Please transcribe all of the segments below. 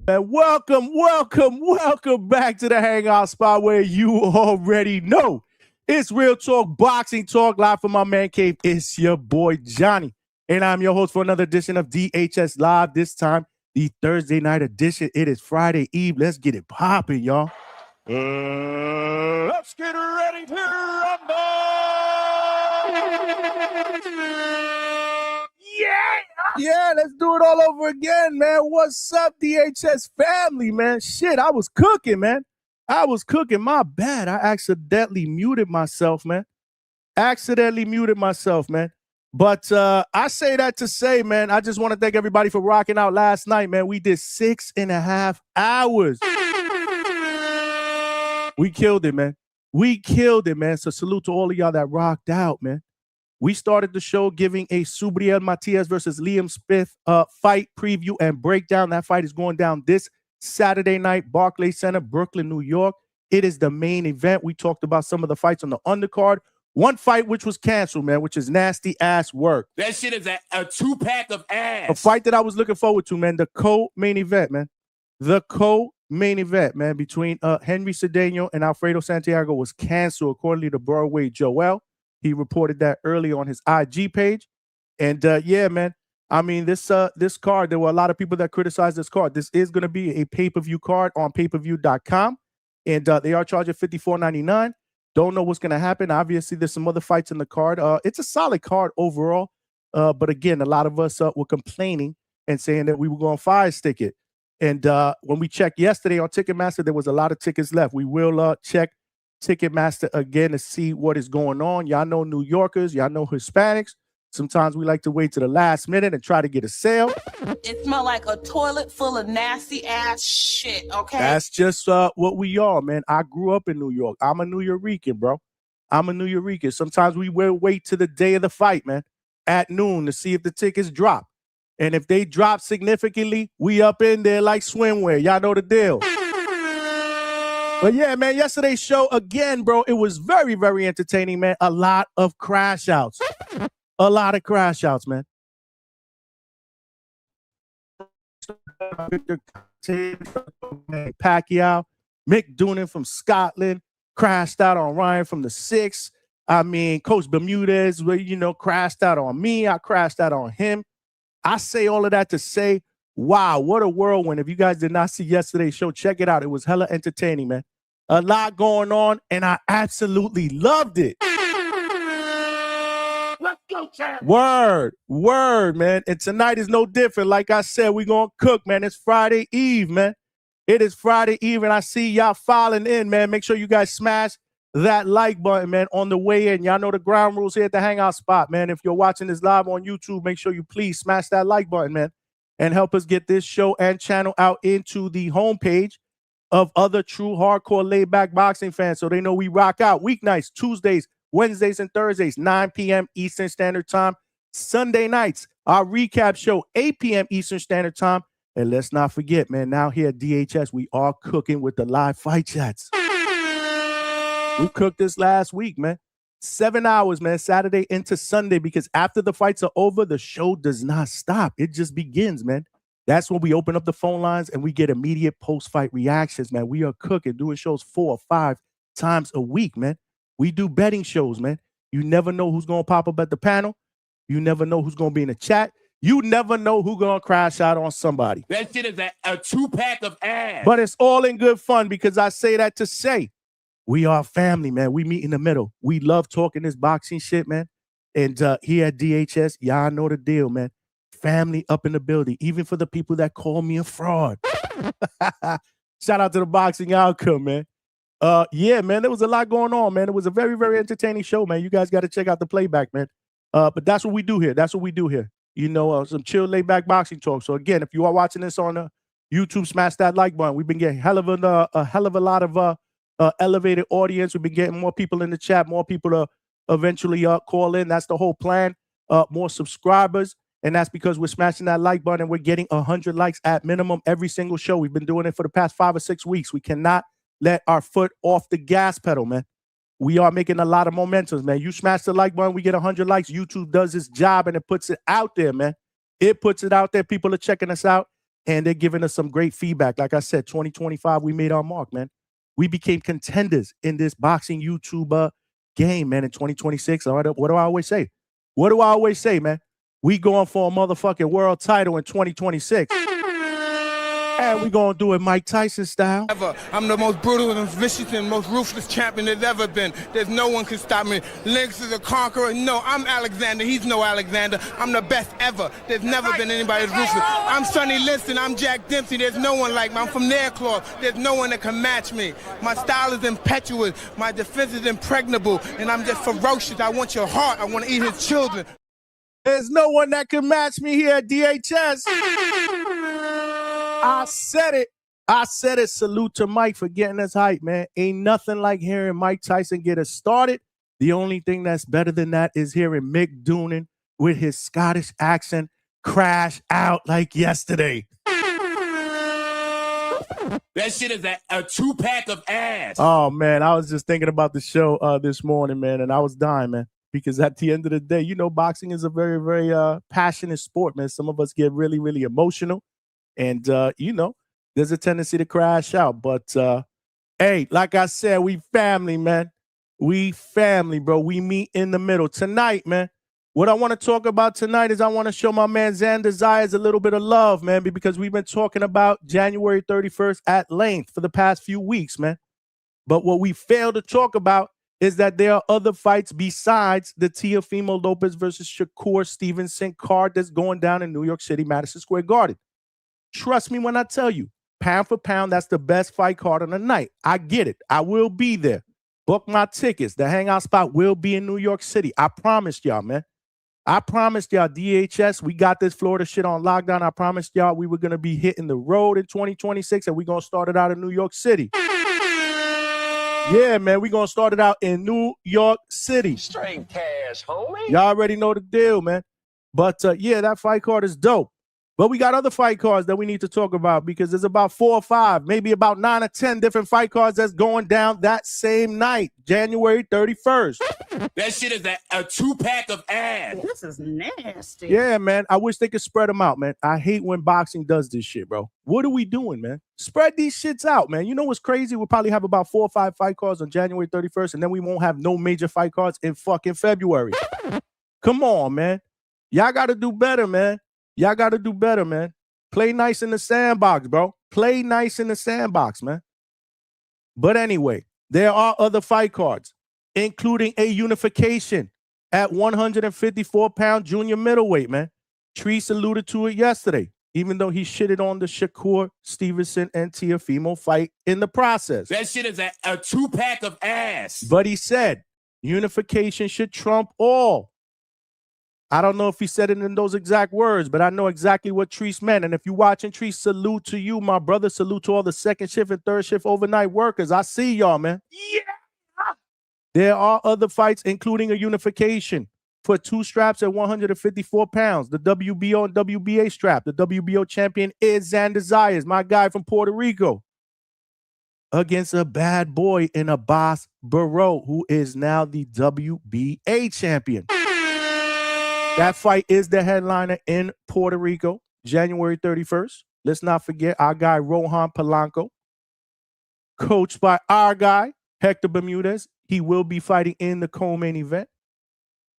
And welcome back to the Hangout spot where you already know it's real talk, boxing talk, live from my man cave. It's your boy Johnny, and I'm your host for another edition of DHS Live. This time, the Thursday night edition. It is Friday Eve. Let's get it popping, y'all. Let's get ready to rumble. Yeah, let's do it all over again, man. What's up, DHS family, man? Shit, I was cooking, man. My bad. I accidentally muted myself, man. But I say that to say, man, I just want to thank everybody for rocking out last night, man. We did 6.5 hours. We killed it, man. So salute to all of y'all that rocked out, man. We started the show giving a Subriel Matias versus Liam Smith fight preview and breakdown. That fight is going down this Saturday night, Barclays Center, Brooklyn, New York. It is the main event. We talked about some of the fights on the undercard. One fight which was canceled, man, which is nasty ass work. That shit is a two-pack of ass. A fight that I was looking forward to, man. The co-main event, man. Between Henry Cedeno and Alfredo Santiago was canceled, according to Broadway Joel. He reported that early on his IG page. And yeah, man, I mean, this card, there were a lot of people that criticized this card. This is going to be a pay-per-view card on payperview.com. And they are charging $54.99. Don't know what's going to happen. Obviously, there's some other fights in the card. It's a solid card overall. But again, a lot of us were complaining and saying that we were going to fire stick it. And when we checked yesterday on Ticketmaster, there was a lot of tickets left. We will check Ticketmaster again to see what is going on. Y'all know New Yorkers, y'all know Hispanics. Sometimes we like to wait to the last minute and try to get a sale. It smelled like a toilet full of nasty ass shit, okay? That's just what we are, man. I grew up in New York. I'm a New Yorican, bro. Sometimes we will wait to the day of the fight, man, at noon to see if the tickets drop. And if they drop significantly, we up in there like swimwear. Y'all know the deal. But yeah, man, yesterday's show, again, bro, it was very, very entertaining, man. A lot of crash outs. Man. Pacquiao, Mick Doonan from Scotland, crashed out on Ryan from the 6th. I mean, Coach Bermudez, crashed out on me. I crashed out on him. I say all of that to say, wow, what a whirlwind. If you guys did not see yesterday's show, check it out. It was hella entertaining, man. A lot going on, and I absolutely loved it. Let's go, champ. Word, man. And tonight is no different. Like I said, we're going to cook, man. It's Friday Eve, man. It is Friday Eve, and I see y'all filing in, man. Make sure you guys smash that like button, man, on the way in. Y'all know the ground rules here at the Hangout spot, man. If you're watching this live on YouTube, make sure you please smash that like button, man, and help us get this show and channel out into the homepage of other true hardcore laid-back boxing fans so they know we rock out weeknights, Tuesdays, Wednesdays, and Thursdays, 9 p.m. Eastern Standard Time. Sunday nights, our recap show, 8 p.m. Eastern Standard Time. And let's not forget, man, now here at DHS, we are cooking with the live fight chats. We cooked this last week, man. 7 hours, man, Saturday into Sunday, because after the fights are over, the show does not stop. It just begins, man. That's when we open up the phone lines and we get immediate post-fight reactions, man. We are cooking, doing shows 4 or 5 times a week, man. We do betting shows, man. You never know who's going to pop up at the panel. You never know who's going to be in the chat. You never know who's going to crash out on somebody. That shit is a two-pack of ass. But it's all in good fun, because I say that to say, we are family, man. We meet in the middle. We love talking this boxing shit, man. And here at DHS, y'all know the deal, man. Family up in the building, even for the people that call me a fraud. Shout out to the boxing outcome, man. Yeah, man, there was a lot going on, man. It was a very, very entertaining show, man. You guys got to check out the playback, man. But that's what we do here. Some chill, laid-back boxing talk. So again, if you are watching this on YouTube, smash that like button. We've been getting a hell of a lot of elevated audience. We've been getting more people in the chat, more people to eventually call in. That's the whole plan. More subscribers. And that's because we're smashing that like button and we're getting 100 likes at minimum every single show. We've been doing it for the past 5 or 6 weeks. We cannot let our foot off the gas pedal, man. We are making a lot of momentum, man. You smash the like button, we get 100 likes. YouTube does its job and it puts it out there, man. It puts it out there. People are checking us out. and they're giving us some great feedback. Like I said, 2025, we made our mark, man. We became contenders in this boxing YouTuber game, man, in 2026. What do I always say? What do I always say, man? We going for a motherfucking world title in 2026. And we gonna do it Mike Tyson style. I'm the most brutal and vicious and most ruthless champion there's ever been. There's no one can stop me. Lynx is a conqueror. No, I'm Alexander. He's no Alexander. I'm the best ever. There's never been anybody as ruthless. I'm Sonny Liston. I'm Jack Dempsey. There's no one like me. I'm from Nairclaw. There's no one that can match me. My style is impetuous. My defense is impregnable. And I'm just ferocious. I want your heart. I want to eat his children. There's no one that can match me here at DHS. I said it. I said it. Salute to Mike for getting us hype, man. Ain't nothing like hearing Mike Tyson get us started. The only thing that's better than that is hearing Mick Doonan with his Scottish accent crash out like yesterday. That shit is a 2-pack of ass. Oh, man. I was just thinking about the show this morning, man, and I was dying, man. Because at the end of the day, you know, boxing is a very, very passionate sport, man. Some of us get really, really emotional. And, you know, there's a tendency to crash out. But, hey, like I said, we family, man. We family, bro. We meet in the middle. Tonight, man, what I want to talk about tonight is I want to show my man Xander Zayas a little bit of love, man, because we've been talking about January 31st at length for the past few weeks, man. But what we failed to talk about is that there are other fights besides the Teofimo Lopez versus Shakur Stevenson card that's going down in New York City, Madison Square Garden. Trust me when I tell you, pound for pound, that's the best fight card on the night. I get it. I will be there. Book my tickets. The Hangout spot will be in New York City. I promised y'all, man. I promised y'all, DHS, we got this Florida shit on lockdown. I promised y'all we were going to be hitting the road in 2026, and we're going to start it out in New York City. Yeah, man, we're going to start it out in New York City. Straight cash, homie. Y'all already know the deal, man. But, yeah, that fight card is dope. But we got other fight cards that we need to talk about because there's about 4 or 5, maybe about 9 or 10 different fight cards that's going down that same night, January 31st. That shit is a 2-pack of ass. This is nasty. Yeah, man. I wish they could spread them out, man. I hate when boxing does this shit, bro. What are we doing, man? Spread these shits out, man. You know what's crazy? We'll probably have about 4 or 5 fight cards on January 31st, and then we won't have no major fight cards in fucking February. Come on, man. Y'all got to do better, man. Y'all got to do better, man. Play nice in the sandbox, bro. Play nice in the sandbox, man. But anyway, there are other fight cards, including a unification at 154-pound junior middleweight, man. Treese alluded to it yesterday, even though he shitted on the Shakur Stevenson and Teofimo fight in the process. That shit is a 2-pack of ass. But he said unification should trump all. I don't know if he said it in those exact words, but I know exactly what Treese meant. And if you're watching Treese, salute to you, my brother. Salute to all the second shift and third shift overnight workers. I see y'all, man. Yeah. There are other fights, including a unification for 2 straps at 154 pounds. The WBO and WBA strap. The WBO champion is Xander Zayas, my guy from Puerto Rico, against a bad boy in Abass Baraou, who is now the WBA champion. That fight is the headliner in Puerto Rico, January 31st. Let's not forget our guy, Rohan Polanco, coached by our guy, Hector Bermudez. He will be fighting in the co-main event.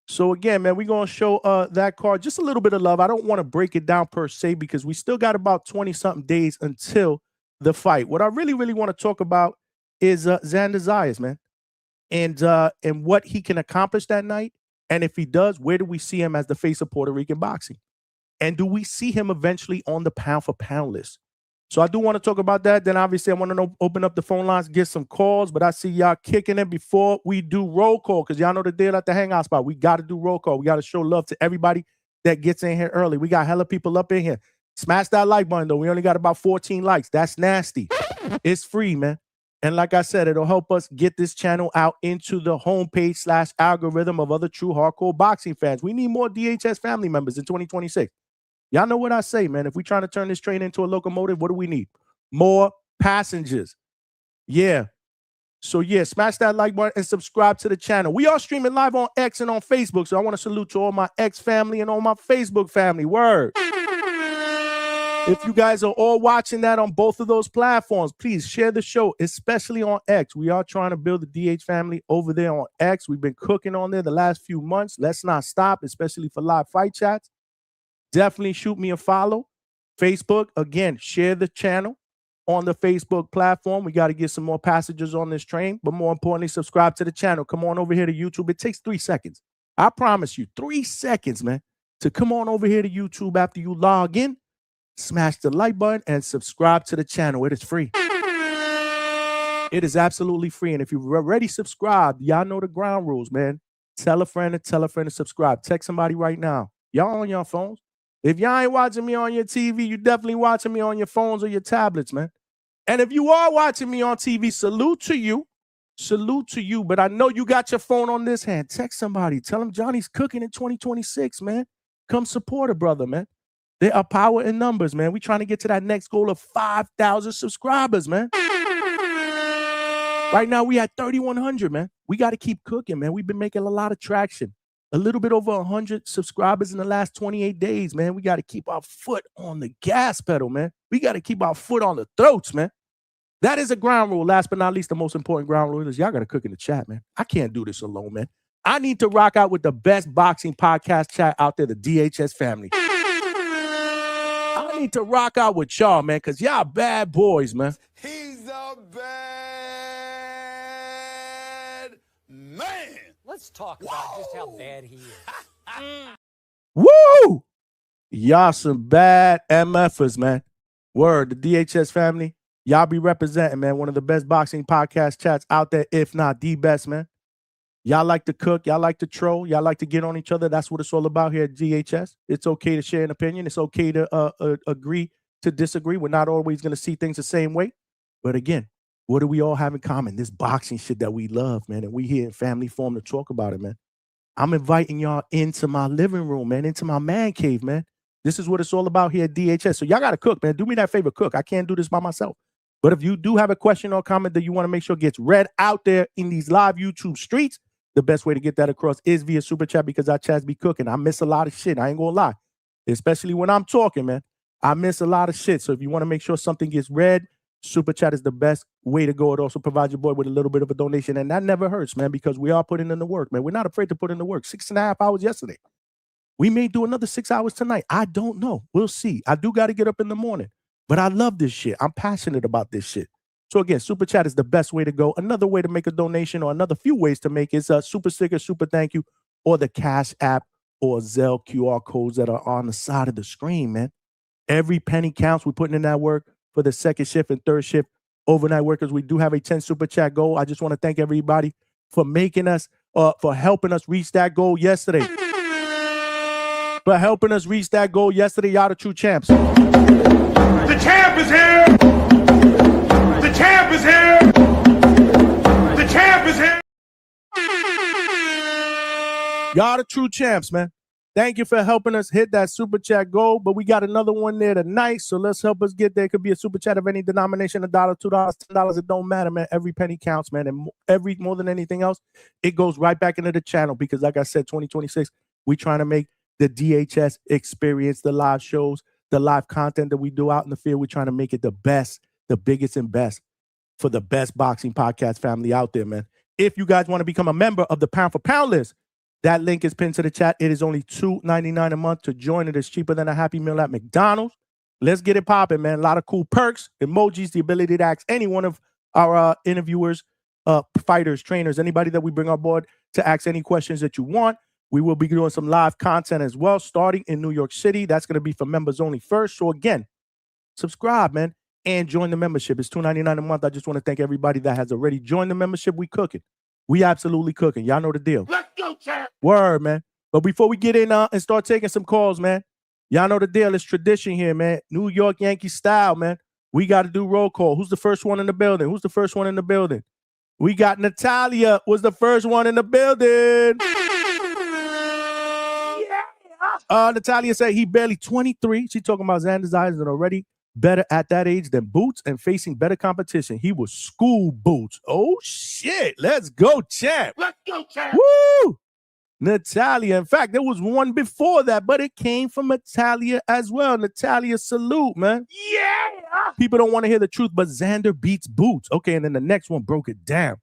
So, again, man, we're going to show that card just a little bit of love. I don't want to break it down per se because we still got about 20-something days until the fight. What I really, really want to talk about is Xander Zayas, man, and what he can accomplish that night. And if he does, where do we see him as the face of Puerto Rican boxing? And do we see him eventually on the pound-for-pound list? So I do want to talk about that. Then, obviously, I want to open up the phone lines, get some calls. But I see y'all kicking it before we do roll call because y'all know the deal at the Hangout spot. We got to do roll call. We got to show love to everybody that gets in here early. We got hella people up in here. Smash that like button, though. We only got about 14 likes. That's nasty. It's free, man. And like I said, it'll help us get this channel out into the homepage / algorithm of other true hardcore boxing fans. We need more DHS family members in 2026. Y'all know what I say, man. If we're trying to turn this train into a locomotive, what do we need? More passengers. Yeah. So, yeah, smash that like button and subscribe to the channel. We are streaming live on X and on Facebook. So I want to salute to all my X family and all my Facebook family. Word. If you guys are all watching that on both of those platforms, please share the show, especially on X. We are trying to build the DH family over there on X. We've been cooking on there the last few months. Let's not stop, especially for live fight chats. Definitely shoot me a follow. Facebook, again, share the channel on the Facebook platform. We got to get some more passengers on this train, but more importantly, subscribe to the channel. Come on over here to YouTube. It takes 3 seconds. I promise you, 3 seconds, man, to come on over here to YouTube after you log in. Smash the like button and subscribe to the channel. It is free. It is absolutely free. And if you've already subscribed, y'all know the ground rules, man. Tell a friend to subscribe. Text somebody right now. Y'all on your phones. If y'all ain't watching me on your TV, you definitely watching me on your phones or your tablets, man. And if you are watching me on TV, salute to you. Salute to you. But I know you got your phone on this hand. Text somebody. Tell them Johnny's cooking in 2026, man. Come support a brother, man. There are power in numbers, man. We trying to get to that next goal of 5,000 subscribers, man. Right now, we at 3,100, man. We got to keep cooking, man. We've been making a lot of traction. A little bit over 100 subscribers in the last 28 days, man. We got to keep our foot on the gas pedal, man. We got to keep our foot on the throats, man. That is a ground rule. Last but not least, the most important ground rule is y'all got to cook in the chat, man. I can't do this alone, man. I need to rock out with the best boxing podcast chat out there, the DHS family. I need to rock out with y'all, man, because y'all bad boys, man. He's a bad man. Let's talk about just how bad he is. Woo! Y'all some bad MFers, man. Word, the DHS family. Y'all be representing, man. One of the best boxing podcast chats out there, if not the best, man. Y'all like to cook. Y'all like to troll. Y'all like to get on each other. That's what it's all about here at DHS. It's okay to share an opinion. It's okay to agree to disagree. We're not always going to see things the same way. But again, what do we all have in common? This boxing shit that we love, man. And we here in family form to talk about it, man. I'm inviting y'all into my living room, man, into my man cave, man. This is what it's all about here at DHS. So y'all got to cook, man. Do me that favor, cook. I can't do this by myself. But if you do have a question or comment that you want to make sure gets read out there in these live YouTube streets, the best way to get that across is via Super Chat because our chats be cooking. I miss a lot of shit. I ain't going to lie. Especially when I'm talking, man. I miss a lot of shit. So if you want to make sure something gets read, Super Chat is the best way to go. It also provides your boy with a little bit of a donation. And that never hurts, man, because we are putting in the work, man. We're not afraid to put in the work. 6.5 hours yesterday. We may do another 6 hours tonight. I don't know. We'll see. I do got to get up in the morning. But I love this shit. I'm passionate about this shit. So again, Super Chat is the best way to go. Another way to make a donation or another few ways to make is a super sticker, super thank you, or the Cash App or Zelle QR codes that are on the side of the screen, man. Every penny counts. We're putting in that work for the second shift and third shift overnight workers. We do have a 10 Super Chat goal. I just want to thank everybody for making us, for helping us reach that goal yesterday. For helping us reach that goal yesterday. Y'all the true champs. The champ is here! The champ is here! The champ is here! Y'all the true champs, man. Thank you for helping us hit that Super Chat goal, but we got another one there tonight, so let's help us get there. It could be a Super Chat of any denomination, $1, $2, $10. It don't matter, man. Every penny counts, man, and more than anything else, it goes right back into the channel because, like I said, 2026, we trying to make the DHS experience, the live shows, the live content that we do out in the field. We're trying to make it the best, the biggest and best for the best boxing podcast family out there, man. If you guys want to become a member of the Pound for Pound list, that link is pinned to the chat. It is only $2.99 a month to join. It is cheaper than a Happy Meal at McDonald's. Let's get it popping, man. A lot of cool perks, emojis, the ability to ask any one of our interviewers, fighters, trainers, anybody that we bring on board to ask any questions that you want. We will be doing some live content as well, starting in New York City. That's going to be for members only first. So again, subscribe, man, and join the membership. It's $2.99 a month. I just want to thank everybody that has already joined the membership. We cooking. We absolutely cooking. Y'all know the deal. Let's go, champ! Word, man. But before we get in and start taking some calls, man, y'all know the deal. It's tradition here, man. New York Yankee style, man. We got to do roll call. Who's the first one in the building? Who's the first one in the building? We got Natalia was the first one in the building. Natalia said he barely 23. She talking about Xander Zayas and already better at that age than Boots and facing better competition. He was school Boots. Oh, shit. Let's go, champ. Let's go, champ! Woo! Natalia. In fact, there was one before that, but it came from Natalia as well. Natalia, salute, man. Yeah. People don't want to hear the truth, but Xander beats Boots. Okay, and then the next one broke it down.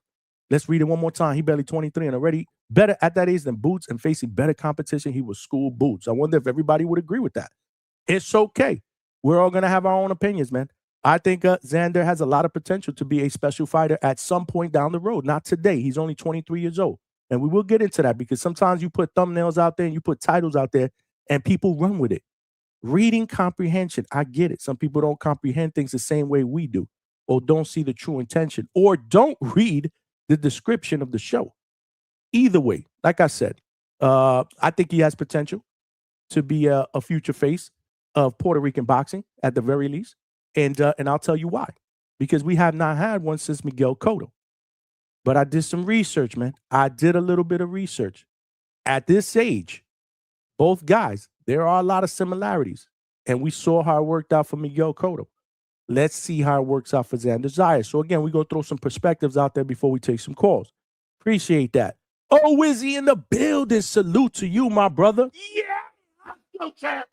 Let's read it one more time. He barely 23 and already better at that age than Boots and facing better competition. He was school Boots. I wonder if everybody would agree with that. It's okay. We're all going to have our own opinions, man. I think Xander has a lot of potential to be a special fighter at some point down the road. Not today. He's only 23 years old. And we will get into that because sometimes you put thumbnails out there and you put titles out there and people run with it. Reading comprehension, I get it. Some people don't comprehend things the same way we do, or don't see the true intention, or don't read the description of the show. Either way, like I said, I think he has potential to be a future face of Puerto Rican boxing at the very least. And I'll tell you why. Because we have not had one since Miguel Cotto. But I did some research, man. I did a little bit of research. At this age, both guys, there are a lot of similarities. And we saw how it worked out for Miguel Cotto. Let's see how it works out for Xander Zayas. So again, we're going to throw some perspectives out there before we take some calls. Appreciate that. Oh, Wizzy in the building. Salute to you, my brother. Yeah.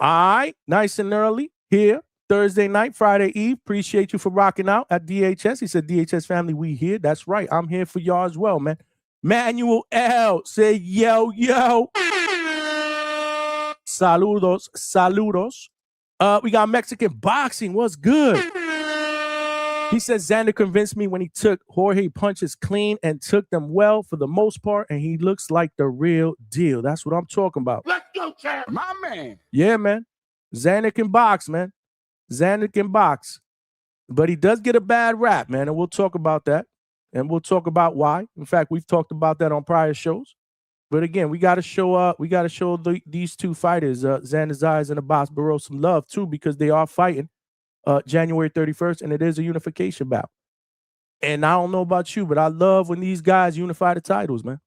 All right. Nice and early here. Thursday night, Friday Eve. Appreciate you for rocking out at DHS. He said, DHS family, we here. That's right. I'm here for y'all as well, man. Manuel L. say, yo. Saludos. We got Mexican boxing. What's good? He says Xander convinced me when he took Jorge punches clean and took them well for the most part, and he looks like the real deal. That's what I'm talking about. Let's go, champ. My man. Yeah, man. Xander can box, man. Xander can box. But he does get a bad rap, man, and we'll talk about that. And we'll talk about why. In fact, we've talked about that on prior shows. But again, we got to show these two fighters, Xander Zayas and Abass Baraou, some love too, because they are fighting January 31st, and it is a unification bout. And I don't know about you, but I love when these guys unify the titles, man.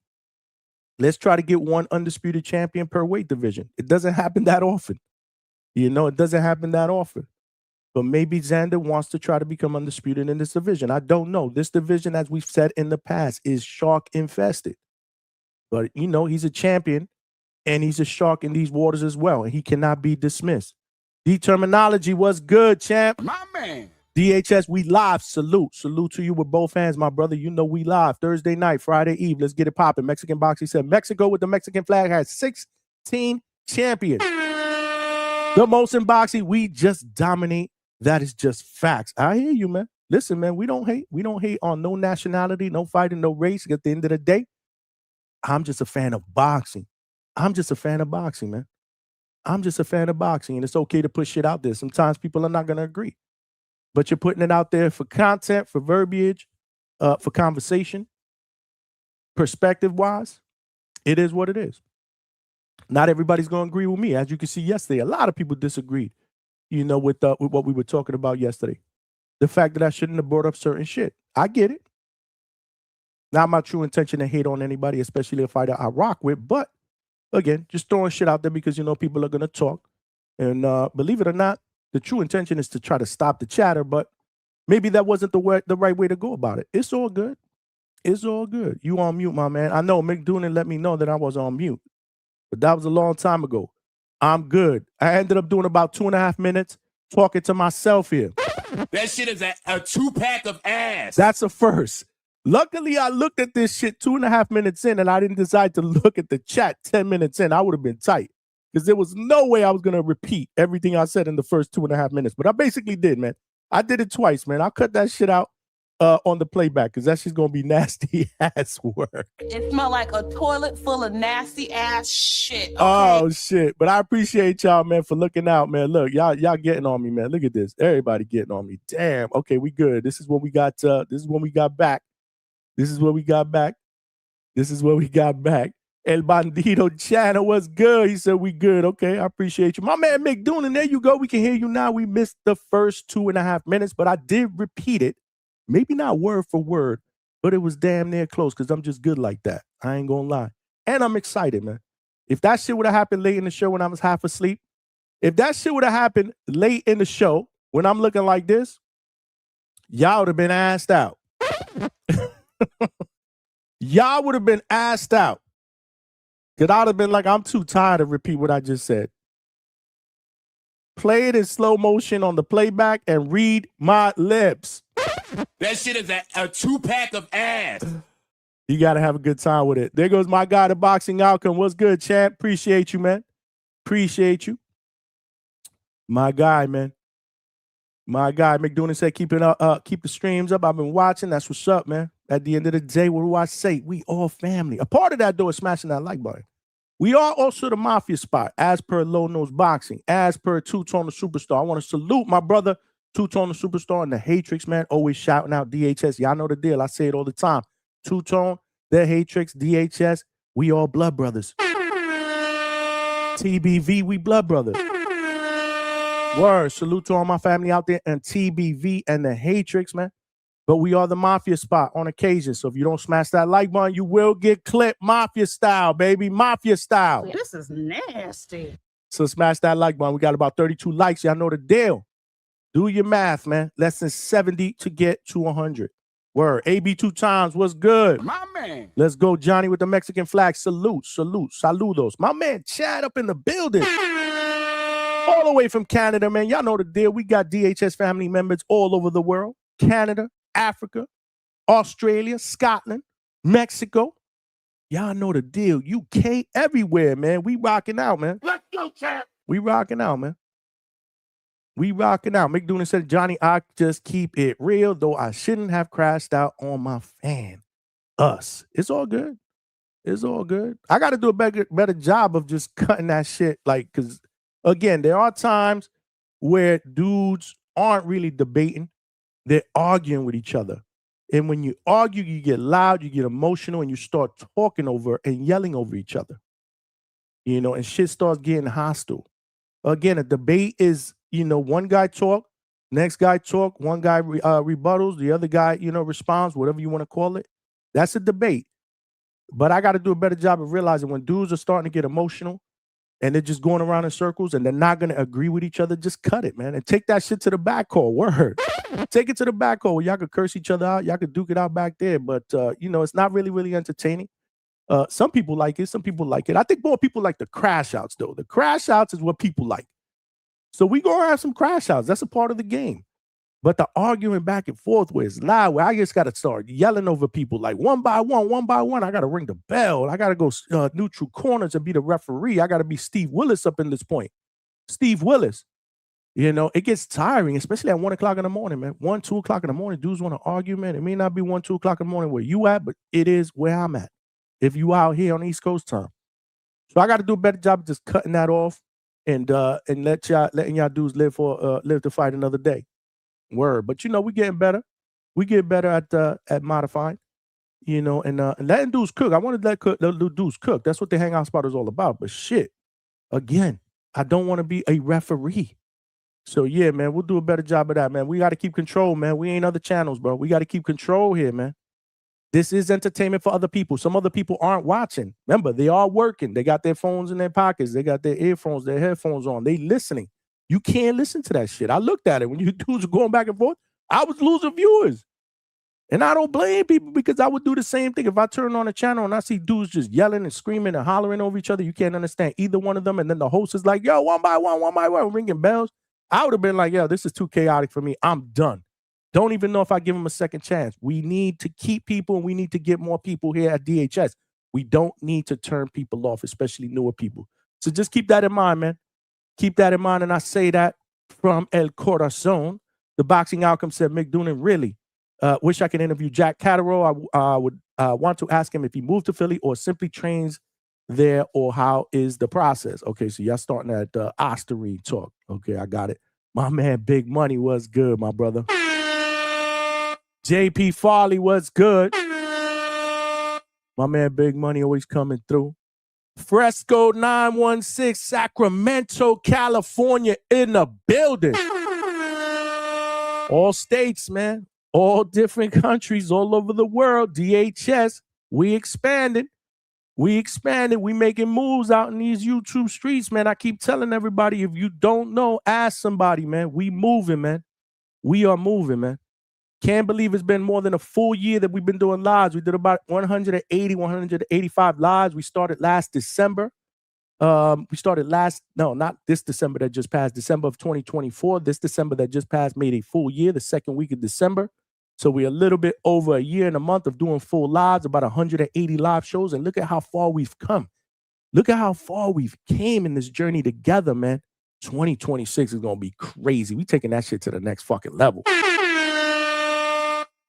Let's try to get one undisputed champion per weight division. It doesn't happen that often. It doesn't happen that often. But maybe Xander wants to try to become undisputed in this division. I don't know. This division, as we've said in the past, is shark infested. But, he's a champion, and he's a shark in these waters as well, and he cannot be dismissed. Determinology was good, champ. My man. DHS, we live. Salute to you with both hands, my brother. We live. Thursday night, Friday Eve. Let's get it popping. Mexican boxing said Mexico with the Mexican flag has 16 champions. The most in boxing, we just dominate. That is just facts. I hear you, man. Listen, man, we don't hate. We don't hate on no nationality, no fighting, no race. At the end of the day, I'm just a fan of boxing. I'm just a fan of boxing, man. I'm just a fan of boxing, and it's okay to put shit out there. Sometimes people are not going to agree. But you're putting it out there for content, for verbiage, for conversation, perspective-wise. It is what it is. Not everybody's going to agree with me. As you can see yesterday, a lot of people disagreed, with what we were talking about yesterday. The fact that I shouldn't have brought up certain shit. I get it. Not my true intention to hate on anybody, especially a fighter I rock with. But, again, just throwing shit out there because, people are going to talk. And believe it or not, the true intention is to try to stop the chatter, but maybe that wasn't the right way to go about it. It's all good. It's all good. You on mute, my man. I know Mick Doonan let me know that I was on mute, but that was a long time ago. I'm good. I ended up doing about 2.5 minutes talking to myself here. That shit is a 2-pack of ass. That's a first. Luckily, I looked at this shit 2.5 minutes in, and I didn't decide to look at the chat 10 minutes in. I would have been tight because there was no way I was going to repeat everything I said in the first 2.5 minutes. But I basically did, man. I did it twice, man. I'll cut that shit out on the playback because that shit's going to be nasty ass work. It smelled like a toilet full of nasty ass shit. Okay? Oh, shit. But I appreciate y'all, man, for looking out, man. Look, y'all getting on me, man. Look at this. Everybody getting on me. Damn. Okay, we good. This is what we got. This is when we got back. This is what we got back. This is what we got back. El Bandito channel was good. He said we good. Okay, I appreciate you. My man Mick Doonan, there you go. We can hear you now. We missed the first 2.5 minutes, but I did repeat it. Maybe not word for word, but it was damn near close because I'm just good like that. I ain't going to lie. And I'm excited, man. If that shit would have happened late in the show when I was half asleep, if that shit would have happened late in the show when I'm looking like this, y'all would have been asked out. Y'all would have been asked out. Because I would have been like, I'm too tired to repeat what I just said. Play it in slow motion on the playback and read my lips. That shit is a 2-pack of ass. You got to have a good time with it. There goes my guy, the Boxing Outcome. What's good, champ? Appreciate you, man. Appreciate you. My guy, man. My guy, McDonough said, keep the streams up. I've been watching. That's what's up, man. At the end of the day, what do I say? We all family. A part of that, though, is smashing that like button. We are also the Mafia Spot, as per Low Nose Boxing, as per Two-Tone the Superstar. I want to salute my brother, Two-Tone the Superstar, and the Hatrix, man. Always shouting out DHS. Y'all know the deal. I say it all the time. Two-Tone, the Hatrix, DHS, we all blood brothers. TBV, we blood brothers. Word, salute to all my family out there and TBV and the Hatrix, man. But we are the Mafia Spot on occasion. So if you don't smash that like button, you will get clipped Mafia style, baby. Mafia style. This is nasty. So smash that like button. We got about 32 likes. Y'all know the deal. Do your math, man. Less than 70 to get to 100. Word. AB 2 times. What's good? My man. Let's go, Johnny, with the Mexican flag. Salute, salute, saludos. My man Chad up in the building. All the way from Canada, man. Y'all know the deal. We got DHS family members all over the world. Canada, Africa, Australia, Scotland, Mexico. Y'all know the deal. UK, everywhere, man. We rocking out, man. Let's go, champ. We rocking out, man. We rocking out. McDonough said, Johnny, I just keep it real, though I shouldn't have crashed out on my fan. Us. It's all good. It's all good. I got to do a better job of just cutting that shit. Like, because, again, there are times where dudes aren't really debating. They're arguing with each other. And when you argue, you get loud, you get emotional, and you start talking over and yelling over each other. You know, and shit starts getting hostile. Again, a debate is, you know, one guy talk, next guy talk, one guy rebuttals, the other guy, you know, responds, whatever you want to call it. That's a debate. But I got to do a better job of realizing when dudes are starting to get emotional and they're just going around in circles and they're not going to agree with each other, just cut it, man. And take that shit to the back hall. Word. Take it to the back hall where y'all could curse each other out. Y'all could duke it out back there. But, you know, it's not really entertaining. Some people like it. Some people like it. I think more people like the crash outs, though. The crash outs is what people like. So we going to have some crash outs. That's a part of the game. But the arguing back and forth where it's loud, where I just got to start yelling over people like one by one. I got to ring the bell. I got to go neutral corners and be the referee. I got to be Steve Willis up in this point. Steve Willis. You know, it gets tiring, especially at 1 o'clock in the morning, man. 1, 2 o'clock in the morning, dudes want to argue, man. It may not be 1, 2 o'clock in the morning where you at, but it is where I'm at. If you out here on East Coast time. So I got to do a better job of just cutting that off and letting y'all dudes live to fight another day. Word. But you know, we getting better. We get better at modifying, you know, and letting dudes cook. I want to let the dudes cook. That's what the Hangout Spot is all about. But shit, again, I don't want to be a referee. So yeah, man, we'll do a better job of that, man. We got to keep control, man. We ain't other channels, bro. We got to keep control here, man. This is entertainment for other people. Some other people aren't watching. Remember, they are working. They got their phones in their pockets. They got their earphones, their headphones on. They listening. You can't listen to that shit. I looked at it. When you dudes are going back and forth, I was losing viewers. And I don't blame people because I would do the same thing. If I turn on a channel and I see dudes just yelling and screaming and hollering over each other, you can't understand either one of them. And then the host is like, yo, one by one, ringing bells. I would have been like, yo, this is too chaotic for me. I'm done. Don't even know if I give them a second chance. We need to keep people and we need to get more people here at DHS. We don't need to turn people off, especially newer people. So just keep that in mind, man. Keep that in mind. And I say that from El Corazon. The Boxing Outcome said, McDonough, really wish I could interview Jack Catterall. I would want to ask him if he moved to Philly or simply trains there, or how is the process? Okay, so y'all starting at Osterine talk. Okay, I got it. My man Big Money was good, my brother. JP Farley was good. My man Big Money always coming through. Fresco 916, Sacramento, California in the building. All states, man. All different countries all over the world. DHS, we expanded. We making moves out in these YouTube streets, man. I keep telling everybody, if you don't know, ask somebody, man. We moving, man. We are moving, man. Can't believe it's been more than a full year that we've been doing lives. We did about 180, 185 lives. We started last December. Not this December that just passed, December of 2024. This December that just passed made a full year, the second week of December. So we're a little bit over a year and a month of doing full lives, about 180 live shows. And look at how far we've come. Look at how far we've came in this journey together, man. 2026 is going to be crazy. We taking that shit to the next fucking level.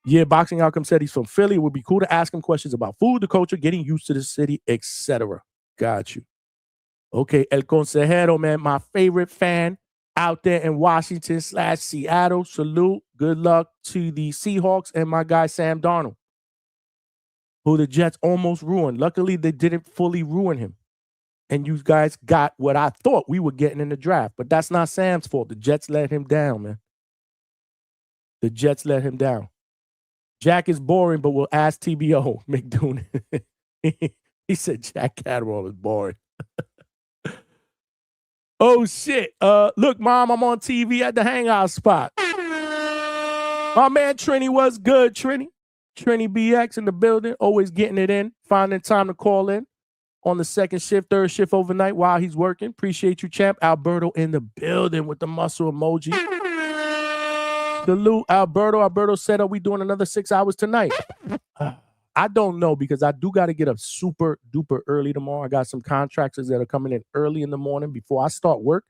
Yeah, Boxing Outcome said he's from Philly. It would be cool to ask him questions about food, the culture, getting used to the city, etc. Got you. Okay, El Consejero, man, my favorite fan out there in Washington/Seattle. Salute. Good luck to the Seahawks and my guy Sam Darnold, who the Jets almost ruined. Luckily, they didn't fully ruin him. And you guys got what I thought we were getting in the draft. But that's not Sam's fault. The Jets let him down, man. The Jets let him down. Jack is boring, but we'll ask TBO. McDoon. He said Jack Catterall is boring. Oh, shit. Look, Mom, I'm on TV at the Hangout spot. My man Trini was good, Trini. Trini BX in the building, always getting it in, finding time to call in on the second shift, third shift overnight while he's working. Appreciate you, champ. Alberto in the building with the muscle emoji. Salute, Alberto. Alberto said, are we doing another 6 hours tonight? I don't know, because I do got to get up super duper early tomorrow. I got some contractors that are coming in early in the morning before I start work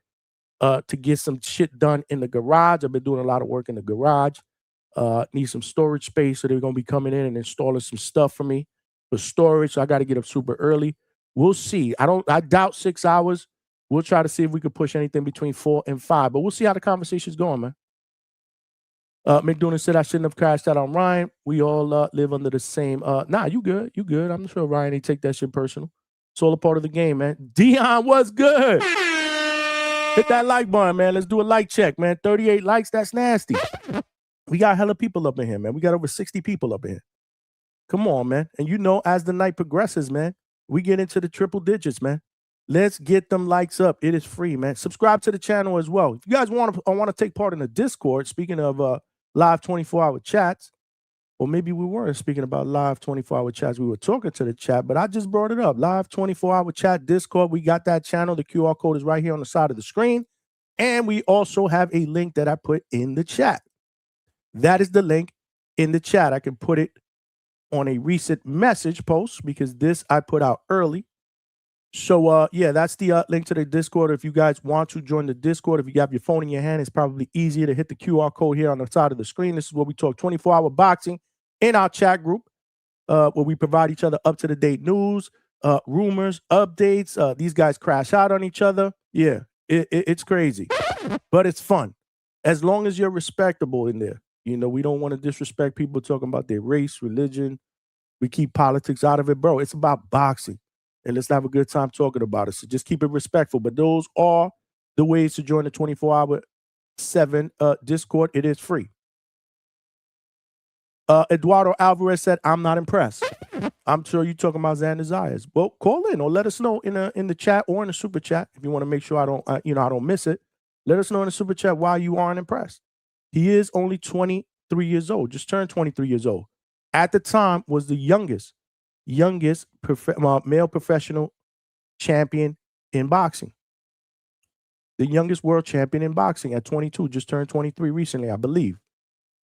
to get some shit done in the garage. I've been doing a lot of work in the garage. Need some storage space, so they're going to be coming in and installing some stuff for me for storage. So I got to get up super early. We'll see. I doubt 6 hours. We'll try to see if we can push anything between 4 and 5, but we'll see how the conversation's going, man. McDonough said I shouldn't have crashed out on Ryan. We all live under the same. Nah, you good. You good. I'm sure Ryan ain't take that shit personal. It's all a part of the game, man. Dion, what's good? Hit that like button, man. Let's do a like check, man. 38 likes. That's nasty. We got hella people up in here, man. We got over 60 people up in here. Come on, man. And you know, as the night progresses, man, we get into the triple digits, man. Let's get them likes up. It is free, man. Subscribe to the channel as well. If you guys want to take part in the Discord, speaking of live 24-hour chats, or maybe we weren't speaking about live 24-hour chats. We were talking to the chat, but I just brought it up. Live 24-hour chat Discord. We got that channel. The QR code is right here on the side of the screen. And we also have a link that I put in the chat. That is the link in the chat. I can put it on a recent message post because this I put out early. So, yeah, that's the link to the Discord. If you guys want to join the Discord, if you have your phone in your hand, it's probably easier to hit the QR code here on the side of the screen. This is where we talk 24-hour boxing in our chat group, where we provide each other up-to-the-date news, rumors, updates. These guys crash out on each other. Yeah, it's crazy, but it's fun. As long as you're respectable in there. You know, we don't want to disrespect people talking about their race, religion. We keep politics out of it, bro. It's about boxing. And let's have a good time talking about it. So just keep it respectful. But those are the ways to join the 24-hour 7 Discord. It is free. Eduardo Alvarez said, I'm not impressed. I'm sure you're talking about Xander Zayas. Well, call in or let us know in the chat or in the super chat if you want to make sure I don't miss it. Let us know in the super chat why you aren't impressed. He is only 23 years old, just turned 23 years old. At the time was the youngest male professional champion in boxing. The youngest world champion in boxing at 22, just turned 23 recently, I believe.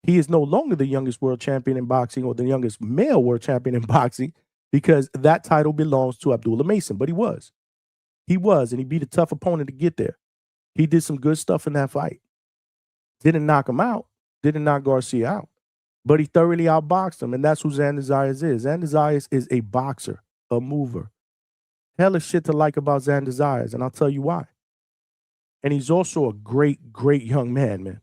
He is no longer the youngest world champion in boxing or the youngest male world champion in boxing because that title belongs to Abdullah Mason, but he was. He was, and he beat a tough opponent to get there. He did some good stuff in that fight. Didn't knock him out, didn't knock Garcia out, but he thoroughly outboxed him, and that's who Xander Zayas is. Xander Zayas is a boxer, a mover. Hella shit to like about Xander Zayas, and I'll tell you why. And he's also a great, great young man, man.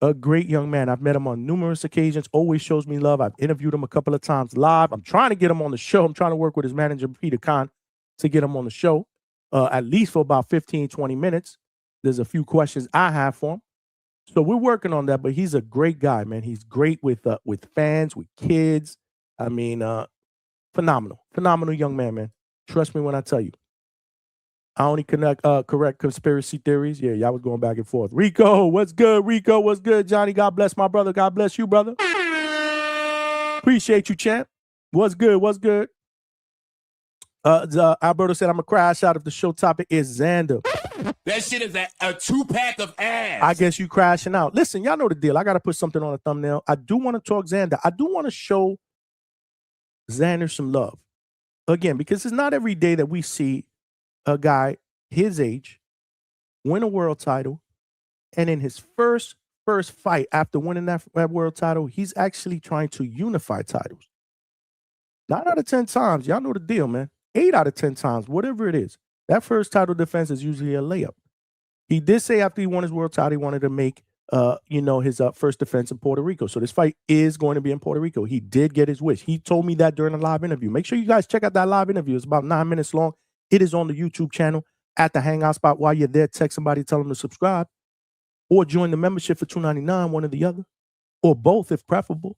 A great young man. I've met him on numerous occasions, always shows me love. I've interviewed him a couple of times live. I'm trying to get him on the show. I'm trying to work with his manager, Peter Khan, to get him on the show, at least for about 15, 20 minutes. There's a few questions I have for him. So we're working on that, but he's a great guy, man. He's great with fans, with kids. I mean, phenomenal young man, man. Trust me when I tell you. I only correct conspiracy theories. Yeah, y'all was going back and forth. Rico, what's good? Rico, what's good? Johnny, God bless my brother. God bless you, brother. Appreciate you, champ. What's good? What's good? Alberto said, I'm going to crash out if the show topic is Xander. That shit is a two-pack of ass. I guess you crashing out. Listen, y'all know the deal. I got to put something on a thumbnail. I do want to talk Xander. I do want to show Xander some love. Again, because it's not every day that we see a guy his age win a world title, and in his first fight after winning that world title, he's actually trying to unify titles. 9 out of 10 times, y'all know the deal, man. 8 out of 10 times, whatever it is, that first title defense is usually a layup. He did say after he won his world title, he wanted to make, his first defense in Puerto Rico. So this fight is going to be in Puerto Rico. He did get his wish. He told me that during a live interview. Make sure you guys check out that live interview. It's about 9 minutes long. It is on the YouTube channel at the Hangout spot. While you're there, text somebody, tell them to subscribe, or join the membership for $2.99, one or the other, or both if preferable.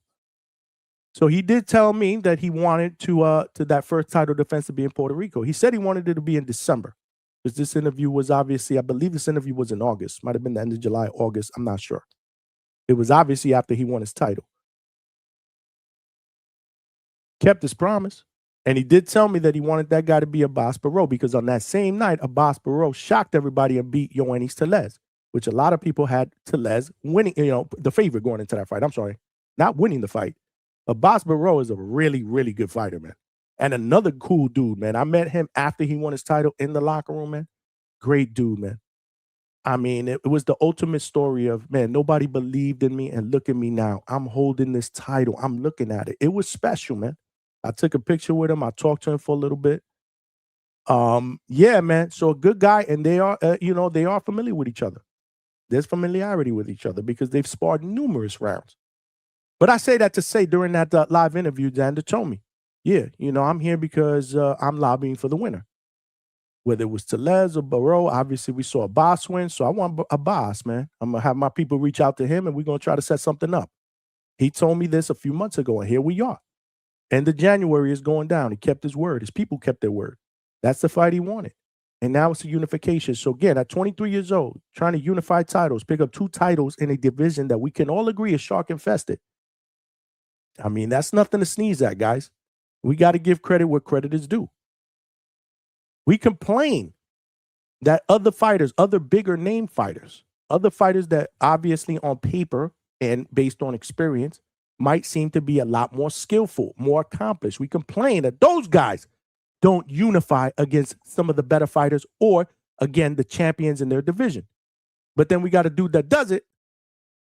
So he did tell me that he wanted to that first title defense to be in Puerto Rico. He said he wanted it to be in December, because this interview was obviously, I believe this interview was in August. Might have been the end of July, August. I'm not sure. It was obviously after he won his title. Kept his promise. And he did tell me that he wanted that guy to be Abass Baraou, because on that same night, Abass Baraou shocked everybody and beat Yoenis Tellez, which a lot of people had Tellez winning, the favorite going into that fight. I'm sorry, not winning the fight. Abass Baraou is a really, really good fighter, man. And another cool dude, man. I met him after he won his title in the locker room, man. Great dude, man. I mean, it was the ultimate story of, man, nobody believed in me, and look at me now. I'm holding this title. I'm looking at it. It was special, man. I took a picture with him. I talked to him for a little bit. Yeah, man. So a good guy, and they are, they are familiar with each other. There's familiarity with each other because they've sparred numerous rounds. But I say that to say during that live interview, Xander told me, yeah, I'm here because I'm lobbying for the winner. Whether it was Tellez or Baraou, obviously we saw Abass win, so I want Abass, man. I'm going to have my people reach out to him, and we're going to try to set something up. He told me this a few months ago, and here we are. End of January is going down. He kept his word. His people kept their word. That's the fight he wanted. And now it's a unification. So again, at 23 years old, trying to unify titles, pick up 2 titles in a division that we can all agree is shark infested. I mean, that's nothing to sneeze at, guys. We got to give credit where credit is due. We complain that other fighters, other bigger name fighters, other fighters that obviously on paper and based on experience might seem to be a lot more skillful, more accomplished. We complain that those guys don't unify against some of the better fighters or, again, the champions in their division. But then we got a dude that does it,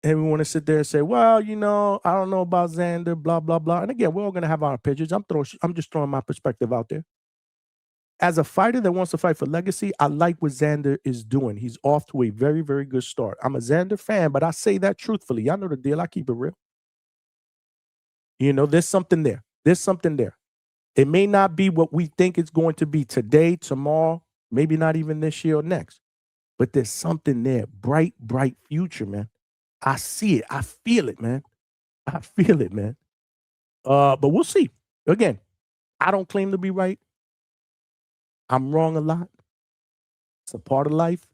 and we want to sit there and say, well, I don't know about Xander, blah, blah, blah. And again, we're all going to have our opinions. I'm just throwing my perspective out there. As a fighter that wants to fight for legacy, I like what Xander is doing. He's off to a very, very good start. I'm a Xander fan, but I say that truthfully. Y'all know the deal. I keep it real. There's something there. There's something there. It may not be what we think it's going to be today, tomorrow, maybe not even this year or next. But there's something there. Bright, bright future, man. I see it. I feel it, man. I feel it, man. But we'll see. Again, I don't claim to be right. I'm wrong a lot. It's a part of life.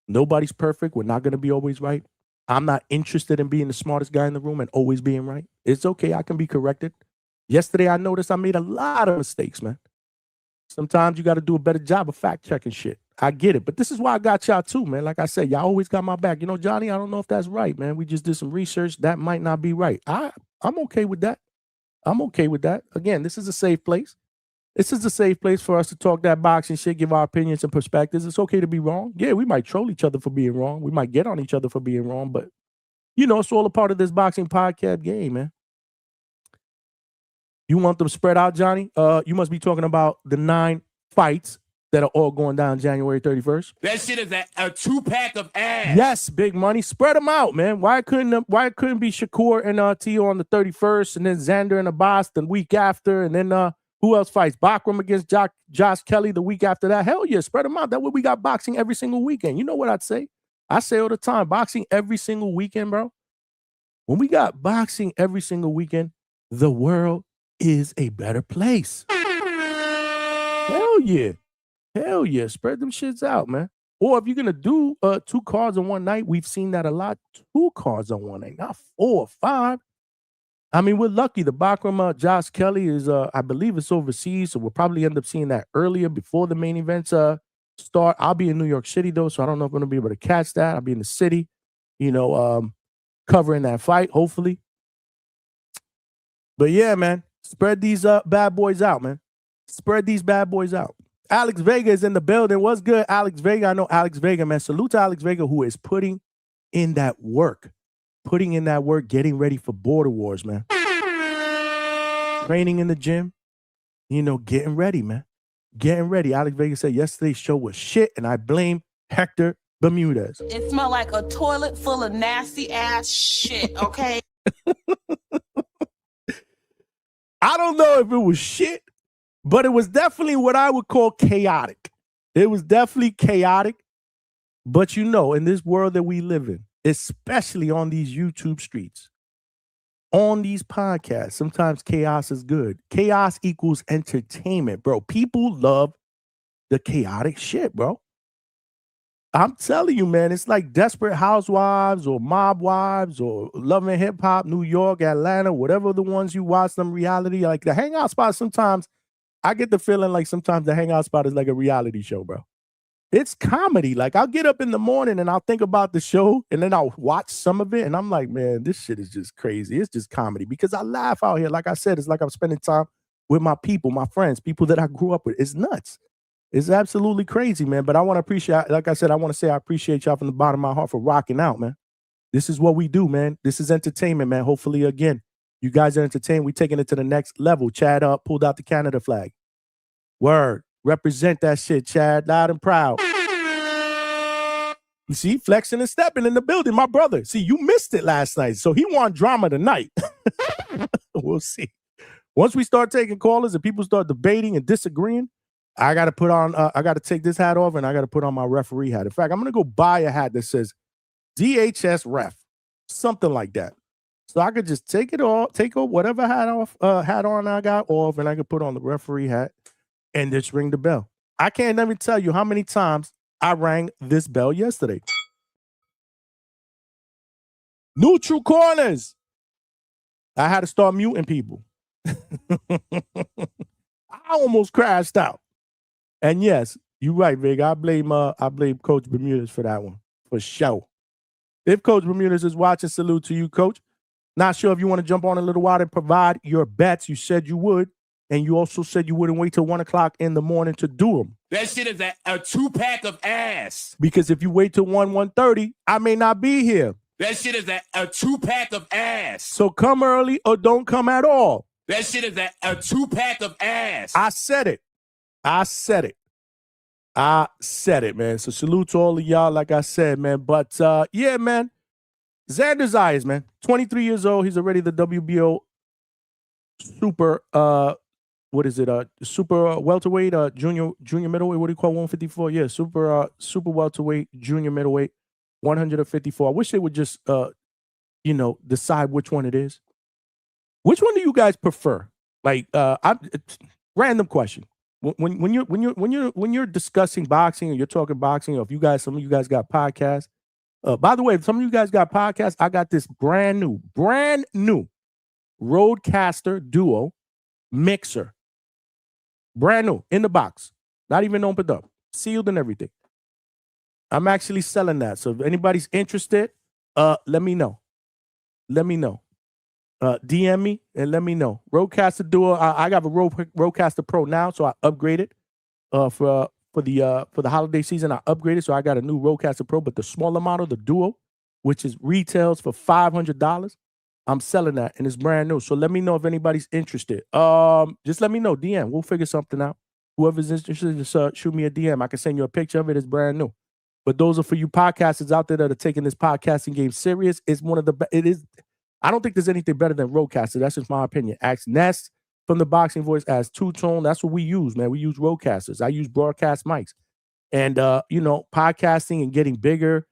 Nobody's perfect. We're not going to be always right. I'm not interested in being the smartest guy in the room and always being right. It's okay. I can be corrected. Yesterday, I noticed I made a lot of mistakes, man. Sometimes you got to do a better job of fact-checking shit. I get it. But this is why I got y'all too, man. Like I said, y'all always got my back. Johnny, I don't know if that's right, man. We just did some research. That might not be right. I'm okay with that. I'm okay with that. Again, this is a safe place. This is a safe place for us to talk that boxing shit, give our opinions and perspectives. It's okay to be wrong. Yeah, we might troll each other for being wrong. We might get on each other for being wrong. But, it's all a part of this boxing podcast game, man. You want them spread out, Johnny? You must be talking about the 9 fights that are all going down January 31st. That shit is a two-pack of ass. Yes, big money. Spread them out, man. Why couldn't be Shakur and Tio on the 31st, and then Xander and Abass the week after, and then who else fights? Bakram against Josh Kelly the week after that? Hell yeah, spread them out. That way we got boxing every single weekend. You know what I'd say? I say all the time, boxing every single weekend, bro. When we got boxing every single weekend, the world is a better place. Hell yeah. Hell yeah. Spread them shits out, man. Or if you're going to do 2 cards on one night, we've seen that a lot. 2 cards on one night, not 4 or 5. I mean, we're lucky. The Bakram Josh Kelly is, I believe it's overseas, so we'll probably end up seeing that earlier before the main events start. I'll be in New York City, though, so I don't know if I'm going to be able to catch that. I'll be in the city, covering that fight, hopefully. But yeah, man, spread these bad boys out, man. Spread these bad boys out. Alex Vega is in the building. What's good, Alex Vega? I know Alex Vega, man. Salute to Alex Vega, who is putting in that work. Getting ready for Border Wars, man. Training in the gym, getting ready, man. Getting ready. Alex Vega said yesterday's show was shit, and I blame Hector Bermudez. It smelled like a toilet full of nasty ass shit, okay? I don't know if it was shit, but it was definitely what I would call chaotic. It was definitely chaotic. But in this world that we live in, especially on these YouTube streets, on these podcasts, sometimes chaos is good. Chaos equals entertainment, bro. People love the chaotic shit, bro. I'm telling you, man, it's like Desperate Housewives or Mob Wives or Love and Hip Hop, New York, Atlanta, whatever the ones you watch, them reality. Like the Hangout Spot, sometimes I get the feeling like sometimes the Hangout Spot is like a reality show, bro. It's comedy. Like I'll get up in the morning and I'll think about the show and then I'll watch some of it and I'm like, man, this shit is just crazy. It's just comedy because I laugh out here. Like I said, it's like I'm spending time with my people, my friends, people that I grew up with. It's nuts. It's absolutely crazy, man. But I want to appreciate, like I said, I want to say I appreciate y'all from the bottom of my heart for rocking out, man. This is what we do, man. This is entertainment, man. Hopefully, again, you guys are entertained. We're taking it to the next level. Chad pulled out the Canada flag. Word. Represent that shit, Chad. Loud and proud. You see, flexing and stepping in the building, my brother. See, you missed it last night, so he want drama tonight. We'll see. Once we start taking callers and people start debating and disagreeing, I got to take this hat off and I got to put on my referee hat. In fact, I'm going to go buy a hat that says DHS ref, something like that. So I could just take whatever hat on I got off and I could put on the referee hat and just ring the bell. I can't even tell you how many times I rang this bell yesterday. Neutral corners. I had to start muting people. I almost crashed out. And yes, you're right, Vig. I blame Coach Bermudez for that one, for sure. If Coach Bermudez is watching, salute to you, Coach. Not sure if you want to jump on a little while and provide your bets. You said you would. And you also said you wouldn't wait till 1 o'clock in the morning to do them. That shit is a 2-pack of ass. Because if you wait till 1:30, I may not be here. That shit is a 2-pack of ass. So come early or don't come at all. That shit is a 2-pack of ass. I said it, man. So salute to all of y'all, like I said, man. But yeah, man. Xander Zayas, man. 23 years old. He's already the WBO super super welterweight, junior middleweight. What do you call 154? Yeah, super welterweight, junior middleweight, 154. I wish they would just decide which one it is. Which one do you guys prefer? Like, random question. When you're discussing boxing or you're talking boxing, or if some of you guys got podcasts. By the way, if some of you guys got podcasts, I got this brand new Rodecaster Duo mixer. Brand new, in the box. Not even opened up. Sealed and everything. I'm actually selling that. So if anybody's interested, let me know. DM me and let me know. Rodecaster Duo. I got a Rodecaster Pro now, so I upgraded for the holiday season. I upgraded, so I got a new Rodecaster Pro, but the smaller model, the Duo, which is retails for $500. I'm selling that, and it's brand new. So let me know if anybody's interested. Just let me know. DM. We'll figure something out. Whoever's interested, just shoot me a DM. I can send you a picture of it. It's brand new. But those are for you podcasters out there that are taking this podcasting game serious. It's one of the it is. I don't think there's anything better than Rodecaster. That's just my opinion. Ask Ness from the Boxing Voice as two-tone. That's what we use, man. We use Rodecasters. I use broadcast mics. And, podcasting and getting bigger,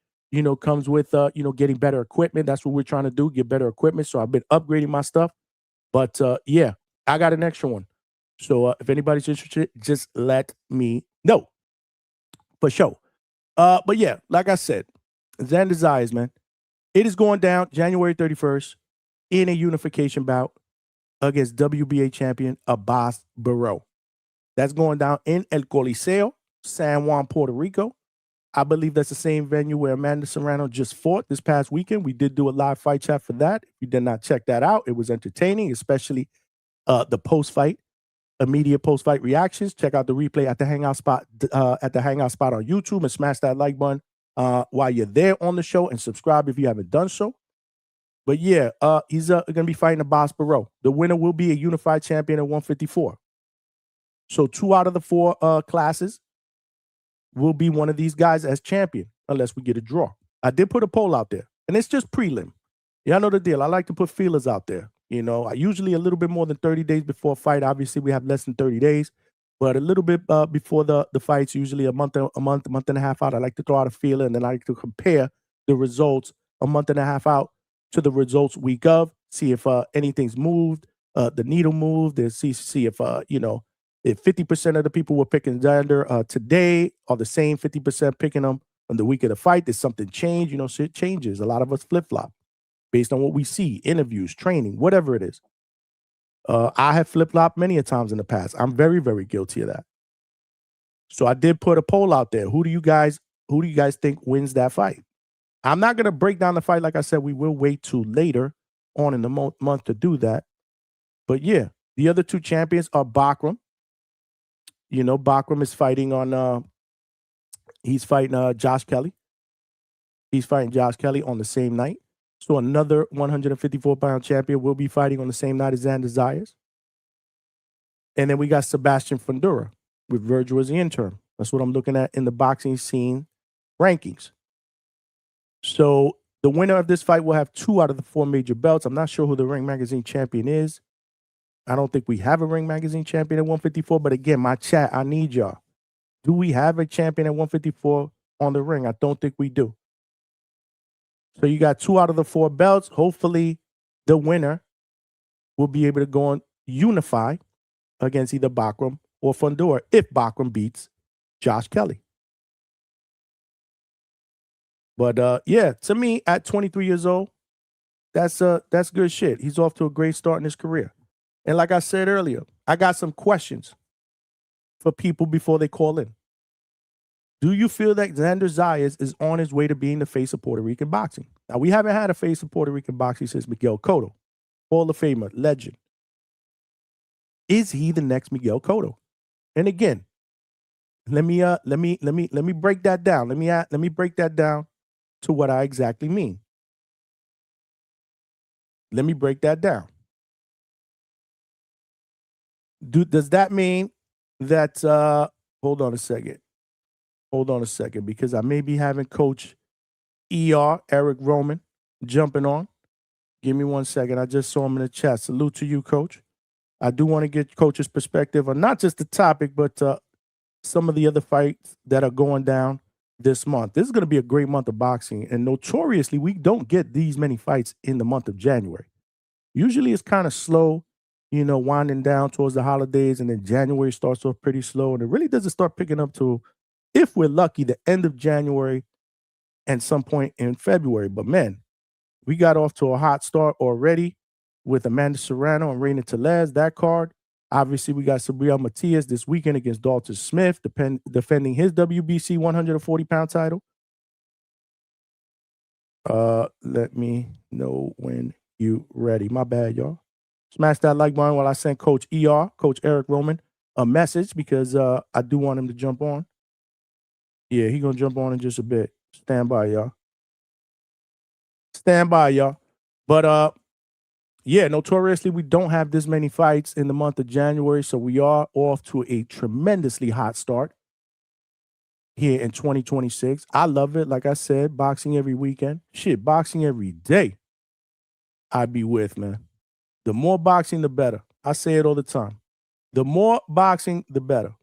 comes with, getting better equipment. That's what we're trying to do, get better equipment. So I've been upgrading my stuff. But, yeah, I got an extra one. So if anybody's interested, just let me know. For sure. But, yeah, like I said, Xander Zayas, man. It is going down January 31st. in a unification bout against WBA champion Abass Baraou. That's going down in El Coliseo, San Juan, Puerto Rico. I believe that's the same venue where Amanda Serrano just fought this past weekend. We did do a live fight chat for that. If you did not check that out, it was entertaining, especially the post-fight, immediate post-fight reactions. Check out the replay at the Hangout spot on YouTube and smash that like button while you're there on the show, and subscribe if you haven't done so. But yeah, he's going to be fighting Abass Baraou. The winner will be a unified champion at 154. So 2 out of the 4 classes will be one of these guys as champion, unless we get a draw. I did put a poll out there, and it's just prelim. Y'all know the deal. I like to put feelers out there. You know, I usually a little bit more than 30 days before a fight. Obviously, we have less than 30 days, but a little bit before the fights, usually a month and a half out. I like to throw out a feeler, and then I like to compare the results a month and a half out to the results week of, see if anything's moved, the needle moved, and see if, if 50% of the people were picking Xander today are the same 50% picking him on the week of the fight. Did something change? You know, shit changes. A lot of us flip-flop based on what we see, interviews, training, whatever it is. I have flip-flopped many a times in the past. I'm very, very guilty of that. So I did put a poll out there. Who do you guys think wins that fight? I'm not going to break down the fight. Like I said, we will wait till later on in the month to do that. But yeah, the other 2 champions are Bakram. You know, Bakram is fighting on, he's fighting Josh Kelly. He's fighting Josh Kelly on the same night. So another 154-pound champion will be fighting on the same night as Xander Zayas. And then we got Sebastian Fundora with Virgil as the interim. That's what I'm looking at in the boxing scene rankings. So the winner of this fight will have 2 out of the 4 major belts. I'm not sure who the Ring Magazine champion is. I don't think we have a Ring Magazine champion at 154. But again, my chat, I need y'all. Do we have a champion at 154 on the ring? I don't think we do. So you got 2 out of the 4 belts. Hopefully the winner will be able to go on unify against either Bakram or Fundora if Bakram beats Josh Kelly. But yeah, to me, at 23 years old, that's good shit. He's off to a great start in his career. And like I said earlier, I got some questions for people before they call in. Do you feel that Xander Zayas is on his way to being the face of Puerto Rican boxing? Now, we haven't had a face of Puerto Rican boxing since Miguel Cotto, Hall of Famer, legend. Is he the next Miguel Cotto? And again, let me break that down. Let me break that down to what I exactly mean. Let me break that down. Does that mean that hold on a second, because I may be having Coach Eric Roman jumping on. Give me 1 second. I just saw him in the chat. Salute to you, Coach. I do want to get Coach's perspective on not just the topic, but some of the other fights that are going down this month. This is going to be a great month of boxing, and notoriously, we don't get these many fights in the month of January. Usually it's kind of slow, you know, winding down towards the holidays, and then January starts off pretty slow, and it really doesn't start picking up till, if we're lucky, the end of January and some point in February. But man, we got off to a hot start already with Amanda Serrano and Reina Tellez, that card. Obviously, we got Sabriel Matias this weekend against Dalton Smith, defending his WBC 140-pound title. Let me know when you ready. My bad, y'all. Smash that like button while I send Coach Eric Roman, a message, because I do want him to jump on. Yeah, he's going to jump on in just a bit. Stand by, y'all. But yeah, notoriously, we don't have this many fights in the month of January, so we are off to a tremendously hot start here in 2026. I love it. Like I said, boxing every weekend. Shit, boxing every day. I'd be with, man. The more boxing, the better. I say it all the time. The more boxing, the better.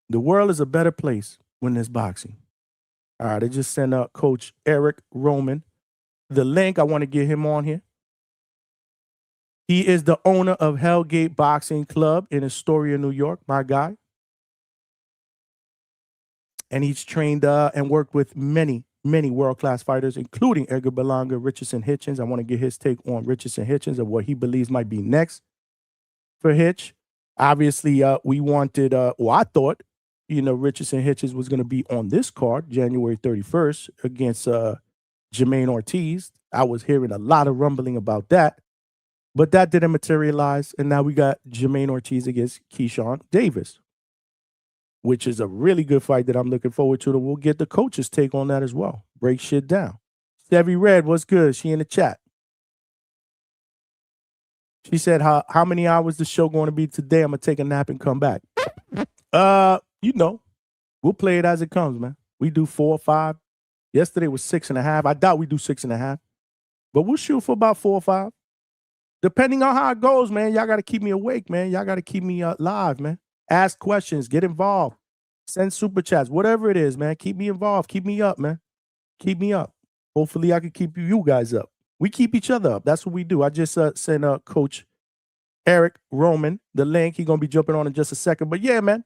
The world is a better place when there's boxing. All right, I just sent Coach Eric Roman the link. I want to get him on here. He is the owner of Hellgate Boxing Club in Astoria, New York, my guy. And he's trained and worked with many many world-class fighters, including Edgar Berlanga, Richardson Hitchens. I want to get his take on Richardson Hitchens and what he believes might be next for Hitch. Obviously, we wanted, I thought, Richardson Hitchens was going to be on this card, January 31st, against Jermaine Ortiz. I was hearing a lot of rumbling about that, but that didn't materialize. And now we got Jermaine Ortiz against Keyshawn Davis, which is a really good fight that I'm looking forward to. And we'll get the coach's take on that as well. Break shit down. Chevy Red, what's good? She in the chat. She said, how many hours the show going to be today? I'm going to take a nap and come back. We'll play it as it comes, man. We do 4 or 5. Yesterday was 6.5. I doubt we do 6.5. But we'll shoot for about 4 or 5. Depending on how it goes, man, y'all got to keep me awake, man. Y'all got to keep me live, man. Ask questions. Get involved. Send super chats. Whatever it is, man. Keep me involved. Keep me up, man. Keep me up. Hopefully I can keep you guys up. We keep each other up. That's what we do. I just sent Coach Eric Roman the link. He's going to be jumping on in just a second. But yeah, man,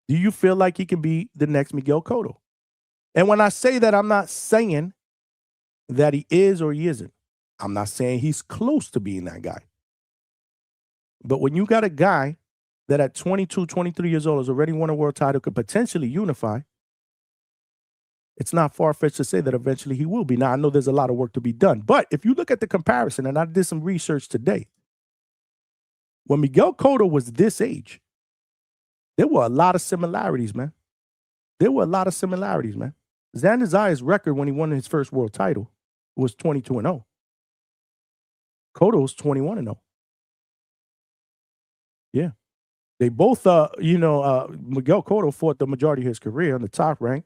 do you feel like he can be the next Miguel Cotto? And when I say that, I'm not saying that he is or he isn't. I'm not saying he's close to being that guy. But when you got a guy that at 22, 23 years old has already won a world title, could potentially unify, it's not far-fetched to say that eventually he will be. Now, I know there's a lot of work to be done. But if you look at the comparison, and I did some research today, when Miguel Cotto was this age, there were a lot of similarities, man. Xander Zayas' record when he won his first world title was 22-0. Cotto was 21-0. Yeah. They both, Miguel Cotto fought the majority of his career on the top rank.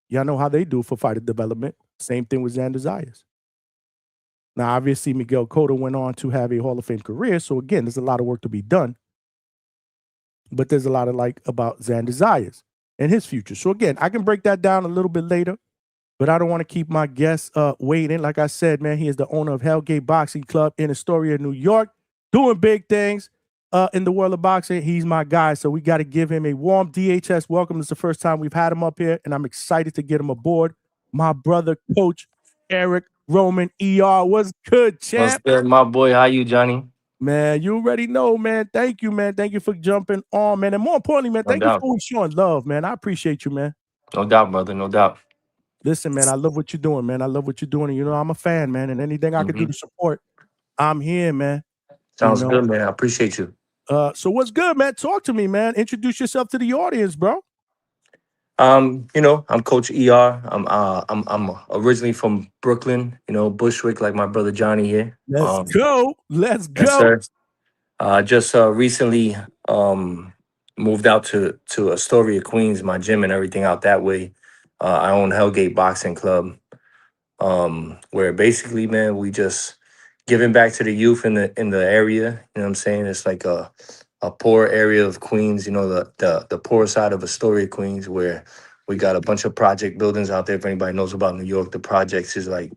Y'all know how they do for fighter development. Same thing with Xander Zayas. Now, obviously, Miguel Cotto went on to have a Hall of Fame career. So, again, there's a lot of work to be done. But there's a lot of about Xander Zayas and his future. So, again, I can break that down a little bit later. But I don't want to keep my guests waiting. Like I said, man, he is the owner of Hellgate Boxing Club in Astoria, New York, doing big things in the world of boxing. He's my guy, so we got to give him a warm DHS welcome. This is the first time we've had him up here, and I'm excited to get him aboard. My brother, Coach Eric Roman, ER. What's good, champ? What's good, my boy? How you, Johnny? Man, you already know, man. Thank you, man. Thank you for jumping on, man. And more importantly, man, thank you for showing love, man. I appreciate you, man. No doubt, brother. No doubt. Listen, man, I love what you're doing, man. I love what you're doing. And, I'm a fan, man. And anything I can do to support, I'm here, man. Sounds good, man. I appreciate you. So what's good, man? Talk to me, man. Introduce yourself to the audience, bro. I'm Coach ER. I'm originally from Brooklyn, Bushwick, like my brother Johnny here. Let's go. Let's go. Yes, sir. Just recently moved out to Astoria, Queens, my gym and everything out that way. I own Hellgate Boxing Club, where basically, man, we just giving back to the youth in the area. You know what I'm saying? It's like a poor area of Queens, the poor side of Astoria, Queens, where we got a bunch of project buildings out there. If anybody knows about New York, the projects is like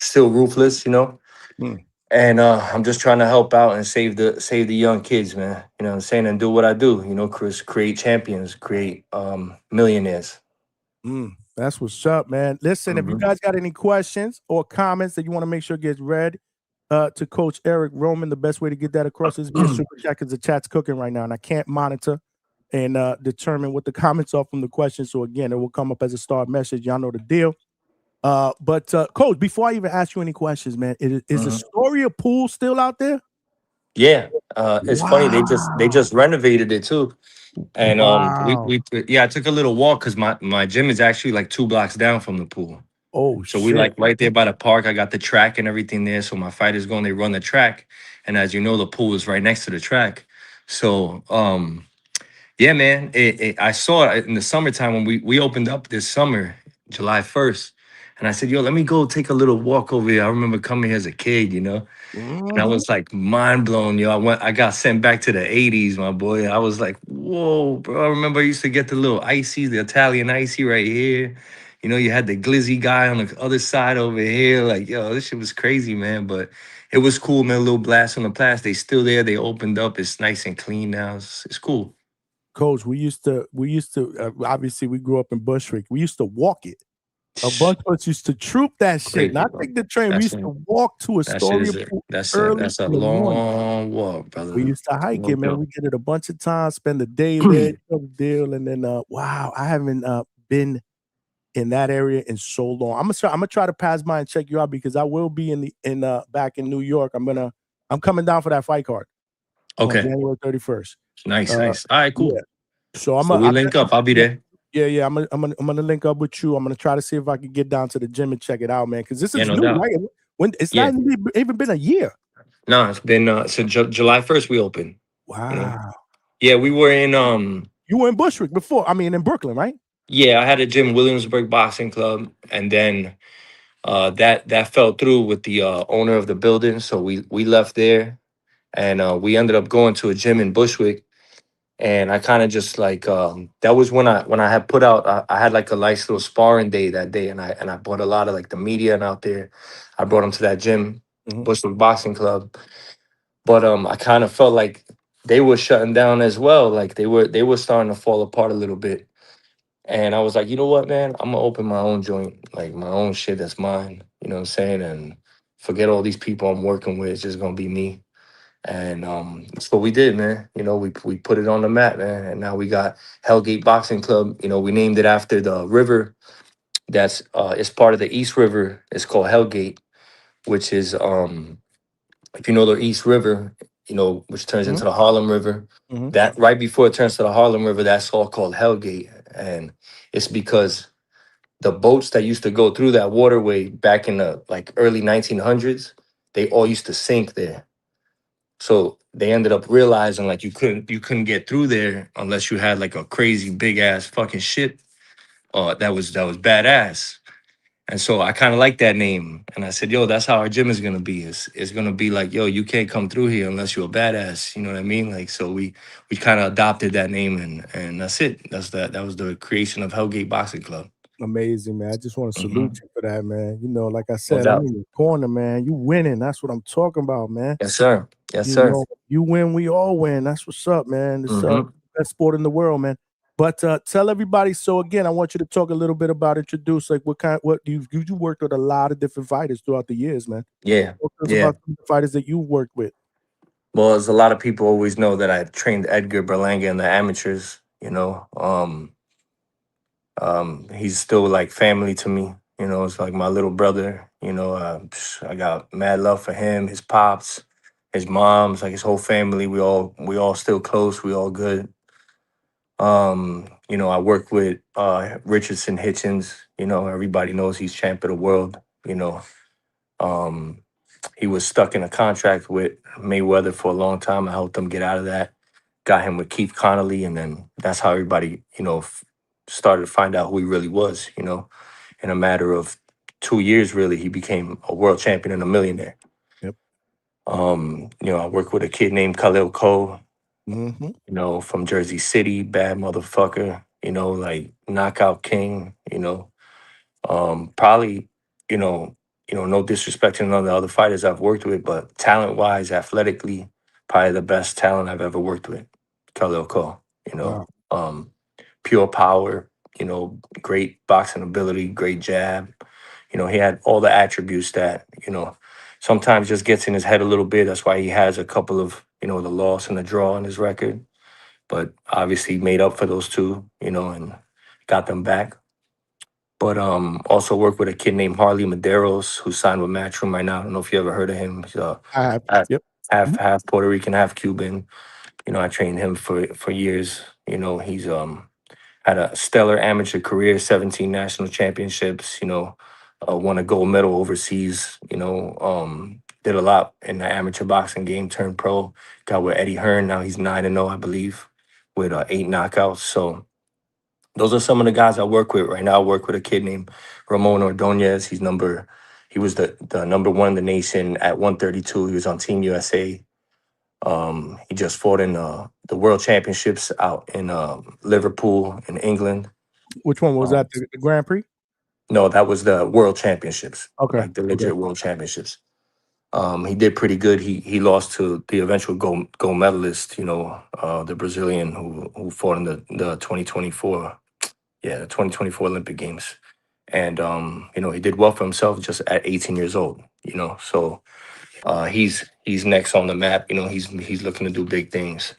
still roofless, And I'm just trying to help out and save the young kids, man. You know what I'm saying? And do what I do, create champions, create millionaires. That's what's up, man. Listen, if you guys got any questions or comments that you want to make sure gets read to Coach Eric Roman, the best way to get that across is via super chat, because the chat's cooking right now, and I can't monitor and determine what the comments are from the questions. So again, it will come up as a start message. Y'all know the deal. But Coach, before I even ask you any questions, man, is Astoria pool still out there? Yeah, it's funny. They just renovated it too. And I took a little walk because my gym is actually like 2 blocks down from the pool. Oh, so we like right there by the park. I got the track and everything there. So my fighters go and they run the track. And as you know, the pool is right next to the track. So yeah, man, I saw it in the summertime when we opened up this summer, July 1st. And I said, yo, let me go take a little walk over here. I remember coming here as a kid, And I was like mind blown, I got sent back to the 80s, my boy. I was like, whoa, bro. I remember I used to get the little icy, the Italian icy right here. You had the glizzy guy on the other side over here. Like, yo, this shit was crazy, man. But it was cool, man. A little blast on the past. They still there. They opened up. It's nice and clean now. It's cool. Coach, we used to obviously we grew up in Bushwick. We used to walk it. A bunch of us used to troop that shit. Crazy, Not bro. take the train. We That's used it. to walk to That shit Astoria is Pool that's early a in the morning. long walk, brother. We used to hike No it, man. joke. We did it a bunch of times, spend the day there, you know the deal, and then wow, I haven't been in that area in so long. I'm gonna try to pass by and check you out because I will be back in New York. I'm coming down for that fight card on Okay. January 31st. Nice, Uh, nice. All right, cool. yeah. So So we link up. I'll be there. yeah. I'm gonna link up with you. I'm gonna try to see if I can get down to the gym and check it out, man. Because this Yeah, is no new, doubt. right? When it's Yeah. not even been a year. No, it's been so July 1st we opened. You know? Wow. Yeah, we were in You were in Bushwick before. I mean, in Brooklyn, right? yeah, I had a gym, Williamsburg Boxing Club, and then that fell through with the owner of the building, so we left there, and we ended up going to a gym in Bushwick, and I kind of just like that was when I had put out I had like a nice little sparring day that day, and I brought a lot of like the media and out there. I brought them to that gym, Mhm. Bushwick Boxing Club, but I kind of felt like they were shutting down as well, like they were starting to fall apart a little bit. And I was like, you know what, man? I'm gonna open my own joint, like my own shit that's mine. You know what I'm saying? And forget all these people I'm working with. It's just gonna be me. And that's what we did, man. You know, we put it on the map, man. And now we got Hellgate Boxing Club. You know, we named it after the river that's it's part of the East River. It's called Hellgate, which is if you know the East River, you know, which turns Mhm. into the Harlem River. Mhm. That right before it turns to the Harlem River, that's all called Hellgate. And it's because the boats that used to go through that waterway back in the like early 1900s, they all used to sink there. So they ended up realizing like you couldn't get through there unless you had like a crazy big ass fucking ship that was badass. And so I kind of like that name. And I said, yo, that's how our gym is gonna be. It's gonna be like, yo, you can't come through here unless you're a badass. You know what I mean? Like so we kind of adopted that name and that's it. That was the creation of Hellgate Boxing Club. Amazing, man. I just want to salute you for that, man. You know, like I No said, I'm doubt. in your corner, man. You winning. That's what I'm talking about, man. Yes, sir. Yes, You sir. know, you win, we all win. That's what's up, man. It's Mhm. best sport in the world, man. But tell everybody. So again, I want you to talk a little bit about introduce, like what you worked with a lot of different fighters throughout the years, man. Yeah. Talk to us Yeah. about some of the fighters that you worked with. Well, as a lot of people always know that I trained Edgar Berlanga in the amateurs, you know. He's still like family to me. You know, it's like my little brother. You know, I got mad love for him, his pops, his moms, like his whole family. We all still close. We all good. You know, I work with Richardson Hitchens. You know, everybody knows he's champ of the world. You know, um, he was stuck in a contract with Mayweather for a long time. I helped him get out of that. Got him with Keith Connolly, and then that's how everybody, you know, started to find out who he really was. You know, in a matter of 2 years, really, he became a world champion and a millionaire. Yep. You know, I work with a kid named Khalil Cole, Mm-hmm. you know, from Jersey City, bad motherfucker, you know, like knockout king, you know. Probably, you know, no disrespect to none of the other fighters I've worked with, but talent wise, athletically, probably the best talent I've ever worked with. Khalil Cole, you know. Wow. Pure power, you know, great boxing ability, great jab. You know, he had all the attributes that, you know, sometimes just gets in his head a little bit. That's why he has a couple of, you know, the loss and the draw on his record. But obviously made up for those two, you know, and got them back. But also work with a kid named Harley Medeiros who signed with Matchroom right now. I don't know if you ever heard of him. He's I have. half, Yep. half Puerto Rican, half Cuban. You know, I trained him for years. You know, he's had a stellar amateur career, 17 national championships, you know, won a gold medal overseas, you know, did a lot in the amateur boxing game, turned pro, got with Eddie Hearn. Now he's 9-0, I believe, with 8 knockouts. So those are some of the guys I work with right now. I work with a kid named Ramon Ordonez. He was the number one in the nation at 132. He was on Team USA. He just fought in the World Championships out in Liverpool in England. Which one was Um, that? The Grand Prix? no, that was the World Championships, Okay. like the Okay. legit World Championships. He did pretty good. He lost to the eventual gold medalist, you know, the Brazilian who fought in the 2024, the 2024 Olympic Games. and you know, he did well for himself just at 18 years old. You know, so he's next on the map. You know, he's looking to do big things.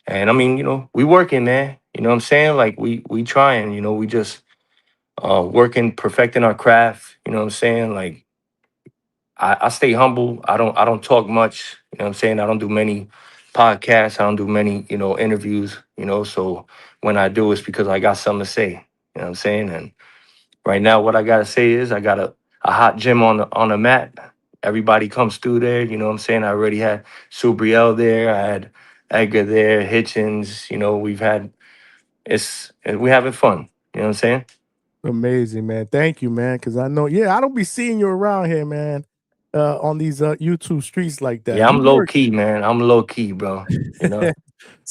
And I mean, you know, we working, man. You know what I'm saying? Like we trying. You know, we just working, perfecting our craft. You know what I'm saying? Like I stay humble. I don't talk much. You know what I'm saying? I don't do many podcasts. I don't do many, you know, interviews, you know. So when I do, it's because I got something to say. You know what I'm saying? And right now what I gotta say is I got a hot gym on the mat. Everybody comes through there, you know what I'm saying? I already had Subriel there, I had Edgar there, Hitchens, you know, we having fun. You know what I'm saying? Amazing, man. Thank you, man. Because I know, yeah, I don't be seeing you around here, man, on these YouTube streets like that. Yeah, You I'm low work, key, man. I'm low key, bro. You know.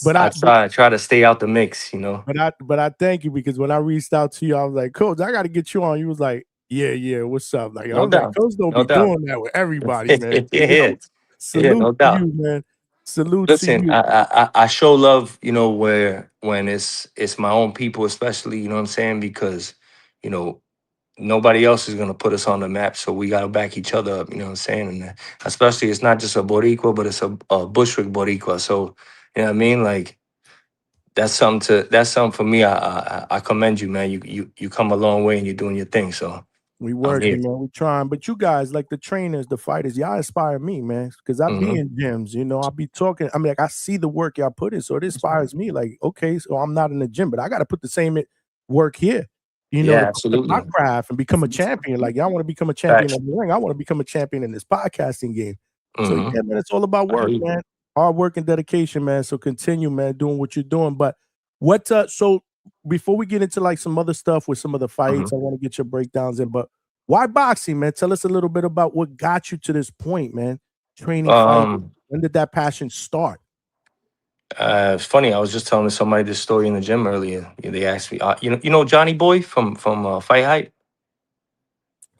but I I, but, try to stay out the mix, you know. but I thank you because when I reached out to you, I was like, Coach, I got to get you on. You was like, yeah, yeah, what's up? Like I No was like, doubt. Coach don't No be doubt. doing that with everybody, man. So, Yeah. Yeah, salute no to doubt. you, man. Salute to Listen, you. I show love, you know, where when it's my own people, especially, you know what I'm saying, because you know nobody else is gonna put us on the map, so we gotta back each other up. You know what I'm saying, and especially it's not just a Boricua, but it's a Bushwick Boricua. So you know what I mean, like that's something for me. I commend you, man. You come a long way and you're doing your thing. So We I'm here. working, man. We trying, but you guys, like the trainers, the fighters, y'all inspire me, man. Because I be Hmm. in gyms, you know, I be talking. I mean, like I see the work y'all put in, so it inspires me. Like, okay, so I'm not in the gym, but I got to put the same work here, you know, Yeah, to perfect my absolutely. craft and become a champion. Like y'all want to become a champion Facts. of the ring, I want to become a champion in this podcasting game. So Hmm. yeah, man, it's all about I hear work, you. man. Hard work and dedication, man. So continue, man, doing what you're doing. But what? So before we get into like some other stuff with some of the fights, Mhm. I want to get your breakdowns in, but. Why boxing, man? Tell us a little bit about what got you to this point, man. Training fighters. Um, When did that passion start? it's funny. I was just telling somebody this story in the gym earlier. They asked me, you know Johnny Boy from Fight Hype.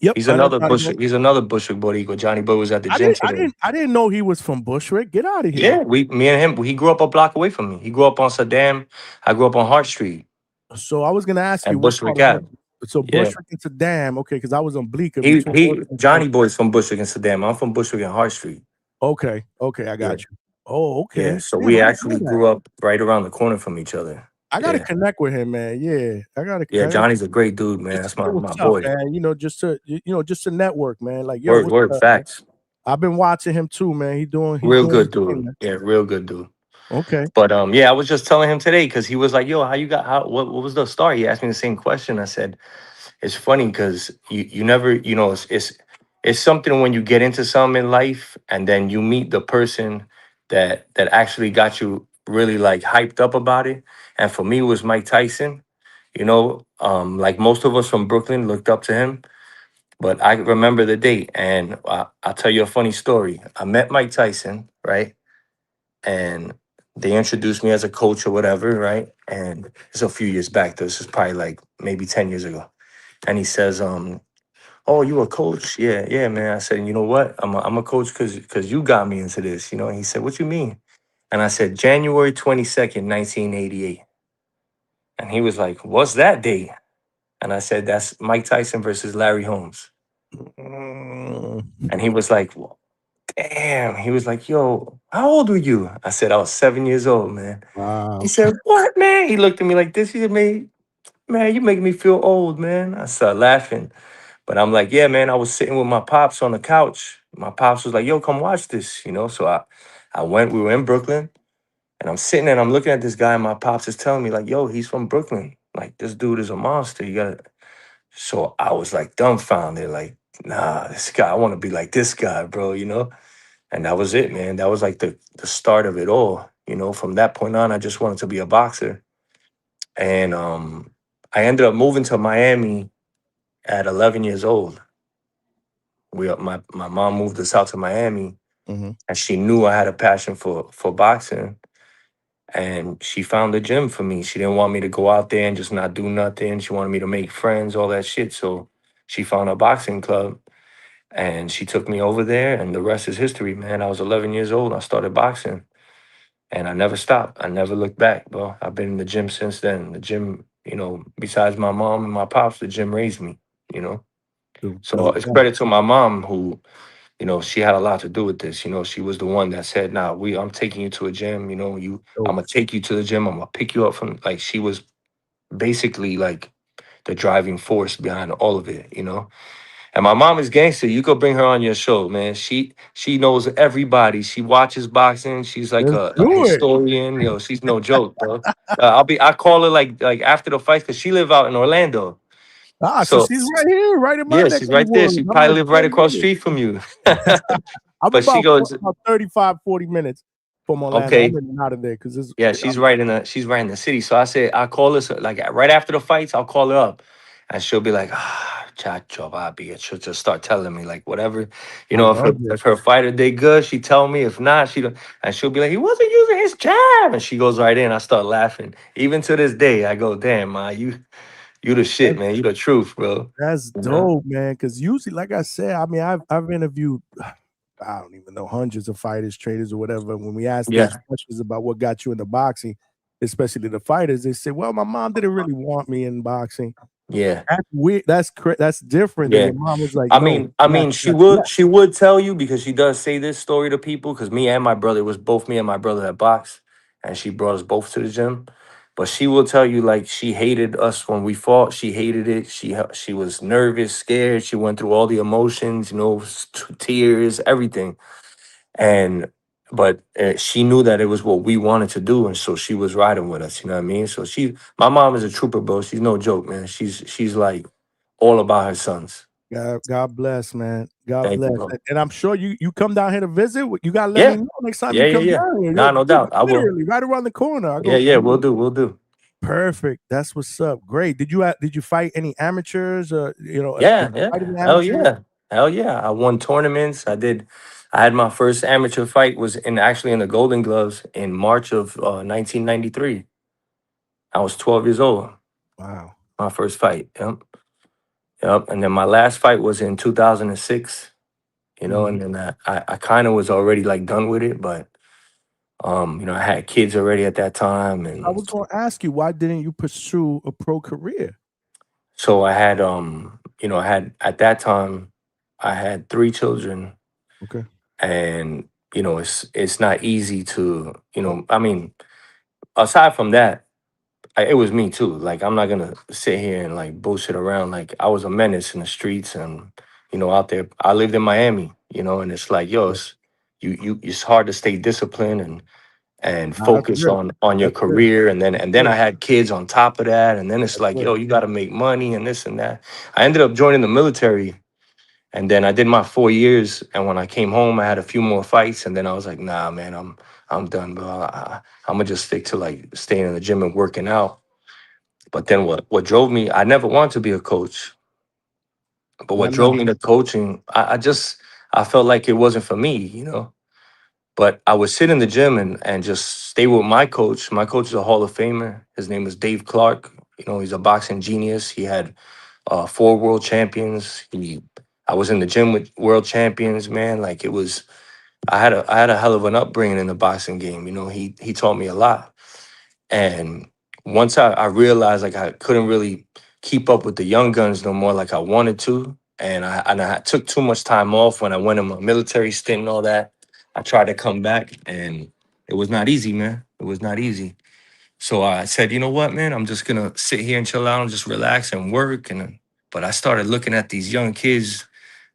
Yep, He's I know another Johnny Boy. Bushwick. He's another Bushwick Boricua. Johnny Boy was at the I gym didn't, I today. didn't, I didn't know he was from Bushwick. Get out of here. Yeah, me and him. He grew up a block away from me. He grew up on Saddam. I grew up on Hart Street So I was gonna ask you and what part Bushwick of Ave. Bushwick. So Yeah, Bushwick into Dam, okay, because I was on Bleecker he between he Bushwick and Johnny Boy's from Bushwick and Saddam. I'm from Bushwick and Hart Street. Okay, okay, I Yeah, got you. Oh, yeah. okay. So Damn, we I didn't know actually that. grew up right around the corner from each other. I gotta Yeah, connect with him, man. Yeah, yeah. Johnny's a great dude, man. just to That's say my what's up, boy. man. You know, just to network, man. Like, yo, what's Word, up, man? facts. I've been watching him too, man. He's Real doing his good thing, dude. man. Yeah, real good dude. Okay. But yeah, I was just telling him today because he was like, "Yo, how you got? What was the start?" He asked me the same question. I said, "It's funny because you never, you know, it's something when you get into something in life and then you meet the person that actually got you really like hyped up about it. And for me, it was Mike Tyson. You know, like most of us from Brooklyn looked up to him. But I remember the date, and I'll tell you a funny story. I met Mike Tyson, right? And they introduced me as a coach or whatever, right? And it's a few years back. This is probably like maybe 10 years ago. And he says, "Oh, you a coach? Yeah, yeah, man." I said, "You know what? I'm a coach because you got me into this, you know." And he said, "What you mean?" And I said, "January 22nd, 1988." And he was like, "What's that date?" And I said, "That's Mike Tyson versus Larry Holmes." Mm, And he was like, "Well, damn." He was like, "Yo, how old were you?" I said, "I was 7 years old, man." He wow. said, "What, man?" He looked at me like this. He said, Man, you making me feel old, man." I started laughing. But I'm like, "Yeah, man." I was sitting with my pops on the couch. My pops was like, "Yo, come watch this," you know. So I went. We were in Brooklyn, and I'm sitting there and I'm looking at this guy. And my pops is telling me like, "Yo, he's from Brooklyn. Like this dude is a monster. You gotta." So I was like dumbfounded, like, "Nah, this guy. I want to be like this guy, bro." You know. And that was it, man. That was like the start of it all. You know. From that point on, I just wanted to be a boxer, and I ended up moving to Miami at 11 years old. My mom moved us out to Miami, Mhm. and she knew I had a passion for boxing, and she found a gym for me. She didn't want me to go out there and just not do nothing. She wanted me to make friends, all that shit. So she found a boxing club, and she took me over there, and the rest is history, man. I was 11 years old. I started boxing, and I never stopped. I never looked back, bro. I've been in the gym since then. The gym, you know, besides my mom and my pops, the gym raised me. you know. No So it's doubt. credit to my mom who, you know, she had a lot to do with this. You know, she was the one that said, "Nah, I'm taking you to a gym. You know, I'm Dope. gonna take you to the gym. I'm gonna pick you up from." Like she was basically like the driving force behind all of it. You know, and my mom is gangster. You could bring her on your show, man. She knows everybody. She watches boxing. She's like Let's a do it. historian. You know, she's no joke, bro. I call her like after the fight because she live out in Orlando. Ah, so So she's right here, right in my yeah, neck she's of the right there. woods. She I'm probably like live right 20 across the minutes. street from you. I'm But she about goes, 35, 40 minutes from Orlando. I'm okay, in and out of there because it's. yeah, she's right in the city. So I said I call her like right after the fights, I'll call her up, and she'll be like, chacho, papi. And she'll just start telling me like whatever, you I know, love it. if her fighter did good, she tell me. If not, she don't. And she'll be like, he wasn't using his jab, and she goes right in. I start laughing. Even to this day, I go, damn, ma, you the shit, man. You the truth, bro. That's You know? dope, man. Because usually, like I said, I mean, I've interviewed, I don't even know, hundreds of fighters, trainers, or whatever. When we ask these Yeah, questions about what got you into boxing, especially the fighters, they say, "Well, my mom didn't really want me in boxing." yeah. That's weird. That's different than Yeah. your mom was like, I "No, mean, I you mean, actually got to she would tell you because she does say this story to people because me and my brother it was both me and my brother that boxed, and she brought us both to the gym. But she will tell you like she hated us when we fought. She hated it. She was nervous, scared. She went through all the emotions, you know, tears, everything. And but she knew that it was what we wanted to do, and so she was riding with us. You know what I mean? So my mom is a trooper, bro. She's no joke, man. She's like all about her sons. God bless, man. God Thank bless. you, bro. And I'm sure you come down here to visit. You gotta let me Yeah, know next time yeah, you yeah, come yeah. down here. Nah, no doubt. I will. Literally right around the corner. I Yeah, go, yeah, we'll do, we'll do. perfect. That's what's up. Great. Did you fight any amateurs or Yeah, did you yeah. fight any Hell amateurs? yeah. Hell yeah. I won tournaments. I had my first amateur fight was actually in the Golden Gloves in March of 1993. I was 12 years old. Wow. My first fight. Yep. Yep. And then my last fight was in 2006, you know, Mhm. and then I kind of was already like done with it, but you know, I had kids already at that time I and was gonna ask you, why didn't you pursue a pro career? so I had you know, I had at that time I had 3 children Okay. and you know, it's not easy to, you know, I mean, aside from that, it was me too. Like I'm not gonna sit here and like bullshit around. Like I was a menace in the streets and you know, out there. I lived in Miami, you know, and it's like, yo, Yeah. it's hard to stay disciplined and Nah, that's focus real. on your That's real. career and then Real. I had kids on top of that and then it's That's like real. yo you got to make money and this and that. I ended up joining the military and then I did my 4 years and when I came home I had a few more fights and then I was like nah man I'm done bro. I'm gonna just stick to like staying in the gym and working out. But then what drove me, I never wanted to be a coach, but Why what not? drove me to coaching, I felt like it wasn't for me, you know. But I would sit in the gym and just stay with my coach. My coach is a Hall of Famer. His name is Dave Clark. You know, he's a boxing genius. He had 4 world champions. I was in the gym with world champions, man. Like it was, I had a hell of an upbringing in the boxing game. You know, he taught me a lot. And once I realized like I couldn't really keep up with the young guns no more like I wanted to, and I took too much time off when I went in my military stint and all that. I tried to come back and it was not easy, man. It was not easy. So I said, you know what, man, I'm just gonna sit here and chill out and just relax and work. And but I started looking at these young kids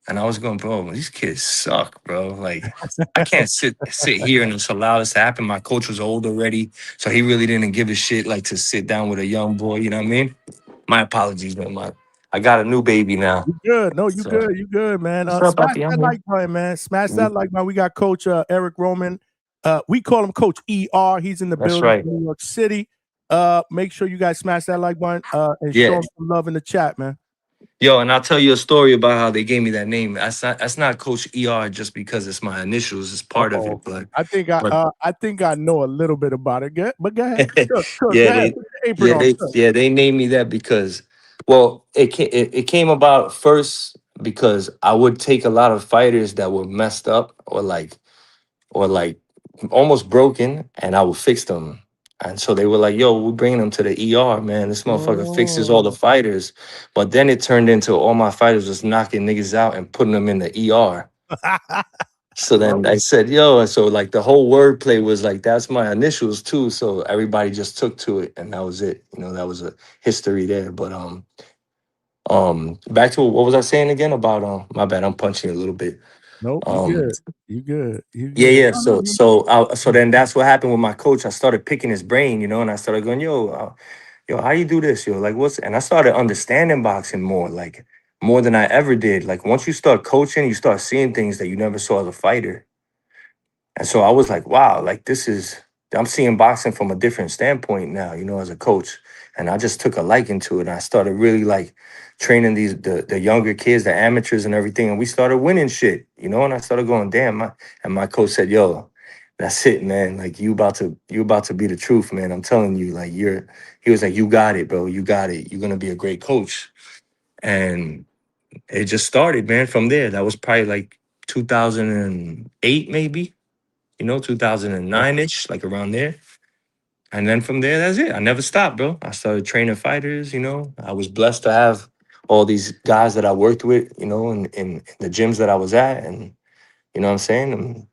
and I was going, bro, these kids suck, bro. Like, I can't sit here and just allow this to happen. My coach was old already, so he really didn't give a shit like to sit down with a young boy. You know what I mean? My apologies, man. I got a new baby now. You good. No, you So good. You good, man. what's up, Smash Papi? I'm that here. like button, man. Smash that like button. We got Coach Eric Roman. We call him Coach ER. He's in the That's building right. from New York City. Make sure you guys smash that like button and show Yeah. him some love in the chat, man. Yo, and I'll tell you a story about how they gave me that name. That's not Coach ER just because it's my initials. It's part of Uh-oh. it, but I I think I know a little bit about it. But go ahead. Cook, go yeah, ahead. Put your apron on. Cook. they named me that because, well, it came about first because I would take a lot of fighters that were messed up or like almost broken, and I would fix them. And so they were like, yo, we're bringing him to the ER, man. This motherfucker fixes all the Oh. fighters. But then it turned into all my fighters was knocking niggas out and putting them in the ER. So then I said, yo, and so like the whole wordplay was like, that's my initials too. So everybody just took to it and that was it. You know, that was a history there. But back to what was I saying again about my bad, I'm punching a little bit. Nope, you Um good. You good. You yeah, good. yeah. No, no, So no. so then that's what happened with my coach. I started picking his brain, you know, and I started going, yo, how you do this? Yo, like what's and I started understanding boxing more, like more than I ever did. Like once you start coaching, you start seeing things that you never saw as a fighter. And so I was like, wow, like this is I'm seeing boxing from a different standpoint now, you know, as a coach. And I just took a liking to it. And I started really like training the younger kids, the amateurs and everything. And we started winning shit, you know, and I started going, damn, my coach said, yo, that's it, man. Like you about to be the truth, man. I'm telling you, like he was like, you got it, bro. You got it. You're gonna be a great coach. And it just started, man, from there. That was probably like 2008, maybe, you know, 2009-ish, like around there. And then from there, that's it. I never stopped, bro. I started training fighters, you know. I was blessed to have all these guys that I worked with, you know, in the gyms that I was at. And you know what I'm saying? And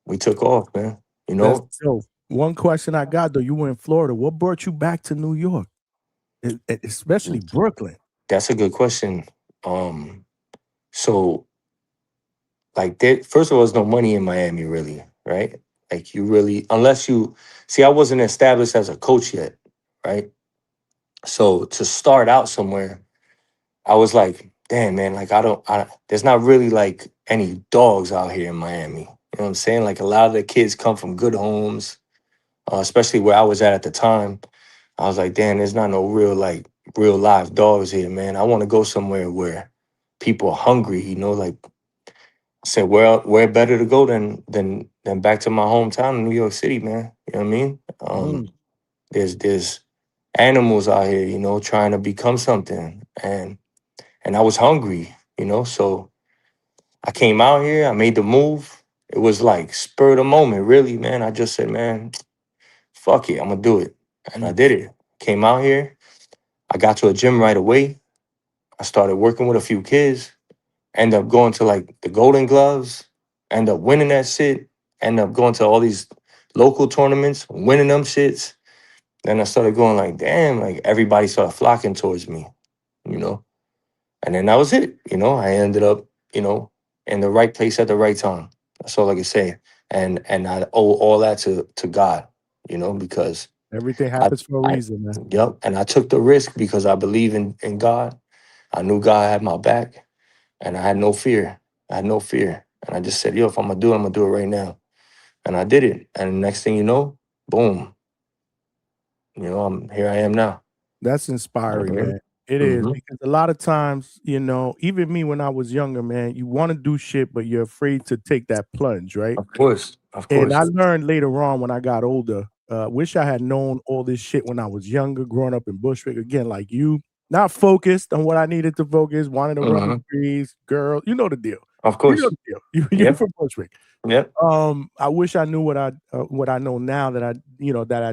we took off, man. You That's know, dope. One question I got though, you were in Florida. What brought you back to New York? Especially Brooklyn. that's a good question. So like there, first of all, there's no money in Miami, really, right? Like you really, unless you see, I wasn't established as a coach yet, right? So to start out somewhere, I was like, damn, man, like there's not really like any dogs out here in Miami. You know what I'm saying? Like a lot of the kids come from good homes, especially where I was at the time. I was like, damn, there's not no real live dogs here, man. I want to go somewhere where people are hungry, you know, like I said, where better to go than back to my hometown in New York City, man. You know what I mean? There's animals out here, you know, trying to become something. And I was hungry, you know. So I came out here, I made the move. It was like spur of the moment, really, man. I just said, man, fuck it, I'm gonna do it. And I did it. Came out here, I got to a gym right away. I started working with a few kids, end up going to like the Golden Gloves, end up winning that shit, end up going to all these local tournaments, winning them shits. Then I started going like, damn, like everybody started flocking towards me, you know? And then that was it. You know, I ended up, you know, in the right place at the right time. That's all I can say. And I owe all that to God, you know, because Everything I, happens for a I reason, man. yep, and I took the risk because I believe in God. I knew God had my back and I had no fear. I had no fear. And I just said, yo, if I'm gonna do it, I'm gonna do it right now. And I did it. And the next thing you know, boom, you know, here I am now. That's inspiring, Mhm. man. It is Mhm. because a lot of times, you know, even me when I was younger, man, you want to do shit, but you're afraid to take that plunge, right? Of course. Of And course. I learned later on when I got older. Wish I had known all this shit when I was younger, growing up in Bushwick. Again, like you, not focused on what I needed to focus, wanted to run Mhm. trees, girl. You know the deal. Of You know course. the deal. You Yep. from Bushwick. Yep. I wish I knew what I know now that I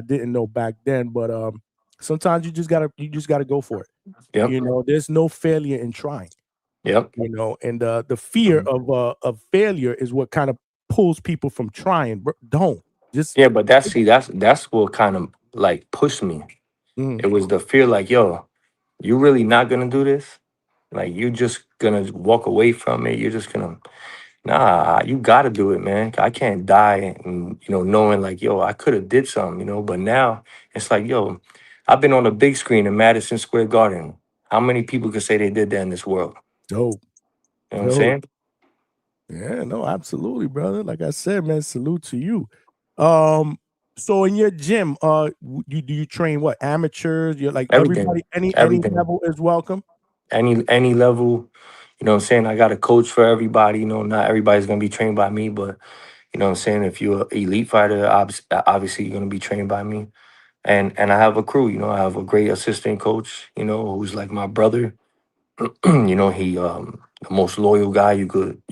didn't know back then. But sometimes you just gotta go for it. Yep. You know, there's no failure in trying. Yep. You know, and the fear Mhm. of failure is what kind of pulls people from trying. Don't just Yeah, but that's what kind of like pushed me. mm, It was the fear, like, yo, you really not gonna do this? Like, you just gonna walk away from it? You're just gonna, nah, you gotta do it, man. I can't die and knowing like, yo, I could have did something, but now it's like, yo, I've been on a big screen in Madison Square Garden. How many people could say they did that in this world? dope, You know what I'm dope. saying? Yeah, no, absolutely, brother. Like I said, man, salute to you. Um, so in your gym, do you train what amateurs? You're like everybody, Everything. any Everything. level is welcome. Any level, what I'm saying? I got a coach for everybody. Not everybody's gonna be trained by me, but what I'm saying, if you're an elite fighter, obviously you're gonna be trained by me. And I have a crew, I have a great assistant coach, who's like my brother. He the most loyal guy you could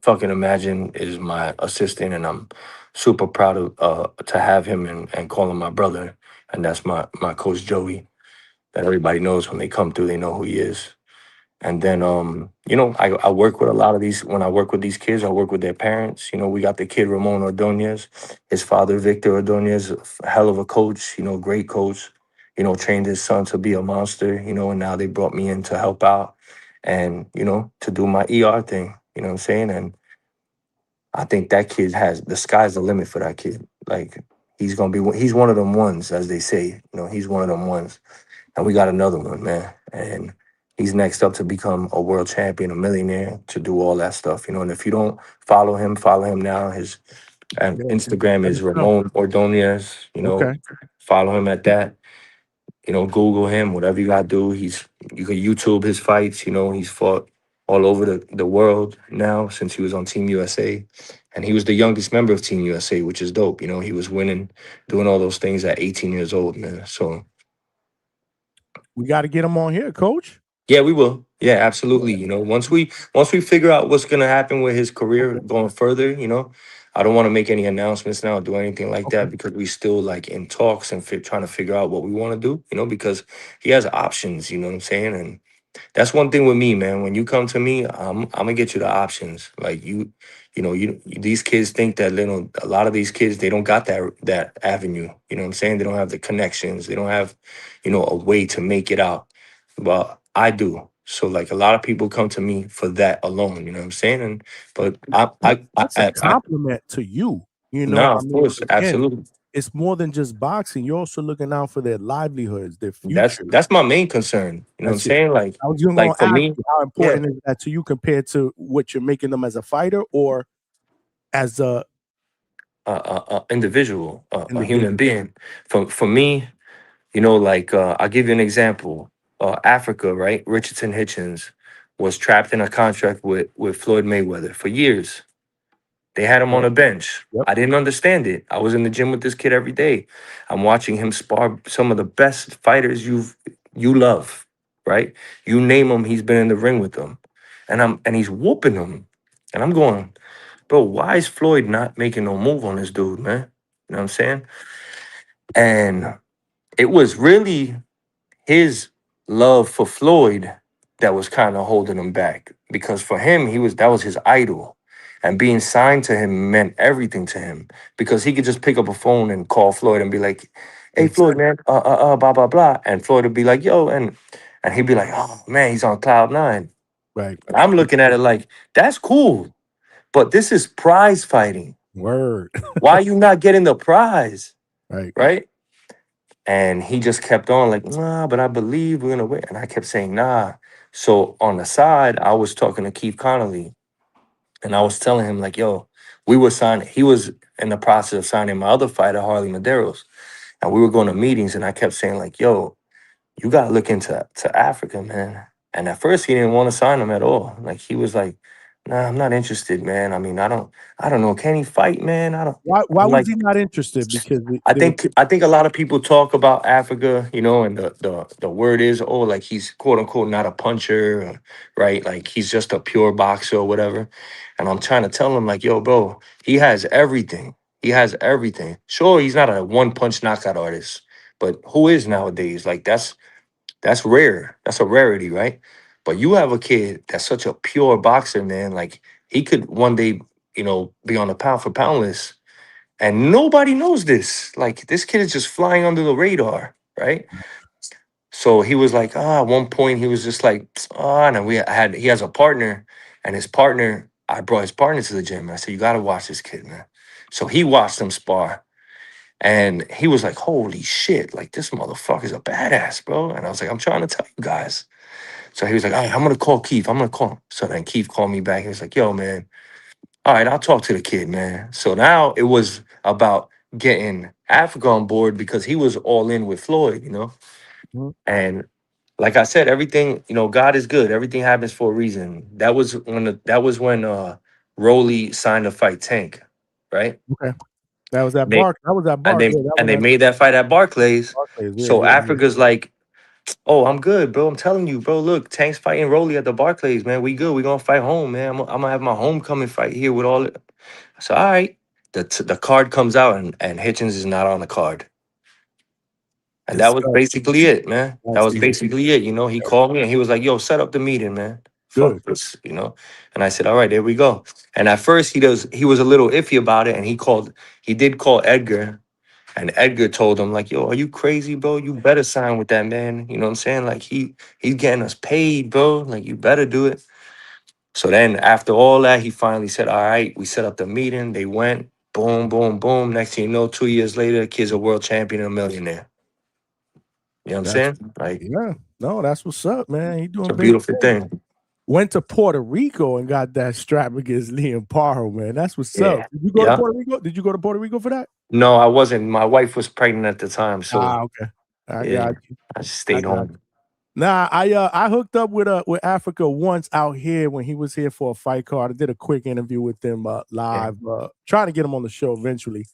fucking imagine is my assistant, and I'm super proud of to have him and call him my brother. And that's my coach Joey, that everybody knows when they come through, they know who he is. And then, you know, I work with a lot of these. When I work with these kids, I work with their parents. You know, we got the kid Ramon Ordonez, his father Victor Ordonez, a hell of a coach. You know, great coach. You know, trained his son to be a monster. You know, and now they brought me in to help out, and you know, to do my ER thing. You know what I'm saying? And I think that kid has the sky's the limit for that kid. Like he's gonna be, he's one of them ones, as they say. You know, he's one of them ones. And we got another one, man. And he's next up to become a world champion, a millionaire, to do all that stuff. You know, and if you don't follow him now. His and Instagram is Ramon Ordonez. You know, Okay. follow him at that. You know, Google him, whatever you gotta do. You can YouTube his fights. You know, he's fought all over the world now since he was on Team USA. And he was the youngest member of Team USA, which is dope. You know, he was winning, doing all those things at 18 years old, man. So We got to get him on here, Coach. yeah, we will. Yeah, absolutely. You know, once we figure out what's gonna happen with his career going further, you know, I don't want to make any announcements now or do anything like that because we still like in talks and trying to figure out what we want to do, you know, because he has options, you know what I'm saying? And that's one thing with me, man. When you come to me, I'm gonna get you the options. Like you know, these kids think that a lot of these kids they don't got that avenue. You know what I'm saying? They don't have the connections. They don't have, you know, a way to make it out. Well, I do. So like a lot of people come to me for that alone. You know what I'm saying? And but That's a compliment to you. You know, no, I of mean, course, again, absolutely. it's more than just boxing. You're also looking out for their livelihoods, their future. That's my main concern. You know what I'm That's it. saying? Like I was going to for ask me, you, how yeah. important is that to you compared to what you're making them as a fighter or as a Individual, a individual? human being. For me, you know, like I'll give you an example. Africa, right? Richardson Hitchens was trapped in a contract with Floyd Mayweather for years. They had him on a bench. Yep. I didn't understand it. I was in the gym with this kid every day. I'm watching him spar some of the best fighters you love, right? You name him, he's been in the ring with them, and he's whooping them, and I'm going, bro, why is Floyd not making no move on this dude, man? You know what I'm saying? And it was really his love for Floyd that was kind of holding him back because for him, that was his idol. And being signed to him meant everything to him because he could just pick up a phone and call Floyd and be like, "Hey, Floyd, man, blah blah blah," and Floyd would be like, "Yo," and he'd be like, "Oh man, he's on cloud nine." Right. And I'm looking at it like that's cool, but this is prize fighting. Word. Why are you not getting the prize? Right. Right? And he just kept on like, nah, but I believe we're gonna win. And I kept saying, nah. So on the side, I was talking to Keith Connolly, and I was telling him, like, yo, we were signing, he was in the process of signing my other fighter, Harley Medeiros. And we were going to meetings, and I kept saying, like, yo, you gotta look into Africa, man. And at first he didn't want to sign him at all. Like he was like, nah, I'm not interested, man. I mean, I don't know. Can he fight, man? I don't. Why I'm was like, he not interested? Because I think a lot of people talk about Africa, you know, and the word is, oh, like he's quote unquote not a puncher, right? Like he's just a pure boxer or whatever. And I'm trying to tell him, like, yo, bro, he has everything. He has everything. Sure, he's not a one punch knockout artist, but who is nowadays? Like that's rare. That's a rarity, right? But you have a kid that's such a pure boxer, man. Like he could one day, you know, be on the pound for pound list. And nobody knows this. Like this kid is just flying under the radar, right? So he was like, at one point he was just like, and he has a partner, and his partner, I brought his partner to the gym. I said, you gotta watch this kid, man. So he watched him spar. And he was like, holy shit, like this motherfucker's a badass, bro. And I was like, I'm trying to tell you guys. So he was like, all right, I'm gonna call Keith. I'm gonna call him. So then Keith called me back. He was like, yo, man, all right, I'll talk to the kid, man. So now it was about getting Africa on board because he was all in with Floyd, you know? Mhm. And like I said, everything, you know, God is good. Everything happens for a reason. That was when Rolly signed to fight Tank, right? Okay. That was at They Bark. That was at and Bark. they Yeah, that and was they at made that fight at Barclays. Barclays. Yeah, So yeah, yeah. Africa's like, Oh, I'm good, bro. I'm telling you, bro. Look, Tank's fighting Rolly at the Barclays, man. We good. We gonna fight home, man. I'm gonna have my homecoming fight here with all it. So, all right. The card comes out and Hitchens is not on the card. And that was Disgusting. basically it, man. That That's was basically it. You know, he called me and he was like, yo, set up the meeting, man. good. Fuck this, you know. And I said, all right, there we go. And at first he was a little iffy about it. And he did call Edgar. And Edgar told him, like, yo, are you crazy, bro? You better sign with that man. You know what I'm saying? Like he's getting us paid, bro. Like, you better do it. So then after all that, he finally said, all right, we set up the meeting. They went, boom, boom, boom. Next thing you know, 2 years later, the kid's a world champion and a millionaire. You know what I'm That's saying? Like, yeah. No, that's what's up, man. He doing it's a big beautiful things. thing. Went to Puerto Rico and got that strap against Liam Paro, man. That's what's up. Yeah. Did you go to Yeah. Puerto Rico? Did you go to Puerto Rico for that? No, I wasn't. My wife was pregnant at the time, so Okay. I yeah, got you. I just stayed got you. home. Nah, I hooked up with Africa once out here when he was here for a fight card. I did a quick interview with him live, trying to get him on the show eventually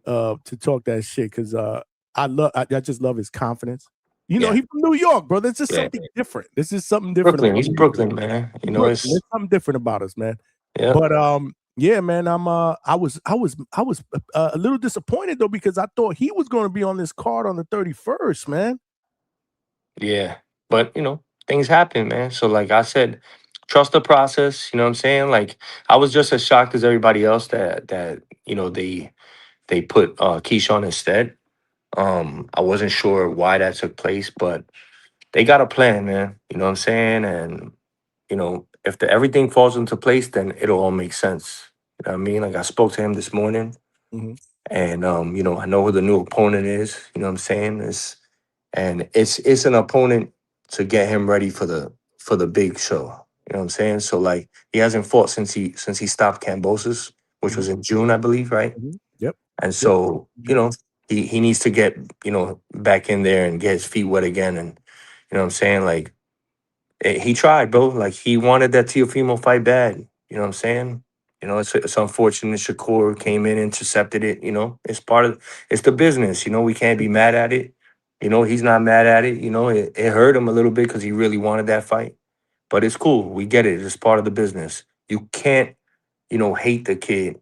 to talk that shit because I just love his confidence. You know, Yeah. he's from New York, bro. This is Yeah. something different. This is something different. Brooklyn. about He's him. Brooklyn, man. You know, Brooklyn. it's There's something different about us, man. yeah. But yeah, man, I was a little disappointed though because I thought he was going to be on this card on the 31st, man. Yeah. But you know, things happen, man. So like I said, trust the process. You know what I'm saying? Like I was just as shocked as everybody else that you know they put Keyshawn instead. I wasn't sure why that took place, but they got a plan, man. You know what I'm saying? And you know, if everything falls into place, then it'll all make sense. You know what I mean? Like I spoke to him this morning, Mhm. and you know, I know who the new opponent is. You know what I'm saying? It's an opponent to get him ready for the big show. You know what I'm saying? So like he hasn't fought since he stopped Cambosis, which was in June, I believe, right? Yep. And so, you know, he needs to get, you know, back in there and get his feet wet again. And you know what I'm saying? Like he tried, bro. Like he wanted that Teofimo fight bad. You know what I'm saying? You know, it's unfortunate Shakur came in, intercepted it. You know, it's the business. You know, we can't be mad at it. You know, he's not mad at it. You know, it hurt him a little bit because he really wanted that fight. But it's cool. We get it. It's part of the business. You can't, you know, hate the kid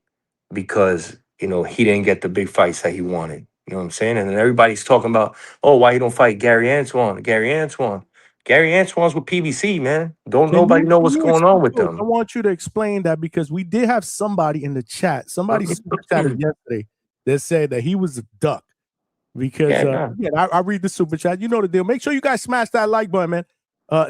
because, you know, he didn't get the big fights that he wanted. You know what I'm saying? And then everybody's talking about, oh, why he don't fight Gary Antoine? Gary Antoine. Gary Antoine's with PBC, man. Don't nobody know what's going on with I them. want you to explain that because we did have somebody in the chat. Somebody super chatted yesterday that said that he was a duck. Because Yeah, I read the super chat. You know the deal. Make sure you guys smash that like button, man.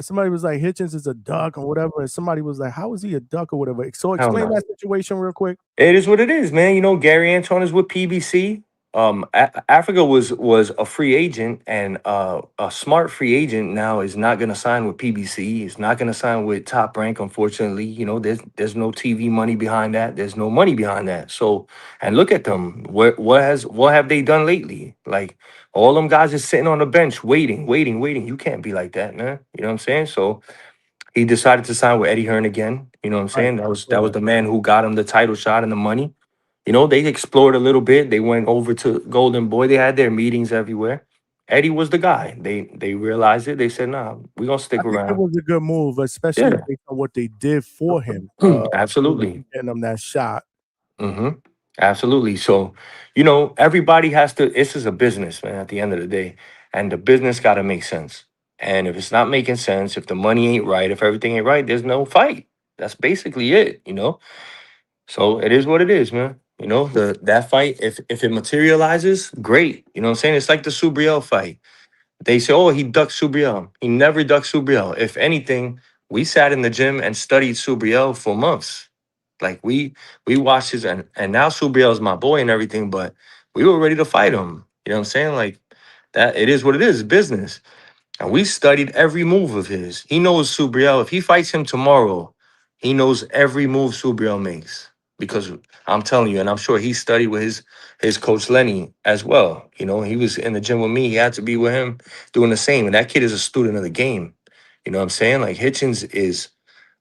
Somebody was like Hitchens is a duck or whatever, and somebody was like, "How is he a duck or whatever?" So explain no. that situation real quick. It is what it is, man. You know, Gary Antoine is with PBC. Africa was a free agent, and a smart free agent now is not going to sign with PBC. He's not going to sign with Top Rank. Unfortunately, you know, there's no TV money behind that. There's no money behind that. So, and look at them. What have they done lately? Like all them guys is sitting on the bench waiting. You can't be like that, man. You know what I'm saying? So he decided to sign with Eddie Hearn again. You know what I'm saying? That was the man who got him the title shot and the money. You know, they explored a little bit. They went over to Golden Boy. They had their meetings everywhere. Eddie was the guy. They realized it. They said, "Nah, we're gonna stick I think it around." was a good move, especially Yeah, based on what they did for him. absolutely. Getting him that shot. Mm-hmm. Absolutely. So, you know, everybody has to. This is a business, man. At the end of the day, and the business got to make sense. And if it's not making sense, if the money ain't right, if everything ain't right, there's no fight. That's basically it. You know. So it is what it is, man. You know, that fight, if it materializes, great. You know what I'm saying? It's like the Subriel fight. They say, oh, he ducked Subriel. He never ducked Subriel. If anything, we sat in the gym and studied Subriel for months. Like we watched his and now Subriel is my boy and everything, but we were ready to fight him. You know what I'm saying? Like that, it is what it is, business. And we studied every move of his. He knows Subriel. If he fights him tomorrow, he knows every move Subriel makes. Because I'm telling you, and I'm sure he studied with his coach Lenny as well. You know, he was in the gym with me. He had to be with him doing the same. And that kid is a student of the game. You know what I'm saying? Like Hitchens is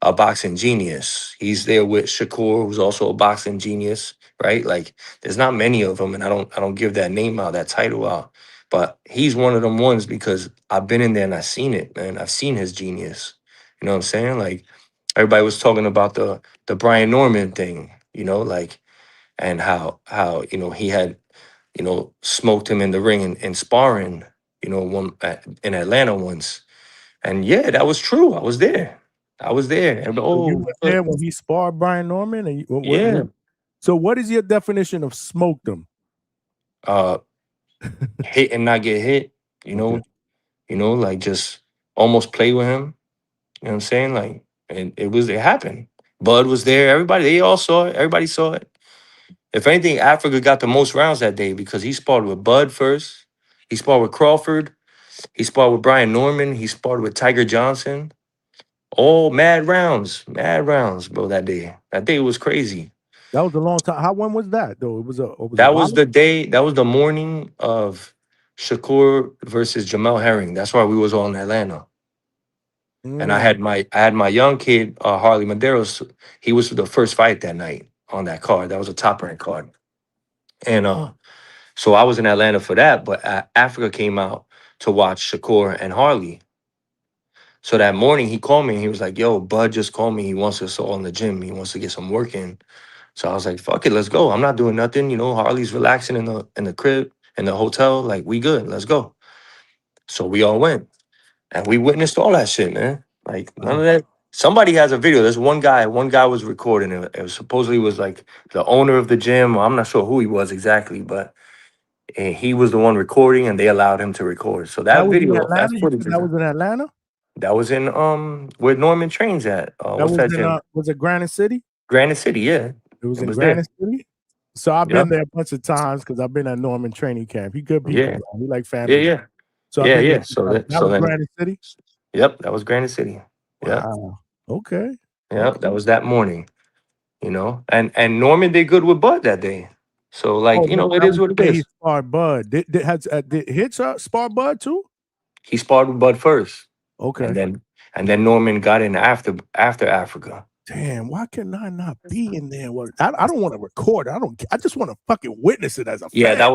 a boxing genius. He's there with Shakur, who's also a boxing genius, right? Like there's not many of them, and I don't give that name out, that title out. But he's one of them ones because I've been in there and I've seen it, man. I've seen his genius. You know what I'm saying? Like everybody was talking about the Brian Norman thing, you know, like and how he had smoked him in the ring and sparring, in Atlanta once. And yeah, that was true. I was there. And So you were there when he sparred Brian Norman, and yeah. So what is your definition of smoked him? Hit and not get hit, Okay. like just almost play with him. You know what I'm saying? Like, and it happened. Bud was there. Everybody, they all saw it. Everybody saw it. If anything, Africa got the most rounds that day because he sparred with Bud first. He sparred with Crawford. He sparred with Brian Norman. He sparred with Tiger Johnson. All mad rounds, bro. That day was crazy. That was a long time. When was that though? It was a That was the day. That was the morning of Shakur versus Jamel Herring. That's why we was all in Atlanta. And I had my young kid, Harley Maderos. He was the first fight that night on that card. That was a top rank card. And so I was in Atlanta for that, but Africa came out to watch Shakur and Harley. So that morning he called me and he was like, yo, Bud just called me. He wants us all in the gym. He wants to get some work in. So I was like, fuck it, let's go. I'm not doing nothing. Harley's relaxing in the crib, in the hotel. Like, we good. Let's go. So we all went. And we witnessed all that shit, man. Like, none of that. Somebody has a video. There's one guy was recording it. It was supposedly was like the owner of the gym. I'm not sure who he was exactly, but he was the one recording and they allowed him to record. So that video, that's footage. That was in Atlanta? That was in where Norman trains at. What's that gym? Was it Granite City? Granite City, yeah. It was in Granite City? So I've been there a bunch of times because I've been at Norman training camp. He good people. Yeah. He like family. Yeah. So Yeah. So that was Granite City? Yep, that was Granite City. Yeah. Wow. Okay. Yeah, that was that morning. And Norman did good with Bud that day. So it is what it is. He sparred Bud. Did Hitch spar Bud too? He sparred with Bud first. Okay. And then Norman got in after Africa. Damn, why can I not be in there? Well, I don't want to record. I just want to fucking witness it as a fan. Yeah, that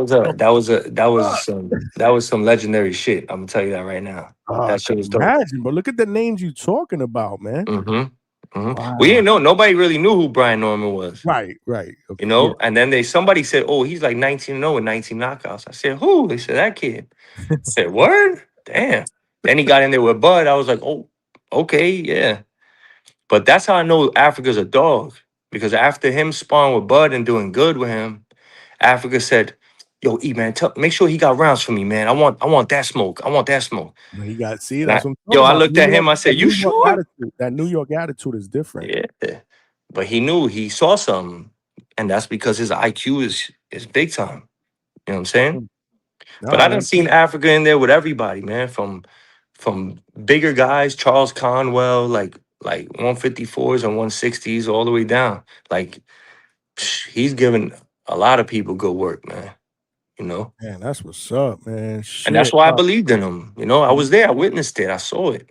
was some legendary shit. I'm gonna tell you that right now. That shit was dope. Imagine, but look at the names you talking about, man. Wow. We didn't know. Nobody really knew who Brian Norman was. Right. Okay. And then somebody said, "Oh, he's like 19-0 with 19 knockouts." I said, "Who?" They said, "That kid." I said, "Word? Damn." Then he got in there with Bud. I was like, "Oh, okay, yeah." But that's how I know Africa's a dog. Because after him sparring with Bud and doing good with him, Africa said, "Yo, E man, make sure he got rounds for me, man. I want that smoke. I want that smoke." He got that's what I looked at him. I said, "You sure?" That New York attitude is different. Yeah, but he saw something, and that's because his IQ is big time. You know what I'm saying? But I done seen Africa in there with everybody, man. From bigger guys, Charles Conwell, like 154s and 160s, all the way down. Like he's giving a lot of people good work, man. Man, that's what's up, man. Shit. And that's why I believed in him. I was there. I witnessed it. I saw it.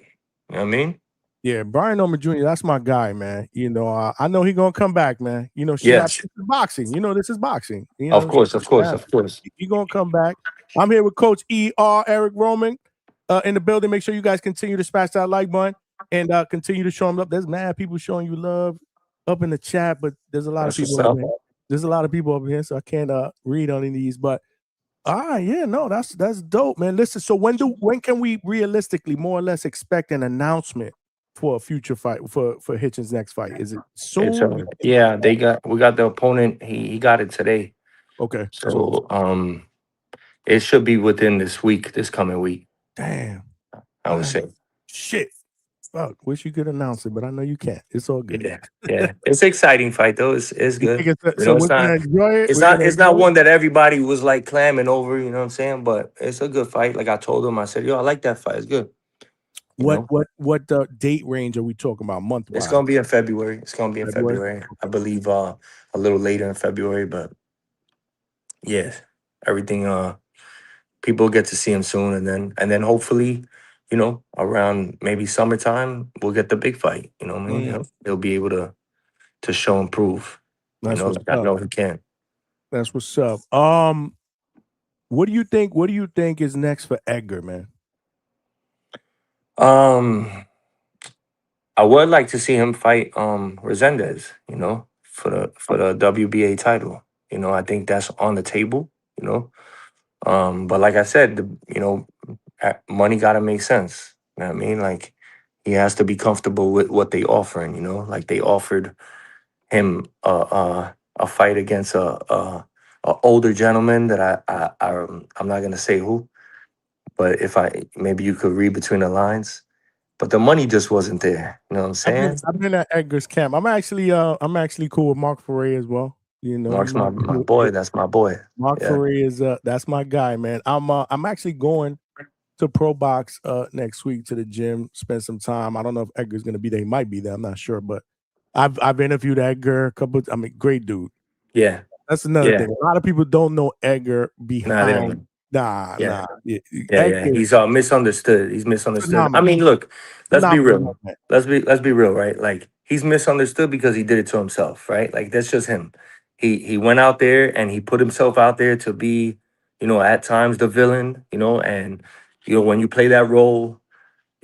You know what I mean? Yeah, Brian Norman Jr., that's my guy, man. I know he gonna come back, man. This is boxing. This is boxing. Of course. He gonna come back. I'm here with Coach ER, Eric Roman, in the building. Make sure you guys continue to smash that like button and continue to show them up. There's mad people showing you love up in the chat, but there's a lot of people up here. There's a lot of people up here, so I can't read on any of these. But that's dope, man. Listen, so when can we realistically more or less expect an announcement for a future fight for Hitchens' next fight? Is it soon? Yeah, we got the opponent. He got it today. Okay. So it should be within this coming week. Damn. I would say. Shit. Fuck. Wish you could announce it, but I know you can't. It's all good. Yeah. It's an exciting fight though. It's good. It's not one that everybody was like clamming over, you know what I'm saying? But it's a good fight. Like I told him, I said, yo, I like that fight. It's good. What date range are we talking about month-wise? It's gonna be in February. I believe a little later in February, but yeah, everything people get to see him soon, and then hopefully, around maybe summertime, we'll get the big fight. You know what I mean? He'll be able to show and prove. That's I know he can. That's what's up. What do you think? What do you think is next for Edgar, man? I would like to see him fight Resendez, you know, for the WBA title. You know, I think that's on the table, you know. But like I said, money gotta make sense. You know what I mean? Like he has to be comfortable with what they offering, you know. Like they offered him a fight against a older gentleman that I'm not gonna say who, but if maybe you could read between the lines. But the money just wasn't there. You know what I'm saying? I've been at Edgar's camp. I'm actually cool with Mark Foray as well. You know, Mark's my boy. That's my boy. Mark Yeah. Foray is that's my guy, man. I'm actually going to Pro Box next week to the gym, spend some time. I don't know if Edgar's gonna be there. He might be there. I'm not sure, but I've interviewed Edgar a couple. I mean, great dude. Yeah. That's another Yeah. thing. A lot of people don't know Edgar behind. Yeah. Nah. Yeah. He's misunderstood. He's misunderstood. Phenomenal. I mean, look, let's be real. man. Let's be real, right? Like he's misunderstood because he did it to himself, right? Like that's just him. He went out there and he put himself out there to be, you know, at times the villain, you know, and you know when you play that role,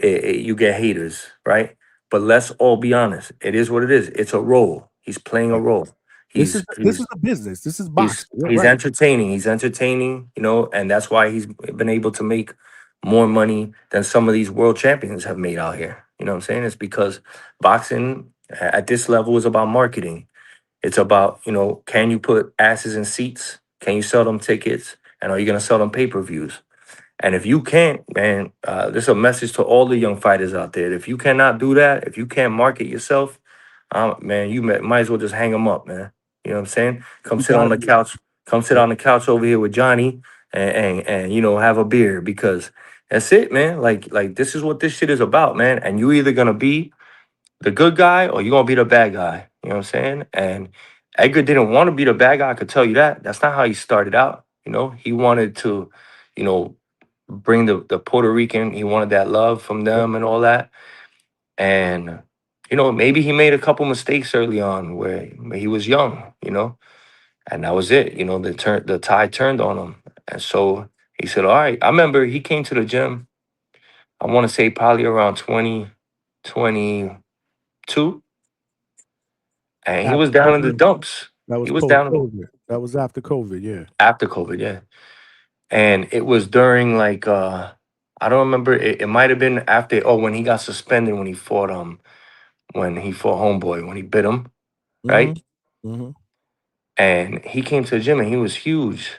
you get haters, right? But let's all be honest. It is what it is. It's a role. He's playing a role. This is a business. This is boxing. He's entertaining. He's entertaining, you know, and that's why he's been able to make more money than some of these world champions have made out here. You know what I'm saying? It's because boxing at this level is about marketing. It's about, you know, can you put asses in seats? Can you sell them tickets? And are you going to sell them pay-per-views? And if you can't, man, this is a message to all the young fighters out there. If you cannot do that, if you can't market yourself, man, you might as well just hang them up, man. You know what I'm saying? Come sit on the couch. Come sit on the couch over here with Johnny and you know have a beer because that's it, man. Like this is what this shit is about, man. And you either gonna be the good guy or you gonna be the bad guy. You know what I'm saying? And Edgar didn't want to be the bad guy. I could tell you that. That's not how he started out. You know, he wanted to, you know, bring the Puerto Rican. He wanted that love from them and all that. And you know, maybe he made a couple mistakes early on where he was young. You know, and that was it. You know, the tide turned on him, and so he said, "All right." I remember he came to the gym. I want to say probably around 2022, and he was down in the dumps. That was He was down. down That was after COVID, yeah. after COVID, yeah. And it was during like I don't remember. It might have been after when he got suspended when he fought Homeboy when he bit him, right? Mm-hmm. And he came to the gym and he was huge.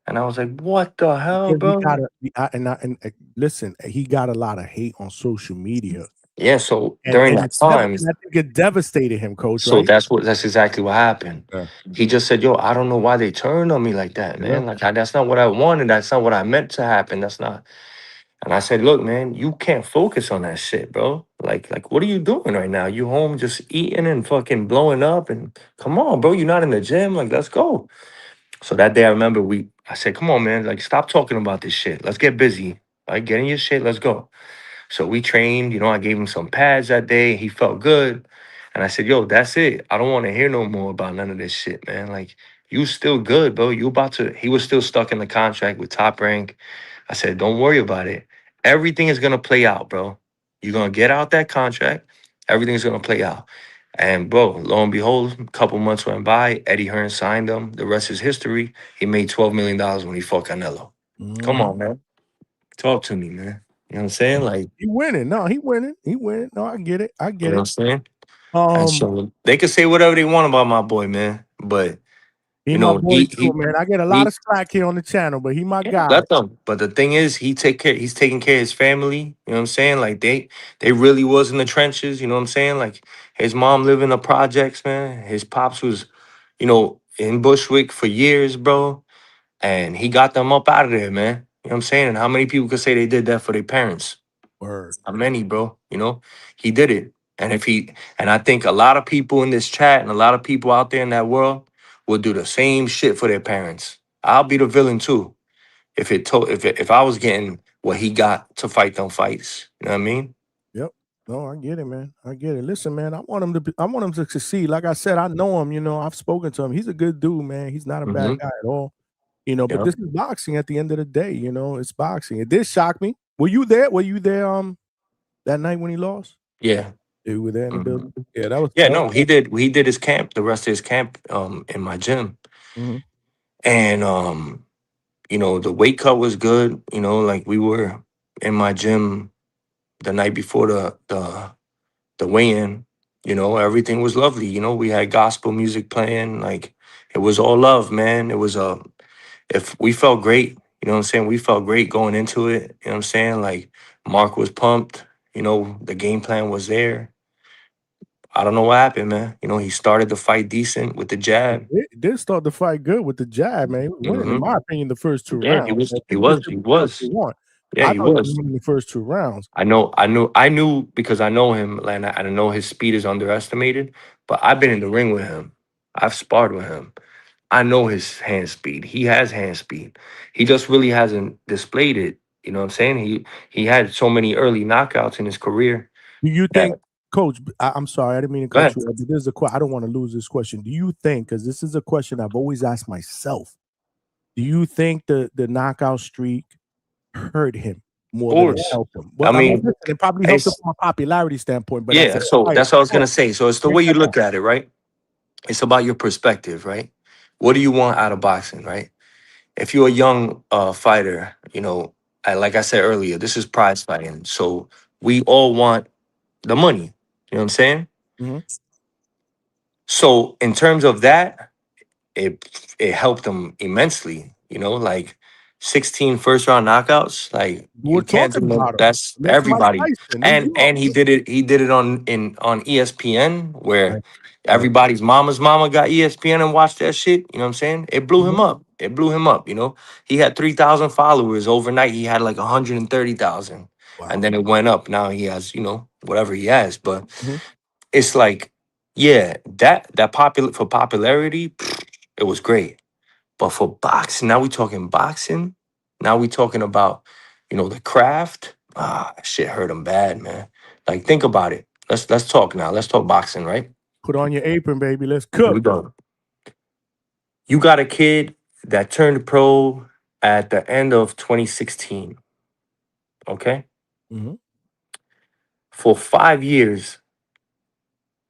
And I was like, what the hell, bro? Listen, he got a lot of hate on social media. Yeah, so during that time, I think it devastated him, Coach. so right? that's exactly what happened. Yeah. He just said, yo, I don't know why they turned on me like that, man. Like that's not what I wanted. That's not what I meant to happen. That's not. And I said, look, man, you can't focus on that shit, bro. Like, what are you doing right now? You home just eating and fucking blowing up and come on, bro. You're not in the gym. Like, let's go. So that day I remember I said, come on, man, like stop talking about this shit. Let's get busy. Like, get in your shit, let's go. So we trained, you know, I gave him some pads that day. He felt good. And I said, yo, that's it. I don't want to hear no more about none of this shit, man. Like, you still good, bro. He was still stuck in the contract with Top Rank. I said, don't worry about it. Everything is going to play out, bro. You're going to get out that contract. Everything's going to play out. And, bro, lo and behold, a couple months went by. Eddie Hearn signed him. The rest is history. He made $12 million when he fought Canelo. Come on, man. Talk to me, man. You know what I'm saying? Like, he winning. No, he winning. He winning. No, I get it. you know what I'm saying? Um, And so they can say whatever they want about my boy, man. But he you my know, boy too, man. I get a lot of slack here on the channel, but he my guy. let them. But the thing is, he's taking care of his family. You know what I'm saying? Like they really was in the trenches. You know what I'm saying? Like his mom lived in the projects, man. His pops was, you know, in Bushwick for years, bro. And he got them up out of there, man. You know what I'm saying? And how many people could say they did that for their parents? Word. How many, bro? You know, he did it. And I think a lot of people in this chat and a lot of people out there in that world will do the same shit for their parents. I'll be the villain too. If I was getting what he got to fight them fights. You know what I mean? Yep. No, I get it, man. I get it. Listen, man, I want him to succeed. Like I said, I know him, you know, I've spoken to him. He's a good dude, man. He's not a bad guy at all. You know, but Yeah. this is boxing at the end of the day, you know, it's boxing. It did shock me. Were you there? Were you there that night when he lost? Yeah. You were there in the building? Yeah, that was Yeah, no, he did his camp, the rest of his camp in my gym. Mhm. And you know, the weight cut was good, you know, like we were in my gym the night before the weigh-in, you know, everything was lovely. You know, we had gospel music playing, like it was all love, man. It was if we felt great, you know what I'm saying? We felt great going into it. You know what I'm saying? Like Mark was pumped, you know, the game plan was there. I don't know what happened, man. You know, he started the fight decent with the jab. It did start the fight good with the jab, man. He was winning, in my opinion, the first 2 Yeah, rounds. he People was, say he what else they was. want. Yeah, I he thought he was was. winning the first 2 rounds. I knew because I know him, and I know his speed is underestimated. But I've been in the ring with him. I've sparred with him. I know his hand speed. He has hand speed. He just really hasn't displayed it. You know what I'm saying? He had so many early knockouts in his career. Do you that- think, Coach? I'm sorry, I didn't mean to Go cut ahead. you off. But there's a I don't want to lose this question. Do you think? Because this is a question I've always asked myself. Do you think the knockout streak hurt him more than it course. helped him? Well, I mean, listen, it probably helped him it's- from a popularity standpoint. But yeah, so that's what I was gonna say. So it's the break way you that down. look at it, right? It's about your perspective, right? What do you want out of boxing, right? If you're a young fighter, you know, like I said earlier, this is prize fighting. So we all want the money. You know what I'm saying? Mhm. So in terms of that, it helped him immensely. You know, like 16 first round knockouts. Like We're you can't do talking no. about him. That's Next, Mike everybody. Tyson, New York. And he did it. He did it on ESPN where Right. everybody's mama's mama got ESPN and watched that shit. You know what I'm saying? It blew him Mhm. up. It blew him up. You know, he had 3,000 followers overnight. He had like 130,000, Wow. and then it went up. Now he has, you know, whatever he has. But Mhm. it's like, yeah, that popular for popularity, it was great. But for boxing, now we talking boxing. Now we talking about, you know, the craft. Shit hurt him bad, man. Like think about it. Let's talk now. Let's talk boxing, right? Put on your apron, baby. Let's Here we cook. go. You got a kid that turned pro at the end of 2016. Okay, Mhm. for 5 years,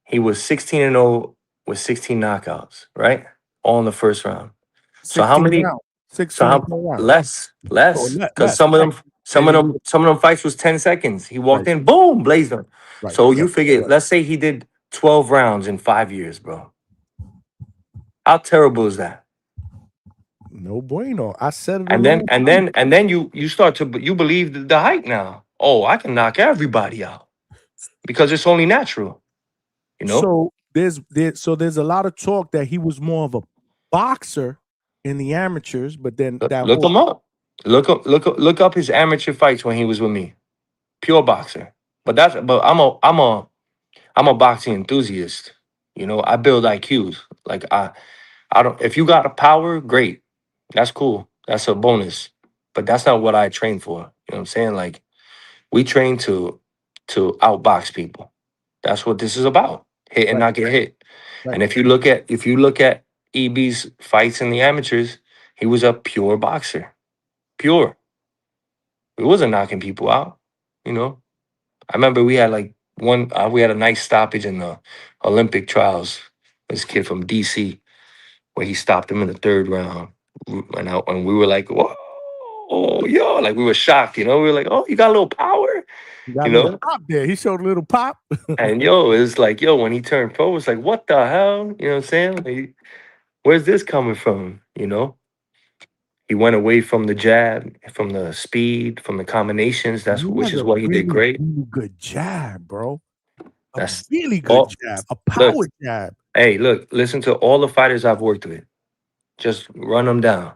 he was 16-0 with 16 knockouts, right? All in the first round. So how 16 many? rounds. So 16 how per round. less? Oh, Less. Because less. Right. some And of them fights was 10 seconds. He walked right. in, boom, blazed them. Right. So you Right. figure, let's say he did 12 rounds in 5 years, bro. How terrible is that? No bueno. I said it a And long then you start to you believe the hype now. Oh, I can knock everybody out because it's only natural, you know. So there's a lot of talk that he was more of a boxer in the amateurs, but then that Look whole him up. Look up his amateur fights when he was with me. Pure boxer. But I'm a boxing enthusiast. You know, I build IQs. Like I don't if you got a power, great. That's cool. That's a bonus. But that's not what I train for. You know what I'm saying? Like we train to outbox people. That's what this is about. Hit and right, not get hit. right. And if you look at EB's fights in the amateurs, he was a pure boxer. Pure. He wasn't knocking people out, you know. I remember we had like we had a nice stoppage in the Olympic trials. This kid from DC, where he stopped him in the third round, and we were like, "Whoa, yo!" Like we were shocked, you know. We were like, "Oh, you got a little power," He got you a little know. pop there. He showed a little pop. And yo, it's like, yo, when he turned pro, it's like, what the hell? You know what I'm saying? Like, where's this coming from? You know, he went away from the jab, from the speed, from the combinations. He Which has is a what he did really, great. really good jab, bro. A That's really good all. jab. A Look, power jab. hey, look, listen to all the fighters I've worked with. Just run them down.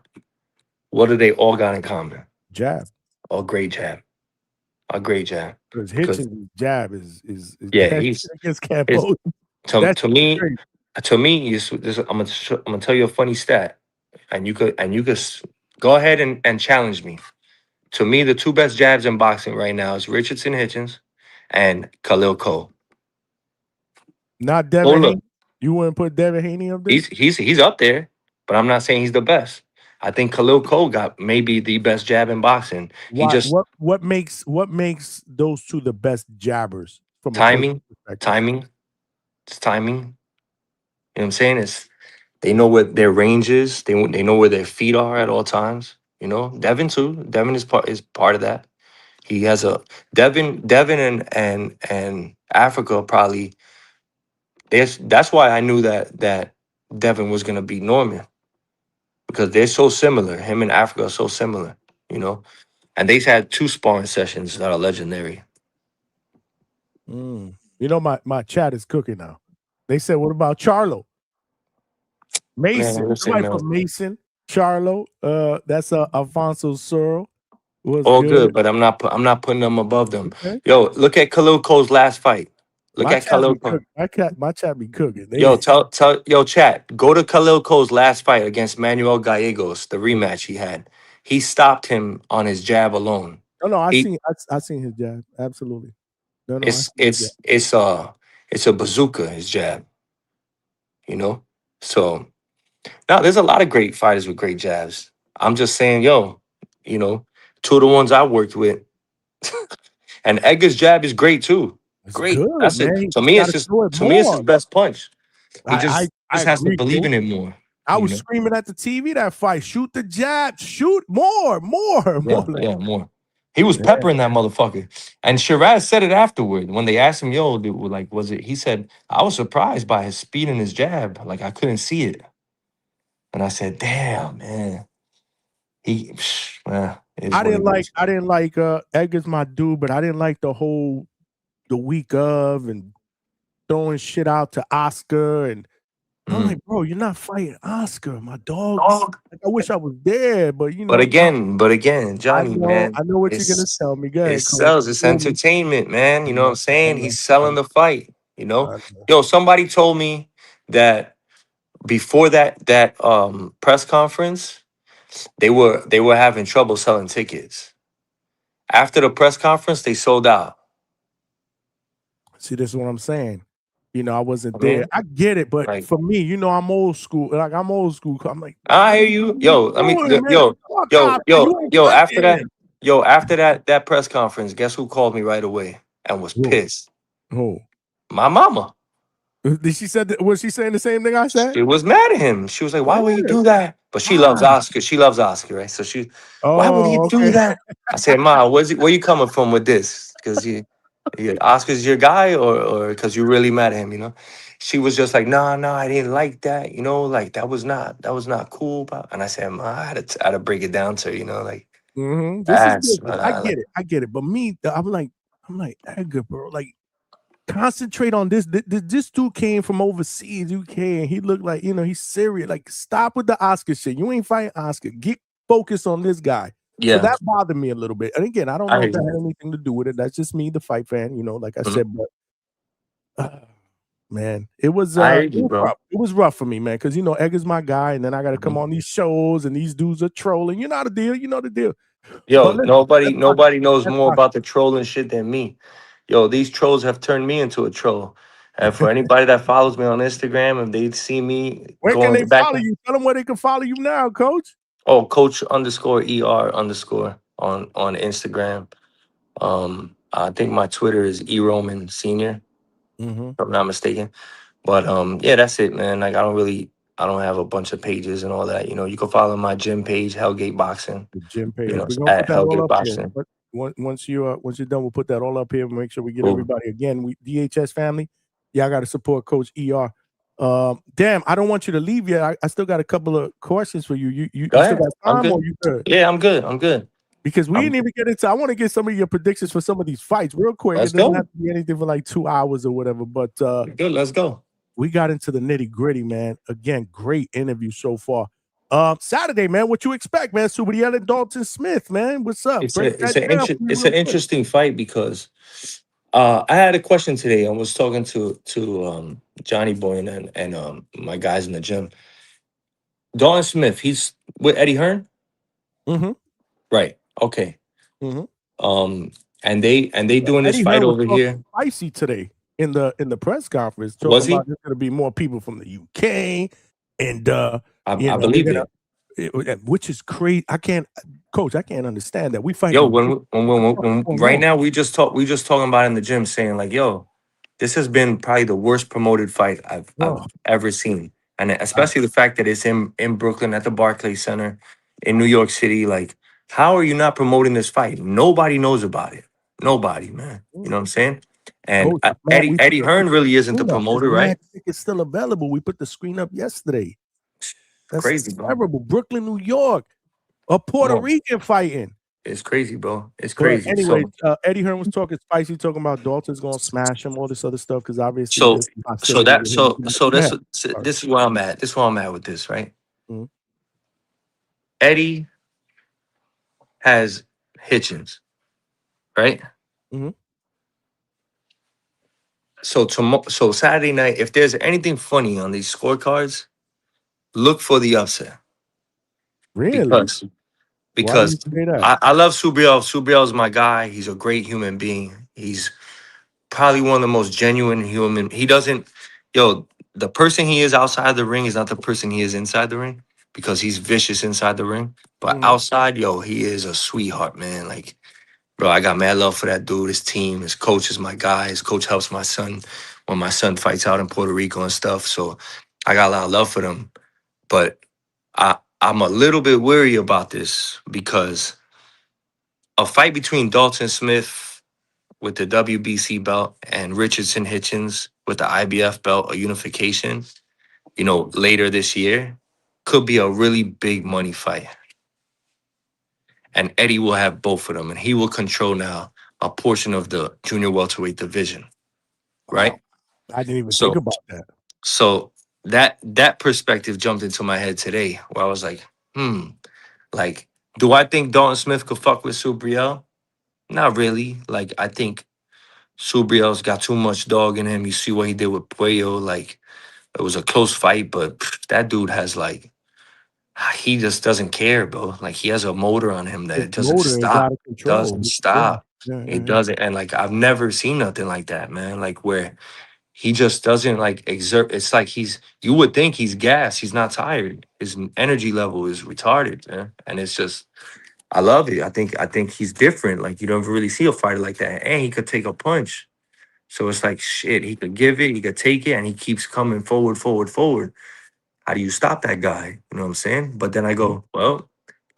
What do they all got in common? Jab. A great jab. A great jab. Because Because Hitchens' jab is yeah, against it's Cambodia. to That's me. great. To me, I'm gonna tell you a funny stat, and you could go ahead and challenge me. To me, the two best jabs in boxing right now is Richardson Hitchens and Khalil Cole. Not Oh Devin look, Haney. You wouldn't put Devin Haney up there? he's up there, but I'm not saying he's the best. I think Khalil Cole got maybe the best jab in boxing. He Why? just What makes those two the best jabbers from a coach timing, perspective? timing, it's timing. You know what I'm saying? It's they know what their range is. They know where their feet are at all times. You know, Devin too. Devin is part of that. He has a Devin and Africa probably. That's why I knew that Devin was gonna beat Norman because they're so similar. Him and Africa are so similar. You know, and they've had 2 sparring sessions that are legendary. You know, my chat is cooking now. They said, "What about Charlo?" Mason, Man, listen, somebody man. from Mason, Charlo. That's Alfonso Searle. Was All good. good, but I'm not putting them above them. Okay. Yo, look at Khalil Cole's last fight. Look My at chat Khalil be Cole. cooking. My chat be cooking. Yo, yo, chat. Go to Khalil Cole's last fight against Manuel Gallegos, the rematch he had. He stopped him on his jab alone. No, I He, seen his jab. Absolutely. No, I it's seen his jab. it's a bazooka, his jab. You know? So now there's a lot of great fighters with great jabs. I'm just saying, yo, you know, 2 of the ones I worked with. And Edgar's jab is great too. It's Great. good, That's man. it. He just gotta throw it To me, it's his more. best punch. He I just has to agree, believe Coach. in it more. I you was know? screaming at the TV that fight. Shoot the jab. Shoot more. Yeah, Like, yeah, more. He was yeah. peppering that motherfucker. And Shiraz said it afterward when they asked him, yo, dude, like, was it? He said, I was surprised by his speed and his jab. Like, I couldn't see it. And I said, damn, man. Man, it is I what didn't it is. like Edgar's my dude, but I didn't like the week of and throwing shit out to Oscar. And I'm like, bro, you're not fighting Oscar, my dog. Like, I wish I was there, but you know. But again, Johnny, man, I know what you're gonna tell me. Go ahead, it Coach. sells. It's entertainment, man. You know what I'm saying? He's selling the fight. You know, I know. yo, somebody told me that before that press conference, they were having trouble selling tickets. After the press conference, they sold out. See, this is what I'm saying. You know, I wasn't I there. mean, I get it, but like, for me, you know, I'm old school. Like, I'm old school. I'm like, I hear you. Yo, I mean, doing, man? Fuck Oscar, you ain't fighting. after that press conference, guess who called me right away and was pissed? Who? My mama. Did she said? Was she saying the same thing I said? She was mad at him. She was like, "Why would he do that?" But she loves Oscar. She loves Oscar, right? So why would he do okay. that? I said, "Ma, where you coming from with this? Because Oscar's your guy, or because you're really mad at him? You know?" She was just like, "No, I didn't like that. You know, like that was not cool." And I said, "Ma, I had to break it down to her, you know, like This is that's different. I get it. But me, I'm like Edgar, bro. Like, concentrate on this. This dude came from overseas, UK, and he looked like, you know, he's serious. Like, stop with the Oscar shit. You ain't fighting Oscar. Get focused on this guy. So yeah." that bothered me a little bit. And again, I don't I know hear if that you. had anything to do with it. That's just me, the fight fan, you know, like I said. But man, it was I hear you, bro. rough. It was rough for me, man, because you know Edgar's my guy, and then I got to come on these shows, and these dudes are trolling. You know the deal. You know the deal. Yo, But listen, nobody knows that's more fine. about the trolling shit than me. Yo, these trolls have turned me into a troll. And for anybody that follows me on Instagram, if they see me Where can they going back, follow you? Tell them where they can follow you now, Coach. oh, Coach_ER_ on Instagram. I think my Twitter is eRoman Senior, if I'm not mistaken. But yeah, that's it, man. Like I don't have a bunch of pages and all that. You know, you can follow my gym page, Hellgate Boxing. The gym You page. know, We're gonna put at that all Hellgate up here. Boxing. But once you're done, we'll put that all up here. Make sure we get Cool. everybody again. We DHS family. Yeah, I got to support Coach ER. Damn, I don't want you to leave yet. I still got a couple of questions for you. You Go still ahead. got I'm time, or good. you good? Yeah, I'm good. Because we didn't even get into. I want to get some of your predictions for some of these fights real quick. Let's It doesn't go. have to be anything for like 2 hours or whatever. But Good. Let's go. we got into the nitty gritty, man. Again, great interview so far. Saturday, man, what you expect, man? Subariel and Dalton Smith, man. What's up? It's Break that down for me it's real an quick. interesting fight because I had a question today. I was talking to Johnny Boy and my guys in the gym. Dalton Smith, he's with Eddie Hearn? Mm-hmm. Right. Okay. Mm-hmm. And they doing this Eddie fight Hearn was over talking here. spicy today in the press conference, talking Was he? about there's gonna be more people from the UK, and I believe it. which is crazy. Coach, I can't understand that. We fight. Yo, when right now we just talking about it in the gym, saying like, yo, this has been probably the worst promoted fight I've ever seen, and especially the fact that it's in Brooklyn at the Barclays Center in New York City. Like, how are you not promoting this fight? Nobody knows about it. Nobody, man. You know what I'm saying? And Coach, Eddie Hearn really isn't the promoter, right? It's still available. We put the screen up yesterday. That's crazy, bro. Terrible. Brooklyn, New York. A Puerto Rican fighting. It's crazy, bro. It's crazy. But anyway, Eddie Hearn was talking spicy, talking about Dalton's gonna smash him, all this other stuff, because obviously. This is where I'm at. This is where I'm at with this, right? Mm-hmm. Eddie has Hitchens, right? Mm-hmm. So Saturday night, if there's anything funny on these scorecards, look for the upset. Really? Because I love Subriel. Subriel is my guy. He's a great human being. He's probably one of the most genuine human. He doesn't, the person he is outside the ring is not the person he is inside the ring, because he's vicious inside the ring. But outside, he is a sweetheart, man. Like, bro, I got mad love for that dude. His team, his coach is my guy. His coach helps my son when my son fights out in Puerto Rico and stuff. So I got a lot of love for them. But I'm a little bit worried about this, because a fight between Dalton Smith with the WBC belt and Richardson Hitchens with the IBF belt, a unification, later this year, could be a really big money fight. And Eddie will have both of them, and he will control now a portion of the junior welterweight division, right? Wow. I didn't even think about that. So that perspective jumped into my head today, where I was like, like, do I think Dalton Smith could fuck with Subriel? Not really. Like, I think Subriel's got too much dog in him. You see what he did with Puello. Like, it was a close fight, but that dude has, like, he just doesn't care, bro. Like, he has a motor on him that it doesn't stop. Doesn't stop. It doesn't. And, like, I've never seen nothing like that, man. Like, where he just doesn't, like, exert. It's like you would think he's gassed. He's not tired. His energy level is retarded, man. And it's just, I love it. I think he's different. Like, you don't really see a fighter like that. And he could take a punch. So it's like, shit, he could give it, he could take it, and he keeps coming forward. How do you stop that guy? You know what I'm saying? But then I go, well,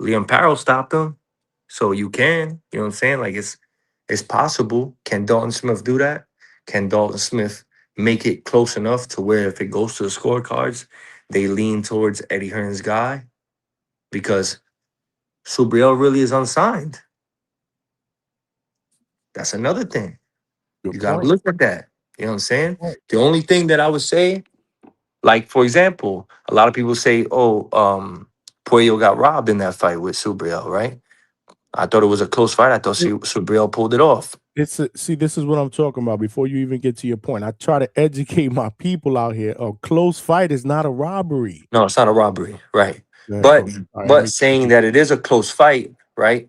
Liam Parrell stopped him. So you can. You know what I'm saying? Like, it's possible. Can Dalton Smith do that? Can Dalton Smith make it close enough to where if it goes to the scorecards, they lean towards Eddie Hearn's guy? Because Subriel really is unsigned. That's another thing. You got to look at that. You know what I'm saying? The only thing that I would say, like, for example, a lot of people say, Puello got robbed in that fight with Subriel, right? I thought it was a close fight. I thought Subriel pulled it off. This is what I'm talking about. Before you even get to your point, I try to educate my people out here. A close fight is not a robbery. No, it's not a robbery, right? But saying that it is a close fight, right?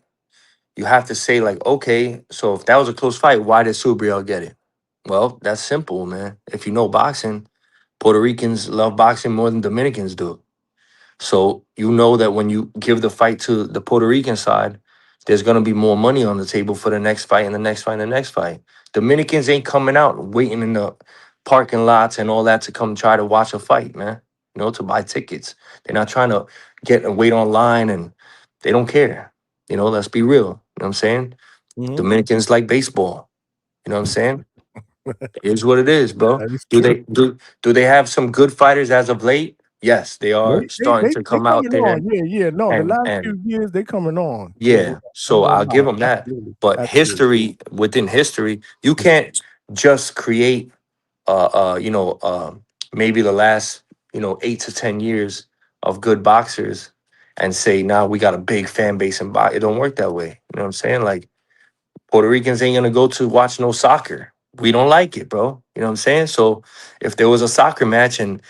You have to say, like, okay, so if that was a close fight, why did Subriel get it? Well, that's simple, man. If you know boxing, Puerto Ricans love boxing more than Dominicans do. So you know that when you give the fight to the Puerto Rican side, there's going to be more money on the table for the next fight and the next fight and the next fight. Dominicans ain't coming out waiting in the parking lots and all that to come try to watch a fight, man. To buy tickets. They're not trying to get and wait online, and they don't care. Let's be real. You know what I'm saying? Dominicans like baseball. You know what I'm saying? Here's what it is, bro. Do they have some good fighters as of late? Yes, they are starting to come out there. No, the last few years they coming on. Yeah, so I'll give them that. But history, within history, you can't just create, maybe the last, 8 to 10 years of good boxers and say, now we got a big fan base in boxing. It don't work that way. You know what I'm saying? Like, Puerto Ricans ain't gonna go to watch no soccer. We don't like it, bro. You know what I'm saying? So if there was a soccer match and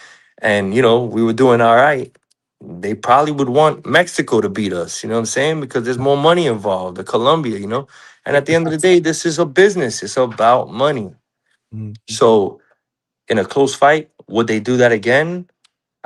we were doing all right, they probably would want Mexico to beat us. You know what I'm saying? Because there's more money involved, the Colombia, And at the end of the day, this is a business. It's about money. So in a close fight, would they do that again?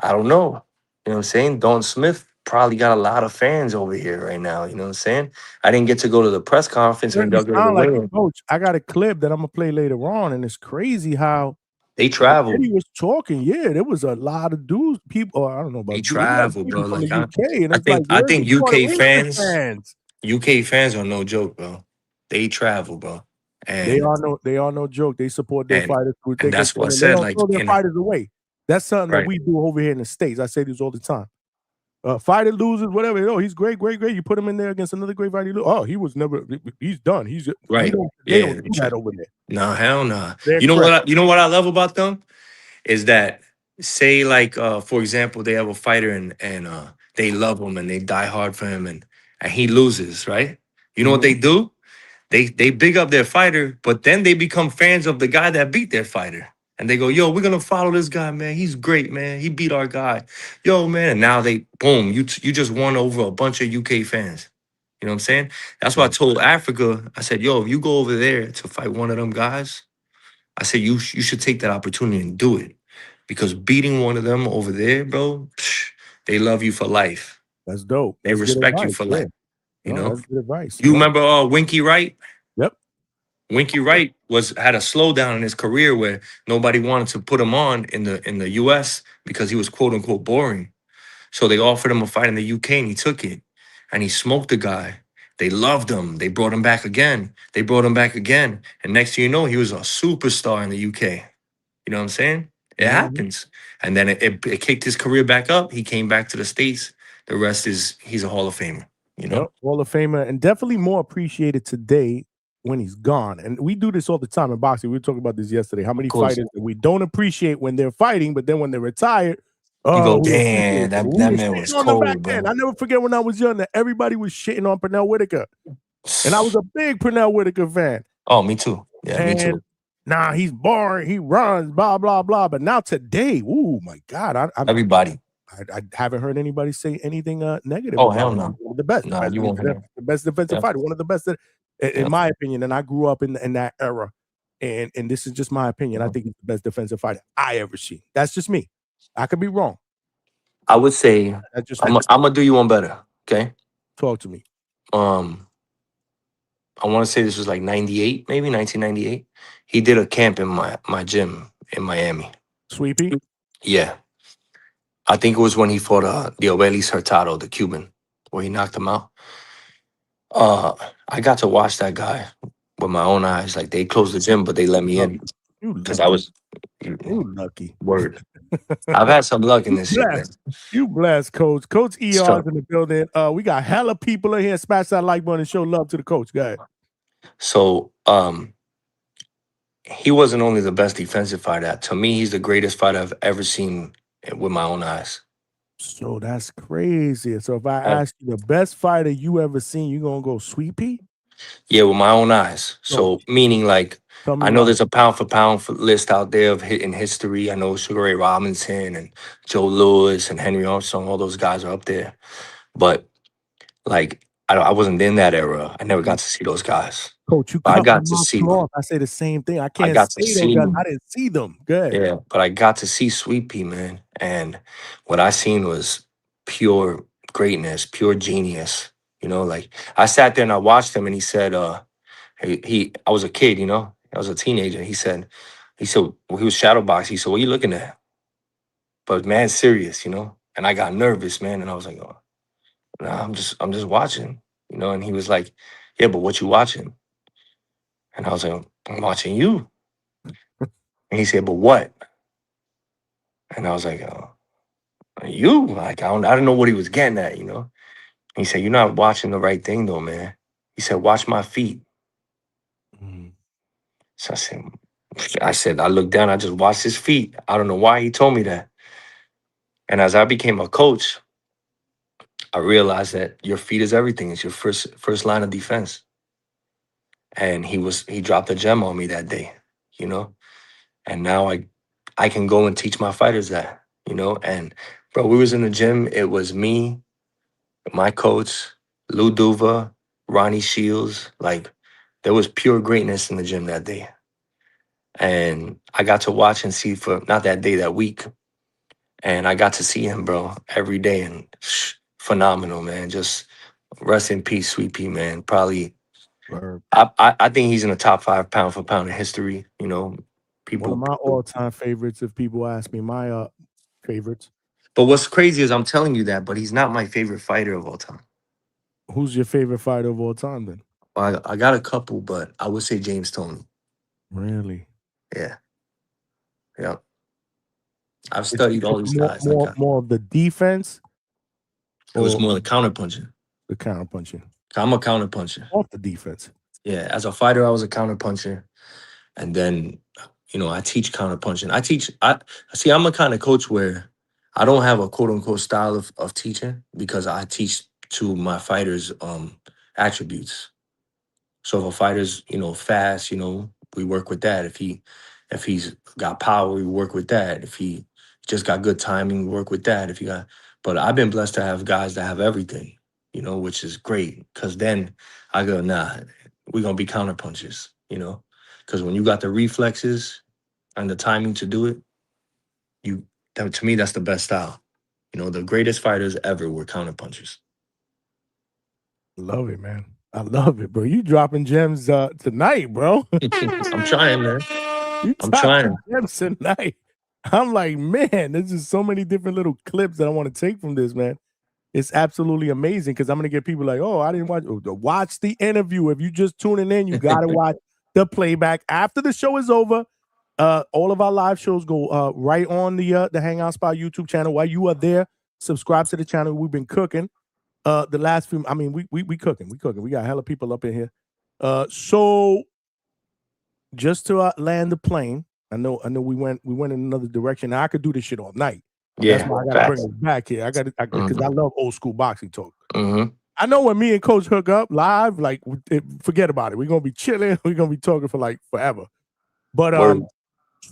I don't know. You know what I'm saying? Dalton Smith probably got a lot of fans over here right now. You know what I'm saying? I didn't get to go to the press conference and Certainly go to the sound like weigh-in. a coach. I got a clip that I'm gonna play later on, and it's crazy how They travel. Eddie was talking. Yeah, there was a lot of dudes, people. I don't know They about dudes, travel, people bro. from the Like UK, and I it's like, think I where's the think Puerto UK Rican fans, fans? UK fans are no joke, bro. They travel, bro. They And are no joke. They support their and fighters through and thick and that's thin, what I and they said. don't Like throw their fighters away. That's something that right. we do over here in the States. I say this all the time. Fighter loses, whatever. Oh, he's great, great, great. You put him in there against another great fighter. Oh, he was never. He's done. Right. They Yeah. don't do that over there. No, hell no. They're You know correct. you know what I love about them is that say like for example they have a fighter and they love him and they die hard for him and he loses, right? You know what they do? They big up their fighter, but then they become fans of the guy that beat their fighter. And they go, yo, we're gonna follow this guy, man. He's great, man. He beat our guy. Yo, man. And now they boom, you just won over a bunch of UK fans. You know what I'm saying? That's why I told Africa, I said, yo, if you go over there to fight one of them guys, I said, you should take that opportunity and do it. Because beating one of them over there, bro, they love you for life. That's dope. They That's good respect you advice. for Yeah. life. You No, know? that's good advice. You No. remember Winky Wright? Yep. Winky Wright had a slowdown in his career where nobody wanted to put him on in the US because he was quote unquote boring. So they offered him a fight in the UK and he took it. And he smoked the guy. They loved him. They brought him back again. They brought him back again. And next thing you know, he was a superstar in the UK. You know what I'm saying? It happens. And then it kicked his career back up. He came back to the States. The rest is he's a Hall of Famer. You know? Yep. Hall of Famer, and definitely more appreciated today when he's gone. And we do this all the time in boxing. We were talking about this yesterday. How many course. fighters that we don't appreciate when they're fighting, but then when they're retired, You go, we appreciate damn, them. that We were man shitting was on them back cold, then. bro. I never forget when I was young that everybody was shitting on Pernell Whitaker. And I was a big Pernell Whitaker fan. Oh, me too. Yeah, me too. Nah, he's boring. He runs, blah, blah, blah. But now today, ooh, my God. Everybody. I haven't heard anybody say anything negative Oh, about hell him. no. The best. Nah, you won't hear The best defensive fighter. One of the best, in my opinion. And I grew up in that era. And this is just my opinion. I think he's the best defensive fighter I ever seen. That's just me. I could be wrong. I would say That's just I'm gonna do you one better. Okay. Talk to me. I want to say this was like 98, maybe 1998. He did a camp in my gym in Miami. Sweepy? Yeah. I think it was when he fought the Obelis Hurtado, the Cuban, where he knocked him out. I got to watch that guy with my own eyes. Like they closed the gym, but they let me in because I was lucky. Word. I've had some luck in this shit, man. You blessed, Coach. Coach ER's in the building. We got hella people in here. Smash that like button and show love to the coach. Go ahead. So he wasn't only the best defensive fighter. To me, he's the greatest fighter I've ever seen with my own eyes. So that's crazy. So if I ask you the best fighter you ever seen, you gonna go Sweepy? Yeah, with my own eyes. So meaning like I know there's a pound for pound list out there of in history. I know Sugar Ray Robinson and Joe Louis and Henry Armstrong. All those guys are up there. But like I wasn't in that era. I never got to see those guys. Coach, you I cut got my to mouth see. off. I say the same thing. I can't got to say those see guys. them. I didn't see them. Good. Yeah, but I got to see Sweepy, man. And what I seen was pure greatness, pure genius. You know, like I sat there and I watched him and he said, I was a kid, you know, I was a teenager. He said, well, he was shadowboxing. He said, what are you looking at? But man, serious, you know? And I got nervous, man. And I was like, oh, nah, I'm just watching, you know? And he was like, yeah, but what you watching? And I was like, I'm watching you. And he said, but what? And I was like, you? Like, I didn't know what he was getting at, you know? He said, you're not watching the right thing though, man. He said, watch my feet. So I looked down, I just watched his feet. I don't know why he told me that. And as I became a coach, I realized that your feet is everything. It's your first line of defense. And he dropped a gem on me that day, you know? And now I can go and teach my fighters that, you know? And bro, we was in the gym. It was me, my coach, Lou Duva, Ronnie Shields. Like there was pure greatness in the gym that day. And I got to watch and see for not that day, that week. And I got to see him, bro, every day. And phenomenal, man. Just rest in peace, Sweet Pea, man. Probably, Word. I think he's in the top 5 pound for pound in history. You know, One people. of my all-time favorites. If people ask me my favorites, But what's crazy is I'm telling you that, but he's not my favorite fighter of all time. who's your favorite fighter of all time? Then I got a couple, but I would say James Toney. really, Yeah, yeah. I've it's studied all these guys. Like more of the defense it was or more the counter punching. the counter punching I'm a counter puncher. off the defense. Yeah, as a fighter, I was a counter puncher, and then I teach counter punching. I see. I'm a kind of coach where I don't have a quote unquote style of teaching because I teach to my fighters attributes. So if a fighter's fast, we work with that. If he's got power, we work with that. If he just got good timing, we work with that. But I've been blessed to have guys that have everything, which is great. Because then I go, nah, we're gonna be counter punches, because when you got the reflexes and the timing to do it, to me that's the best style. The greatest fighters ever were counter punchers. Love it, man. I love it, bro. You dropping gems tonight, bro. I'm trying, man. You I'm dropping trying. gems tonight. I'm like, man, there's just so many different little clips that I want to take from this, man. It's absolutely amazing because I'm gonna get people like, oh, I didn't watch the interview. If you just tuning in, you gotta watch the playback after the show is over. All of our live shows go right on the Hangout Spot YouTube channel. While you are there, subscribe to the channel. We've been cooking. The last few, I mean, we cooking. We got hella people up in here. So just to land the plane, I know we went in another direction. Now, I could do this shit all night. Yeah, that's why I gotta bring it back here. Because I love old school boxing talk. Mm-hmm. I know when me and Coach hook up live, like forget about it. We're gonna be chilling. We're gonna be talking for like forever. But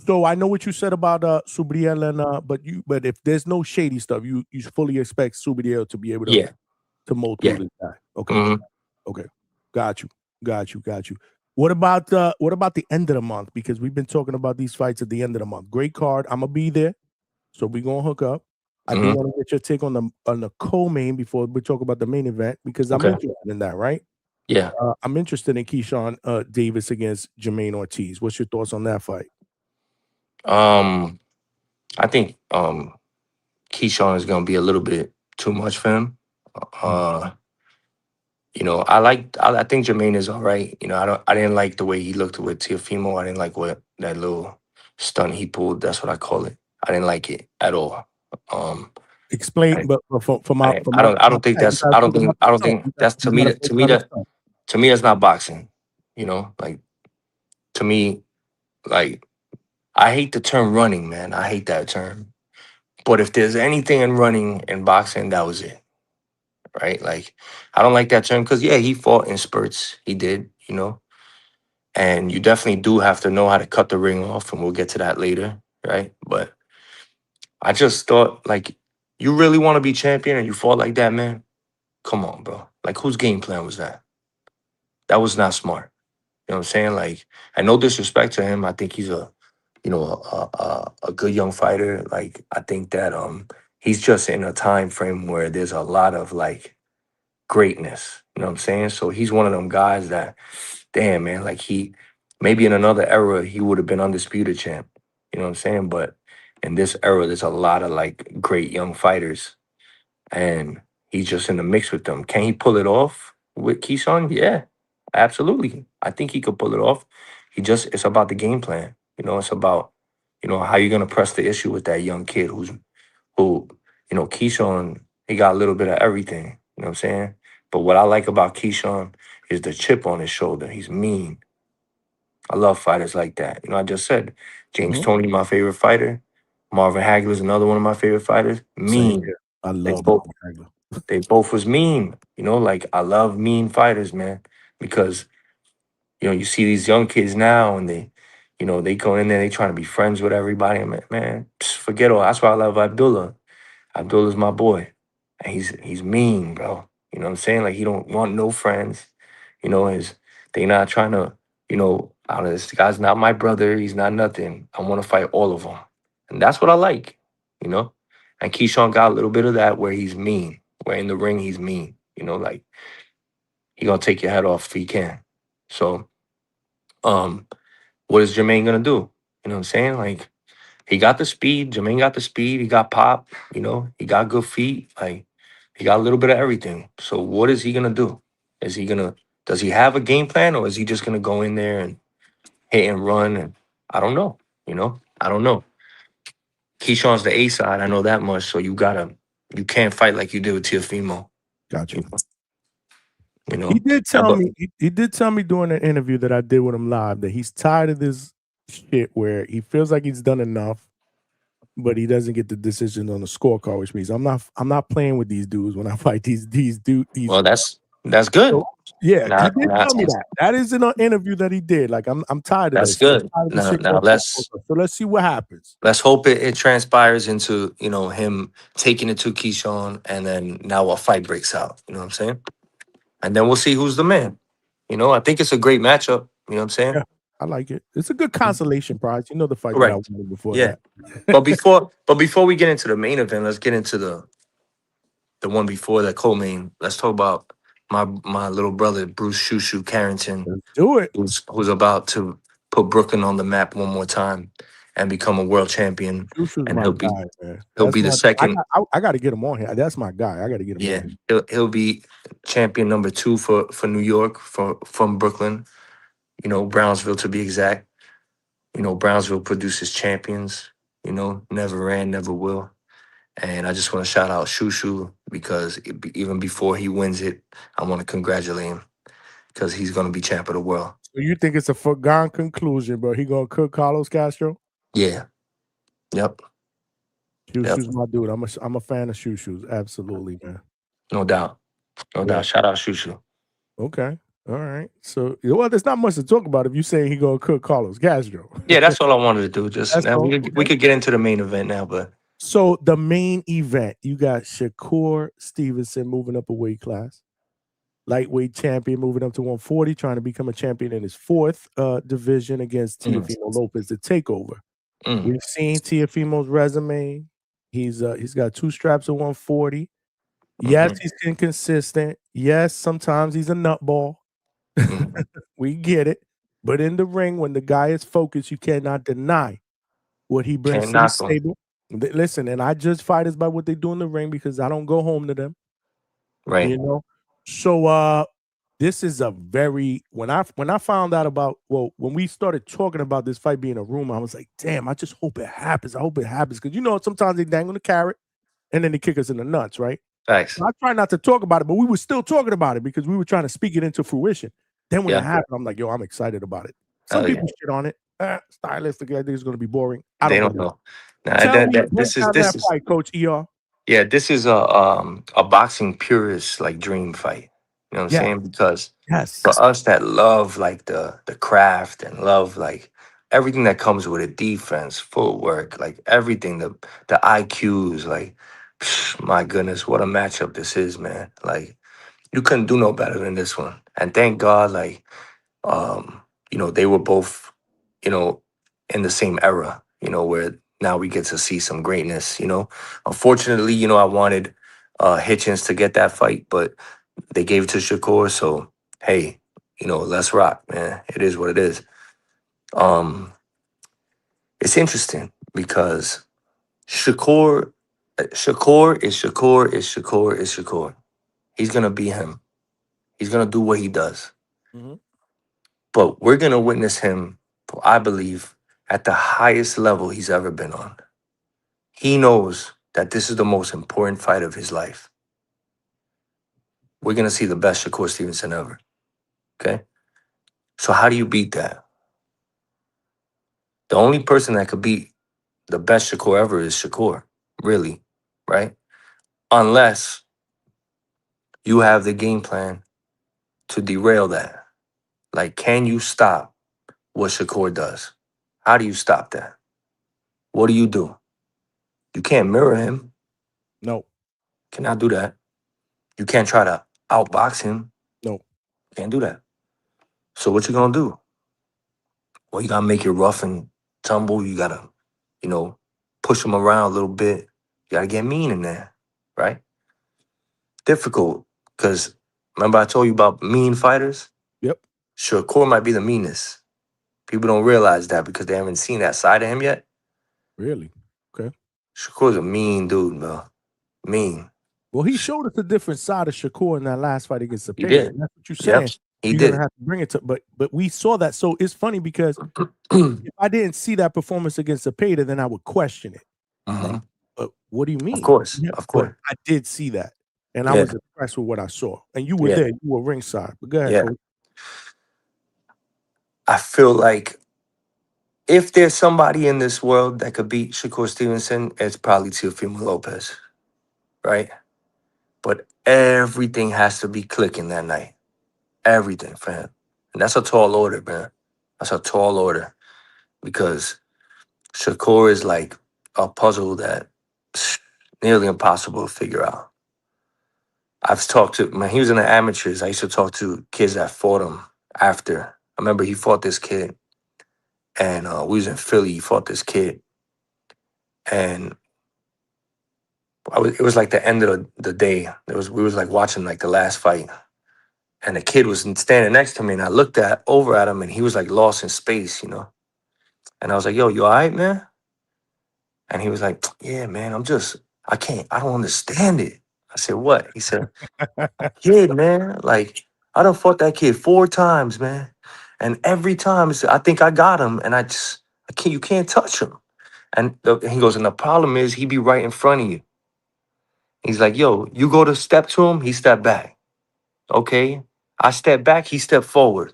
so I know what you said about Subriel and but if there's no shady stuff, you fully expect Subriel to be able to mold through this guy. Okay. Mm-hmm. Okay. Got you. What about the end of the month? Because we've been talking about these fights at the end of the month. Great card. I'm gonna be there. So we're gonna hook up. I do want to get your take on the co-main before we talk about the main event because I'm interested in that, right? Yeah. I'm interested in Keyshawn Davis against Jermaine Ortiz. What's your thoughts on that fight? I think Keyshawn is gonna be a little bit too much for him. I think Jermaine is all right. I didn't like the way he looked with Teofimo. I didn't like what that little stunt he pulled. That's what I call it. I didn't like it at all. Explain, but for my, I don't think that's to me that's not boxing. Like to me, like I hate the term running, man. I hate that term. But if there's anything in running and boxing, that was it. Right? Like I don't like that term because he fought in spurts. He did, and you definitely do have to know how to cut the ring off, and we'll get to that later, right? But I just thought, like, you really want to be champion and you fought like that, man? Come on, bro. Like, whose game plan was that? That was not smart. You know what I'm saying? Like, and no disrespect to him. I think he's a good young fighter. Like, I think that he's just in a time frame where there's a lot of like greatness. You know what I'm saying? So he's one of them guys that, damn, man, like maybe in another era he would have been undisputed champ. You know what I'm saying? But in this era, there's a lot of like great young fighters, and he's just in the mix with them. Can he pull it off with Keyshawn? Yeah, absolutely. I think he could pull it off. It's about the game plan. It's about, how you're gonna press the issue with that young kid who, Keyshawn, he got a little bit of everything. You know what I'm saying? But what I like about Keyshawn is the chip on his shoulder. He's mean. I love fighters like that. I just said James Toney, my favorite fighter. Marvin Hagler is another one of my favorite fighters. Mean. I love Marvin Hagler. They both was mean. Like I love mean fighters, man, because you see these young kids now and they go in there, they trying to be friends with everybody. And man, forget all. That's why I love Abdullah. Abdullah's my boy. And he's mean, bro. You know what I'm saying? Like he don't want no friends. They not trying to, this guy's not my brother. He's not nothing. I want to fight all of them. And that's what I like, And Keyshawn got a little bit of that where he's mean. where in the ring he's mean. You know, like he gonna take your head off if he can. So, what is Jermaine gonna do? You know what I'm saying? Like he got the speed. Jermaine got the speed. He got pop. You know, he got good feet. Like he got a little bit of everything. So what is he gonna do? Is he gonna? Does he have a game plan, or is he just gonna go in there and hit and run? And I don't know. You know, I don't know. Keyshawn's the A side. I know that much. So you can't fight like you did with Teofimo. Gotcha. You know, He did tell me. He did tell me during an interview that I did with him live that he's tired of this shit where he feels like he's done enough, but he doesn't get the decision on the scorecard, which means I'm not playing with these dudes when I fight these dudes. Well, that's good. So, yeah, he did tell me that. That is in an interview that he did. Like I'm tired of That's this. good. I'm tired of this shit Now going let's so let's see what happens. hope it transpires into, you know, him taking it to Keyshawn, and then now a fight breaks out. You know what I'm saying? And then we'll see who's the man. You know, I think it's a great matchup. You know what I'm saying? Yeah, I like it. It's a good consolation prize. You know the fight that I Correct. wanted before Yeah. that. But before we get into the main event, let's get into the one before the co-main. Let's talk about my little brother Bruce Shushu Carrington, Let's do it. who's about to put Brooklyn on the map one more time and become a world champion. Shushu's And my he'll be guy, man. he'll be the second. I got to get him on here. That's my guy. I got to get him Yeah, on here. he'll be champion number 2 for New York, from Brooklyn. You know, Brownsville to be exact. You know, Brownsville produces champions. You know, never ran, never will. And I just want to shout out Shushu because even before he wins it, I want to congratulate him because he's going to be champ of the world. So you think it's a foregone conclusion, bro? He gonna cook Carlos Castro? Yeah. Yep. Shushu's my dude. I'm a fan of Shushu's. Absolutely, man. No doubt. No doubt. Shout out Shushu. Okay. All right. So, well, there's not much to talk about if you say he gonna cook Carlos Castro. Yeah, that's all I wanted to do. Just That's now all. we could get into the main event now, but So the main event, you got Shakur Stevenson moving up a weight class, lightweight champion moving up to 140, trying to become a champion in his fourth division against Teofimo Lopez, the takeover. We've seen Teofimo's resume. He's got 2 straps at 140. Yes, he's inconsistent. Yes, sometimes he's a nutball. We get it. But in the ring, when the guy is focused, you cannot deny what he brings to the table. Listen, and I judge fighters by what they do in the ring because I don't go home to them. right. You know? So this is a very when I found out about when we started talking about this fight being a rumor, I was like, damn, I just hope it happens. I hope it happens. Because you know, sometimes they dangle the carrot and then they kick us in the nuts, right? Thanks. So I try not to talk about it, but we were still talking about it because we were trying to speak it into fruition. Then when it happened, I'm like, yo, I'm excited about it. Some people shit on it. Stylistically, I think it's going to be boring. They don't know. Tell me, this is fight, Coach ER. Yeah, this is a boxing purist like dream fight. You know what I'm saying? Because for us that love like the craft and love like everything that comes with it, defense, footwork, like everything, the IQs, like my goodness, what a matchup this is, man. Like you couldn't do no better than this one. And thank God, like you know, they were both, you know, in the same era, you know, where now we get to see some greatness, you know. Unfortunately, you know, I wanted Hitchens to get that fight, but they gave it to Shakur. So, hey, you know, let's rock, man. It is what it is. It's interesting because Shakur is Shakur. He's going to be him. He's going to do what he does. But we're going to witness him, I believe, at the highest level he's ever been on. He knows that this is the most important fight of his life. We're going to see the best Shakur Stevenson ever. Okay? So how do you beat that? The only person that could beat the best Shakur ever is Shakur, really, right? Unless you have the game plan to derail that. Like, can you stop what Shakur does? How do you stop that? What do? You can't mirror him. No. Cannot do that. You can't try to outbox him. No. Can't do that. So what you gonna do? Well, you gotta make it rough and tumble. You gotta, you know, push him around a little bit. You gotta get mean in there, right? difficult because remember I told you about mean fighters? Yep. Shakur might be the meanest. People don't realize that because they haven't seen that side of him yet. Really? Okay. Shakur's a mean dude, bro. Mean. Well, he showed us a different side of Shakur in that last fight against He Cepeda. did. That's what you're Yep. saying. He You're did. gonna have to bring it to, but we saw that. So it's funny because if I didn't see that performance against Cepeda, then I would question it. Like, but what do you mean? Of course. Yeah, Of course. but I did see that, and I Yeah. was impressed with what I saw. And you were Yeah. there. You were ringside. But go ahead, Yeah. Coach. I feel like if there's somebody in this world that could beat Shakur Stevenson, it's probably Teofimo Lopez, right? But everything has to be clicking that night. Everything for him. And that's a tall order, man. That's a tall order because Shakur is like a puzzle that nearly impossible to figure out. I've talked to, man, he was in the amateurs. I used to talk to kids that fought him after. I remember he fought this kid and we was in Philly. He fought this kid and it was like the end of the day. We was like watching like the last fight. And the kid was standing next to me, and I looked over at him, and he was like lost in space, you know. And I was like, "Yo, you all right, man?" And he was like, "Yeah, man. I don't understand it." I said, "What?" He said, "Kid, man. Like, I done fought that kid 4 times, man, and every time I think I got him, and I can't. You can't touch him." And he goes, "And the problem is, he be right in front of you." He's like, "Yo, you go to step to him, he step back. Okay, I step back, he step forward.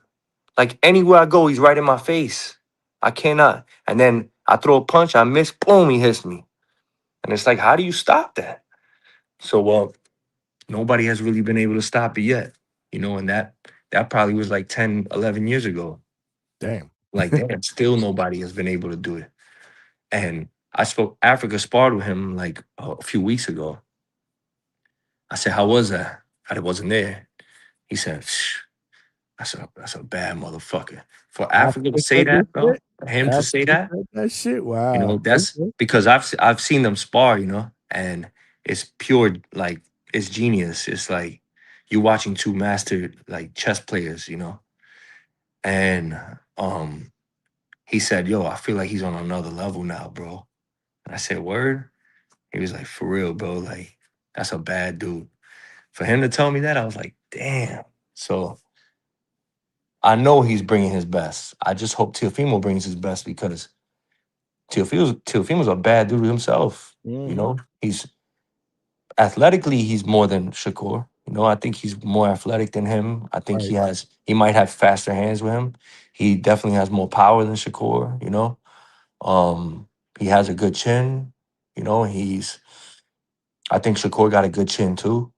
Like anywhere I go, he's right in my face. I cannot. And then I throw a punch, I miss, boom, he hits me. And it's like, how do you stop that?" So, nobody has really been able to stop it yet. You know, and that probably was like 10, 11 years ago. Damn. Like, damn, still nobody has been able to do it. And Africa sparred with him like a few weeks ago. I said, "How was that?" I wasn't there. He said, that's a bad motherfucker. For Africa to say that, bro, for him to say that, That shit. Wow. you know, that's because I've seen them spar, you know, and it's pure like it's genius. It's like you're watching 2 master like chess players, you know. And he said, "Yo, I feel like he's on another level now, bro." And I said, "Word?" He was like, "For real, bro. Like that's a bad dude." For him to tell me that, I was like, "Damn." So I know he's bringing his best. I just hope Teofimo brings his best because Teofimo's a bad dude himself. You know, he's athletically he's more than Shakur. You know, I think he's more athletic than him. I think he might have faster hands with him. He definitely has more power than Shakur. You know, he has a good chin. You know, I think Shakur got a good chin too.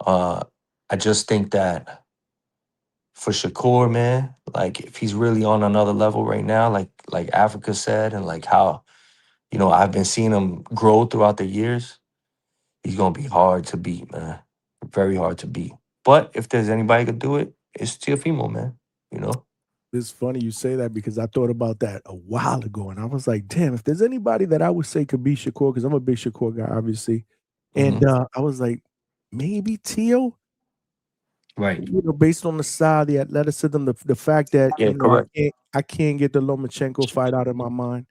I just think that for Shakur, man, like if he's really on another level right now, like Africa said, and like how, you know, I've been seeing him grow throughout the years, he's gonna be hard to beat, man. Very hard to beat. But if there's anybody could do it, it's Teofimo, man. You know? It's funny you say that because I thought about that a while ago, and I was like, damn, if there's anybody that I would say could be Shakur, because I'm a big Shakur guy, obviously. And I was like, maybe Teo? Right. You know, based on the style, the athleticism, the fact that Yeah, you know correct. I can't get the Lomachenko fight out of my mind.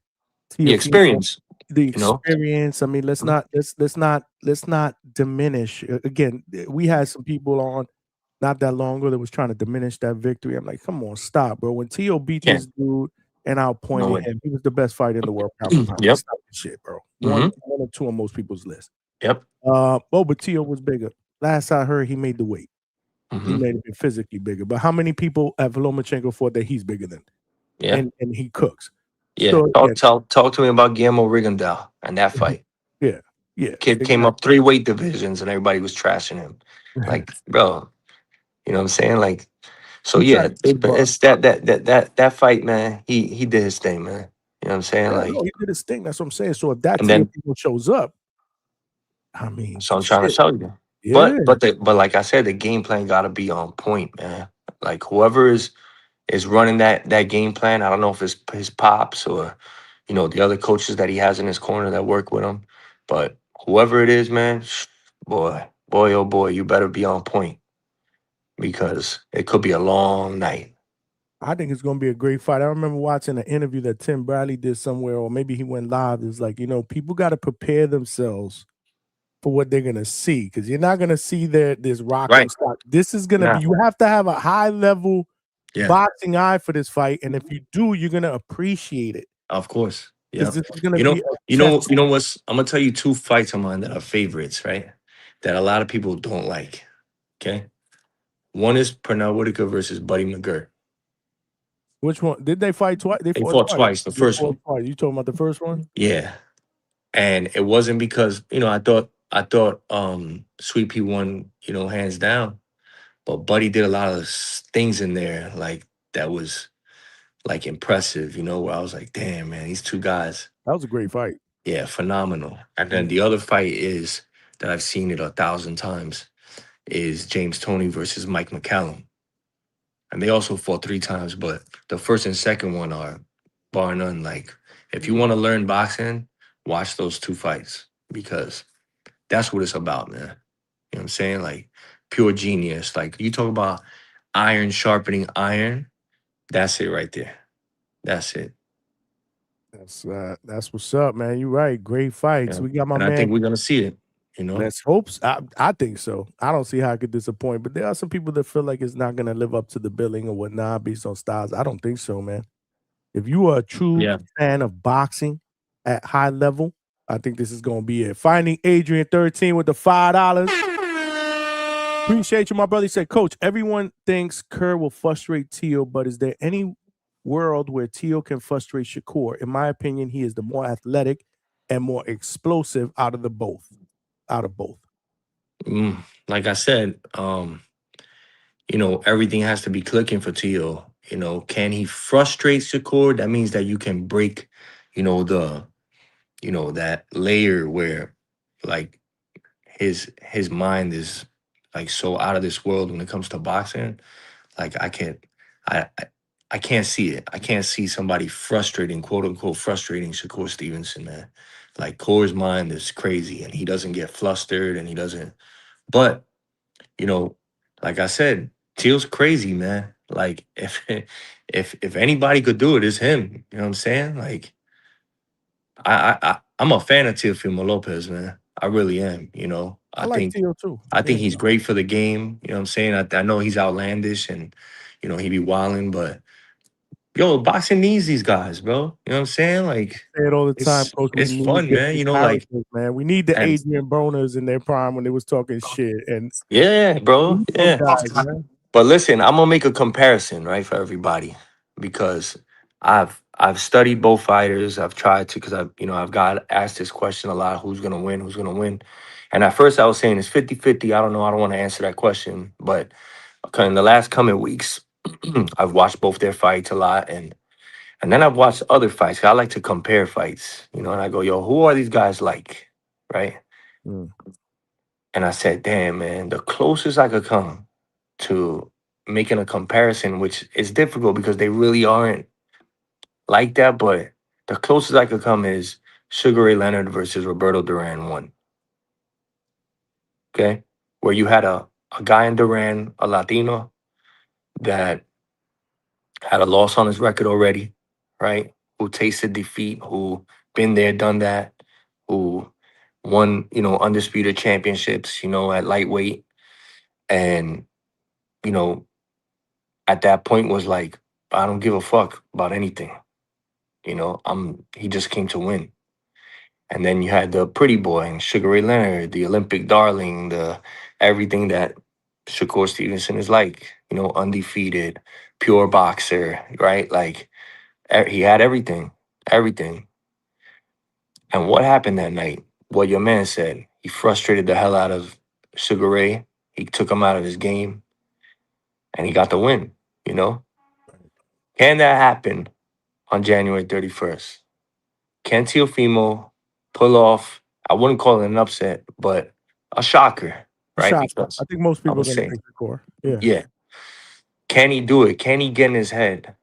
The Teofimo, experience. the You know? experience. I mean, let's not diminish. Again, we had some people on not that long ago that was trying to diminish that victory. I'm like, come on, stop, bro. When Teo beat Yeah. this dude and No outpointed way. him, he was the best fighter in the world. Pound for pound. Yep. Stop this shit, bro. One or two on most people's list. Yep. But Teo was bigger. Last I heard, he made the weight. He made it physically bigger. But how many people have Lomachenko fought that he's bigger than? Yeah. And he cooks. Yeah. So, Talk to me about Guillermo Rigondeaux and that fight. yeah. Kid came up 3 weight divisions and everybody was trashing him. Like, bro, you know what I'm saying? Like, so He yeah, tried to it's that fight, man. He did his thing, man. You know what I'm saying? Yeah, Like, no, he did his thing. That's what I'm saying. So if that and then Teo shows up, I mean, so I'm trying to shit. tell you. Yeah. But like I said, the game plan gotta be on point, man. Like whoever is running that game plan, I don't know if it's his pops or, you know, the other coaches that he has in his corner that work with him. But whoever it is, man, boy, boy, oh boy, you better be on point because it could be a long night. I think it's going to be a great fight. I remember watching an interview that Tim Bradley did somewhere, or maybe he went live. It was like, people got to prepare themselves for what they're going to see, because you're not going to see this rock Right. and stock. This is going to Nah. be, you have to have a high level Yeah. boxing eye for this fight. And if you do, you're going to appreciate it. Of course. Yeah. This is going to You know, be you know what's, I'm gonna tell you two fights of mine that are favorites, right? That a lot of people don't like. Okay. One is Pernell Whitaker versus Buddy McGirt. Which one? Did they fight twice? They fought twice. The first one. Twice. You talking about the first one? Yeah. And it wasn't because, I thought Sweet Pea won, hands down. But Buddy did a lot of things in there like that was like impressive, where I was like, damn, man, these two guys. That was a great fight. Yeah, phenomenal. And then the other fight is that I've seen it 1,000 times is James Toney versus Mike McCallum. And they also fought 3 times, but the first and second one are bar none. Like, if you want to learn boxing, watch those 2 fights because that's what it's about, man. You know what I'm saying? Like, pure genius. Like, you talk about iron sharpening iron, that's it right there. That's it. That's what's up, man. You're right. Great fights. Yeah. We got my and man. I think we're gonna see it. Let's hope. I think so. I don't see how it could disappoint, but there are some people that feel like it's not gonna live up to the billing or whatnot based on styles. I don't think so, man. If you are a true fan of boxing at high level, I think this is gonna be it. Finding Adrian 13 with the $5. Appreciate you, my brother. He said, Coach, everyone thinks Kerr will frustrate Teal, but is there any world where Teal can frustrate Shakur? In my opinion, he is the more athletic and more explosive out of both. Like I said, everything has to be clicking for Teal. Can he frustrate Shakur? That means that you can break, that layer where like his mind is like so out of this world when it comes to boxing. Like I can't see it. I can't see somebody frustrating, quote unquote, frustrating Shakur Stevenson, man. Like Core's mind is crazy and he doesn't get flustered and he doesn't. But, like I said, Teal's crazy, man. Like if anybody could do it, it's him. You know what I'm saying? Like I'm a fan of Teofimo Lopez, man. I really am. I like Teal too. I think he's great for the game. You know what I'm saying? I know he's outlandish and he be wilding, but boxing needs these guys, bro. You know what I'm saying? Like, say it all the time, Coach. It's fun, man. Man, we need the Adrian Broners in their prime when they was talking shit. And yeah, bro. Yeah. Guys, but listen, I'm gonna make a comparison, right, for everybody because I've studied both fighters. I've tried to because I've got asked this question a lot: who's gonna win? And at first, I was saying it's 50-50. I don't know. I don't want to answer that question, but in the last coming weeks, I've watched both their fights a lot, and then I've watched other fights. I like to compare fights, and I go, yo, who are these guys like, right? And I said, damn, man, the closest I could come to making a comparison, which is difficult because they really aren't like that, but the closest I could come is Sugar Ray Leonard versus Roberto Duran 1. Okay? Where you had a guy in Duran, a Latino, that had a loss on his record already, right? Who tasted defeat, who been there, done that, who won, undisputed championships, at lightweight. And, at that point was like, I don't give a fuck about anything. He just came to win. And then you had the pretty boy and Sugar Ray Leonard, the Olympic darling, the everything that Shakur Stevenson is like, undefeated, pure boxer, right? Like he had everything. And what happened that night? What your man said, he frustrated the hell out of Sugar Ray. He took him out of his game and he got the win, Can that happen on January 31st? Can Teofimo pull off, I wouldn't call it an upset, but a shocker, right? Because I think most people are say, going to think Shakur. Yeah. Can he do it? Can he get in his head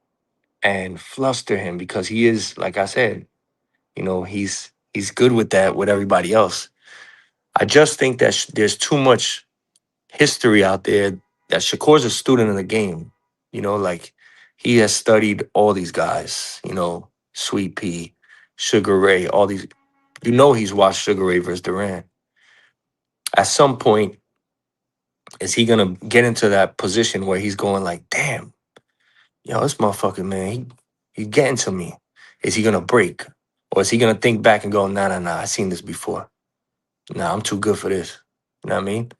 and fluster him? Because he is, like I said, he's good with that with everybody else. I just think that there's too much history out there that Shakur's a student of the game. You know, like he has studied all these guys, you know, Sweet Pea, Sugar Ray, all these. You know, he's watched Sugar Ray versus Durant. At some point, is he gonna get into that position where he's going like, damn, yo, this motherfucker, man, he's getting to me. Is he gonna break? Or is he gonna think back and go, nah, I seen this before. Nah, I'm too good for this. You know what I mean?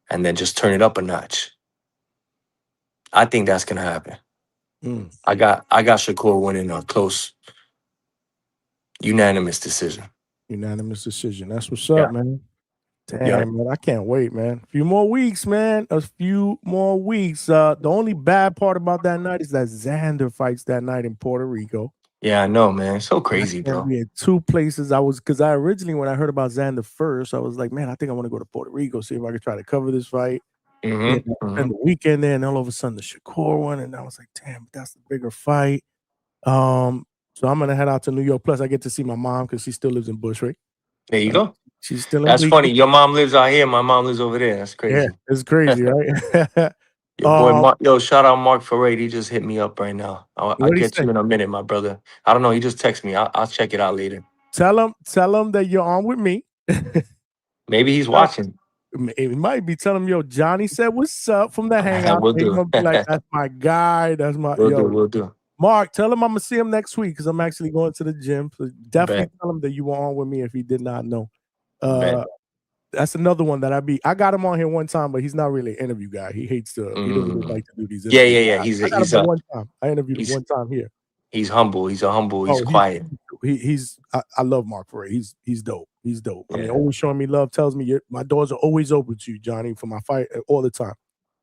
And then just turn it up a notch. I think that's gonna happen. I got Shakur winning a close, unanimous decision. Unanimous decision. That's what's up, man. Damn, man. I can't wait, man. A few more weeks, man. A few more weeks. The only bad part about that night is that Xander fights that night in Puerto Rico. Yeah, I know, man. So crazy, bro. We had two places. Because I originally, when I heard about Xander first, I was like, man, I think I want to go to Puerto Rico, see if I could try to cover this fight. And the weekend there, and all of a sudden the Shakur one, and I was like, damn, that's the bigger fight. So I'm gonna head out to New York. Plus, I get to see my mom because she still lives in Bushwick. There you go. She's still in That's Bleecker. funny. Your mom lives out here. My mom lives over there. That's crazy. Yeah, it's crazy, right? Your boy, Mark, yo, shout out Mark Ferrate. He just hit me up right now. I'll get you in a minute, my brother. I don't know. He just texted me. I'll check it out later. Tell him that you're on with me. Maybe he's watching. It might be telling him, yo, Johnny said what's up from the Hangout. We'll do. Gonna be like, that's my guy. That's my We'll do. Mark, tell him I'm gonna see him next week because I'm actually going to the gym. So definitely tell him that you were on with me if he did not know. That's another one that I got him on here one time, but he's not really an interview guy. He hates to. He doesn't really like to do these interviews. Yeah. One time. I interviewed him one time here. He's humble. He's quiet. I love Mark Ferrate. He's dope. He's dope. I mean, always showing me love. Tells me my doors are always open to you, Johnny, for my fight all the time.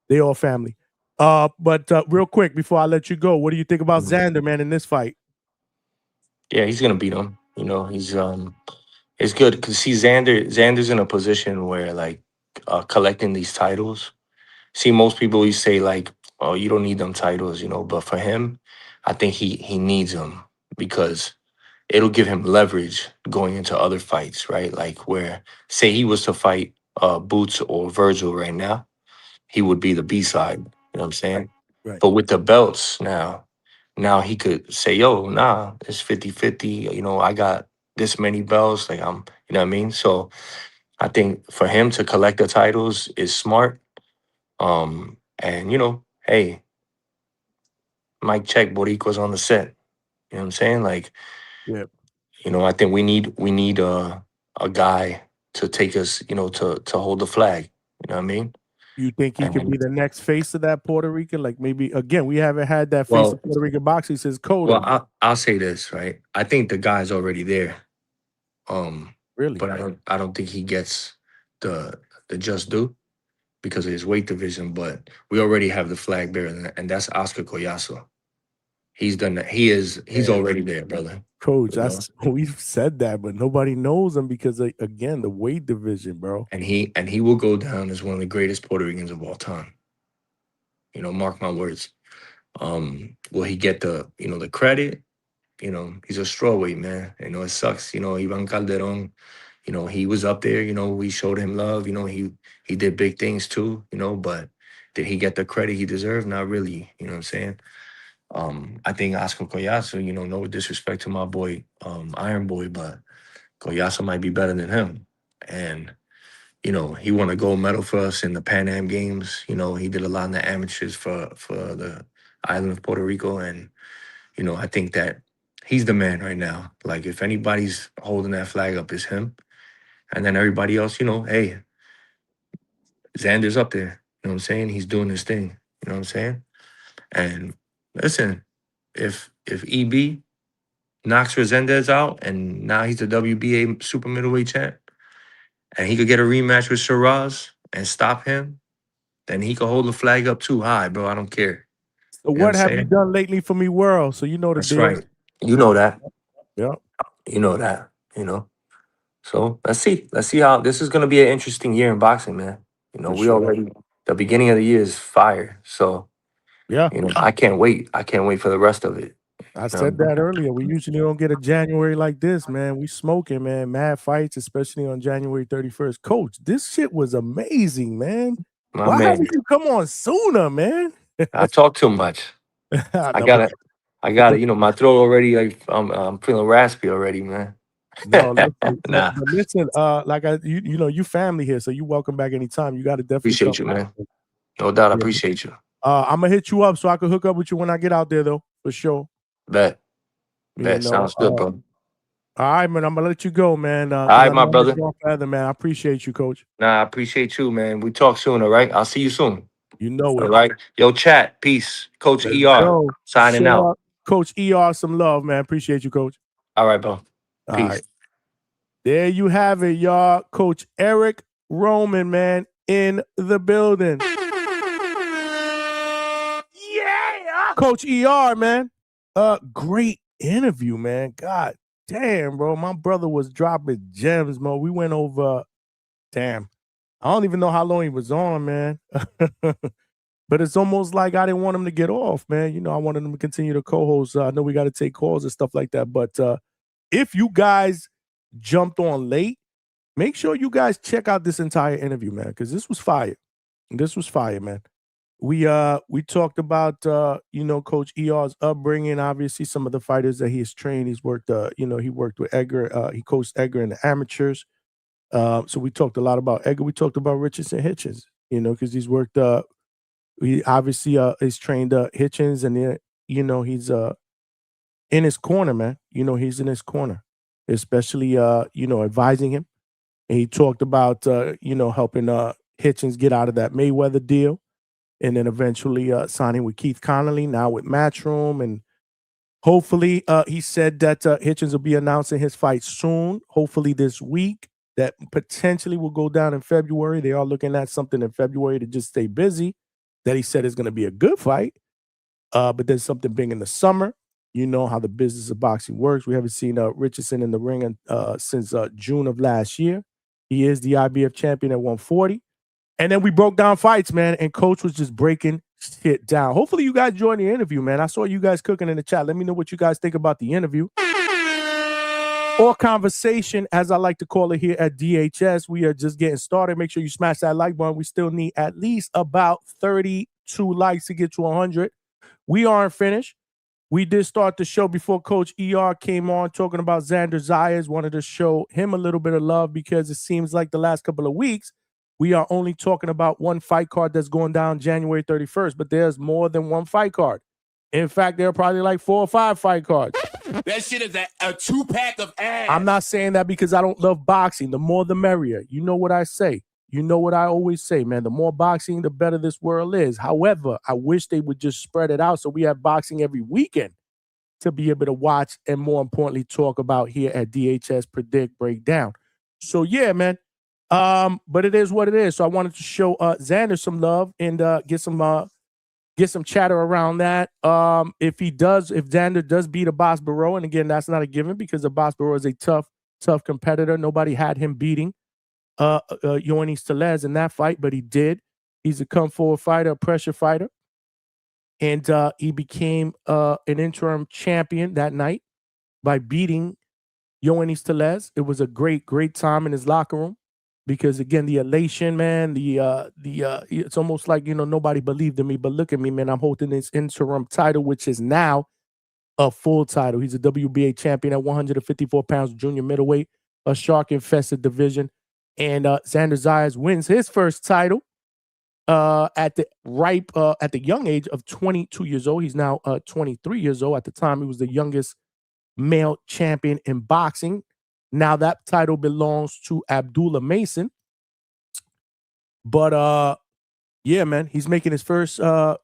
They all family. But real quick before I let you go, what do you think about Xander, man, in this fight? Yeah, he's gonna beat him. You know, he's it's good because see Xander's in a position where like collecting these titles. See, most people you say like, oh, you don't need them titles, you know, but for him, I think he needs them because it'll give him leverage going into other fights, right? Like where say he was to fight Boots or Virgil right now, he would be the B-side. You know what I'm saying? Right. But with the belts now he could say, yo, nah, it's 50-50. You know, I got this many belts. Like you know what I mean? So I think for him to collect the titles is smart. And you know, hey, Mike check, Boricua's on the set. You know what I'm saying? Like, yeah. You know, I think we need a guy to take us, you know, to hold the flag. You know what I mean? You think he could be the next face of that Puerto Rican? Like maybe again, we haven't had that face of Puerto Rican boxing since Cotto. Well, I'll say this, right? I think the guy's already there. Really? But I don't think he gets the just due because of his weight division. But we already have the flag bearer, and that's Oscar Collazo. He's done that. He's already there, brother. Coach, we've said that, but nobody knows him because again, the weight division, bro. And he will go down as one of the greatest Puerto Ricans of all time. You know, mark my words. Will he get the credit? You know, he's a strawweight, man. You know, it sucks. You know, Ivan Calderon, you know, he was up there, you know, we showed him love, you know, he did big things too, you know, but did he get the credit he deserved? Not really, you know what I'm saying? I think Oscar Collazo, you know, no disrespect to my boy, Iron Boy, but Collazo might be better than him. And, you know, he won a gold medal for us in the Pan Am Games. You know, he did a lot in the amateurs for the island of Puerto Rico. And, you know, I think that he's the man right now. Like, if anybody's holding that flag up, it's him. And then everybody else, you know, hey, Xander's up there. You know what I'm saying? He's doing his thing. You know what I'm saying? And listen, if EB knocks Resendez out and now he's the WBA super middleweight champ and he could get a rematch with Shiraz and stop him, then he could hold the flag up too high, bro. I don't care. So what have you done lately for me, world? So you know the That's deal. right. You know that. Yeah. You know that, you know. So let's see. Let's see how this is going to be an interesting year in boxing, man. You know, the beginning of the year is fire. So, yeah, you know, I can't wait. I can't wait for the rest of it. I said that earlier. We usually don't get a January like this, man. We smoking, man. Mad fights, especially on January 31st. Coach, this shit was amazing, man. My Why man. haven't you come on sooner, man? I talk too much. I got it. You know, my throat already. Like I'm feeling raspy already, man. No, listen, Nah, but listen, like you know, you family here, so you welcome back anytime. You got to definitely appreciate you, come man. back. No doubt, I Yeah. appreciate you. I'm gonna hit you up so I can hook up with you when I get out there, though, for sure. Bet. You know, Sounds good, bro. all right, man. I'm gonna let you go, man. All right, my brother. Man, I appreciate you, Coach. Nah, I appreciate you, man. We talk soon, all right? I'll see you soon. You know it. All right. Yo, chat. Peace. Coach Let's ER. go. Signing Show out. up. Coach ER, some love, man. Appreciate you, Coach. All right, bro. All Peace. right. There you have it, y'all. Coach Eric Roman, man, in the building. Yeah. Coach ER, man. Great interview, man. God damn, bro. My brother was dropping gems, man. We went over, damn. I don't even know how long he was on, man. But it's almost like I didn't want him to get off, man. You know, I wanted him to continue to co-host. I know we got to take calls and stuff like that. But if you guys jumped on late, make sure you guys check out this entire interview, man, because this was fire. This was fire, man. We talked about you know, Coach ER's upbringing, obviously some of the fighters that he has trained. He's worked you know, he worked with Edgar, he coached Edgar in the amateurs. So we talked a lot about Edgar. We talked about Richardson Hitchens, you know, because he's worked he obviously is trained Hitchens, and you know, he's in his corner, man. You know, he's in his corner, especially you know, advising him. And he talked about you know, helping Hitchens get out of that Mayweather deal, and then eventually signing with Keith Connolly, now with Matchroom. And hopefully, he said that Hitchens will be announcing his fight soon, hopefully this week, that potentially will go down in February. They are looking at something in February to just stay busy, that he said is going to be a good fight. But there's something big in the summer. You know how the business of boxing works. We haven't seen Richardson in the ring since June of last year. He is the IBF champion at 140. And then we broke down fights, man, and Coach was just breaking shit down. Hopefully you guys joined the interview, man. I saw you guys cooking in the chat. Let me know what you guys think about the interview. Or conversation, as I like to call it here at DHS. We are just getting started. Make sure you smash that like button. We still need at least about 32 likes to get to 100. We aren't finished. We did start the show before Coach ER came on talking about Xander Zayas. Wanted to show him a little bit of love because it seems like the last couple of weeks, we are only talking about one fight card that's going down January 31st, but there's more than one fight card. In fact, there are probably like 4 or 5 fight cards. That shit is a 2-pack of ass. I'm not saying that because I don't love boxing. The more, the merrier. You know what I say. You know what I always say, man. The more boxing, the better this world is. However, I wish they would just spread it out so we have boxing every weekend to be able to watch and, more importantly, talk about here at DHS Predict Breakdown. So, yeah, man. But it is what it is. So I wanted to show Xander some love and get some chatter around that. If Xander does beat Abass Baraou, and again, that's not a given because Abass Baraou is a tough competitor. Nobody had him beating Yoenis Telez in that fight, but he did. He's a come forward fighter, a pressure fighter. And he became an interim champion that night by beating Yoenis Telez. It was a great, great time in his locker room. Because again, the elation, man, it's almost like, you know, nobody believed in me, but look at me, man. I'm holding this interim title, which is now a full title. He's a WBA champion at 154 pounds, junior middleweight, a shark-infested division. And Xander Zayas wins his first title at the young age of 22 years old. He's now 23 years old. At the time, he was the youngest male champion in boxing. Now that title belongs to Abdullah Mason. But yeah, man, he's making his first well,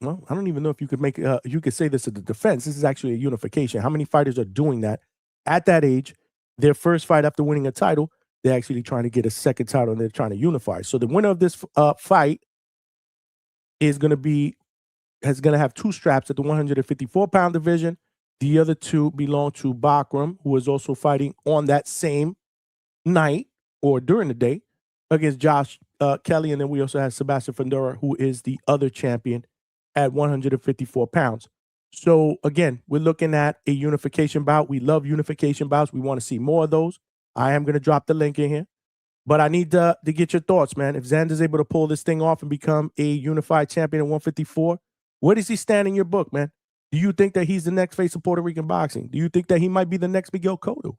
I don't even know if you could say this as a defense. This is actually a unification. How many fighters are doing that at that age? Their first fight after winning a title, they're actually trying to get a second title and they're trying to unify. So the winner of this fight is going to have 2 straps at the 154-pound division. The other 2 belong to Bakram, who is also fighting on that same night or during the day against Josh Kelly. And then we also have Sebastian Fundora, who is the other champion at 154 pounds. So again, we're looking at a unification bout. We love unification bouts. We want to see more of those. I am going to drop the link in here, but I need to get your thoughts, man. If Xander's able to pull this thing off and become a unified champion at 154, where does he stand in your book, man? Do you think that he's the next face of Puerto Rican boxing? Do you think that he might be the next Miguel Cotto?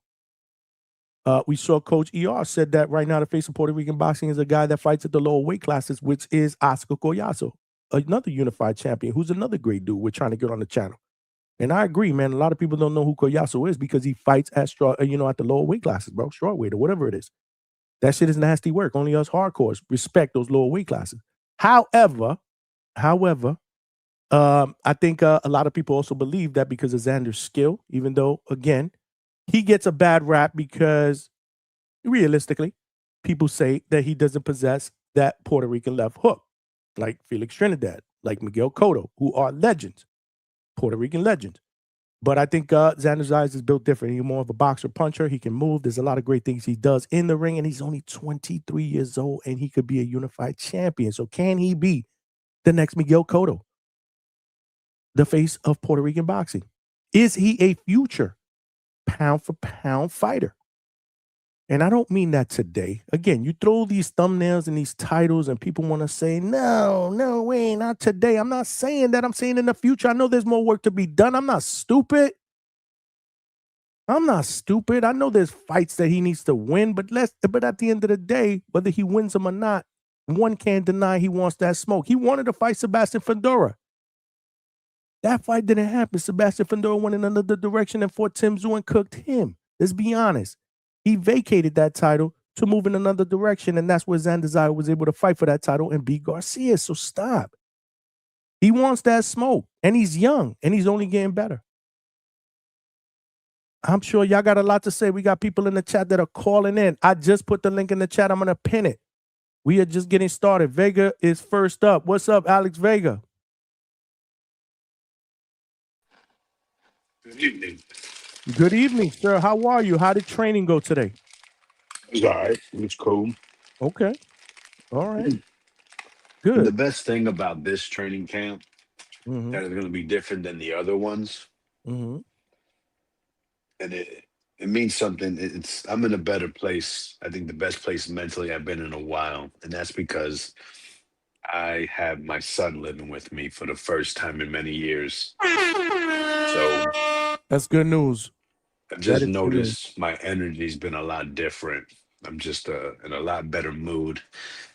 We saw Coach ER said that right now the face of Puerto Rican boxing is a guy that fights at the lower weight classes, which is Oscar Collazo, another unified champion, who's another great dude we're trying to get on the channel. And I agree, man. A lot of people don't know who Collazo is because he fights at at the lower weight classes, bro, short weight or whatever it is. That shit is nasty work. Only us hardcores respect those lower weight classes. However, I think a lot of people also believe that because of Xander's skill, even though, again, he gets a bad rap because realistically, people say that he doesn't possess that Puerto Rican left hook, like Felix Trinidad, like Miguel Cotto, who are legends, Puerto Rican legends. But I think Xander Zayas is built different. He's more of a boxer puncher. He can move. There's a lot of great things he does in the ring, and he's only 23 years old, and he could be a unified champion. So can he be the next Miguel Cotto, the face of Puerto Rican boxing? Is he a future pound-for-pound fighter? And I don't mean that today. Again, you throw these thumbnails and these titles and people want to say, no way, not today. I'm not saying that. I'm saying in the future. I know there's more work to be done. I'm not stupid. I know there's fights that he needs to win, but at the end of the day, whether he wins them or not, one can't deny he wants that smoke. He wanted to fight Sebastian Fundora. That fight didn't happen. Sebastian Fundora went in another direction and fought Tim Tszyu and cooked him. Let's be honest. He vacated that title to move in another direction, and that's where Xander Zayas was able to fight for that title and beat Garcia. So stop. He wants that smoke, and he's young, and he's only getting better. I'm sure y'all got a lot to say. We got people in the chat that are calling in. I just put the link in the chat. I'm going to pin it. We are just getting started. Vega is first up. What's up, Alex Vega? Good evening. Good evening, sir. How are you? How did training go today? It was all right. It was cool. Okay. All right. Good. The best thing about this training camp that is going to be different than the other ones, and it means something. I'm in a better place. I think the best place mentally I've been in a while, and that's because I have my son living with me for the first time in many years. So that's good news. I've just noticed my energy's been a lot different. I'm just in a lot better mood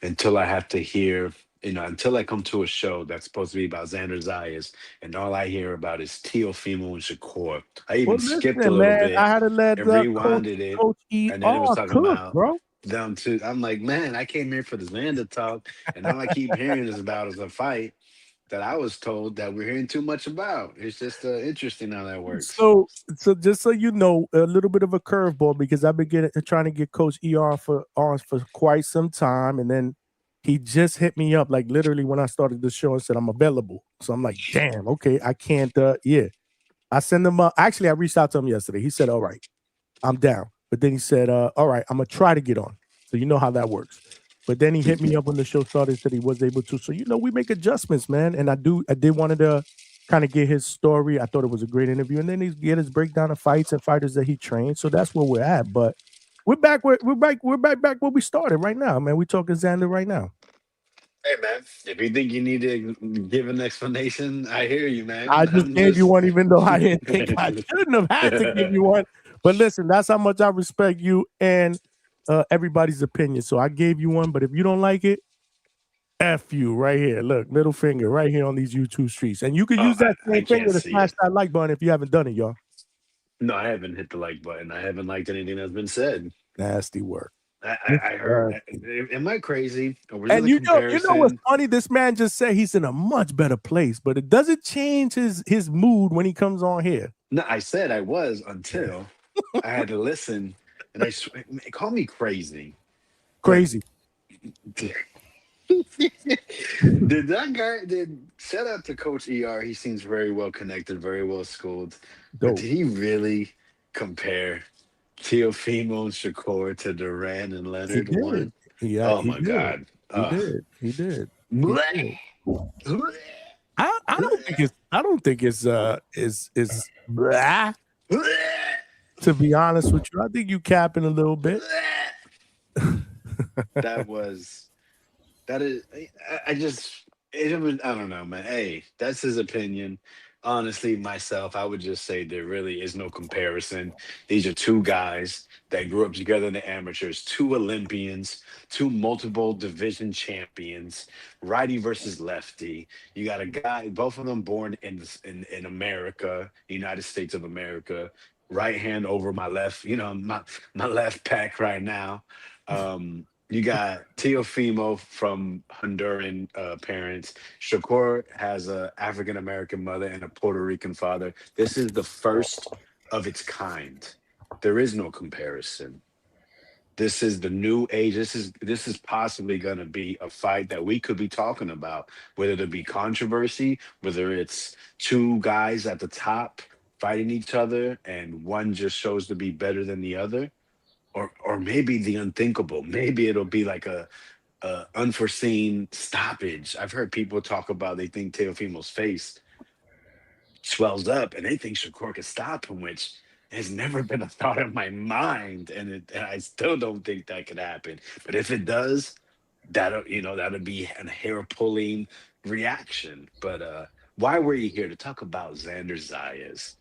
until I have to hear, until I come to a show that's supposed to be about Xander Zayas, and all I hear about is Teofimo and Shakur. I even skipped a little bit. I had to let and rewinded it, Coach and then it was talking about bro. down to. I'm like, man, I came here for the Xander talk, and all I keep hearing is about is a fight that I was told that we're hearing too much about. It's just interesting how that works. So just so you know, a little bit of a curveball, because I've been trying to get Coach ER for quite some time, and then he just hit me up like literally when I started the show and said I'm available. So I'm like, damn, okay, I can't. I send him up. Actually, I reached out to him yesterday. He said, all right, I'm down. But then he said, all right, I'm gonna try to get on. So you know how that works. But then he hit me up when the show started, said he was able to. So, we make adjustments, man. And I did wanted to kind of get his story. I thought it was a great interview. And then he get his breakdown of fights and fighters that he trained. So that's where we're at. But we're back where we started right now, man. We're talking Xander right now. Hey, man, if you think you need to give an explanation, I hear you, man. I just gave you one, even though I didn't think I shouldn't have had to give you one. But listen, that's how much I respect you and everybody's opinion. So I gave you one, but if you don't like it, F you right here. Look, middle finger right here on these YouTube streets. And you can use that same finger to smash that like button if you haven't done it, y'all. No, I haven't hit the like button. I haven't liked anything that's been said. Nasty work. I heard. Am I crazy? And you know what's funny? This man just said he's in a much better place, but it doesn't change his mood when he comes on here. No, I said I was until I had to listen. And call me crazy. Crazy. Did shout out to Coach ER. He seems very well connected, very well schooled. But did he really compare Teofimo and Shakur to Duran and Leonard? One? Yeah. Oh my God. He did. I don't think it's is blah, to be honest with you. I think you capping a little bit. That is, I just, it was, I don't know, man. Hey, that's his opinion. Honestly, myself, I would just say there really is no comparison. These are two guys that grew up together in the amateurs, two Olympians, two multiple division champions, righty versus lefty. You got a guy, both of them born in America, United States of America. Right hand over my left, my left pack right now. You got Teofimo from Honduran parents. Shakur has a African American mother and a Puerto Rican father. This is the first of its kind. There is no comparison. This is the new age. This is possibly going to be a fight that we could be talking about, whether there be controversy, whether it's two guys at the top fighting each other, and one just shows to be better than the other, or maybe the unthinkable. Maybe it'll be like a unforeseen stoppage. I've heard people talk about they think Teofimo's face swells up and they think Shakur could stop him, which has never been a thought in my mind, and I still don't think that could happen. But if it does, that'll be a hair pulling reaction. But why were you here to talk about Xander Zayas?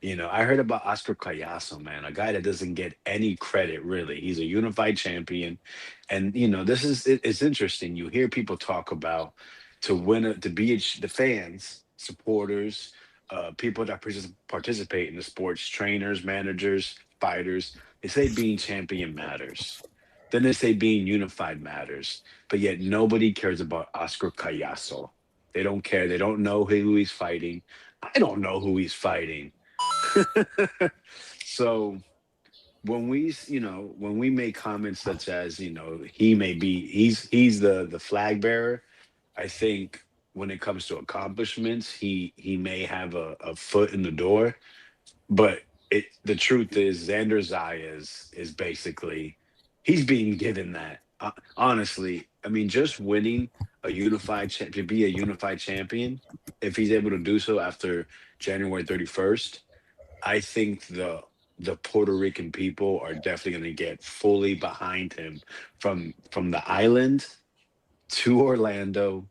I heard about Oscar Callazo, man, a guy that doesn't get any credit, really. He's a unified champion. And, it's interesting. You hear people talk about to win, the fans, supporters, people that participate in the sports, trainers, managers, fighters, they say being champion matters. Then they say being unified matters. But yet nobody cares about Oscar Callazo. They don't care. They don't know who he's fighting. I don't know who he's fighting. So when we make comments such as, he's the flag bearer, I think when it comes to accomplishments, he may have a foot in the door, but the truth is Xander Zayas is basically, he's being given that. Honestly, I mean, just winning to be a unified champion, if he's able to do so after January 31st, I think the Puerto Rican people are definitely going to get fully behind him, from the island to Orlando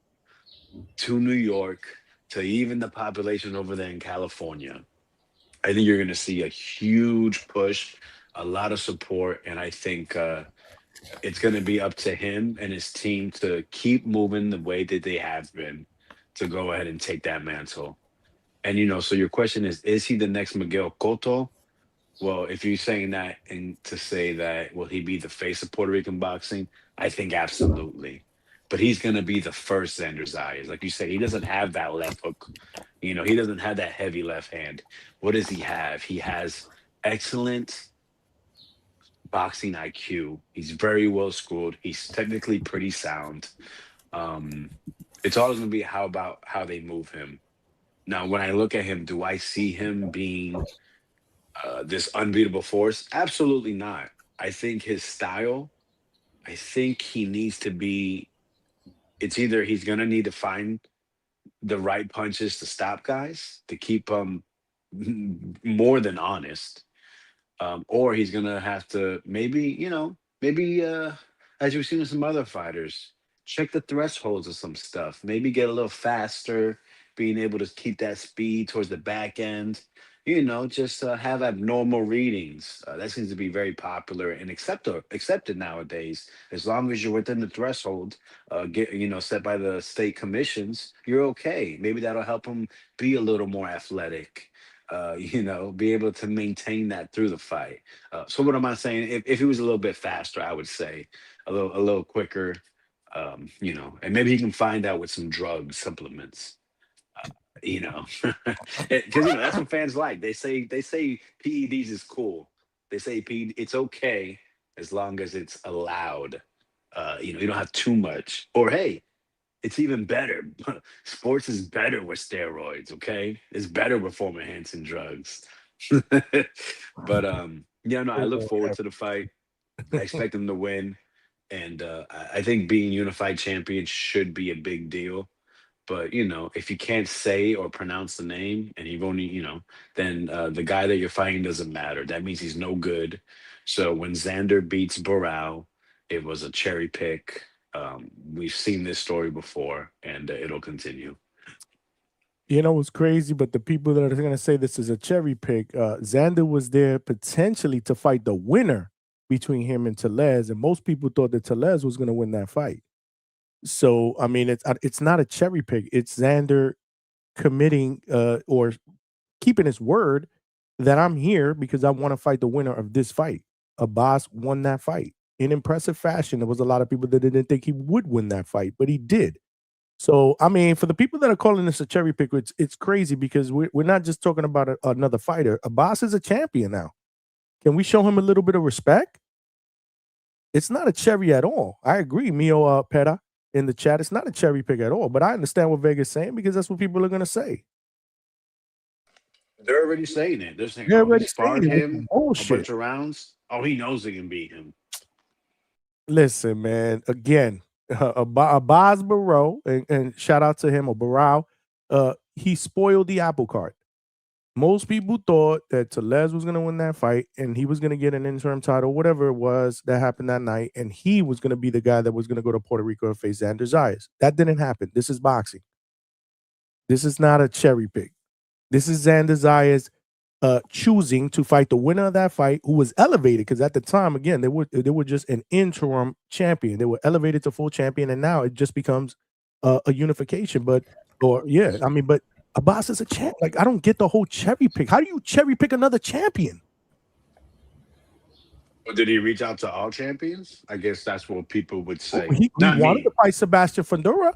to New York to even the population over there in California. I think you're going to see a huge push, a lot of support, and I think it's going to be up to him and his team to keep moving the way that they have been, to go ahead and take that mantle. And so your question is he the next Miguel Cotto? Well, if you're saying that, and to say that, will he be the face of Puerto Rican boxing? I think absolutely. But he's going to be the first Xander Zayas. Like you said, he doesn't have that left hook. He doesn't have that heavy left hand. What does he have? He has excellent boxing IQ. He's very well schooled. He's technically pretty sound. It's always going to be how they move him. Now, when I look at him, do I see him being this unbeatable force? Absolutely not. I think his style, I think he needs to be, it's either he's going to need to find the right punches to stop guys, to keep them more than honest, or he's going to have to maybe as we've seen with some other fighters, check the thresholds of some stuff, maybe get a little faster, being able to keep that speed towards the back end, just have abnormal readings. That seems to be very popular and accepted nowadays. As long as you're within the threshold, set by the state commissions, you're okay. Maybe that'll help them be a little more athletic. Be able to maintain that through the fight. So what am I saying? If he was a little bit faster, I would say a little quicker. And maybe he can find out with some drug supplements. Because that's what fans like. They say PEDs is cool. They say it's okay as long as it's allowed. You don't have too much. Or hey, it's even better. Sports is better with steroids. Okay, it's better with form enhancing drugs. But I look forward to the fight. I expect him to win, and I think being unified champion should be a big deal. But if you can't say or pronounce the name, and you've only, then the guy that you're fighting doesn't matter. That means he's no good. So when Xander beats Barao, it was a cherry pick. We've seen this story before, and it'll continue. You know what's crazy? But the people that are going to say this is a cherry pick, Xander was there potentially to fight the winner between him and Tellez, and most people thought that Tellez was going to win that fight. So I mean, it's not a cherry pick. It's Xander committing or keeping his word that I'm here because I want to fight the winner of this fight. Abass won that fight in impressive fashion. There was a lot of people that didn't think he would win that fight, but he did. So, I mean, for the people that are calling this a cherry pick, it's crazy because we're not just talking about another fighter. Abass is a champion now. Can we show him a little bit of respect? It's not a cherry at all. I agree, Mio Pera in the chat. It's not a cherry pick at all, but I understand what Vega's saying because that's what people are going to say. They're already saying it. They're saying, They're oh, he already sparred saying it. him a Bullshit. bunch of rounds. Oh, he knows they can beat him. Listen, man, again, Abass Baraou, and shout out to him, or Baraou, he spoiled the apple cart. Most people thought that Tellez was going to win that fight and he was going to get an interim title, whatever it was that happened that night, and he was going to be the guy that was going to go to Puerto Rico and face Xander Zayas. That didn't happen. This is boxing. This is not a cherry pick. This is Xander Zayas choosing to fight the winner of that fight, who was elevated, because at the time, again, they were just an interim champion. They were elevated to full champion, and now it just becomes a unification. But Abass is a champ. Like, I don't get the whole cherry pick. How do you cherry pick another champion? But did he reach out to all champions? I guess that's what people would say. He Not wanted me. to fight Sebastian Fundora.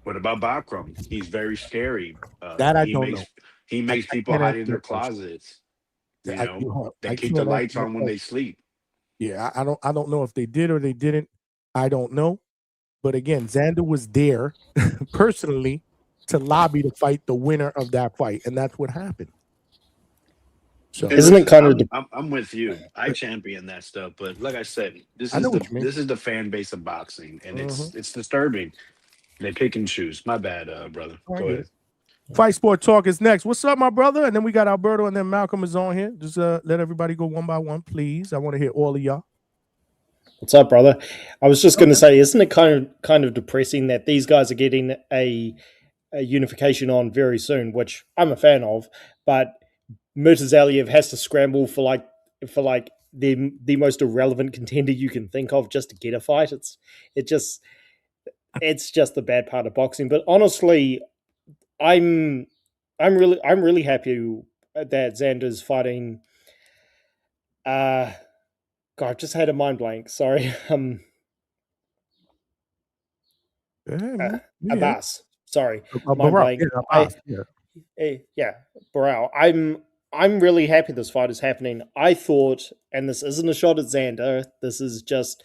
What about Bakram? He's very scary. That I don't know. He makes people can't hide answer in their that question. closets. They keep the lights on when they sleep. Yeah, I don't know if they did or they didn't. I don't know. But again, Xander was there personally to lobby to fight the winner of that fight, and that's what happened. So isn't it kind of? I'm with you. I champion that stuff, but like I said, this is the fan base of boxing, and it's disturbing. They pick and choose. My bad, brother. Go ahead. Fight Sport Talk is next. What's up, my brother? And then we got Alberto, and then Malcolm is on here. Just let everybody go one by one, please. I want to hear all of y'all. What's up, brother? I was just going to say, isn't it kind of depressing that these guys are getting a unification on very soon, which I'm a fan of, but Murtazaliev has to scramble for the most irrelevant contender you can think of just to get a fight. It's just the bad part of boxing. But honestly, I'm really happy that Xander's fighting. God, I just had a mind blank. Sorry. Abass. Sorry. Mind blank. Baraou. I'm really happy this fight is happening. I thought, and this isn't a shot at Xander, this is just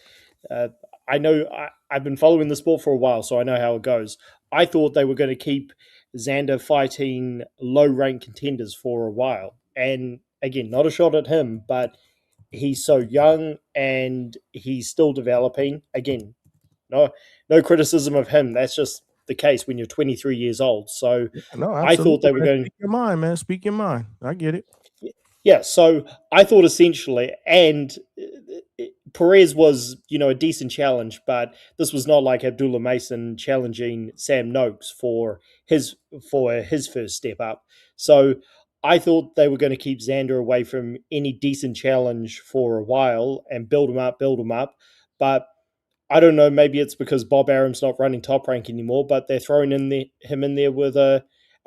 I know I've been following the sport for a while, so I know how it goes. I thought they were going to keep Xander fighting low-ranked contenders for a while. And again, not a shot at him, but he's so young and he's still developing. Again, no criticism of him. That's just the case when you're 23 years old. So I thought they were going to... Speak your mind, man. Speak your mind. I get it. Yeah, so I thought essentially, and Perez was, a decent challenge, but this was not like Abdullah Mason challenging Sam Noakes for his first step up. So I thought they were going to keep Xander away from any decent challenge for a while and build him up. But I don't know, maybe it's because Bob Arum's not running Top Rank anymore, but they're throwing him in there with a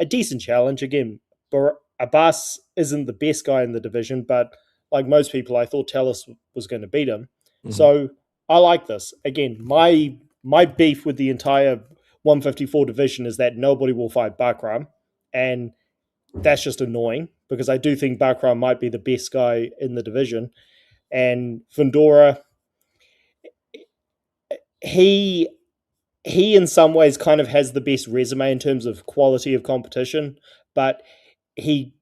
decent challenge. Again, Abass isn't the best guy in the division, but like most people, I thought Tellez was going to beat him. Mm-hmm. So I like this. Again, my beef with the entire 154 division is that nobody will fight Bakram, and that's just annoying because I do think Bakram might be the best guy in the division. And Fundora, he in some ways kind of has the best resume in terms of quality of competition, but he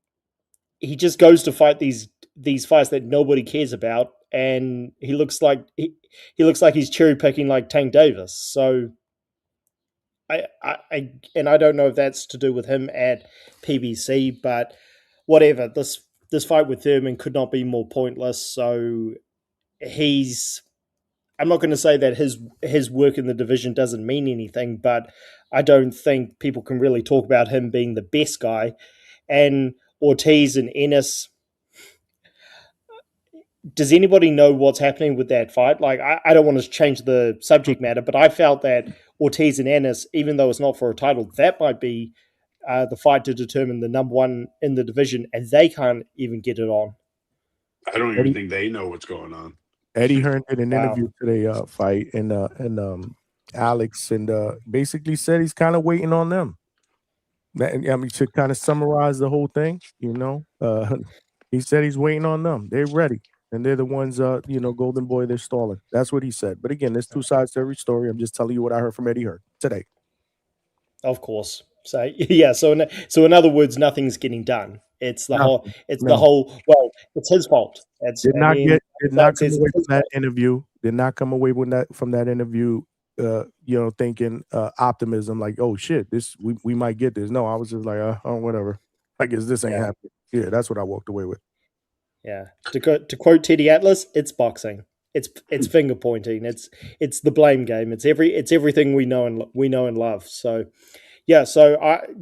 just goes to fight these fights that nobody cares about, and he looks like he's cherry picking like Tank Davis. So I don't know if that's to do with him at PBC, but whatever. This fight with Thurman could not be more pointless. So I'm not going to say that his work in the division doesn't mean anything, but I don't think people can really talk about him being the best guy. And Ortiz and Ennis, does anybody know what's happening with that fight? Like, I don't want to change the subject matter, but I felt that Ortiz and Ennis, even though it's not for a title, that might be the fight to determine the number one in the division, and they can't even get it on. I don't even think they know what's going on. Eddie Hearn did an Wow. interview today, fight, and Alex, and basically said he's kind of waiting on them. I mean, to kind of summarize the whole thing, he said he's waiting on them. They're ready, and they're the ones, Golden Boy, they're stalling. That's what he said. But again, there's two sides to every story. I'm just telling you what I heard from Eddie Hearn today. Of course. So yeah. So in other words, nothing's getting done. It's the whole. It's the whole. Well, it's his fault. Did not come away from that interview. Did not come away from that interview. Thinking optimism, like, oh shit, we might get this. No, I was just like, oh, whatever. I guess this ain't happening. Yeah, that's what I walked away with. Yeah. To quote Teddy Atlas, it's boxing. It's finger pointing. It's the blame game. It's everything we know and love. So yeah. So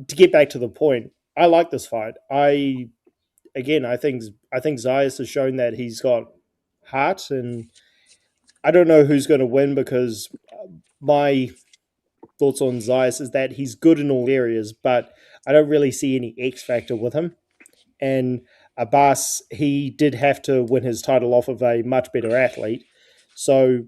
to get back to the point, I like this fight. I think Zayas has shown that he's got heart, and I don't know who's going to win, because my thoughts on Zayas is that he's good in all areas, but I don't really see any X factor with him. And Abass, he did have to win his title off of a much better athlete. So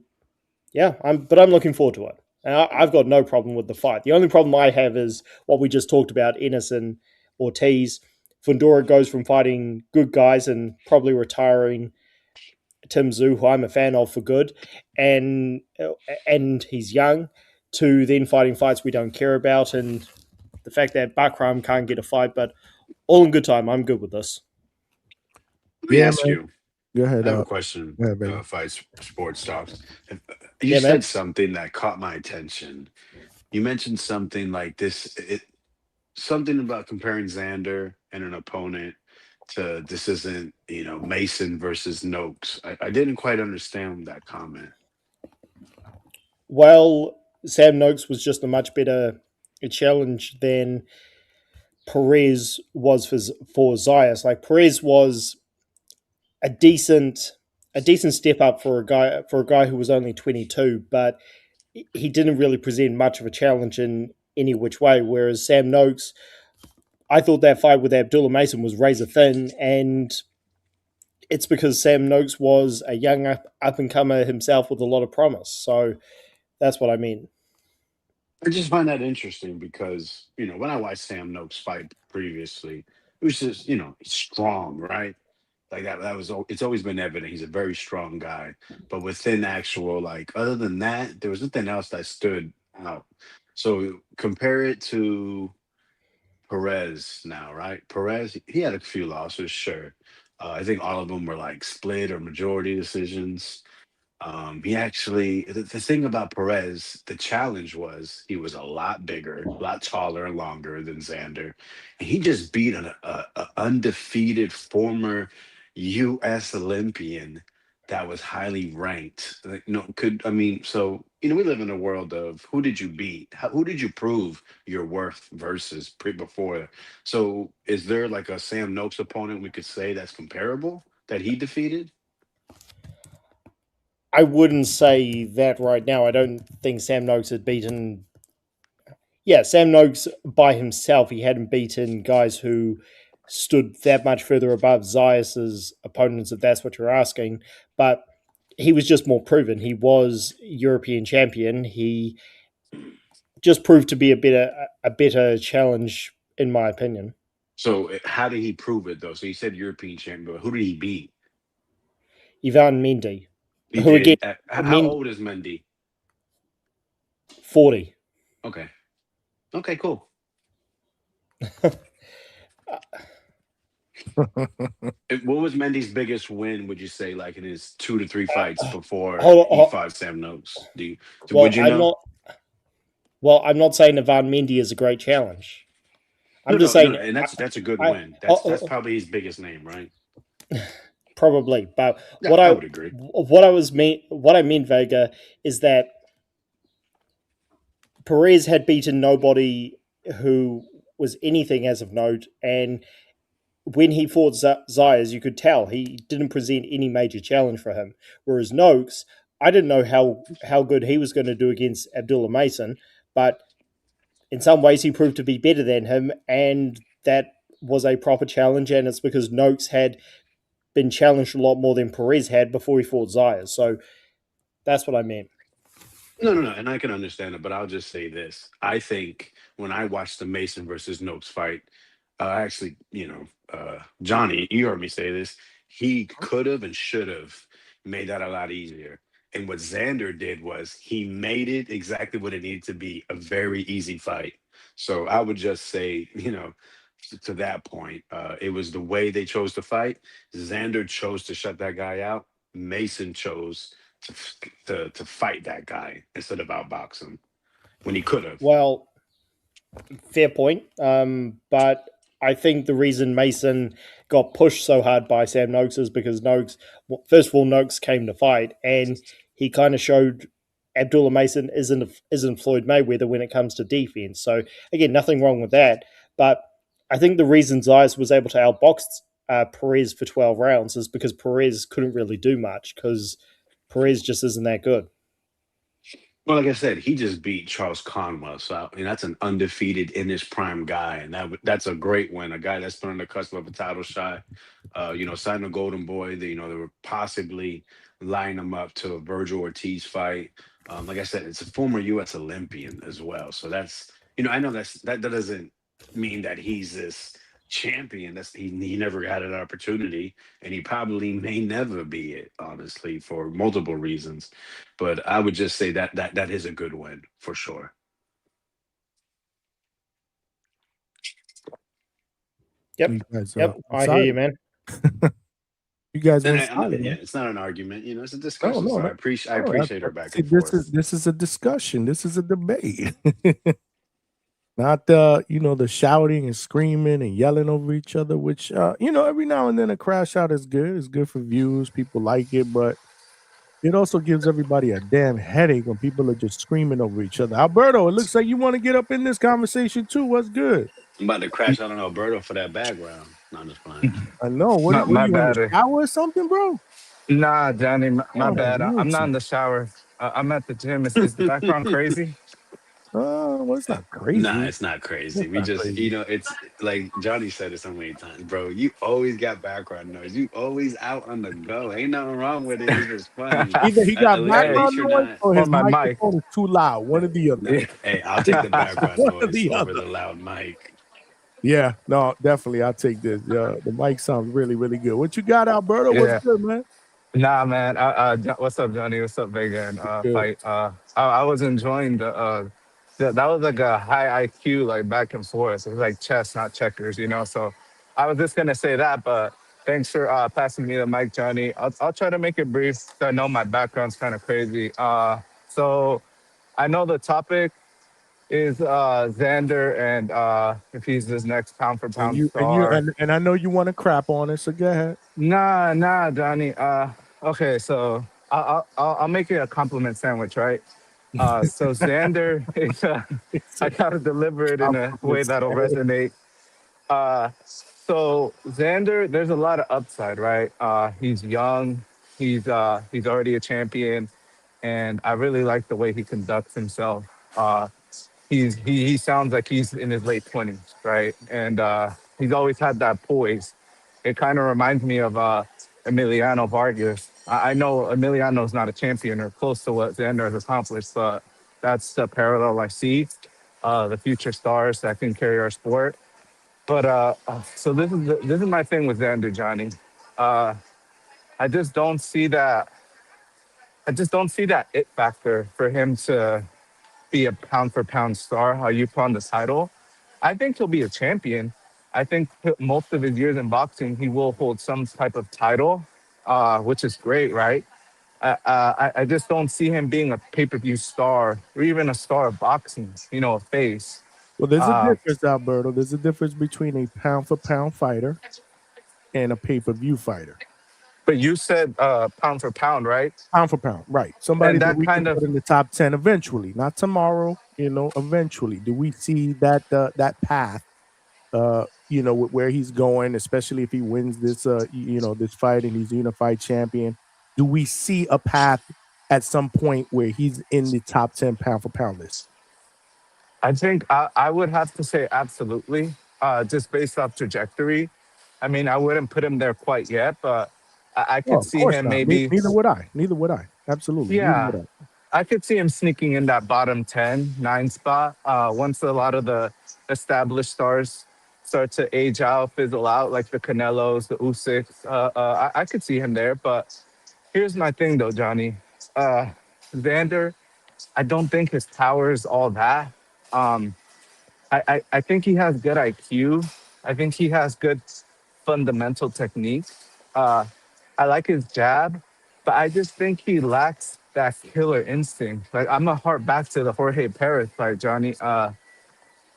yeah, I'm looking forward to it. And I've got no problem with the fight. The only problem I have is what we just talked about, Ennis and Ortiz. Fundora goes from fighting good guys and probably retiring Tim Tszyu, who I'm a fan of, for good, and he's young, to then fighting fights we don't care about, and the fact that Bakram can't get a fight, but all in good time. I'm good with this. Let me ask you. Go ahead. I have a question. Go ahead, Fight Sports Talks. You said something that caught my attention. You mentioned something like this. Something about comparing Xander and an opponent to this isn't, Mason versus Noakes. I didn't quite understand that comment. Well, Sam Noakes was just a much better challenge than Perez was for Zayas. Like, Perez was a decent step up for a guy who was only 22, but he didn't really present much of a challenge in any which way. Whereas Sam Noakes, I thought that fight with Abdullah Mason was razor thin, and it's because Sam Noakes was a young up-and-comer himself with a lot of promise. So that's what I mean. I just find that interesting because, when I watched Sam Noakes fight previously, it was just, strong, right? Like it's always been evident. He's a very strong guy. But within actual, other than that, there was nothing else that stood out. So compare it to Perez now, right? Perez, he had a few losses, sure. I think all of them were split or majority decisions. He actually, the thing about Perez, the challenge was he was a lot bigger, a lot taller and longer than Xander. And he just beat an undefeated former U.S. Olympian that was highly ranked. So, we live in a world of who did you beat? Who did you prove your worth versus before? So is there a Sam Noakes opponent we could say that's comparable that he defeated? I wouldn't say that right now. I don't think Sam Noakes had beaten... Yeah, Sam Noakes by himself, he hadn't beaten guys who stood that much further above Zayas' opponents, if that's what you're asking. But he was just more proven. He was European champion. He just proved to be a better challenge, in my opinion. So how did he prove it, though? So he said European champion, but who did he beat? Ivan Mendy. Who again? How old is Mendy? 40. Okay. Okay, cool. What was Mendy's biggest win, would you say, in his 2 to 3 fights before he fought Sam Noakes? Would you know? Well, I'm not saying Ivan Mendy is a great challenge. I'm No, just no, saying, no, and that's a good I, win. That's probably his biggest name, right? probably. But Yeah, I would agree. what I meant, Vega, is that Perez had beaten nobody who was anything as of note, and when he fought Zayas, you could tell he didn't present any major challenge for him. Whereas Noakes, I didn't know how good he was going to do against Abdullah Mason, but in some ways he proved to be better than him, and that was a proper challenge, and it's because Noakes had been challenged a lot more than Perez had before he fought Zayas. So that's what I meant. No, no, no, and I can understand it, but I'll just say this. I think when I watched the Mason versus Noakes fight, actually, Johnny, you heard me say this. He could have and should have made that a lot easier. And what Xander did was he made it exactly what it needed to be, a very easy fight. So I would just say, to that point, it was the way they chose to fight. Xander chose to shut that guy out. Mason chose to fight that guy instead of outbox him when he could have. Well, fair point. But I think the reason Mason got pushed so hard by Sam Noakes is because first of all, Noakes came to fight, and he kind of showed Abdullah Mason isn't Floyd Mayweather when it comes to defense. So again, nothing wrong with that. But I think the reason Zayas was able to outbox Perez for 12 rounds is because Perez couldn't really do much because Perez just isn't that good. Well, like I said, he just beat Charles Conwell, so that's an undefeated in his prime guy, and that's a great win. A guy that's been on the cusp of a title shot, signed a Golden Boy. They were possibly lining him up to a Virgil Ortiz fight. Like I said, it's a former U.S. Olympian as well, so that's I know that doesn't mean that he's this champion. He never had an opportunity, and he probably may never be it, honestly, for multiple reasons. But I would just say that is a good win for sure. Yep. Guys, yep. I hear you, man. You guys went it's not an argument. It's a discussion. No, so I appreciate our back and this forth. this is a discussion. This is a debate. Not the shouting and screaming and yelling over each other, which every now and then a crash out is good. It's good for views. People like it, but it also gives everybody a damn headache when people are just screaming over each other. Alberto, it looks like you want to get up in this conversation too. What's good? I'm about to crash out on Alberto for that background. No, I'm just playing. I know. What are you in the shower or something, bro? Nah, Johnny, my bad. I'm not in the shower. I'm at the gym. Is the background crazy? Well, it's not crazy. Nah, it's not crazy. We just, it's like Johnny said it so many times, bro. You always got background noise. You always out on the go. Ain't nothing wrong with it. It's just funny. Either he got background noise or his microphone is too loud. One or the other. Hey, I'll take the background noise over the loud mic. Yeah, no, definitely. I'll take this. Yeah, the mic sounds really, really good. What you got, Alberto? What's good, man? Nah, man. What's up, Johnny? What's up, Vega? And fight. I was enjoying that was like a high IQ, like back and forth. It was like chess, not checkers, So I was just gonna say that, but thanks for passing me the mic, Johnny. I'll try to make it brief. I know my background's kind of crazy. So I know the topic is Xander and if he's his next pound for pound star. And I know you want to crap on it, so go ahead. Nah, Johnny. Okay, so I'll make it a compliment sandwich, right? So Xander, I gotta deliver it in a way that'll resonate. So Xander, there's a lot of upside, right? He's young, he's already a champion, and I really like the way he conducts himself. He sounds like he's in his late 20s, right? And he's always had that poise. It kind of reminds me of Emiliano Vargas. I know Emiliano's not a champion or close to what Xander has accomplished, but that's the parallel I see. The future stars that can carry our sport. But so this is my thing with Xander, Johnny. I just don't see that. I just don't see that it factor for him to be a pound for pound star. How you put on the title? I think he'll be a champion. I think most of his years in boxing, he will hold some type of title, which is great, right? I just don't see him being a pay-per-view star or even a star of boxing, a face. Well, there's a Uh, difference, Alberto. There's a difference between a pound for pound fighter and a pay-per-view fighter. but you said pound for pound, right? Pound for pound, right. Somebody And that that we can kind of, put in the top 10 eventually, not tomorrow, eventually. Do we see that that path, where he's going, especially if he wins this, this fight and he's unified champion? Do we see a path at some point where he's in the top 10 pound for pound list? I think I would have to say absolutely, just based off trajectory. I mean, I wouldn't put him there quite yet, but I Oh, could of see course him not. maybe. Neither would I. Neither would I. Absolutely. Neither Yeah, would I. I could see him sneaking in that bottom 10, 9 spot once a lot of the established stars start to age out, fizzle out, like the Canelos, the Usyks. I could see him there. But here's my thing, though, Johnny. Xander, I don't think his power is all that. Um, I think he has good IQ. I think he has good fundamental technique. Uh, I like his jab, but I just think he lacks that killer instinct. Like I'm a heart back to the Jorge Perez fight, Johnny.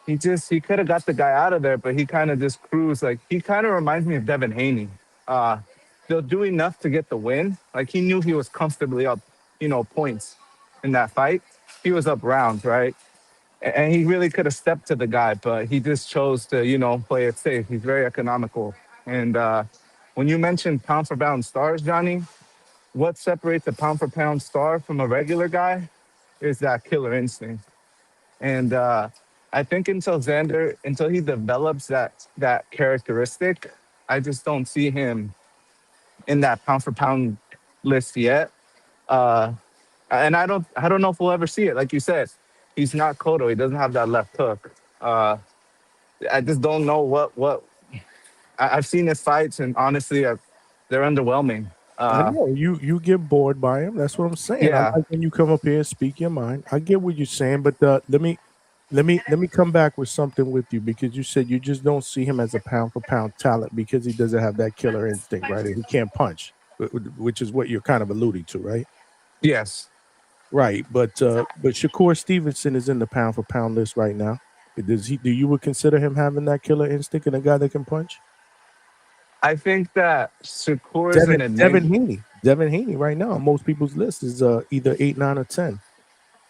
He could have got the guy out of there, but he kind of just cruised. Like he kind of reminds me of Devin Haney. Uh, they'll do enough to get the win. Like he knew he was comfortably up, points in that fight. He was up rounds, right? And he really could have stepped to the guy, but he just chose to, play it safe. He's very economical. And when you mention pound for pound stars, Johnny, what separates a pound for pound star from a regular guy is that killer instinct. And I think until he develops that characteristic, I just don't see him in that pound for pound list yet. Uh, and I don't know if we'll ever see it. Like you said, he's not Cotto. He doesn't have that left hook. I just don't know what I've seen his fights, and honestly, they're underwhelming. I know you get bored by him. That's what I'm saying. I Yeah, like when you come up here and speak your mind. I get what you're saying, but let me come back with something with you, because you said you just don't see him as a pound for pound talent because he doesn't have that killer instinct, right? And he can't punch, which is what you're kind of alluding to, right? yes. Right. But Shakur Stevenson is in the pound for pound list right now. Do you would consider him having that killer instinct and a guy that can punch? I think that Shakur is an Devin enigma, Haney. Devin Haney right now on most people's list is either 8, 9, or 10.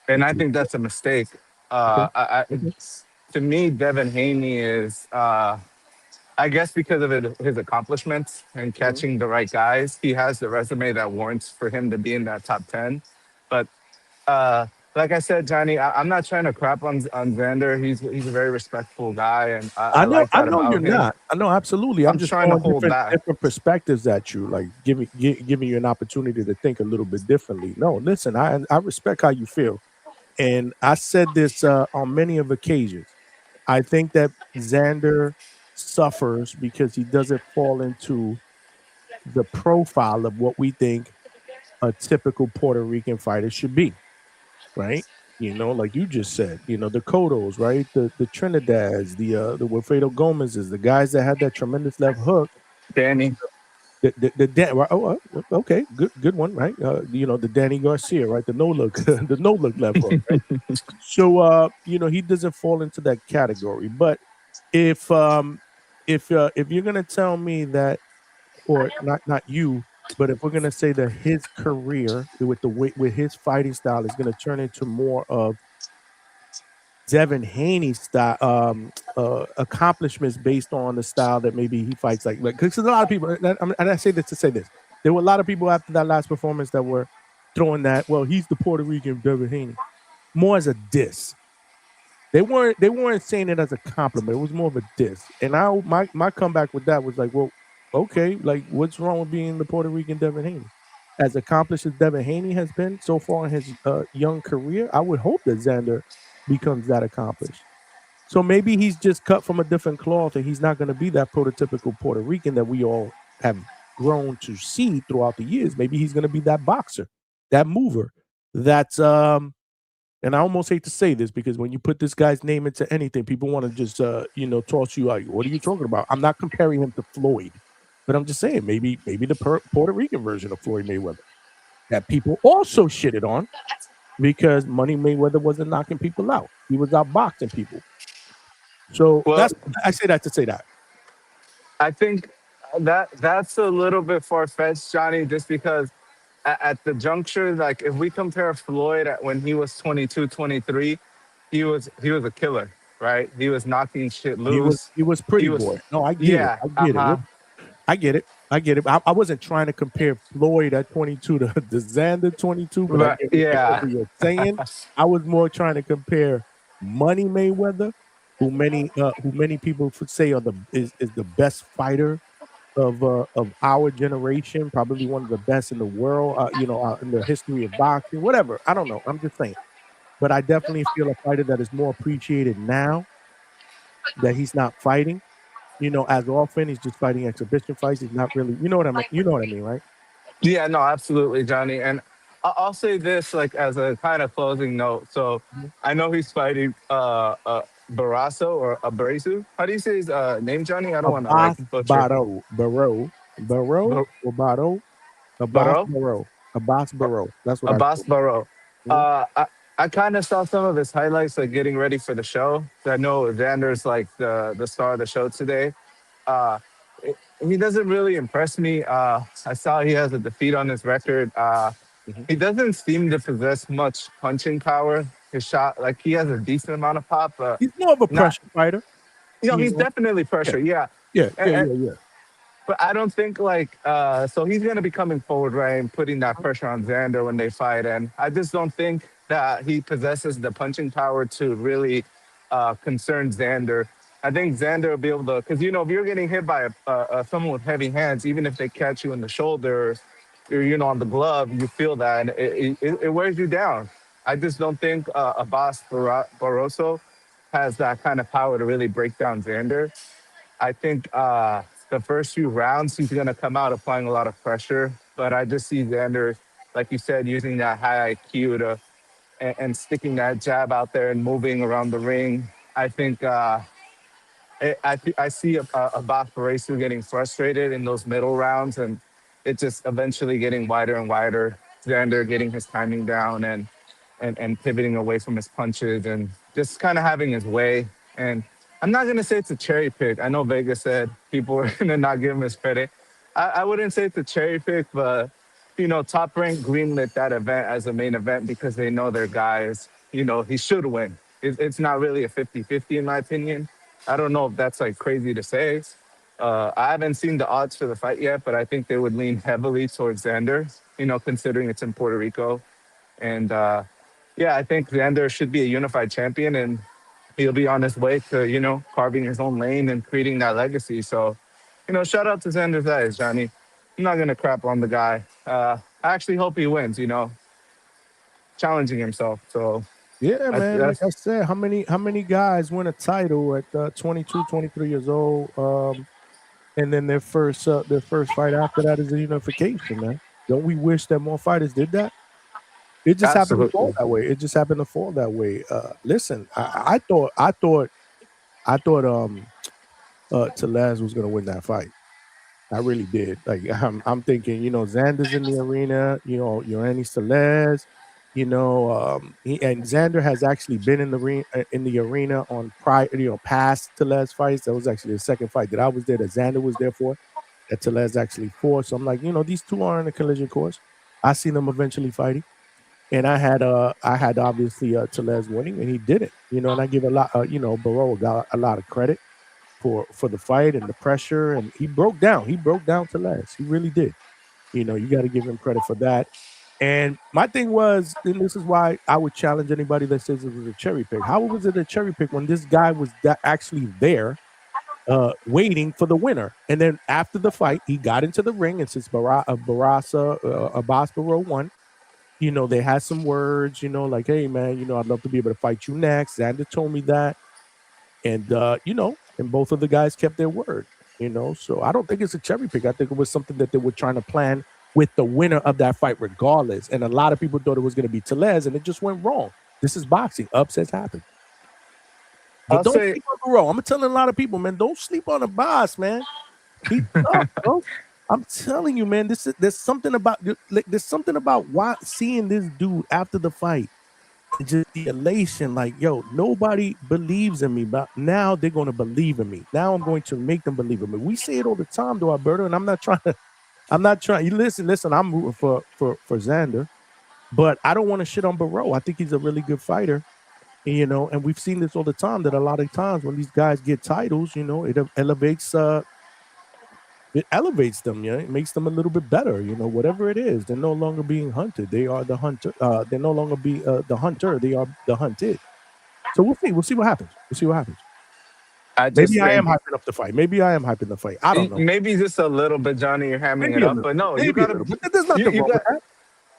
and I think that's a mistake. Okay. I, to me, Devin Haney is, I guess, because of his accomplishments and Mhm. catching the right guys, he has the resume that warrants for him to be in that top 10. But uh, like I said, Johnny, I'm not trying to crap on Xander. He's a very respectful guy, and I like I that know you're about him. not. I know absolutely. I'm I'm just trying to throwing hold back. different perspectives at you, like giving you an opportunity to think a little bit differently. No, listen, I respect how you feel, and I said this on many of occasions. I think that Xander suffers because he doesn't fall into the profile of what we think a typical Puerto Rican fighter should be, right? Like you just said, the Cottos, right? The Trinidads, the Wilfredo Gomez's, the guys that had that tremendous left hook. Danny. Right? Okay, good one, right? The Danny Garcia, right? The no look, the no look left hook, right? So he doesn't fall into that category. But if you're gonna tell me that, or not you, but if we're gonna say that his career with his fighting style is gonna turn into more of Devin Haney style accomplishments based on the style that maybe he fights like because a lot of people, and I say this to say this, there were a lot of people after that last performance that were throwing that, well, he's the Puerto Rican Devin Haney, more as a diss. They weren't saying it as a compliment. It was more of a diss. And my comeback with that was like, well, okay, like what's wrong with being the Puerto Rican Devin Haney? As accomplished as Devin Haney has been so far in his young career, I would hope that Xander becomes that accomplished. So maybe he's just cut from a different cloth, and he's not going to be that prototypical Puerto Rican that we all have grown to see throughout the years. Maybe he's going to be that boxer, that mover, that's and I almost hate to say this because when you put this guy's name into anything, people want to just toss you out. What are you talking about? I'm not comparing him to Floyd, but I'm just saying maybe the Puerto Rican version of Floyd Mayweather. that people also shitted on because Money Mayweather wasn't knocking people out. He was outboxing people. So Well, I say that to say that. I think that's a little bit far fetched, Johnny, just because at the juncture, like if we compare Floyd when he was 22, 23, he was a killer, right? He was knocking shit loose. He was He pretty was, boy. No, I get it. yeah, I uh get it. huh, I get it. I get it. I wasn't trying to compare Floyd at 22 to the Xander 22, but I but get yeah, what you're saying. I was more trying to compare Money Mayweather, who many people say is the best fighter of our generation, probably one of the best in the world, in the history of boxing, whatever. I don't know. I'm just saying. But I definitely feel a fighter that is more appreciated now that he's not fighting, as often. He's just fighting exhibition fights. He's not really, you know what I mean? You know what I mean, right? yeah, no, absolutely, Johnny. And I'll say this like as a kind of closing note. So Mhm. I know he's fighting Barasso or Abreu. How do you say his name, Johnny? I don't want to like Abass butcher. Baraou, Bar- or Baraou, Abass Barrow? Baraou, Abass Baraou. That's what I Abass told Baraou. you. I kind of saw some of his highlights like getting ready for the show. I know Xander's like the star of the show today. Uh, he doesn't really impress me. I saw he has a defeat on his record. Mhm. He doesn't seem to possess much punching power. His shot, like he has a decent amount of pop, but He's more of a not. pressure fighter, He's know? definitely Yeah, pressure. Yeah, yeah, yeah, and, yeah, yeah. but I don't think like so he's gonna be coming forward, right, and putting that pressure on Xander when they fight. And I just don't think that he possesses the punching power to really concern Xander. I think Xander will be able to, because if you're getting hit by someone with heavy hands, even if they catch you in the shoulder or on the glove, you feel that, and it wears you down. I just don't think Abass Barroso has that kind of power to really break down Xander. I think the first few rounds he's going to come out applying a lot of pressure, but I just see Xander, like you said, using that high IQ to and sticking that jab out there and moving around the ring. I think I see a Bach Barasu getting frustrated in those middle rounds, and it just eventually getting wider and wider. Xander getting his timing down and pivoting away from his punches and just kind of having his way. And I'm not gonna say it's a cherry pick. I know Vegas said people are gonna not give him his credit. I wouldn't say it's a cherry pick, but Top Rank greenlit that event as a main event because they know their guys. He should win. It's not really a 50-50 in my opinion. I don't know if that's like crazy to say. I haven't seen the odds for the fight yet, but I think they would lean heavily towards Xander, considering it's in Puerto Rico. And yeah, I think Xander should be a unified champion and he'll be on his way to, carving his own lane and creating that legacy. So, shout out to Xander Zayas, Johnny. I'm not going to crap on the guy. I actually hope he wins, challenging himself. So, Yeah, man. Like that's I said, how many guys win a title at 22, 23 years old? And then their first fight after that is a unification, man. Don't we wish that more fighters did that? It just happened to fall absolutely. that way. It just happened to fall that way. Listen, I thought Tellez was gonna win that fight. I really did. Like I'm thinking, Xander's in the arena, Yoenis Tellez, and Xander has actually been in the arena on past Tellez fights. That was actually the second fight that I was there, that Xander was there for, that Tellez actually fought. So I'm like, these two are in a collision course. I see them eventually fighting. And I had obviously Tellez winning, and he didn't. And I give a lot, Barrow got a lot of credit for the fight and the pressure, and he broke down. He broke down Tellez. He really did. You got to give him credit for that. And my thing was, and this is why I would challenge anybody that says it was a cherry pick. How was it a cherry pick when this guy was actually there, waiting for the winner? And then after the fight, he got into the ring, and since Abass Baraou won, they had some words, like, hey, man, I'd love to be able to fight you next. Xander told me that. And, and both of the guys kept their word, So I don't think it's a cherry pick. I think it was something that they were trying to plan with the winner of that fight regardless. And a lot of people thought it was going to be Tellez, and it just went wrong. This is boxing. Upsets happen. But I'll don't say sleep on Barrow. I'm telling a lot of people, man, don't sleep on the boss, man. He's tough, bro. I'm telling you, man. There's something about why seeing this dude after the fight, and just the elation. Like, yo, nobody believes in me, but now they're going to believe in me. Now I'm going to make them believe in me. We say it all the time, though, Alberto, and I'm not trying to. I'm not trying. You listen. I'm rooting for Xander, but I don't want to shit on Baraou. I think he's a really good fighter. And we've seen this all the time, that a lot of times when these guys get titles, it elevates them, it makes them a little bit better, whatever it is. They're no longer being hunted. They are the hunter. They're no longer the hunter. They are the hunted. So we'll see what happens. I just Maybe I am think hyping up the fight. I don't know. maybe just a little bit, Johnny. You're hamming it up, but no, you got to. There's nothing wrong with that.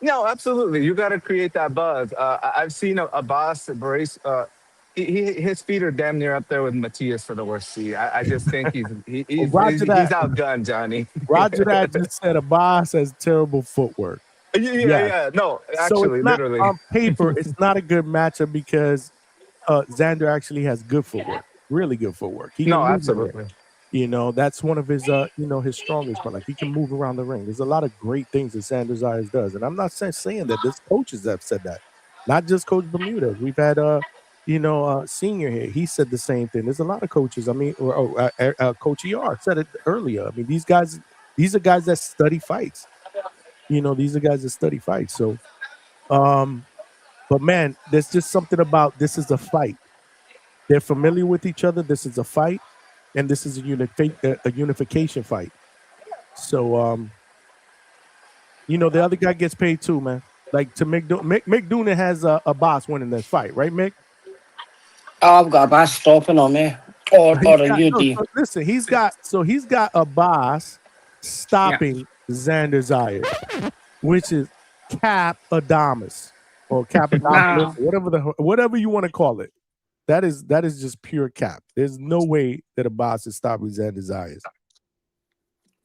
No, absolutely. You got to create that buzz. I've seen Abass Baraou. His feet are damn near up there with Matias for the worst seed. I just think he's outgunned, Johnny. Roger that just said Abass has terrible footwork. Yeah. No, actually, so it's not, literally. on paper, it's not a good matchup because Xander actually has good footwork, really good footwork. Absolutely. That's one of his, his strongest part. Like, he can move around the ring. There's a lot of great things that Xander Zayas does, and I'm not saying that. There's coaches that have said that, not just Coach Bermudez. We've had, Senior here. He said the same thing. There's a lot of coaches. I mean, Coach ER said it earlier. I mean, these are guys that study fights. These are guys that study fights. So, but man, there's just something about this is a fight. They're familiar with each other. This is a fight. And this is a unification fight. So, the other guy gets paid too, man. Like, to Mick Doonan has a boss winning this fight, right, Mick? I've got a boss stopping on me, or a UD. Listen, he's got a boss stopping Xander Zayas, which is Cap Adamas or Cap Adamas, whatever you want to call it. That is just pure cap. There's no way that Abass is stopping Xander Zayas.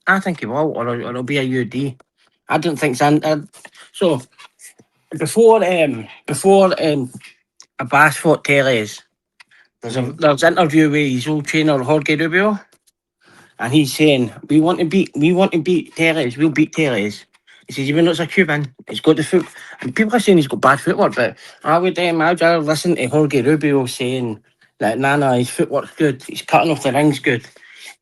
I think he will, or it'll be a UD. I don't think Xander. So before Abass fought Teres, there's an interview with his old trainer Jorge Rubio, and he's saying we want to beat Teres. We'll beat Teres. He says, even though it's a Cuban, he's got the foot. And people are saying he's got bad footwork, but I'd rather listen to Jorge Rubio saying that, nah, his footwork's good. He's cutting off the ring's good.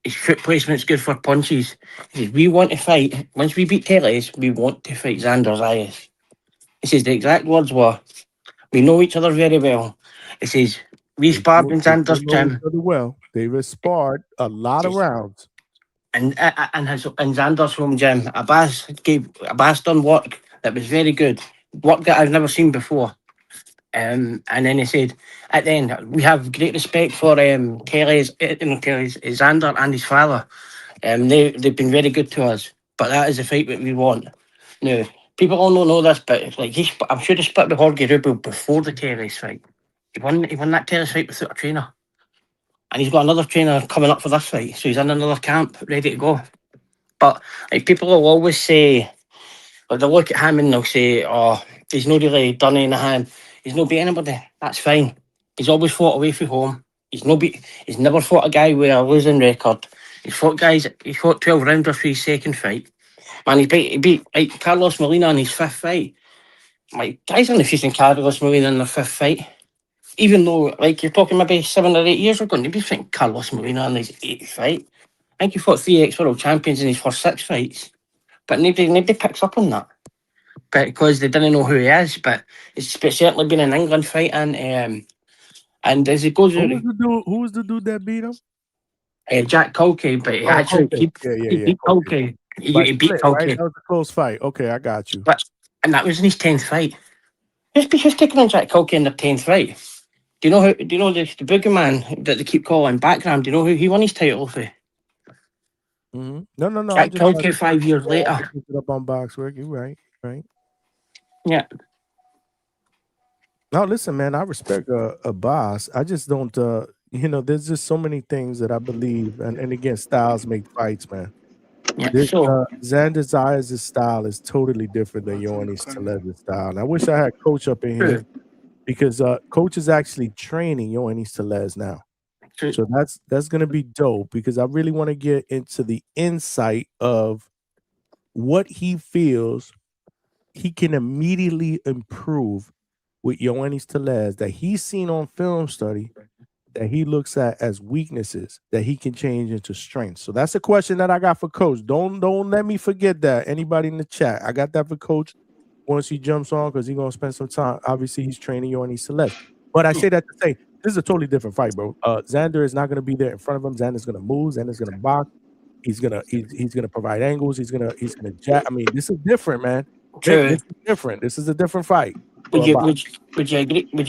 His foot placement's good for punches. He says, we want to fight. Once we beat Teres, we want to fight Xander Zayas. He says, the exact words were, we know each other very well. He says, we sparred in Xander's gym. Well, they've sparred a lot of rounds. And Xander's home gym, Abass done work that was very good, work that I've never seen before. And then he said, at the end, we have great respect for Xander and his father. They've been very good to us, but that is the fight that we want. Now, people all don't know this, but like I'm sure he split with Jorge Rubio before the Teres fight. He won that Teres fight without a trainer. And he's got another trainer coming up for this fight. So he's in another camp, ready to go. But like, people will always say, like, they'll look at him and they'll say, oh, he's not really done anything. He's not beat anybody. That's fine. He's always fought away from home. He's never fought a guy with a losing record. He fought 12 rounders for his second fight. Man, he beat like, Carlos Molina in his fifth fight. Like, guys only facing Carlos Molina in their fifth fight. Even though, like, you're talking maybe 7 or 8 years ago, you'd be thinking Carlos Molina in his 8th fight. I think he fought 3 ex-world champions in his first 6 fights. But nobody picks up on that. Because they didn't know who he is. But it's certainly been an England fight. And as it goes... Who was the dude that beat him? Jack Culkey, but he beat Culkey. He beat Culkey. Right? That was a close fight. Okay, I got you. And that was in his 10th fight. Who's taking on Jack Culkey in their 10th fight? Do you know the boogeyman that they keep calling Background? Do you know who he won his title for? Mm-hmm. No. Jack Culkey 5 years later. Pick it up on Boxwork. You're right. Yeah. No, listen, man. I respect a boss. I just don't. There's just so many things that I believe, and again, styles make fights, man. Yeah. Xander Zayas' style is totally different than Ioannis Telez's style. And I wish I had Coach up in here. Because Coach is actually training Ioannis Telez now. So that's going to be dope, because I really want to get into the insight of what he feels he can immediately improve with Yoenis Tellez that he's seen on film study that he looks at as weaknesses that he can change into strengths. So that's a question that I got for Coach. Don't let me forget that. Anybody in the chat, I got that for Coach once he jumps on because he's gonna spend some time. Obviously, he's training Yoenis Tellez. But I say that to say this is a totally different fight, bro. Xander is not gonna be there in front of him. Xander's gonna move. Xander's gonna box. He's gonna provide angles. He's gonna jab. I mean, this is different, man. True. This is different. This is a different fight. Would you agree? Would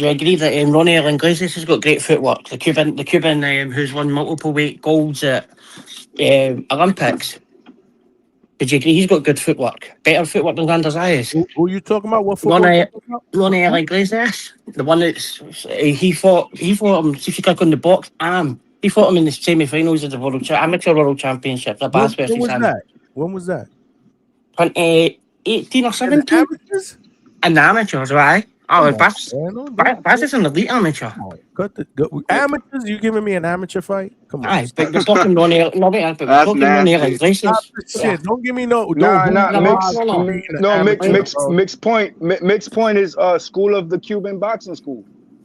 you agree that Ronnie Iglesias has got great footwork? The Cuban who's won multiple weight golds at Olympics. Would you agree he's got good footwork? Better footwork than Xander Zayas. Who are you talking about? What footwork? Ronnie Iglesias, the one that's he fought him. See if you click on the box, he fought him in the semi-finals of the amateur world championship. The Abass versus him. When was that? 2018 or 17. An amateurs, right? Oh, Abass is an elite amateur. Amateurs? You giving me an amateur fight? Come on. Aye, but we're talking Ronnie Iglesias. Shit, don't give me no. Mixed point is school of the Cuban boxing school.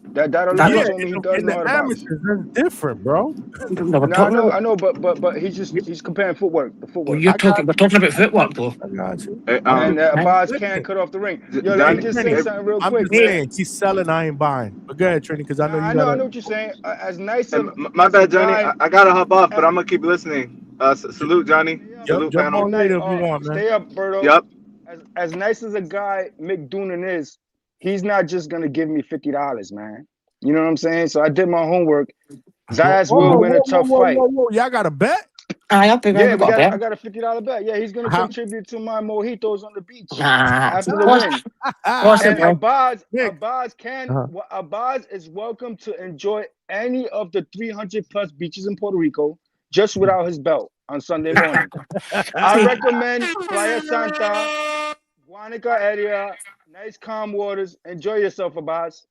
That told me he does know amateurs. That's different, bro. I know, but he's comparing footwork. The footwork. We're talking about footwork, though. I got you. And Abass can't cut off the ring. Yo, let me just say something real quick. I'm just saying, he's selling. I ain't buying. But go ahead, Trini, because I know you. I know what you're saying. As nice as my bad, Johnny. I gotta hop off, but I'm gonna keep listening. Salute, Johnny. Salute, jump on later if you want, man. Stay up, Berto. Yep. As nice as a guy Mick Doonan is, he's not just gonna give me $50, man. You know what I'm saying? So I did my homework. Zayas will win a tough fight. Y'all got a bet? I got a $50 bet. Yeah, he's gonna contribute to my mojitos on the beach after the win. And Abass is welcome to enjoy any of the 300+ beaches in Puerto Rico, just without his belt on Sunday morning. I recommend Playa Santa, Guanica area, nice calm waters. Enjoy yourself, Abass.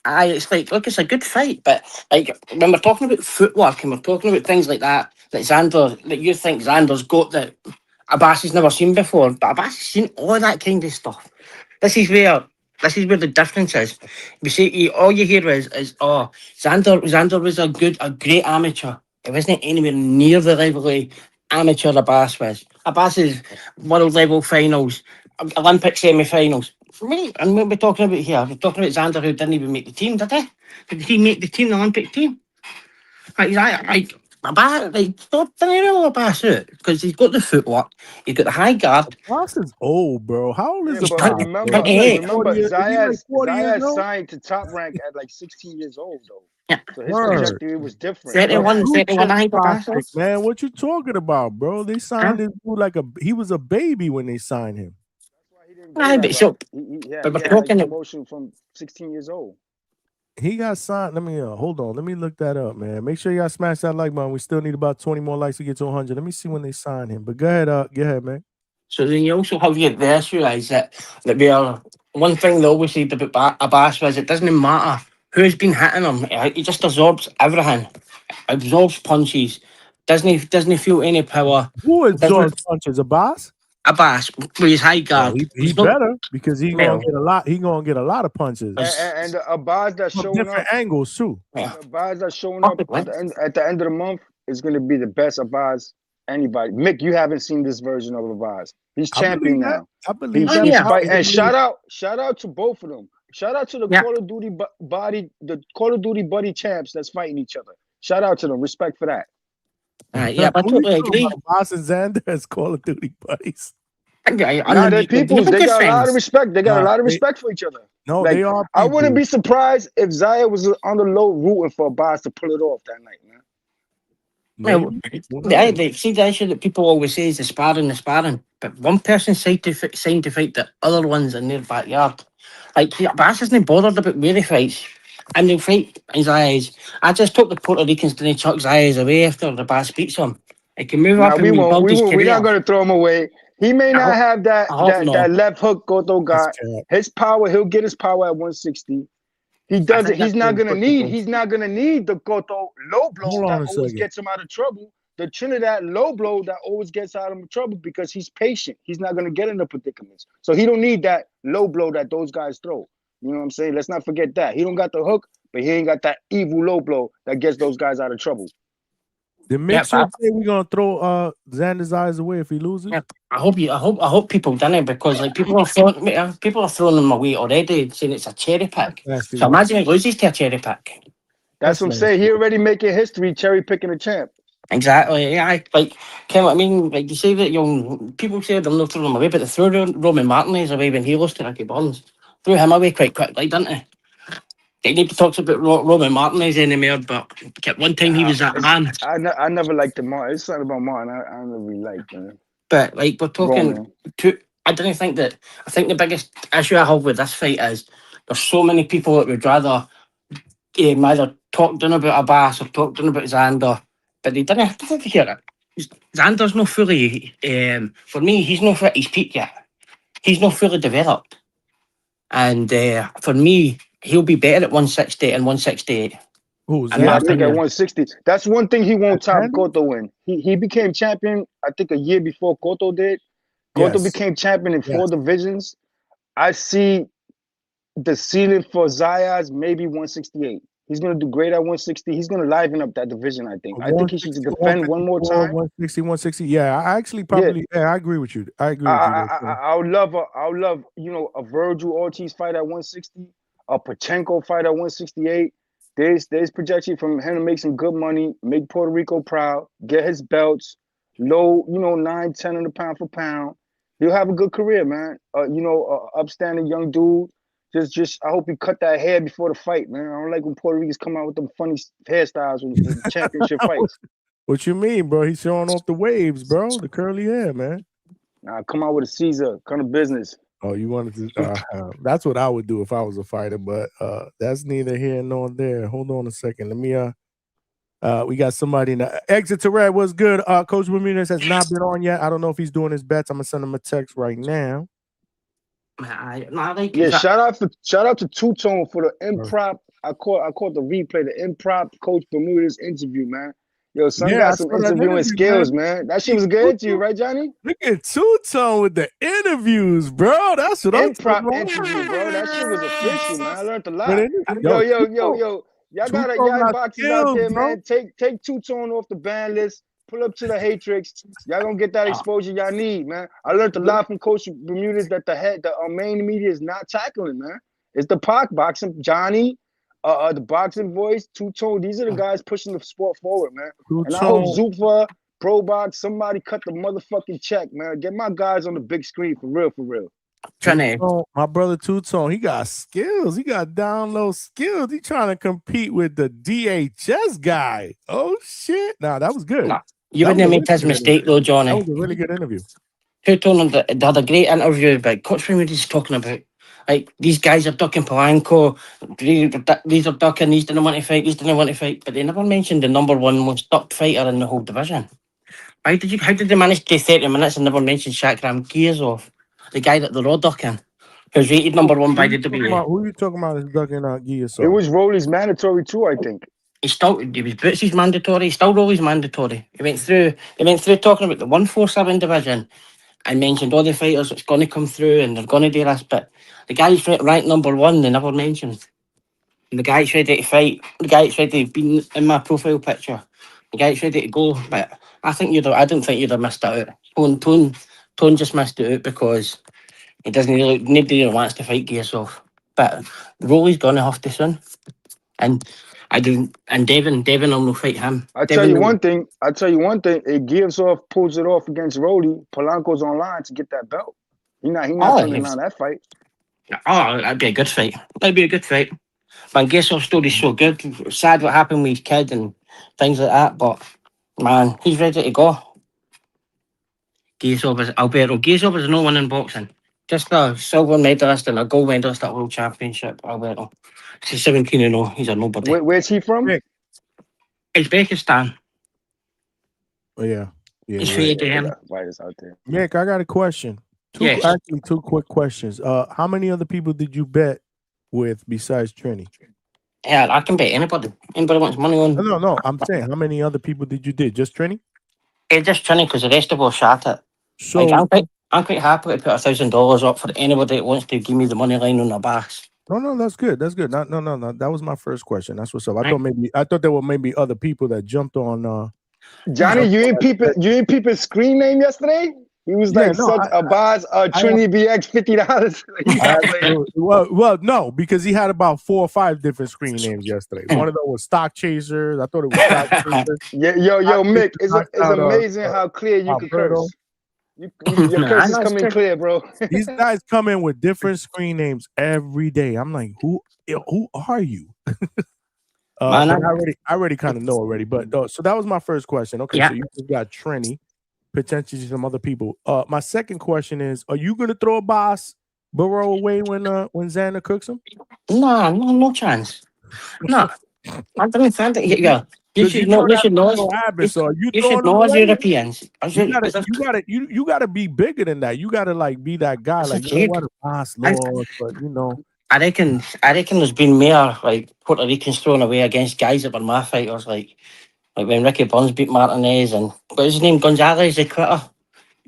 It's it's a good fight, but when we're talking about footwork and we're talking about things like that you think Xander's got that Abass has never seen before, but Abass has seen all that kind of stuff. This is where the difference is. We say all you hear is Xander was a great amateur. It wasn't anywhere near the level amateur Abass was. Abass is world level finals, Olympic semi-finals. And what we're talking about here, we're talking about Xander who didn't even make the team, did he? Did he make the team, the Olympic team? Don't rule Abass out because he's got the footwork, he's got the high guard. Abass is old, bro. How old is he? Remember Zayas signed to Top Rank at like 16 years old, though. Yeah. So his trajectory was different. 31, man, what you talking about, bro? They signed this dude he was a baby when they signed him. But we're talking promotion from 16 years old. He got signed. Hold on. Let me look that up, man. Make sure y'all smash that like button. We still need about 20 more likes to get to 100. Let me see when they signed him. But go ahead, man. So then you also have the issue is that we are one thing they always said about Abass was it doesn't matter who's been hitting him. He just absorbs everything. Absorbs punches. Doesn't feel any power. Who absorbs punches? Abass? Abass with his high guard. He better because he's gonna get a lot. He's gonna get a lot of punches and Abass that's showing different angles too. Abass that's showing up at the end of the month is gonna be the best Abass anybody. Mick, you haven't seen this version of Abass. He's champion now. I believe that. And shout out to both of them. Shout out to the Call of Duty buddy champs that's fighting each other. Shout out to them. Respect for that. I totally agree. Abass and Xander as Call of Duty buddies. They're people. They got a lot of respect. They got a lot of respect for each other. No, they are. I wouldn't be surprised if Zaya was on the low rooting for Abass to pull it off that night, man. See the issue that people always say is the sparring. But one person signed to fight the other ones in their backyard. Abass isn't bothered about where he fights. And they'll fight his eyes. I just hope the Puerto Ricans didn't chuck his eyes away after the Abass beats him. He can move up and rebuild his career. We're not going to throw him away. He may not have that left hook Cotto got. His power, he'll get his power at 160. He does it. He's not going to need the Cotto low blow that always gets him out of trouble. the Trinidad low blow that always gets out of trouble because he's patient. He's not gonna get into predicaments. So he don't need that low blow that those guys throw. You know what I'm saying? Let's not forget that. He don't got the hook, but he ain't got that evil low blow that gets those guys out of trouble. The mixer say we're gonna throw Xander Zayas away if he loses. Yeah, I hope people done it because like people are throwing him away already, saying it's a cherry pick. So imagine he loses to a cherry pick. That's what I'm saying. He already making history, cherry picking a champ. Exactly. Yeah, I mean, like you say that people say they're not throwing him away, but they threw Roman Martinez away when he lost to Ricky Burns. Threw him away quite quickly, didn't they? They need to talk about Roman Martinez anymore, but one time he was that man. I never liked the Martin. It's something about Martin I never really liked, man. But like we're talking, I think the biggest issue I have with this fight is there's so many people that would rather either talk down about Abass or talk down about Xander, but they didn't hear it. Xander's not fully, for me, he's not at his peak yet. He's not fully developed. And for me, he'll be better at 160 and 168. I think at 160. That's one thing he won't top Cotto in. He became champion, I think, a year before Cotto did. Cotto became champion in 4 divisions. I see the ceiling for Zayas, maybe 168. He's going to do great at 160. He's going to liven up that division, I think. I think he should defend one more time. 160, 160. Yeah, I actually probably, I agree with you. I agree with you. I would love, a Virgil Ortiz fight at 160, a Pachenko fight at 168. There's projection from him to make some good money, make Puerto Rico proud, get his belts, low, 9, 10 on the pound for pound. He'll have a good career, man. Upstanding young dude. Just I hope he cut that hair before the fight, man. I don't like when Puerto Ricans come out with them funny hairstyles in championship fights. What you mean, bro? He's showing off the waves, bro. The curly hair, man. Nah, come out with a Caesar, kind of business. Oh, you wanted to? That's what I would do if I was a fighter, but that's neither here nor there. Hold on a second. Let me. We got somebody in the exit to red. What's good? Coach Bermudez has not been on yet. I don't know if he's doing his bets. I'm gonna send him a text right now. Shout out to Two Tone for the improv. I caught the replay, the improv Coach Bermudez interview, man. Yo, son got some interviewing skills, man. That shit was good interview, right, Johnny? Look at Two Tone with the interviews, bro. That's what I'm talking about. Interview, bro. That shit was official, man. I learned a lot. Yo. Y'all got y'all boxes out there, man. Take Two Tone off the ban list. Pull up to the Hatrix. Y'all gonna get that exposure y'all need, man. I learned a lot from Coach Bermudez that the main media is not tackling, man. It's the Pac boxing, Johnny, the boxing voice, Two Tone. These are the guys pushing the sport forward, man. And I hope Zuffa, Pro Box, somebody cut the motherfucking check, man. Get my guys on the big screen for real. My brother Two Tone, he got skills. He got down low skills. He trying to compete with the DHS guy. Oh shit! Nah, that was good. Nah, you wouldn't have made his mistake though, Johnny. That was a really good interview. Two Tone had a great interview about Coach Bermudez talking about like these guys are ducking Polanco. These are ducking. These didn't want to fight. These didn't want to fight. But they never mentioned the number one most ducked fighter in the whole division. How did they manage to 30 minutes and never mention Shakram Giazov? The guy that they're all ducking, who's rated number 1 by the WWE. Who are you talking about is ducking Giazov? It was Rolly's mandatory too, I think. He was Bootsy's mandatory. Still Rolly's mandatory. He went through talking about the 147 division and mentioned all the fighters that's going to come through and they're going to do this. But the guy who's ranked number 1, they never mentioned. And the guy that's ready to fight, the guy that's ready to be in my profile picture, the guy that's ready to go. But I don't think you'd have missed it out. Tone just missed it out because he nobody really wants to fight Giazov. But Rolly's gonna have to soon. And Devin will fight him. I tell you one thing, if Giazov pulls it off against Rolly, Polanco's online to get that belt. He's not turning down that fight. Oh, that'd be a good fight. Man, Giazov's story's so good. Sad what happened with his kid and things like that, but man, he's ready to go. Giazov is no one in boxing. Just a silver medalist and a gold medalist at World Championship, Alberto. He's 17-0. He's a nobody. Where's he from? Uzbekistan. Oh, yeah. He's faded to him. Fighters out there. Mick, I got a question. Actually, 2 quick questions. How many other people did you bet with besides Trini? Yeah, I can bet anybody. Anybody wants money on. No. I'm saying, how many other people did you Just Trini? It's just trying because the rest of us shot it. So Like, I'm quite happy to put $1,000 up for anybody that wants to give me the money line on the Abass. no, that's good. That's good. No. That was my first question. That's what's up. Right. I thought there were maybe other people that jumped on. Johnny, you ain't peeping screen name yesterday? He was Yeah, like no, such a boss. Trinity BX $50. Well, no, because he had about 4 or 5 different screen names yesterday. One of them was Stock Chasers. I thought it was Stock Chasers. Yeah, yo, Mick, it's amazing how clear you can curse. Your curse is coming clear, bro. These guys come in with different screen names every day. I'm like, who are you? Man, I already kind of know already. But so that was my first question. Okay, Yeah. so you just got Trini, potentially some other people. My second question is: are you gonna throw Abass Baraou away when Xander cooks him? Nah, no chance. No, I don't think that. Yeah, you should know. You should know. So you should know as Europeans. You gotta be bigger than that. You gotta like be that guy. That's Like a you know kid. what, Abass Lord, but you know. I reckon there's been more like Puerto Ricans thrown away against guys that were my fighters, like when Ricky Burns beat Martinez and what was his name, Gonzalez, the quitter,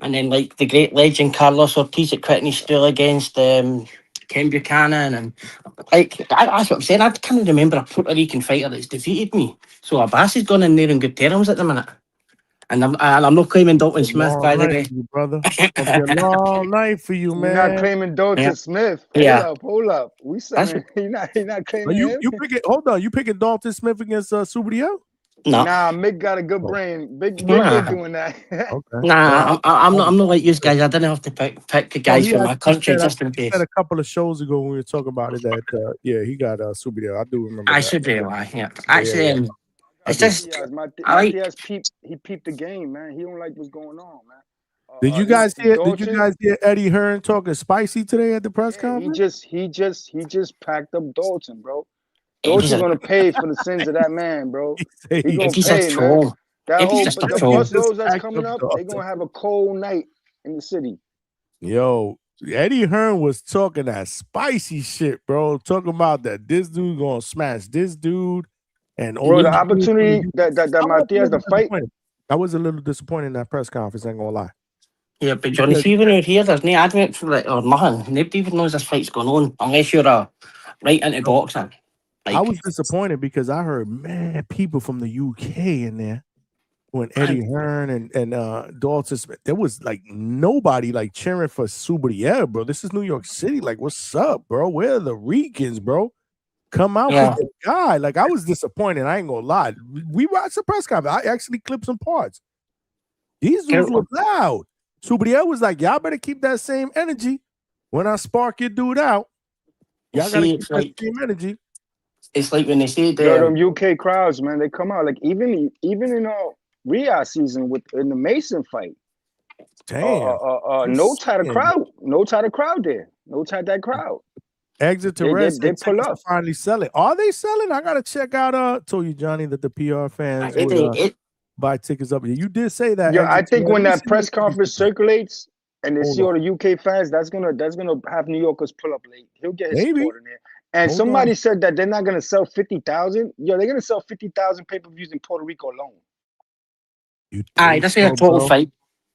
and then like the great legend Carlos Ortiz that quit in his stool against Ken Buchanan, and like that's what I'm saying. I can't remember a Puerto Rican fighter that's defeated me. So Abass has gone in there in good terms at the minute, and I'm not claiming Dalton Smith, by the way, brother. It's a long night for you, man. You're not claiming Dalton Smith. Hold up. We saying you're not claiming him. You picking? Hold on, you picking Dalton Smith against Subriel? No. Nah, Mick got a good brain. Big ain't doing that. Okay. Nah, I'm not like you guys. I didn't have to pick guys from my country just in case. Said a couple of shows ago when we were talking about it that he got Subriel. I do remember. I should be yeah. Actually, it's just Matias peeped the game, man. He don't like what's going on, man. Did you guys hear Eddie Hearn talking spicy today at the press conference? He just packed up Dalton, bro. Dalton's gonna pay for the sins of that man, bro. He's gonna pay, man. The Buffaloes that's coming up, they're gonna have a cold night in the city. Yo, Eddie Hearn was talking that spicy shit, bro. Talking about that this dude gonna smash this dude, and bro, the opportunity that Matias the fight. I was a little disappointed in that press conference. I ain't gonna lie. Yeah, but Johnny, see when you're here, there's no advert for it or nothing. Nobody even knows this fight's going on unless you're right into boxing. Like, I was disappointed because I heard people from the UK in there when Eddie Hearn and Dalton Smith. There was like nobody like cheering for Subriel, bro. This is New York City. Like, what's up, bro? Where are the Ricans, bro? Come out with the guy. Like, I was disappointed. I ain't gonna lie. We watched the press conference. I actually clipped some parts. These dudes were loud. Subriel was like, y'all better keep that same energy when I spark your dude out. Y'all gotta keep that same energy. It's like when they say them UK crowds, man, they come out like even in Riyadh season in the Mason fight. Damn. No tighter crowd there. No tight that crowd. Exit to rest. They pull up. Finally sell it. Are they selling? I gotta check out. Told you, Johnny, that the PR fans would buy tickets up. You did say that. Yeah, I think when that press conference circulates and they see all the UK fans, that's gonna have New Yorkers pull up late. He'll get his support in there. And somebody said that they're not gonna sell 50,000. Yo, they're gonna sell 50,000 pay-per-views in Puerto Rico alone. Aye, that's a total fight.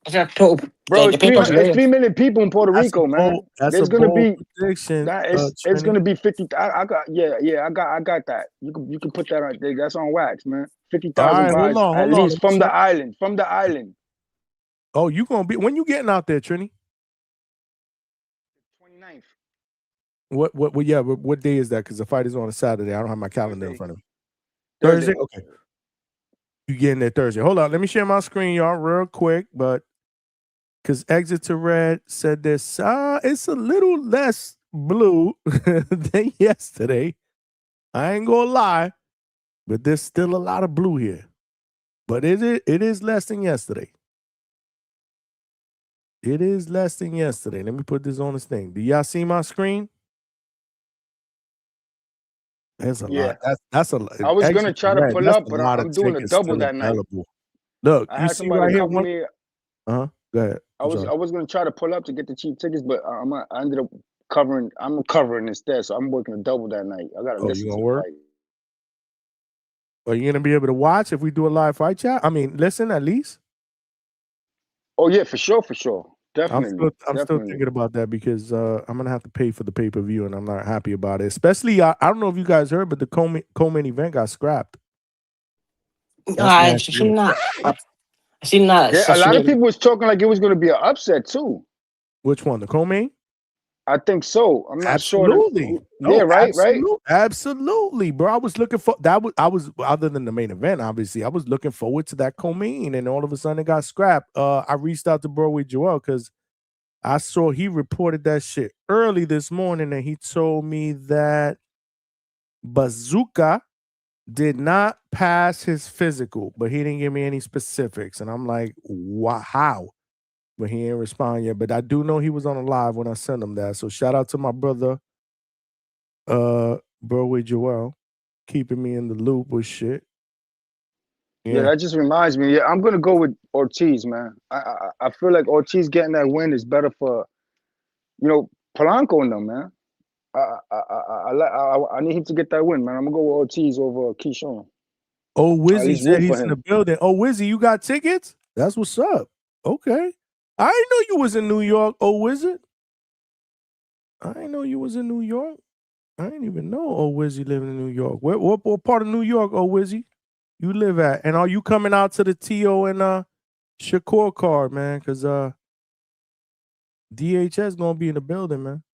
That's a total. Bro, it's 3 million people in Puerto Rico, man. There's gonna be it's gonna be 50. I got that. You can put that on there. That's on wax, man. 50,000 buys at least from the island. From the island. Oh, you gonna be when you getting out there, Trini? 29th. What day is that? Because the fight is on a Saturday. I don't have my calendar in front of me. Thursday? Okay. You getting there Thursday. Hold on. Let me share my screen, y'all, real quick. But because Exit to Red said this, it's a little less blue than yesterday. I ain't gonna lie, but there's still a lot of blue here. But it is less than yesterday. It is less than yesterday. Let me put this on this thing. Do y'all see my screen? That's a lot. That's a lot. I was gonna try to pull up, but I'm doing a double that night. Look, you see right here. Go ahead. I was gonna try to pull up to get the cheap tickets, but I ended up covering. I'm covering instead, so I'm working a double that night. I gotta listen to the fight. Are you gonna be able to watch if we do a live fight chat? I mean, listen at least. Oh yeah, for sure, I'm definitely, still thinking about that because I'm gonna have to pay for the pay-per-view, and I'm not happy about it. Especially, I don't know if you guys heard, but the co-main event got scrapped. I've seen that. I've seen that. Yeah, a lot of people was talking like it was going to be an upset too. Which one, the co-main? I think so. I'm not Absolutely. sure. Yeah, right. Absolutely, bro. I was looking for that. I was other than the main event, obviously. I was looking forward to that co-main, and all of a sudden it got scrapped. I reached out to Broadway Joel because I saw he reported that shit early this morning, and he told me that Bazooka did not pass his physical, but he didn't give me any specifics. And I'm like, wow, how? But he ain't respond yet. But I do know he was on a live when I sent him that. So shout out to my brother, Broadway Joel, keeping me in the loop with shit. Yeah, that just reminds me. Yeah, I'm gonna go with Ortiz, man. I feel like Ortiz getting that win is better for, Polanco and them, man. I need him to get that win, man. I'm gonna go with Ortiz over Keyshawn. Oh, At Wizzy least said root for he's in the him. building. Oh, Wizzy, you got tickets? That's what's up. Okay. I didn't know you was in New York. Oh, Wizard. I didn't know you was in New York. I didn't even know old Wizzy living in New York. What part of New York, old Wizzy, you live at? And are you coming out to the T.O. and Shakur card, man? Because DHS gonna be in the building, man.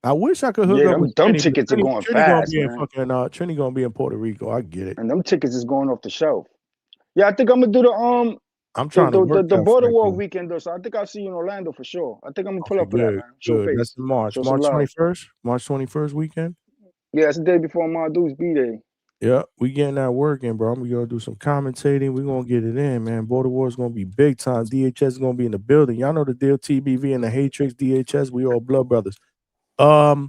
I wish I could hook up with them Trini, but tickets are going Trini gonna fast, be in man. fucking Trini gonna be in Puerto Rico. I get it. And them tickets is going off the shelf. Yeah, I think I'm gonna do the I'm trying to work the that border fight, wall though. weekend though. So I think I'll see you in Orlando for sure. I think I'm gonna pull Okay, up for that, good, man. Show good. That's face. in March. Show some March love. 21st. March 21st weekend. Yeah, it's the day before Madu's B-Day. Yeah, we getting that work in, bro. We're gonna do some commentating. We're gonna get it in, man. Border War is gonna be big time. DHS is gonna be in the building. Y'all know the deal, TBV and the Hatrix, DHS. We all blood brothers. Yeah,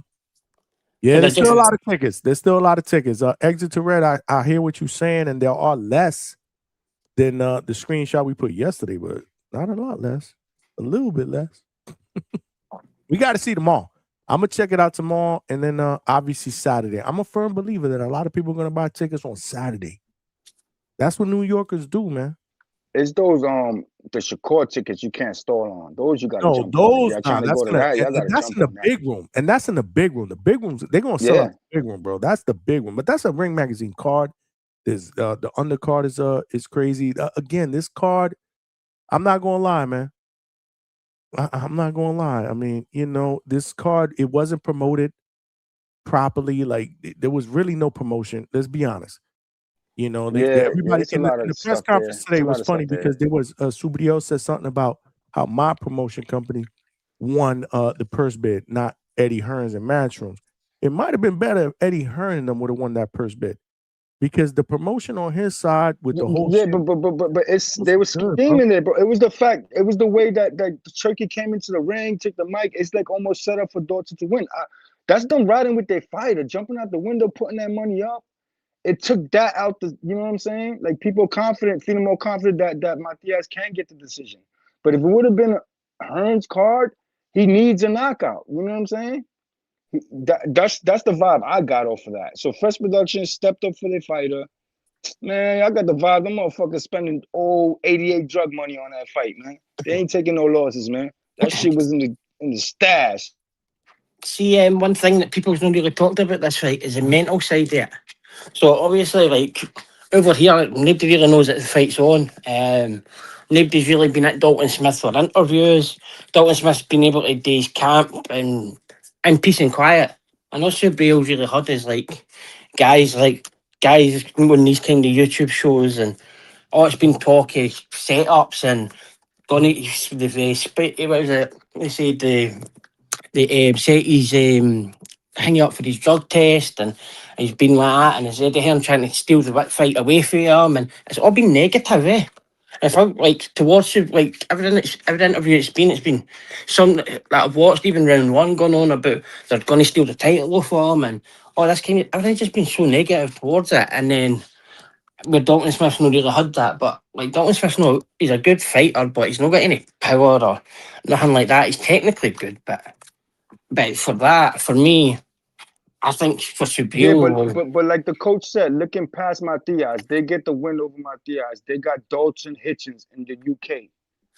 there's still a lot of tickets. There's still a lot of tickets. Exit to Red, I hear what you're saying, and there are less than the screenshot we put yesterday, but not a lot less. A little bit less. We got to see them all. I'm gonna check it out tomorrow, and then obviously Saturday. I'm a firm believer that a lot of people are gonna buy tickets on Saturday. That's what New Yorkers do, man. It's those the Shakur tickets you can't stall on. Those you gotta No, jump on. those Y'all trying to that's go to gonna that? Y'all and gotta that's jump in the on that. big room, and that's in the big room. The big rooms they're gonna sell out the big room, bro. That's the big one. But that's a Ring Magazine card. There's the undercard is crazy. Again, this card, I'm not gonna lie, man. I'm not gonna lie. I mean, this card, it wasn't promoted properly. Like there was really no promotion. Let's be honest. Everybody It's a in the lot of press stuff there. conference today It's a lot was of stuff funny there. because there was Subriel said something about how my promotion company won the purse bid, not Eddie Hearns and Matchrooms. It might have been better if Eddie Hearn and them would have won that purse bid because the promotion on his side with the whole shit, but they were scheming it, bro. It was the fact. It was the way that the Turkey came into the ring, took the mic. It's like almost set up for Daughter to win. That's them riding with their fighter, jumping out the window, putting that money up. It took that out the, you know what I'm saying? Like people feeling more confident that Matias can get the decision. But if it would have been Hearns' card, he needs a knockout. You know what I'm saying? That's the vibe I got off of that. So Fresh Productions stepped up for their fighter. Man, I got the vibe. Them motherfuckers spending 88 drug money on that fight, man. They ain't taking no losses, man. That shit was in the stash. See, one thing that people's not really talked about this fight is the mental side there. So obviously, like over here, nobody really knows that the fight's on. Nobody's really been at Dalton Smith for interviews. Dalton Smith's been able to do his camp and in peace and quiet. I know Subriel's really heard is guys on these kind of YouTube shows and it's been talky setups and gone what was it? They said they set his Hangout for his drug test and he's been like that and he's Eddie Hearn trying to steal the fight away from him and it's all been negative, eh? If I towards every interview it's been some that I've watched even round one going on about they're going to steal the title off him and all this kind of everything's just been so negative towards it and then with Dalton Smith not really had that, but Dalton Smith he's a good fighter, but he's not got any power or nothing like that. He's technically good, but for me, I think for Subriel. Yeah, but like the coach said, looking past Matias, they get the win over Matias. They got Dalton Hitchens in the UK.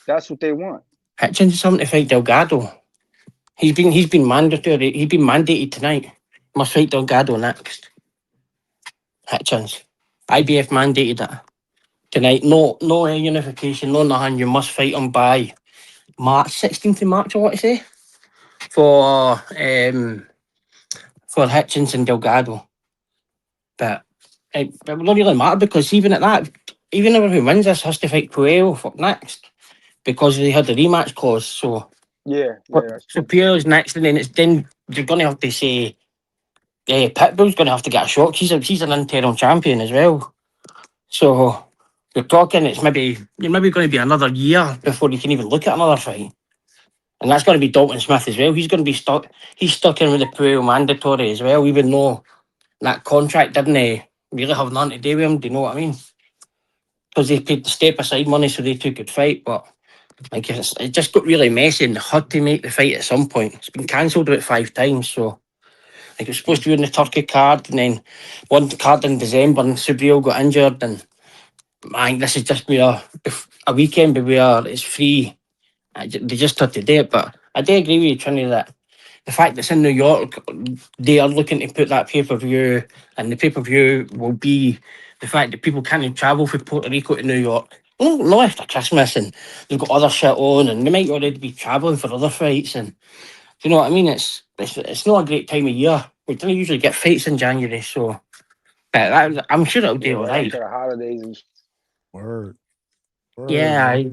That's what they want. Hitchens is something to fight Delgado. He's been mandatory. He's been mandated tonight. Must fight Delgado next. Hitchens. IBF mandated it tonight. No unification, no nothing. You must fight him by March 16th of March. I want to say for Hitchens and Delgado. But it don't really matter because even at that, even whoever wins this has to fight Puello for next because they had the rematch clause. So Yeah. so Puello's next, and then you're going to have to say, Pitbull's going to have to get a shot. He's an interim champion as well. So you're talking you're maybe going to be another year before you can even look at another fight. And that's going to be Dalton Smith as well. He's going to be stuck. He's stuck in with the Puello mandatory as well, even though that contract didn't really have nothing to do with him. Do you know what I mean? Because they paid the step aside money so they two could fight. But like it just got really messy and they had to make the fight at some point. It's been cancelled about 5 times. So like it was supposed to be on the Turkey card and then one card in December and Subriel got injured. And I think this is just where a weekend where it's free. They just had to do it. But I do agree with you, Trinity, that the fact that it's in New York, they are looking to put that pay-per-view, and the pay-per-view will be the fact that people can't travel from Puerto Rico to New York. No, after Christmas, and they've got other shit on, and they might already be travelling for other fights, and you know what I mean? It's not a great time of year. We don't usually get fights in January, so but I'm sure it'll do all right. After the holidays and Word. Yeah,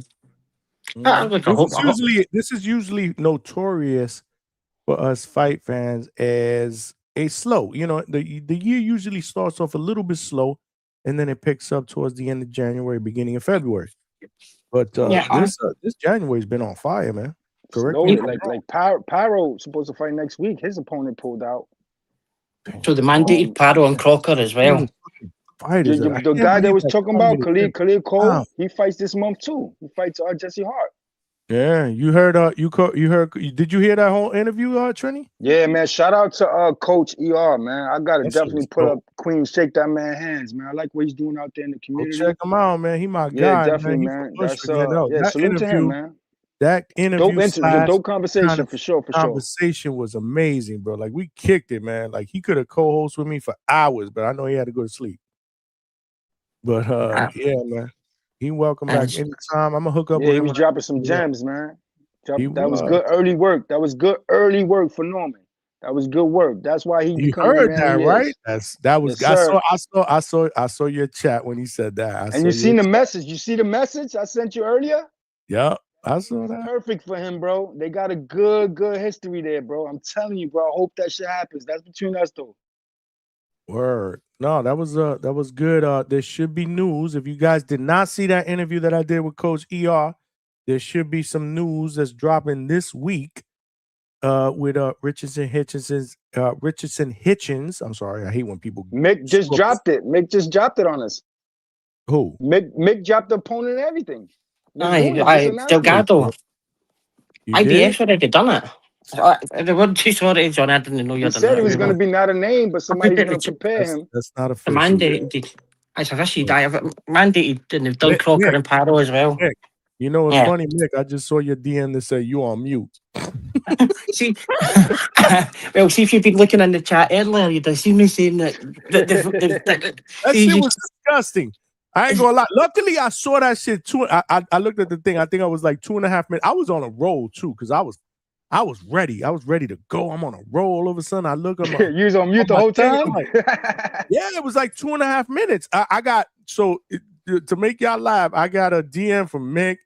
This is usually notorious for us fight fans as a slow. You know, the year usually starts off a little bit slow, and then it picks up towards the end of January, beginning of February. But this January's been on fire, man. Correct? Like Pyro supposed to fight next week. His opponent pulled out. So the mandated Pyro and Crocker as well. The guy that was talking about Khalid Cole, he fights this month too. He fights Jesse Hart. Yeah, you heard. Did you hear that whole interview, Trini? Yeah, man. Shout out to Coach ER, man. I gotta definitely pull up Queen, shake that man hands, man. I like what he's doing out there in the community. Check him out, man. He my guy. Yeah, definitely, man. That's salute to him, man. That interview, dope conversation for sure. Conversation was amazing, bro. Like we kicked it, man. Like he could have co-hosted with me for hours, but I know he had to go to sleep. But yeah, man. He welcome back anytime. I'm gonna hook up with him. He was dropping some gems, man. That was good early work. That was good early work for Norman. That was good work. That's why he. You heard that, right? That was. Yes, I saw your chat when he said that. And you seen the message. You see the message I sent you earlier? Yeah, I saw that. Perfect for him, bro. They got a good history there, bro. I'm telling you, bro. I hope that shit happens. That's between us, though. Word. No, that was good. There should be news. If you guys did not see that interview that I did with Coach ER, there should be some news that's dropping this week with Richardson Hitchens. I'm sorry, I hate when people Mick just dropped it. Mick just dropped it on us. Who? Mick dropped the opponent and everything. Delgado. IBF already done it. They weren't too sorry, John. I didn't know you had done it. He said it was going to be not a name, but somebody's going to prepare him. That's not official. Mandated. It's officially mandated, and they've done Crocker and Pyro as well. Nick, you know what's funny, Nick? I just saw your DM that said you on mute. See if you've been looking in the chat earlier, you'd have seen me saying that shit was disgusting. I ain't gonna lie. Luckily, I saw that shit too. I looked at the thing. I think I was like 2.5 minutes. I was on a roll too because I was ready. I was ready to go. I'm on a roll. All of a sudden, I look at my. You was on mute the whole time. Yeah, it was like 2.5 minutes. I got to make y'all laugh. I got a DM from Mick.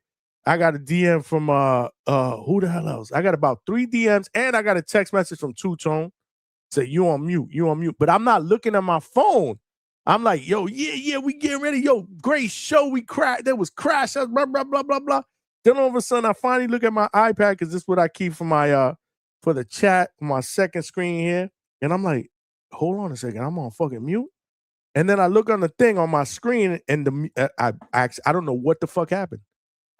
I got a DM from who the hell else? I got about 3 DMs, and I got a text message from Two Tone. Say you on mute. But I'm not looking at my phone. I'm like, yo, yeah, we getting ready. Yo, great show. We crashed. There was crash. Blah, blah, blah, blah, blah. Then all of a sudden, I finally look at my iPad because this is what I keep for my for the chat, my second screen here. And I'm like, hold on a second, I'm on fucking mute. And then I look on the thing on my screen, and I don't know what the fuck happened.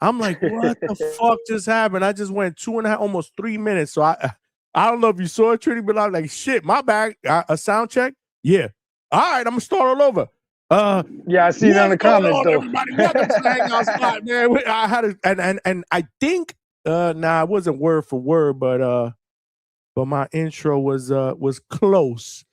I'm like, what the fuck just happened? I just went 2.5, almost 3 minutes. So I don't know if you saw it, Trinity, but I was like, shit, my bad. A sound check? Yeah. All right, I'm gonna start all over. Yeah, I see it on the comments though. Everybody, welcome to the Hangout spot, man. I had a, and I think it wasn't word for word, but my intro was close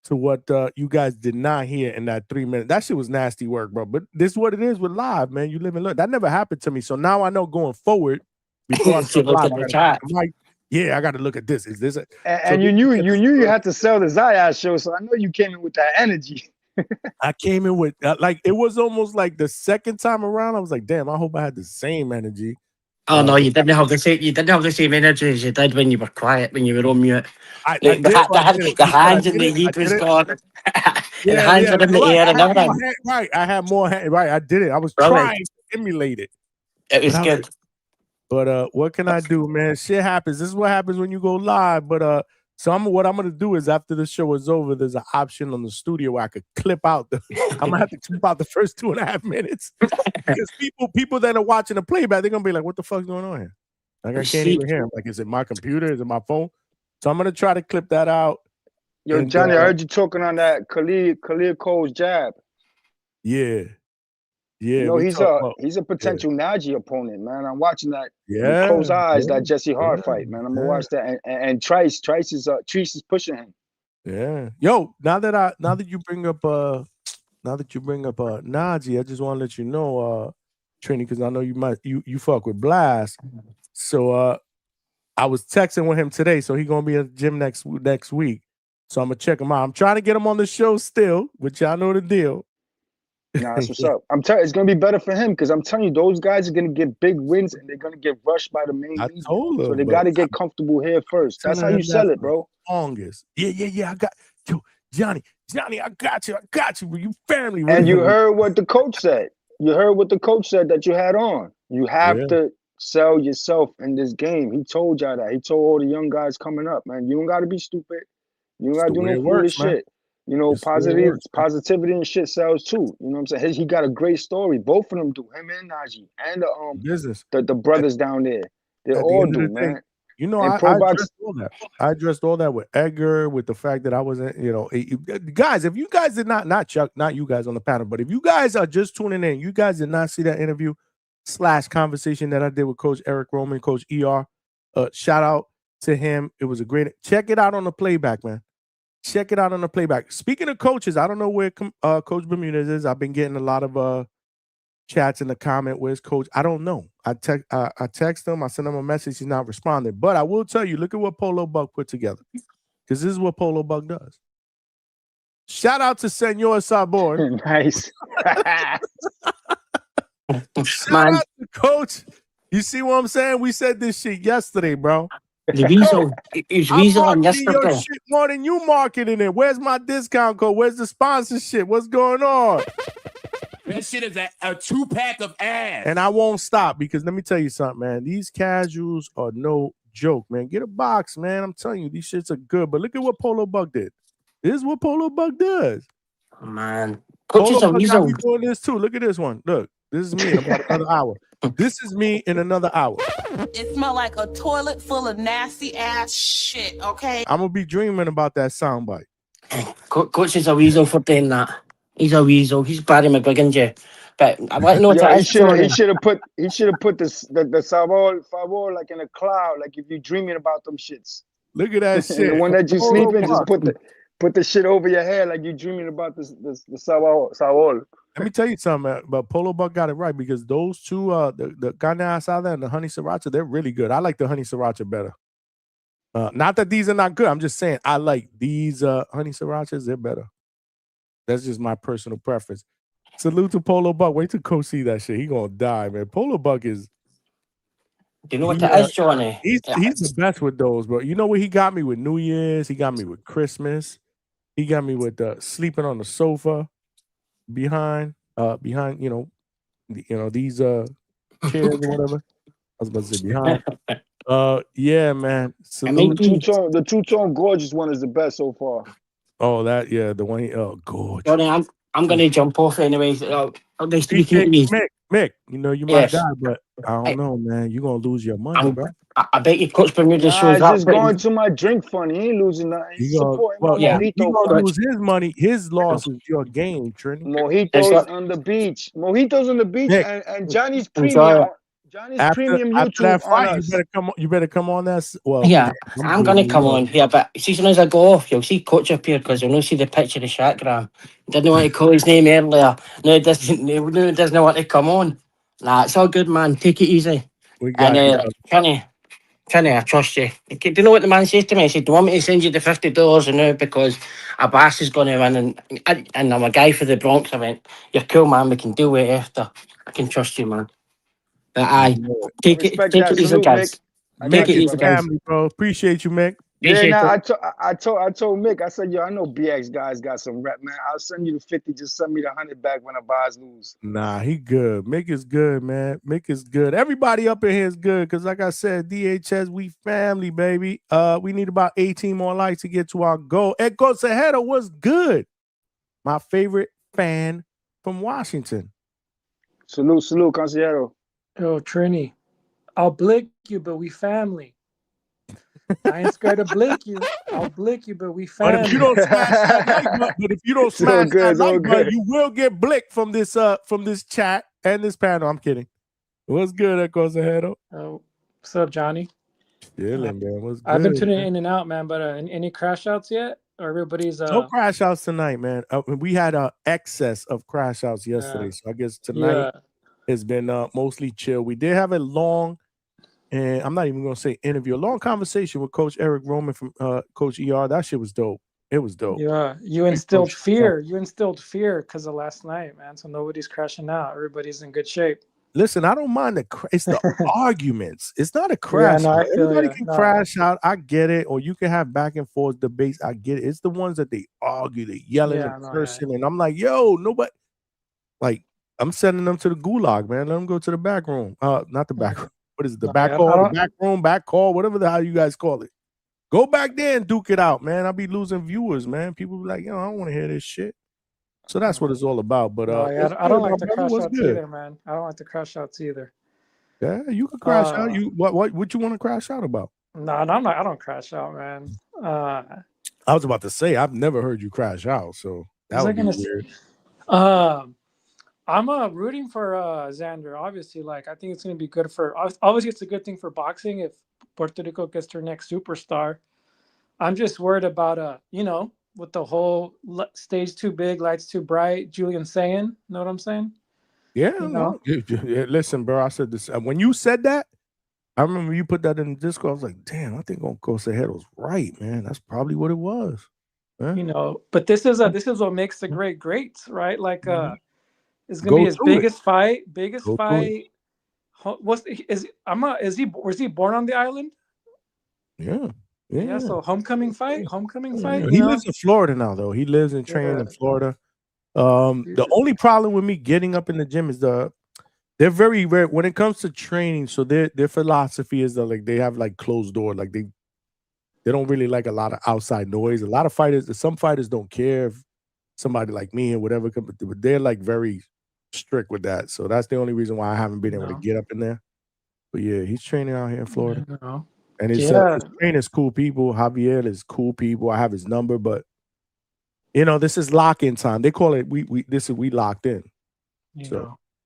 to what you guys did not hear in that 3 minutes. That shit was nasty work, bro. But this is what it is with live, man. You live and learn. That never happened to me. So now I know going forward, before I start live, I got to look at this. Is this? And you knew you had to sell the Zayas show, so I know you came in with that energy. I came in with like it was almost like the second time around. I was like, damn, I hope I had the same energy. Oh no, you didn't have the same. You didn't have the same energy as you did when you were quiet, when you were on mute. The hands in the heat was gone. The hands were in the air and everything. Right, I had more. Right, I did it. I was trying to emulate it. It was good. But what can I do, man? Shit happens. This is what happens when you go live. But so what I'm gonna do is after the show is over, there's an option on the studio where I could clip out I'm gonna have to clip out the first 2.5 minutes. Because people that are watching the playback, they're gonna be like, what the fuck's going on here? Like I can't even hear him. Like, is it my computer? Is it my phone? So I'm gonna try to clip that out. Yo, Johnny, I heard you talking on that Khalid Cole's jab. Yeah. Yeah, you know, he's a potential Najee opponent, man. I'm watching that with closed eyes, that Jesse Hart fight, man. I'm gonna watch that, and Trice is pushing him. Yeah, yo. Now that you bring up Najee, I just want to let you know, Trini, because I know you fuck with Blast. So I was texting with him today, so he's gonna be at the gym next week. So I'm gonna check him out. I'm trying to get him on the show still, but y'all know the deal. Nah, that's what's up. I'm telling you, it's gonna be better for him because I'm telling you, those guys are gonna get big wins and they're gonna get rushed by the main media. So they gotta get comfortable here first. That's how you sell it, bro. Longest. Yeah. I got Johnny, I got you. Bro. You family. And you heard what the coach said. You heard what the coach said that you had on. You have to sell yourself in this game. He told y'all that. He told all the young guys coming up, man. You don't gotta be stupid. You don't gotta do no foolish shit. You know, positivity and shit sells too. You know what I'm saying? He got a great story. Both of them do. Him and Najee and the brothers down there. They all do, man. You know, I addressed all that. I addressed all that with Edgar, with the fact that I wasn't, you know, guys. If you guys did not Chuck, not you guys on the panel, but if you guys are just tuning in, you guys did not see that interview / conversation that I did with Coach Eric Roman, Coach ER. Shout out to him. It was a great. Check it out on the playback, man. Check it out on the playback. Speaking of coaches, I don't know where Coach Bermudez is. I've been getting a lot of chats in the comment. Where's Coach? I don't know. I text him. I send him a message. He's not responding. But I will tell you, look at what Polo Buck put together. Because this is what Polo Buck does. Shout out to Senor Sabor. Nice. Shout out to Coach. You see what I'm saying? We said this shit yesterday, bro. The weasel is weasel on yesterday. Your shit more than you marketing it. Where's my discount code? Where's the sponsorship? What's going on? That shit is a 2-pack of ass. And I won't stop because let me tell you something, man. These casuals are no joke, man. Get a box, man. I'm telling you, these shits are good. But look at what Polo Buck did. This is what Polo Buck does. Oh, man. Coaches are weasel. Doing this too. Look at this one. Look, this is me in about another hour. This is me in another hour. It smelled like a toilet full of nasty ass shit, okay? I'm gonna be dreaming about that soundbite. Coach is a weasel for doing that. He's a weasel. He's Barry McGuigan, yeah. But I want to know he should have put the favor like in a cloud, like if you're dreaming about them shits. Look at that shit. The one that you sleep in, just put the shit over your head like you're dreaming about the sabor. Let me tell you something, but Polo Buck got it right because those two, the carne asada and the honey sriracha, they're really good. I like the honey sriracha better. Not that these are not good. I'm just saying I like these honey srirachas. They're better. That's just my personal preference. Salute to Polo Buck. Wait till Coach see that shit. He gonna die, man. Polo Buck is. Do you know what that is, Johnny? He's the best with those, bro. You know what he got me with New Year's? He got me with Christmas. He got me with sleeping on the sofa behind these chairs or whatever. I was about to say behind. Yeah, man. The two-tone gorgeous one is the best so far. Oh, the one gorgeous. Johnny, I'm gonna jump off anyway. Mick, you know you my guy, but I don't know, man. You're gonna lose your money, bro. I bet you Coach Bermuda Nah, shows it's up. just going to my drink fund. He ain't losing nothing. He's supporting my Yeah. He mojito gonna fund. lose his money. His loss is your game, Trini. Mojitos on the beach. Mojitos on the beach Nick, and Johnny's Enjoy premium. it. Johnny's after premium after YouTube that on fight, us. you better come on that. Well, Yeah, I'm I'm good. going to come on here, but see, as soon as I go off, you'll see Coach up here because you'll not see the picture of Shotgram. Didn't want to call his name earlier. No, it doesn't. No, it doesn't want to come on. Nah, it's all good, man. Take it easy. We got And you. Trinny, I trust you. Do you know what the man says to me? He said, "Do you want me to send you the $50 now because Abass is going to win?" And I'm a guy for the Bronx. I went, "You're cool, man. We can deal with it after. I can trust you, man." But I take respect it that. easy, Salute, Mick. guys. I Mick Take got it you, is easy, brother. guys. family, bro. Appreciate you, Mick. Yeah, Appreciate nah, it. I told Mick, I said, yo, I know BX guys got some rep, man. I'll send you the 50. Just send me the 100 back when the bars lose. Nah, he good. Mick is good, man. Mick is good. Everybody up in here is good because, like I said, DHS, we family, baby. We need about 18 more likes to get to our goal. Ed Cosejero was good. My favorite fan from Washington. Salute, Consejero. Yo, Trini, I'll blick you, but we family. I ain't scared to blick you. I'll blick you, but we family. But if you don't smash that like button, you will get blicked from this chat and this panel. I'm kidding. What's good, Ed Cosejero? Oh, what's up, Johnny? Chilling, man. What's good? I've been tuning in and out, man. But any crash outs yet? Or everybody's no crash outs tonight, man. We had an excess of crash outs yesterday, so I guess tonight has been mostly chill. We did have a long, and I'm not even gonna say interview, a long conversation with Coach Eric Roman from Coach ER. That shit was dope. It was dope. Yeah, you instilled fear. You instilled fear because of last night, man. So nobody's crashing out. Everybody's in good shape. Listen, I don't mind it's the arguments. It's not a crash out. Everybody can crash out. I get it. Or you can have back and forth debates. I get it. It's the ones that they argue, they yelling and cursing. And I'm like, yo, nobody. Like, I'm sending them to the gulag, man. Let them go to the back room. Not the back room. What is it? The back call, the back room, back call, whatever the hell you guys call it. Go back there and duke it out, man. I'll be losing viewers, man. People be like, yo, I don't want to hear this shit. So that's what it's all about. But I don't like the crash outs either, man. I don't like the crash outs either. Yeah, you can crash out. You what you want to crash out about? No, I'm not. I don't crash out, man. I was about to say I've never heard you crash out, so that would be weird. I'm rooting for Xander. Obviously, like I think it's going to be good for. Obviously, it's a good thing for boxing if Puerto Rico gets their next superstar. I'm just worried about with the whole stage too big, lights too bright, Julian saying, know what I'm saying? Yeah, no. Listen, bro, I said this. When you said that, I remember you put that in the Discord. I was like, damn, I think Uncle Cejado's right, man. That's probably what it was. Huh? But this is what makes the greats, right? Like it's gonna be his biggest fight. Was he born on the island? Yeah, so homecoming fight. He lives in Florida now, though. He lives and trains in Florida. The only problem with me getting up in the gym is they're very rare when it comes to training. So their philosophy is that like they have like closed door, like they don't really like a lot of outside noise. A lot of some fighters don't care if somebody like me or whatever, but they're like very strict with that. So that's the only reason why I haven't been able to get up in there. But yeah, he's training out here in Florida. And his trainer's cool people. Javier is cool people. I have his number, but this is lock-in time. They call it we locked in.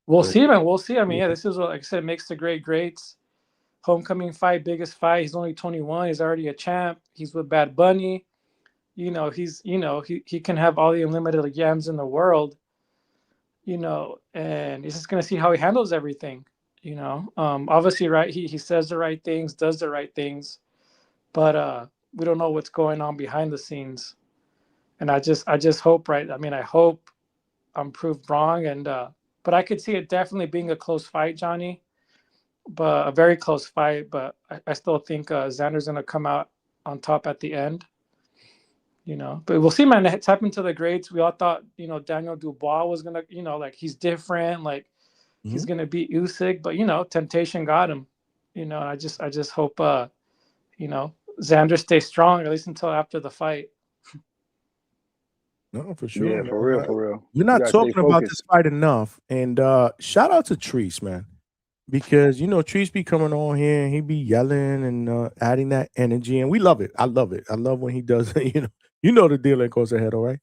We'll see, man. We'll see. I mean, this is what, like I said, makes the greats. Homecoming fight, biggest fight. He's only 21. He's already a champ. He's with Bad Bunny. He can have all the unlimited yams in the world. And he's just gonna see how he handles everything. Obviously, right? He says the right things, does the right things, but we don't know what's going on behind the scenes. And I just hope, right? I mean, I hope I'm proved wrong, and but I could see it definitely being a close fight, Johnny. But a very close fight. But I still think Xander's gonna come out on top at the end. But we'll see, man. It's happened to the greats. We all thought, Daniel Dubois was gonna, like he's different, like. He's gonna beat Usyk, but temptation got him. I just hope Xander stays strong at least until after the fight. No, for sure. Yeah, for real. We're not talking about this fight enough. And shout out to Treese, man. because Treese be coming on here and he be yelling and adding that energy, and we love it. I love it. I love when he does it. You know the deal that goes ahead, all right.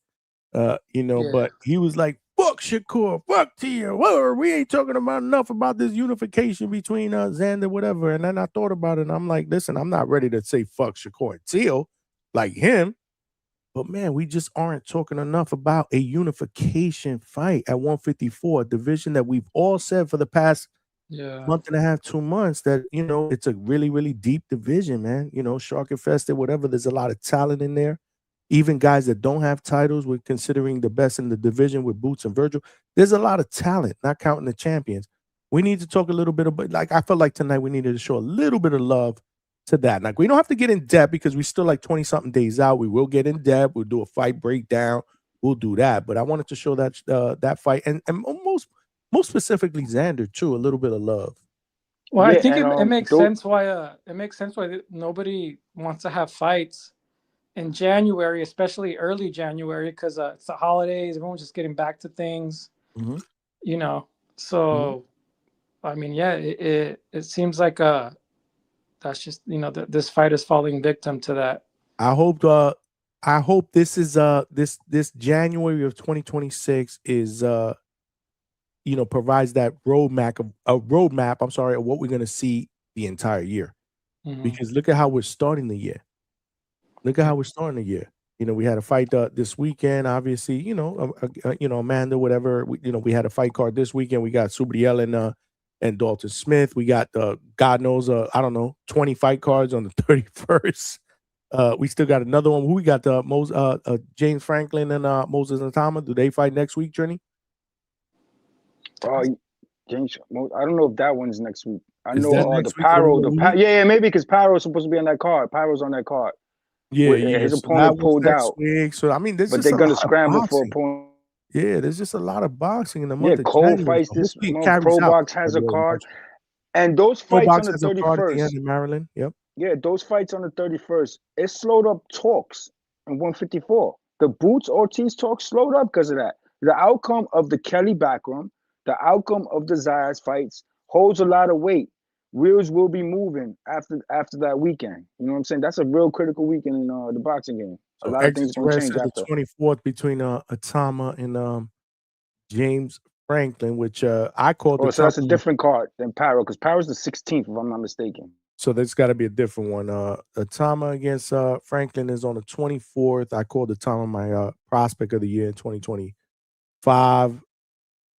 But he was like, "Fuck Shakur, fuck Tia. Whoa, we ain't talking about enough about this unification between Xander, whatever." And then I thought about it, and I'm like, "Listen, I'm not ready to say fuck Shakur and Tia like him." But man, we just aren't talking enough about a unification fight at 154, a division that we've all said for the past month and a half, 2 months that it's a really, really deep division, man. Shark infested, whatever. There's a lot of talent in there. Even guys that don't have titles, we're considering the best in the division with Boots and Virgil. There's a lot of talent, not counting the champions. We need to talk a little bit about, I felt like tonight we needed to show a little bit of love to that. Like, we don't have to get in depth because we still like 20-something days out. We will get in depth. We'll do a fight breakdown. We'll do that. But I wanted to show that fight and most specifically Xander too, a little bit of love. Well, I think it makes sense why nobody wants to have fights in January, especially early January, because it's the holidays. Everyone's just getting back to things. So I mean, yeah, it seems like that's just this fight is falling victim to that. I hope this is this January of 2026 is provides that roadmap of what we're going to see the entire year. Because look at how we're starting the year. We had a fight this weekend, obviously, Amanda, whatever. We had a fight card this weekend. We got Subriel and Dalton Smith. We got God knows, 20 fight cards on the 31st. We still got another one. Who we got? James Franklin and Moses Natama. Do they fight next week, Trini? James, I don't know if that one's next week. I know next the Pyro. Maybe because Pyro's supposed to be on that card. Pyro's on that card. Yeah. His So opponent pulled out. Week. So I mean, but they're gonna scramble for opponent. Yeah, there's just a lot of boxing in the month of Cole January. fights this month. Pro Box has a card, and those fights on the 31st. In Maryland. Yep. Yeah, those fights on the 31st. It slowed up talks in 154. The Boots Ortiz talks slowed up because of that. The outcome of the Kelly backroom, the outcome of the Zayas fights holds a lot of weight. Wheels will be moving after that weekend. You know what I'm saying? That's a real critical weekend in the boxing game. A lot of things going to change after. The 24th between Atama and James Franklin, which I called. So that's a different card than Pyro, because Pyro's the 16th, if I'm not mistaken. So there's got to be a different one. Atama against Franklin is on the 24th. I called Atama my prospect of the year in 2025.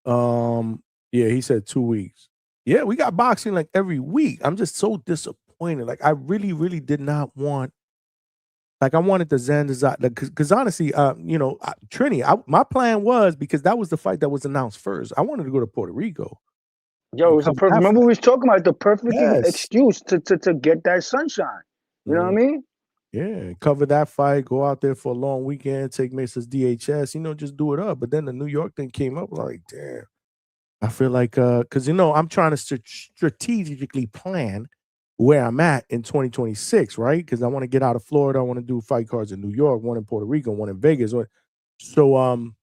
Yeah, he said 2 weeks. Yeah, we got boxing like every week. I'm just so disappointed. Like, I really, really did not want. Like, I wanted the Xander, because honestly, Trini, my plan was, because that was the fight that was announced first. I wanted to go to Puerto Rico. Yo, it was a perfect. Remember we was talking about the perfect excuse to get that sunshine. You know what I mean? Yeah, cover that fight, go out there for a long weekend, take Mace's DHS, just do it up. But then the New York thing came up, like, damn. I feel like, because, I'm trying to strategically plan where I'm at in 2026, right? Because I want to get out of Florida. I want to do fight cards in New York, one in Puerto Rico, one in Vegas. So I'm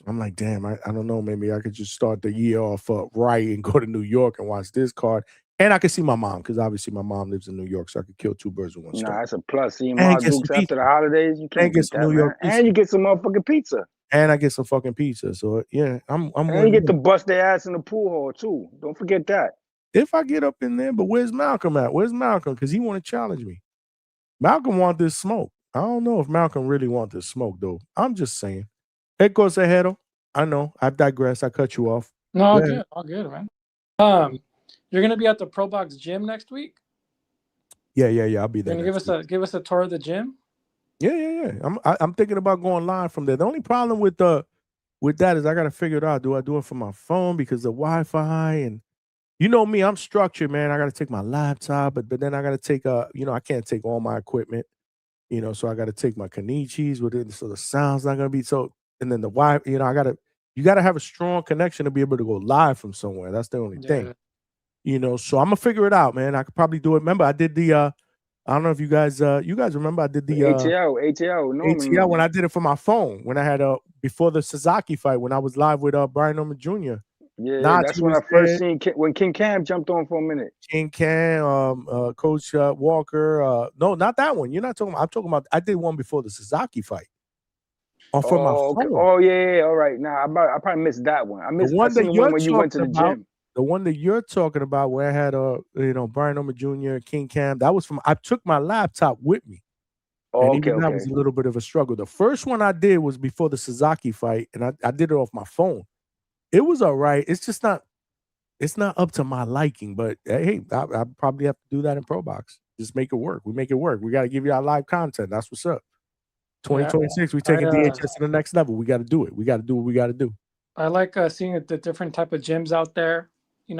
like, damn, I don't know. Maybe I could just start the year off right and go to New York and watch this card. And I could see my mom, because obviously my mom lives in New York, so I could kill two birds with one stone. Nah, that's a plus. See Ma Dukes after the holidays, you can't get that, New York man. And you get some motherfucking pizza. And I get some fucking pizza. So yeah, I'm and you get to bust their ass in the pool hall too. Don't forget that. If I get up in there, but where's Malcolm at? Where's Malcolm? Because he want to challenge me. Malcolm want this smoke. I don't know if Malcolm really want this smoke though. I'm just saying. It goes ahead. I know. I digress. I cut you off. No, all good, man. You're gonna be at the Pro Box gym next week? Yeah. I'll be there. Give us a tour of the gym? Yeah. I'm thinking about going live from there. The only problem with that is I gotta figure it out. Do I do it from my phone because of Wi-Fi? And you know me, I'm structured, man. I gotta take my laptop, but then I gotta take I can't take all my equipment, so I gotta take my Kenichis with it, so the sound's not gonna be so. And then the Wi-Fi, you gotta have a strong connection to be able to go live from somewhere. That's the only thing. So I'm gonna figure it out, man. I could probably do it. Remember, I did the I don't know if you guys remember I did the ATL when I did it for my phone, when I had before the Sasaki fight, when I was live with Brian Norman Jr. Yeah, that's Nachi when was I first there. seen when King Cam jumped on for a minute. King Cam, Coach Walker. No, not that one. You're not talking about. I'm talking about. I did one before the Sasaki fight. For my Okay. phone. Oh yeah. All right. Nah, I probably missed that one. I seen the one when you went to the gym. The one that you're talking about, where I had Brian Noma Jr., King Cam. That was from. I took my laptop with me. Oh, And okay, even that was a little bit of a struggle. The first one I did was before the Sasaki fight, and I did it off my phone. It was all right. It's just not. It's not up to my liking, but hey, I probably have to do that in Pro Box. Just make it work. We make it work. We got to give you our live content. That's what's up. 2026, we're taking DHS to the next level. We got to do it. We got to do what we got to do. I like seeing the different type of gyms out there.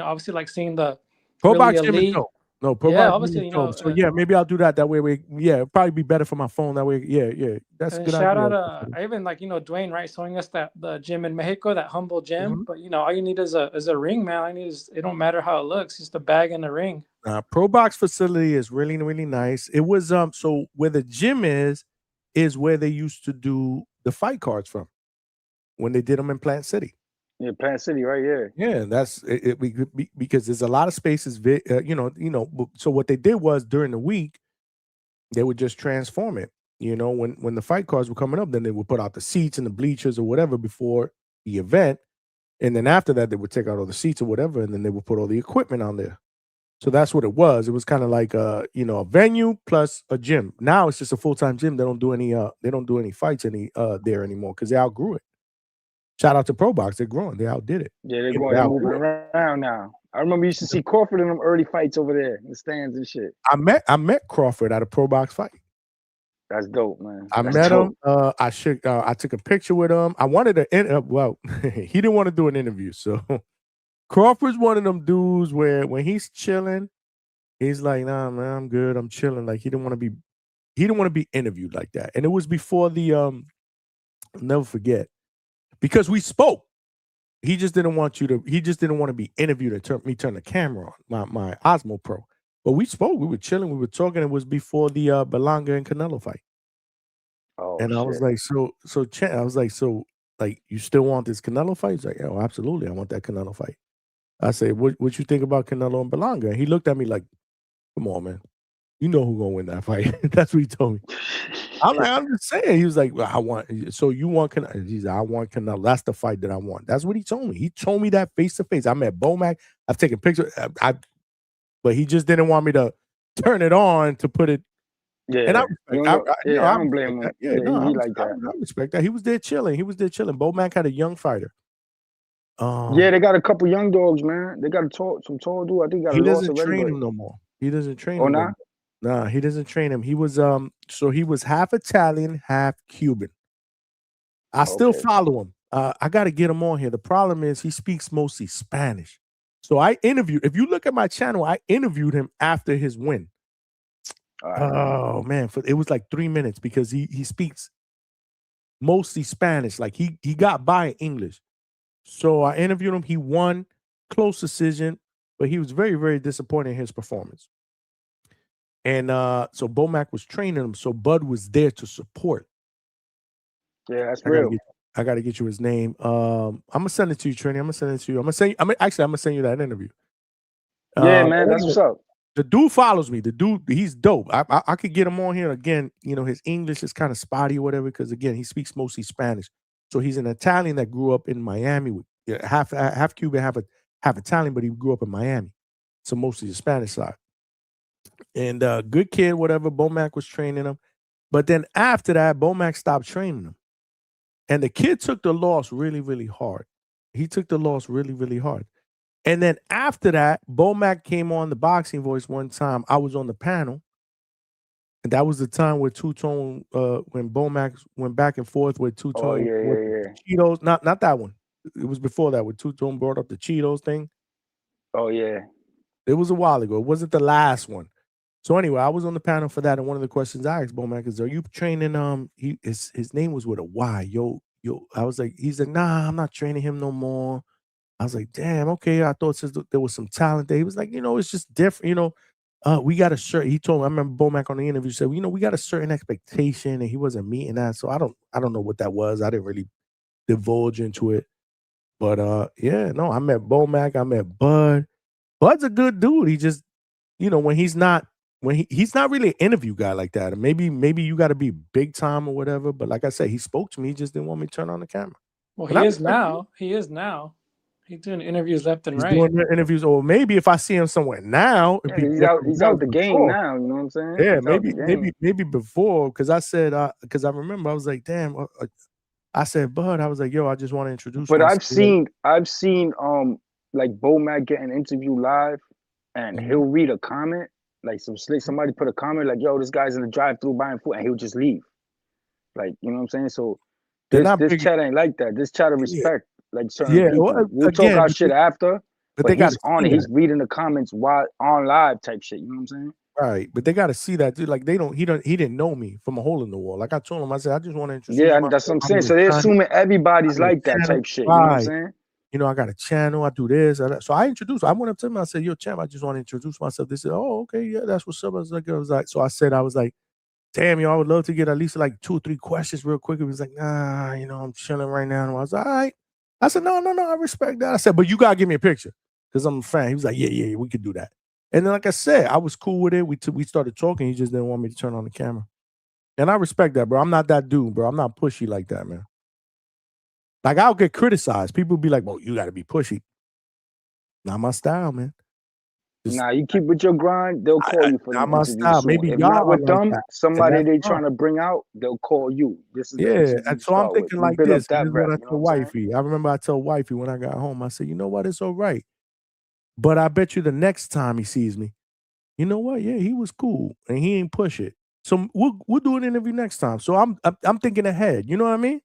Obviously, like seeing the Pro really Box gym is elite. dope. No, Pro Yeah, Box obviously, gym is dope. So yeah, maybe I'll do that. That way, it'll probably be better for my phone. That way, yeah, that's a and good shout idea. out, I even like Dwayne, right, showing us the gym in Mexico, that humble gym. Mm-hmm. But all you need is a ring, man. All you need is, it don't matter how it looks, just a bag and a ring. Pro Box facility is really, really nice. It was so where the gym is where they used to do the fight cards from when they did them in Plant City. Yeah, Plant City, right? Yeah. Yeah, that's it, because there's a lot of spaces. So what they did was during the week they would just transform it. When the fight cards were coming up, then they would put out the seats and the bleachers or whatever before the event, and then after that they would take out all the seats or whatever, and then they would put all the equipment on there. So that's what it was. It was kind of like a venue plus a gym. Now it's just a full-time gym. They don't do any fights there anymore because they outgrew it. Shout out to Pro Box. They're growing. They outdid it. Yeah, they're going. They're moving around now. I remember you used to see Crawford in them early fights over there in the stands and shit. I met Crawford at a Pro Box fight. That's dope, man. I met him. I took a picture with him. I wanted to. Well, he didn't want to do an interview. So Crawford's one of them dudes where when he's chilling, he's like, "Nah, man, I'm good. I'm chilling." Like he didn't want to be interviewed like that. And it was before the I'll never forget. Because we spoke. He just didn't want to be interviewed and turn the camera on, my Osmo Pro. But we spoke. We were chilling. We were talking. It was before the Berlanga and Canelo fight. Oh, and I was like, I was like, you still want this Canelo fight? He's like, oh, absolutely. I want that Canelo fight. I said, what you think about Canelo and Berlanga? And he looked at me like, come on, man. You know who's gonna win that fight. That's what he told me. I'm like, I'm just saying. He was like, well, you want Canelo? He's like, I want Canelo. That's the fight that I want. That's what he told me. He told me that face to face. I met Bomac. I've taken pictures. But he just didn't want me to turn it on to put it. Yeah, and I don't blame him. Yeah, he like that. I respect that. He was there chilling. Bomac had a young fighter. Yeah, they got a couple young dogs, man. They got some tall dude. I think he doesn't train him no more. He doesn't train him. Nah? Nah, he doesn't train him. He was so he was half Italian, half Cuban. I still follow him. I got to get him on here. The problem is he speaks mostly Spanish. So I interviewed. If you look at my channel, I interviewed him after his win. Oh man, it was like 3 minutes because he speaks mostly Spanish. Like he got by in English. So I interviewed him. He won, close decision, but he was very, very disappointed in his performance. And so Bomac was training him. So Bud was there to support. Yeah, that's real. I got to get you his name. I'm gonna send it to you, Trini. I'm gonna send it to you. I'm gonna send you that interview. Yeah, man, that's what's up. The dude follows me. The dude, he's dope. I could get him on here again. His English is kind of spotty or whatever because again, he speaks mostly Spanish. So he's an Italian that grew up in Miami with half Cuban, half Italian, but he grew up in Miami. So mostly the Spanish side. And good kid, whatever. Bomac was training him. But then after that, Bomac stopped training him. And the kid took the loss really, really hard. He took the loss really, really hard. And then after that, Bomac came on the Boxing Voice one time. I was on the panel. And that was the time where Two-Tone, when Bomac went back and forth with Two-Tone. Oh, yeah. Cheetos. Not that one. It was before that, where Two-Tone brought up the Cheetos thing. Oh, yeah. It was a while ago. It wasn't the last one. So anyway, I was on the panel for that, and one of the questions I asked Bomac is, "Are you training?" His name was with a Y. Yo. I was like, he's like, "Nah, I'm not training him no more." I was like, "Damn, okay." I thought since there was some talent there, he was like, "It's just different. We got a certain." He told me. I remember Bomac on the interview said, "We got a certain expectation," and he wasn't meeting that. So I don't know what that was. I didn't really divulge into it. But yeah, no, I met Bomac, I met Bud. Bud's a good dude. He just, when he's not he's not really an interview guy like that. And maybe you got to be big time or whatever. But like I said, he spoke to me. He just didn't want me to turn on the camera. Well, And he I is respect it. now. He is now. He's doing interviews left and He's right. doing the interviews, or maybe if I see him somewhere now, it'd be He's different. he's That out was the game before. now. You know what I'm saying? Yeah, He's out the game. maybe before, because I said, because I remember I was like, damn. I said, Bud, I was like, yo, I just want to introduce But myself. I've seen like Bomac get an interview live, and Mhm. he'll read a comment, like somebody put a comment like, yo, this guy's in the drive-through buying food, and he'll just leave. Like, you know what I'm saying? So They're this not this big. chat ain't like that. This chat of Yeah, respect, like certain yeah. people. Well, We'll talk again, our shit after, but but they got he's to on see it. He's that, reading the comments while on live type shit. You know what I'm saying? right? But they got to see that, dude. Like he didn't know me from a hole in the wall. Like I told him, I said, I just want to introduce Yeah, myself. that's what I'm I'm saying. in So the they're channel. assuming everybody's I'm in the like that channel. type shit. You know what I'm Right. saying? I got a channel. I do this. So I introduced. I went up to him. I said, "Yo, champ, I just want to introduce myself." They said, "Oh, okay, yeah, that's what's up." I was like, so I was like, "Damn, yo, I would love to get at least like 2 or 3 questions real quick." He was like, "Nah, I'm chilling right now." And I was like, "All right." I said, "No, I respect that." I said, "But you gotta give me a picture because I'm a fan." He was like, "Yeah, we could do that." And then, like I said, I was cool with it. We started talking. He just didn't want me to turn on the camera, and I respect that, bro. I'm not that dude, bro. I'm not pushy like that, man. Like I'll get criticized. People be like, "Well, you got to be pushy." Not my style, man. Nah, you keep with your grind, they'll call you for Not them my interviews style. soon. Maybe If y'all not are with like them, that, and somebody that's they fine. trying to bring out, they'll call you. This is the Yeah, interview and to so I'm start with. thinking You like build up this. And that this is rep. what I You know what told I'm saying? wifey. I remember I told wifey when I got home. I said, "You know what? It's all right." But I bet you the next time he sees me, you know what? Yeah, he was cool and he ain't push it. So we'll do an interview next time. So I'm thinking ahead. You know what I mean?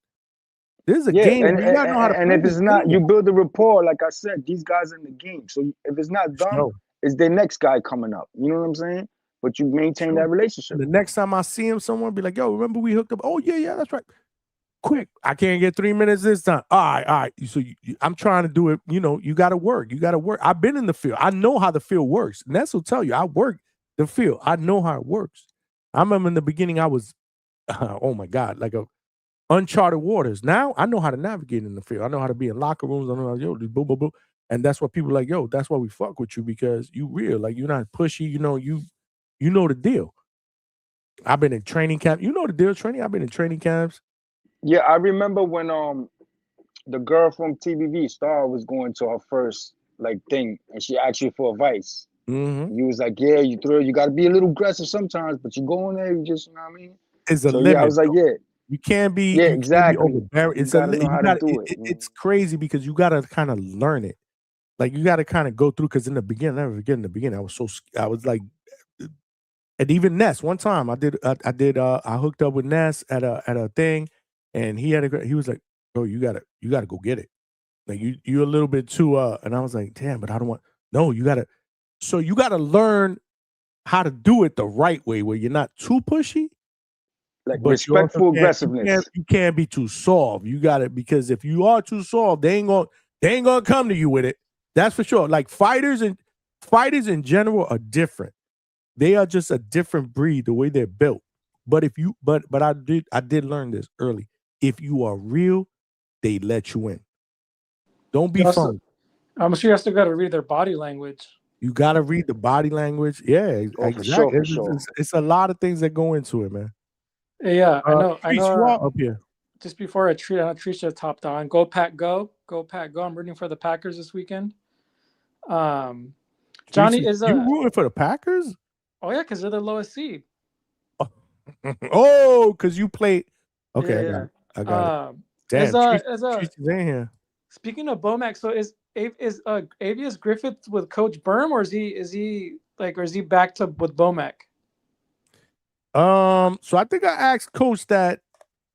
This is a Yeah, game. You gotta know how to and play if this it's not, game. you build a rapport. Like I said, these guys in the game. So if it's not them, Sure, it's their next guy coming up. You know what I'm saying? But you maintain sure. that relationship. And the next time I see him, someone be like, "Yo, remember we hooked up?" "Oh yeah, that's right." "Quick, I can't get 3 minutes this time." All right. So I'm trying to do it. You got to work. I've been in the field. I know how the field works. Ness will tell you, I work the field. I know how it works. I remember in the beginning, I was, oh my God, like a uncharted waters. Now I know how to navigate in the field. I know how to be in locker rooms. I know how to, boom, boom, boom. And that's what people are like, yo, that's why we fuck with you, because you real. Like, you're not pushy. You know the deal. I've been in training camp. You know the deal, training. I've been in training camps. Yeah, I remember when the girl from TBV Star was going to her first like thing, and she asked you for advice. Mm-hmm. You was like, yeah, you got to be a little aggressive sometimes, but you go in there, you just, you know what I mean? It's a So yeah, I limit. was like, yeah, You can't be yeah, exactly. overbearing. You got to know how to do it. It's crazy because you gotta kind of learn it. Like you gotta kind of go through, because in the beginning, I never forget in the beginning, I was like, and even Ness, one time I hooked up with Ness at a thing, and he was like, "Bro, you gotta go get it. Like you're a little bit too and I was like, damn, but I don't want, no, you gotta learn how to do it the right way, where you're not too pushy. Like But you also respectful can't aggressiveness. you can't be too soft. You got it, because if you are too soft, they ain't gonna come to you with it. That's for sure. Like fighters in general are different. They are just a different breed, the way they're built. But if you but I did learn this early. If you are real, they let you in. Don't be phony. I'm sure you still got to read their body language. You gotta read the body language. Yeah, Oh, for sure, exactly. for sure. It's a lot of things that go into it, man. Yeah, I know. Trees, you are up here. Just before Tricia topped on, go Pack, go Pack, go. I'm rooting for the Packers this weekend. Johnny is you rooting for the Packers? Oh yeah, because they're the lowest seed. Oh, because you played. Okay, Yeah, I got it. Damn, Tricia's in here. Speaking of Bomac, so is Avius Griffith with Coach Berm, or is he back to with Bomac? So I think I asked Coach that,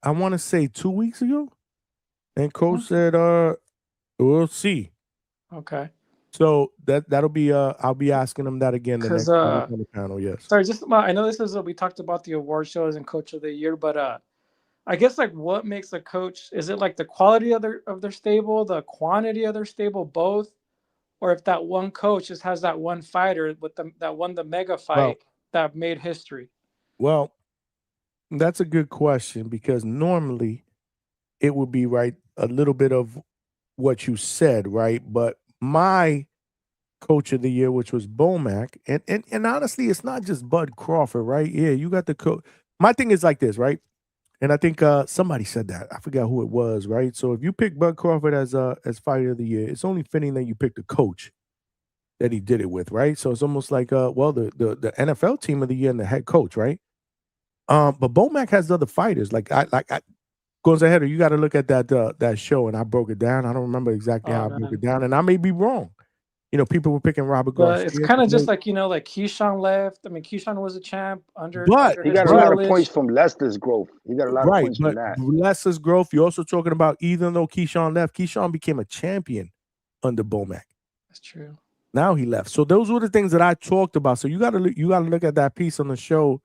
I want to say 2 weeks ago, and Coach said, we'll see. Okay. So that'll be I'll be asking him that again the next time on the panel. Yes. Sorry, I know this is we talked about the award shows and Coach of the Year, but I guess like what makes a coach? Is it like the quality of their stable, the quantity of their stable, both, or if that one coach just has that one fighter that won the mega fight that made history? Well, that's a good question, because normally it would be a little bit of what you said, right? But my coach of the year, which was Bomac, and honestly, it's not just Bud Crawford, right? Yeah, you got the coach. My thing is like this, right? And I think somebody said that. I forgot who it was, right? So if you pick Bud Crawford as fighter of the year, it's only fitting that you pick the coach that he did it with, right? So it's almost like well, the NFL team of the year and the head coach, right? But Bomac has other fighters. Goes ahead, you got to look at that show, and I broke it down. I don't remember exactly how I broke it down, and I may be wrong. You know, people were picking Robert But Garcia. it's kind of just like, you know, like Keyshawn left. I mean, Keyshawn was a champ under he his got a lot of tutelage. points from Leicester's growth. He got a lot of points from that. Leicester's growth. You're also talking about even though Keyshawn left, Keyshawn became a champion under Bomac. That's true. Now he left. So those were the things that I talked about. So you got to look at that piece on the show,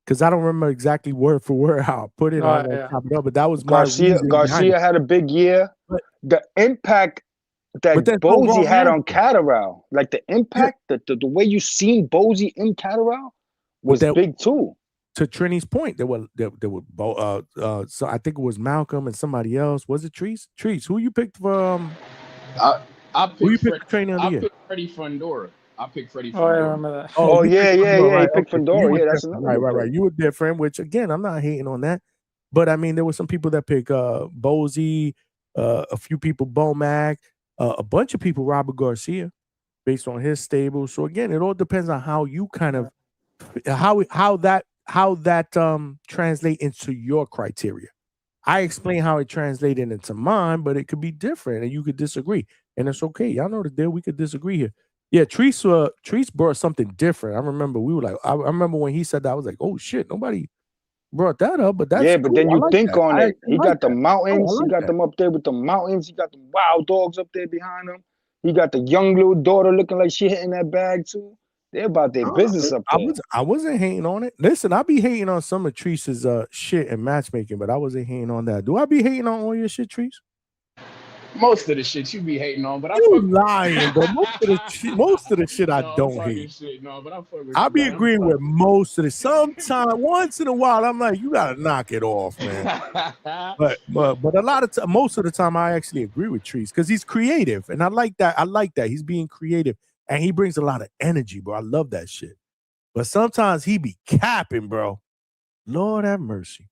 because I don't remember exactly word for word how I put it. Chop it up, but that was my Garcia had a big year. The impact that Bozy had on Catterall, like the impact, the way you seen Bozy in Catterall was big too. To Trini's point, there were so I think it was Malcolm and somebody else. Was it Treese? Treese, who you picked for? I picked trainer of the year? Freddie Fundora. I picked Freddie Oh, I Fundora. remember that. Oh, yeah. Right, He picked Fundora. Yeah, that's another right. You were different, which again, I'm not hating on that. But I mean, there were some people that picked Bozy, a few people Bomac, a bunch of people Robert Garcia, based on his stable. So again, it all depends on how you kind of how that translate into your criteria. I explain how it translated into mine, but it could be different, and you could disagree, and it's okay. Y'all know the deal. We could disagree here. Yeah, Treese brought something different. I remember we were like, I remember when he said that, I was like, oh shit, nobody brought that up. But that's but cool. then you think that. on it. He got the mountains. He got them up there with the mountains. He got the wild dogs up there behind him. He got the young little daughter looking like she hitting that bag too. They're about their business up there. I wasn't hating on it. Listen, I be hating on some of Treese's shit and matchmaking, but I wasn't hating on that. Do I be hating on all your shit, Treese? Most of the shit you be hating on, but you lying, but most of the shit I don't hate. Shit. No, but I fuck with I be agreeing with most of it. Sometimes, once in a while, I'm like, you gotta knock it off, man. but a lot of most of the time, I actually agree with Treese because he's creative, and I like that. He's being creative, and he brings a lot of energy, bro. I love that shit. But sometimes he be capping, bro. Lord have mercy.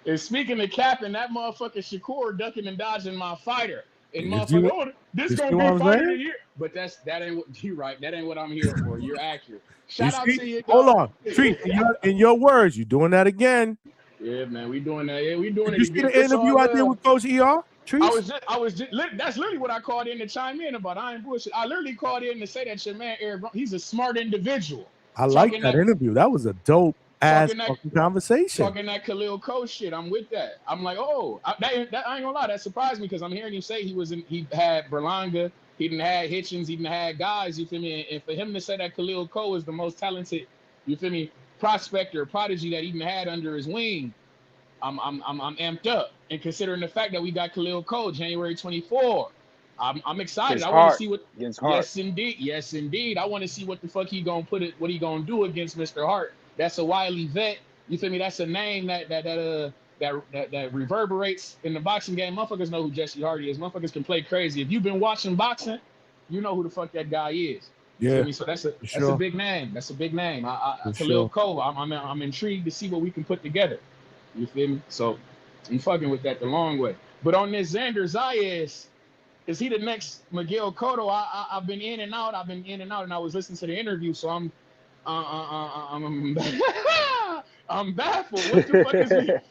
And speaking of capping, that motherfucker Shakur ducking and dodging my fighter. And this gonna be fighter of the year. But that ain't what you right. That ain't what I'm here for. You're accurate. Shout out to you. Hold on. Treat, in your words, you doing that again. Yeah, man. We doing that. Yeah, we doing it. You see the interview I did with Coach ER? Treat? I was just that's literally what I called in to chime in about. I ain't bullshit. I literally called in to say that your man Eric, he's a smart individual. I like that interview. That was a dope ass conversation. Talking that Khalil Coach shit, I'm with that. I'm like, I ain't gonna lie, that surprised me because I'm hearing you say he had Berlanga, he didn't have Hitchens, he didn't have guys, you feel me? And for him to say that Khalil Coe is the most talented, you feel me, prospect or prodigy that he even had under his wing, I'm amped up. And considering the fact that we got Khalil Coe January 24, I'm excited. I want to see what. Yes, indeed. I want to see what the fuck what he gonna do against Mr. Hart. That's a wily vet. You feel me? That's a name that reverberates in the boxing game. Motherfuckers know who Jesse Hardy is. Motherfuckers can play crazy. If you've been watching boxing, you know who the fuck that guy is. You feel me? So that's a big name. That's a big name. Khalil Coe. I'm intrigued to see what we can put together. You feel me? So I'm fucking with that the long way. But on this Xander Zayas, is he the next Miguel Cotto? I've been in and out. And I was listening to the interview, so I'm baffled.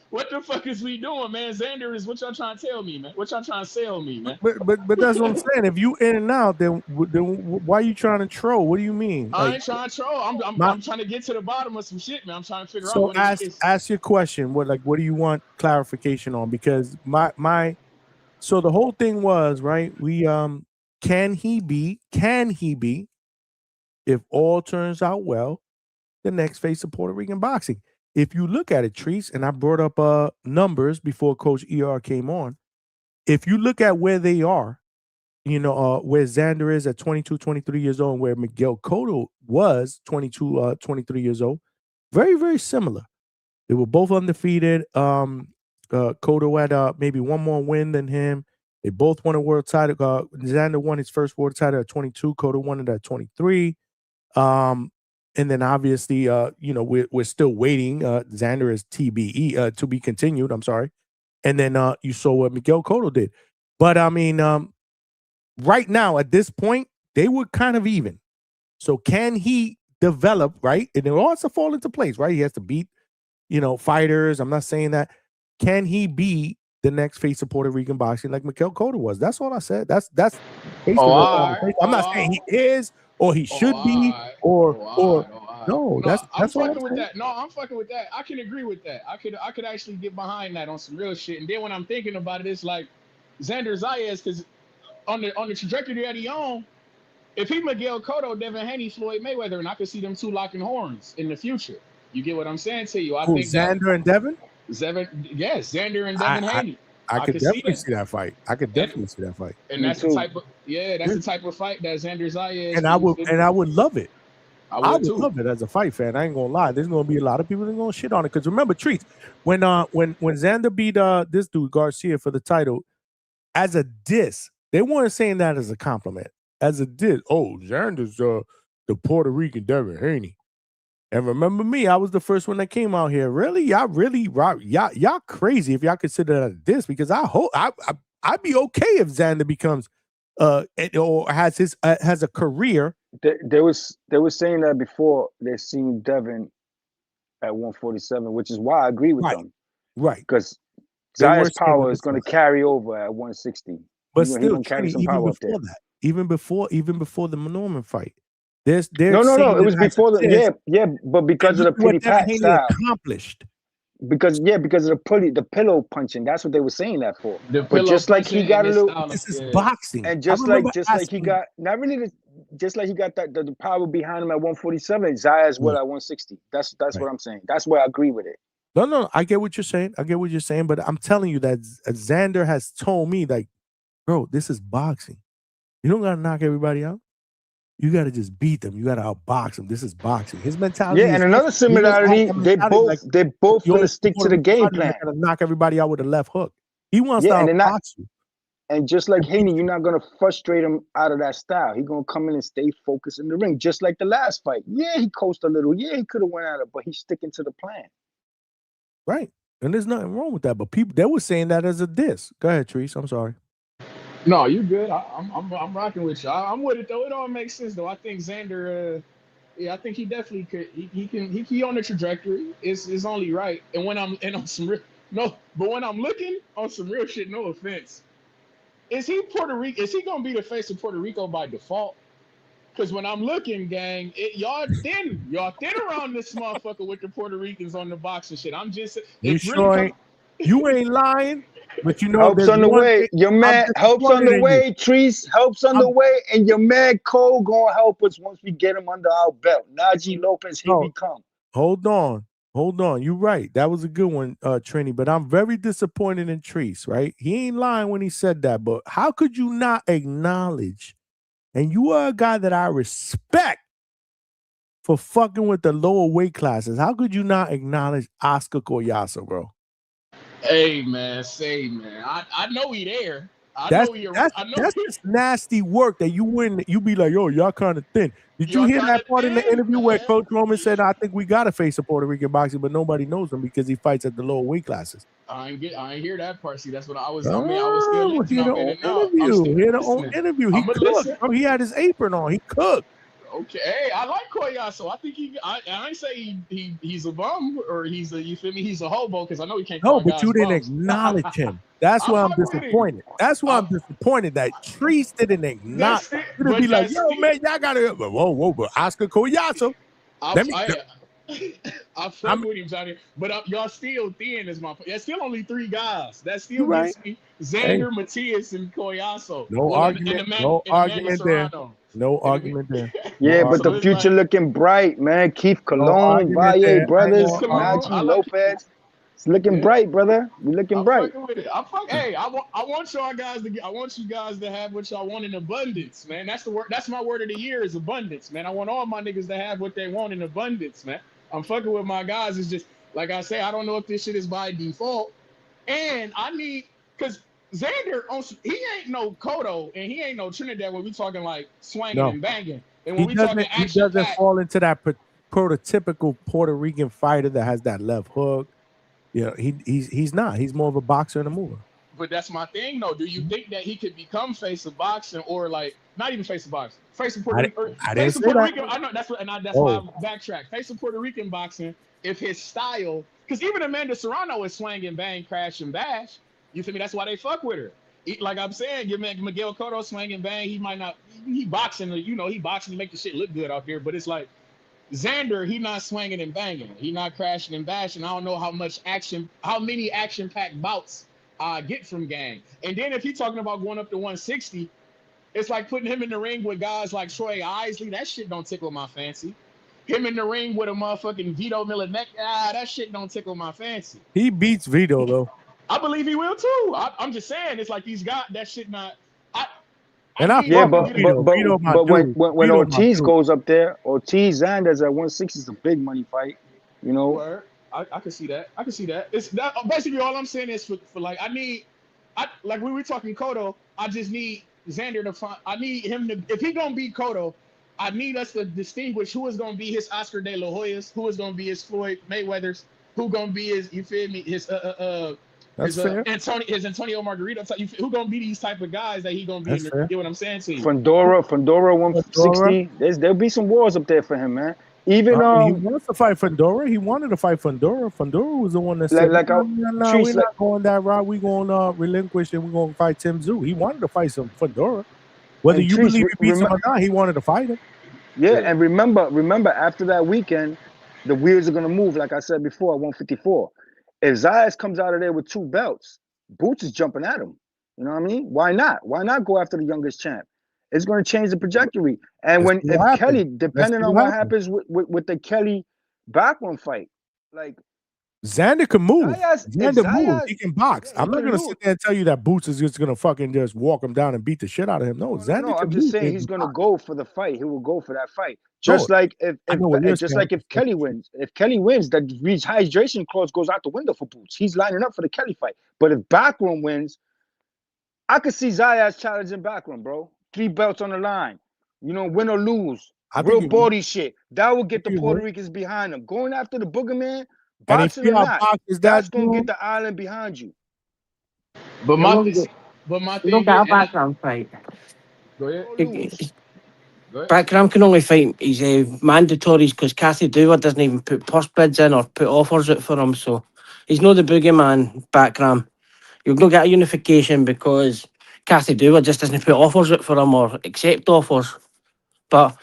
What the fuck is we doing, man? Xander is what y'all trying to tell me, man? What y'all trying to sell me, man? But that's what I'm saying. If you in and out, then why are you trying to troll? What do you mean? I ain't trying to troll. I'm trying to get to the bottom of some shit, man. I'm trying to figure out. So ask your question. What do you want clarification on? Because so the whole thing was, right, we can he be, if all turns out well, the next face of Puerto Rican boxing? If you look at it, Treese, and I brought up numbers before Coach ER came on. If you look at where they are, where Xander is at 22, 23 years old, and where Miguel Cotto was 22, 23 years old, very, very similar. They were both undefeated. Cotto had maybe one more win than him. They both won a world title. Xander won his first world title at 22. Cotto won it at 23. And then obviously, we're still waiting. Xander is TBE, to be continued. I'm sorry. And then you saw what Miguel Cotto did. But I mean, right now at this point, they were kind of even. So can he develop, right? And it all has to fall into place, right? He has to beat, fighters. I'm not saying that. Can he be the next face of Puerto Rican boxing like Miguel Cotto was? That's all I said. That's basically I'm not saying he is or he should be or no. That's I'm all fucking with that. No, I'm fucking with that. I can agree with that. I could actually get behind that on some real shit. And then when I'm thinking about it, it's like Xander Zayas, because on the trajectory that he on, if he Miguel Cotto, Devin Haney, Floyd Mayweather, and I could see them two locking horns in the future. You get what I'm saying to you? I think Xander and Devin? Xander and Devin Haney. I could definitely see that fight. I could definitely see that fight. And that's the type of the type of fight that Xander Zayas. And I would love it. I would too. love it as a fight fan. I ain't gonna lie. There's gonna be a lot of people that are gonna shit on it. Because remember, Treats, when Xander beat this dude Garcia for the title as a diss, they weren't saying that as a compliment. As a diss, Xander's the Puerto Rican Devin Haney. And remember me, I was the first one that came out here. Really, y'all crazy if y'all consider that a diss, because I hope I'd be okay if Xander becomes or has a career. They was saying that before they seen Devin at 147, which is why I agree with them. Right. Because Zayas' power is going to carry over at 160. But still, carry some power up there. Even before the Norman fight. No. It was before but because of the pretty pat style. Accomplished. Because of the pillow punching. That's what they were saying that for. But just like he got a little, this is boxing. And just like he got not really just like he got the power behind him at 147, Zayas what at 160. That's right. What I'm saying. That's where I agree with it. No, I get what you're saying. But I'm telling you that Xander has told me, like, bro, this is boxing. You don't gotta knock everybody out. You got to just beat them. You got to outbox them. This is boxing. His mentality. Yeah, and another similarity, they both going to stick to the game plan. Got to knock everybody out with a left hook. He wants to outbox you. And just like Haney, you're not going to frustrate him out of that style. He's going to come in and stay focused in the ring, just like the last fight. Yeah, he coasted a little. Yeah, he could have went at it, but he's sticking to the plan. Right, and there's nothing wrong with that. But people, they were saying that as a diss. Go ahead, Treese. I'm sorry. No, you good. I'm rocking with you. I'm with it though. It all makes sense though. I think Xander, I think he definitely could. He on the trajectory. It's only right. And when I'm on some when I'm looking on some real shit, no offense, is he Puerto Rico? Is he gonna be the face of Puerto Rico by default? Because when I'm looking, gang, y'all thin around this motherfucker with the Puerto Ricans on the boxing shit. I'm just you ain't lying. But helps on the way. Your man helps on the way. Treese helps on the way, and your man Cole gonna help us once we get him under our belt. Najee Lopez, here we come. Hold on. You're right. That was a good one, Trini. But I'm very disappointed in Treese. Right? He ain't lying when he said that. But how could you not acknowledge? And you are a guy that I respect for fucking with the lower weight classes. How could you not acknowledge Oscar Collazo, bro? Hey man, I know he there. That's just nasty work that you wouldn't. You be like, yo, y'all kind of thin. Did you hear that part in the interview where Coach Roman said, I think we got to face a Puerto Rican boxer, but nobody knows him because he fights at the lower weight classes? I ain't hear that part. See, that's what I was. I was still listening. He had an interview. He cooked. Bro, he had his apron on. He cooked. Okay, hey, I like Collazo. I think I ain't say he's a bum or he's a, you feel me? He's a hobo because I know he can't. No, but you didn't acknowledge him. That's why I'm disappointed. That's why I'm disappointed that Treese didn't acknowledge. You'd be like, yo, man, y'all gotta whoa, but Oscar Collazo. I fuck with him, Johnny, but y'all still thin as my. That's still only 3 guys. That still gives me Xander, Matias, and Collazo. No argument there. No argument there. Yeah, but the future looking bright, man. Keith Colon, Valle brothers, Najee Lopez. It's looking bright, brother. We're looking bright. Hey, I want y'all guys to. I want you guys to have what y'all want in abundance, man. That's the word. That's my word of the year is abundance, man. I want all my niggas to have what they want in abundance, man. I'm fucking with my guys. It's just like I say. I don't know if this shit is by default, and I need because Xander, he ain't no Cotto and he ain't no Trinidad when we talking like swinging No. and banging. And when we talking He action doesn't pack, fall into that prototypical Puerto Rican fighter that has that left hook. Yeah, he's not. He's more of a boxer and a mover. but that's my thing though. Do you think that he could become face of boxing or like not even face of boxing, face of Puerto Rican? I didn't say Puerto that. Rican. I know that's what, that's why I backtrack. Face of Puerto Rican boxing, if his style, because even Amanda Serrano is swing and bang, crash and bash. You feel me? That's why they fuck with her. Like I'm saying, give Miguel Cotto swing and bang. He might not. He boxing. He boxing to make the shit look good out there. But it's like Xander, he not swinging and banging. He not crashing and bashing. I don't know how many action-packed bouts I get from Gang. And then if he's talking about going up to 160, it's like putting him in the ring with guys like Troy Isley. That shit don't tickle my fancy. Him in the ring with a motherfucking Vito Milanek. That shit don't tickle my fancy. He beats Vito though. I believe he will too. I'm just saying, it's like he's got that shit not. But when Ortiz goes up there, Ortiz Xander's at 160 is a big money fight, you know. Word. I can see that. It's that, basically all I'm saying is for like like we were talking Cotto. I just need Xander to find. I need him to, if he gonna beat Cotto, I need us to distinguish who is gonna be his Oscar De La Hoyas, who is gonna be his Floyd Mayweathers, who gonna be his, you feel me, his Antonio Margarito, who gonna be these type of guys that he gonna be? You know what I'm saying to you? Fundora 160. There'll be some wars up there for him, man. Even he wants to fight Fundora. He wanted to fight Fundora. Fundora was the one that said, "No, we're not going that route. We're going to relinquish and we're going to fight Tim Tszyu." He wanted to fight some Fundora. Whether you believe he beats him or not, he wanted to fight him. Yeah, and remember, after that weekend, the wheels are gonna move. Like I said before, at 154. If Zayas comes out of there with 2 belts, Boots is jumping at him. You know what I mean? Why not? Why not go after the youngest champ? It's going to change the trajectory. And if Kelly, depending on what happens with the Kelly backroom fight, like Xander can move. Xander moves. He can box. I'm not going to sit there and tell you that Boots is just going to fucking just walk him down and beat the shit out of him. No, Xander can I'm just saying he's going to go for the fight. He will go for that fight. Just like if Kelly wins. If Kelly wins, that rehydration clause goes out the window for Boots. He's lining up for the Kelly fight. But if Backroom wins, I could see Zayas challenging Backroom, bro. 3 belts on the line. You know, win or lose. Real body shit. That will get the Puerto Ricans behind him. Going after the Boogerman, boxing or not, that's going to get the island behind you. But my thing Look at a Background fight. Go ahead. Background can only fight his mandatories because Kathy Dewar doesn't even put purse bids in or put offers out for him. So he's not the boogeyman, Background. You'll not get a unification because Kathy Dewar just doesn't put offers out for him or accept offers. But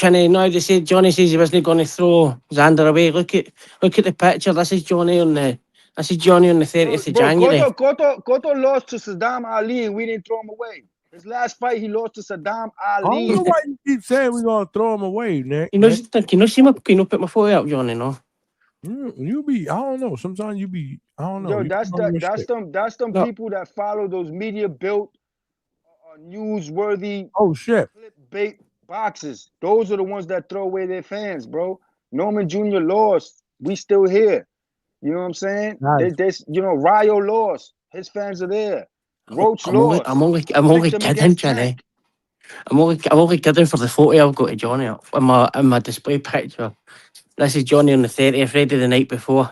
now they say Johnny says he wasn't going to throw Xander away. Look at the picture. This is Johnny on the 30th of January. Cotto lost to Saddam Ali and we didn't throw him away. His last fight, he lost to Saddam Ali. I don't know why you keep saying we're going to throw him away, Nick. Can you put my photo up, Johnny, no? You be, I don't know. Sometimes you be, I don't know. Yo, that's them people that follow those media built, newsworthy, clickbait boxes. Those are the ones that throw away their fans, bro. Norman Jr. lost. We still here. You know what I'm saying? Nice. Ryo lost. His fans are there. Roach lost. I'm only kidding, Johnny. I'm only kidding for the photo I've got of Johnny in my display picture. This is Johnny on the 30th, ready the night before.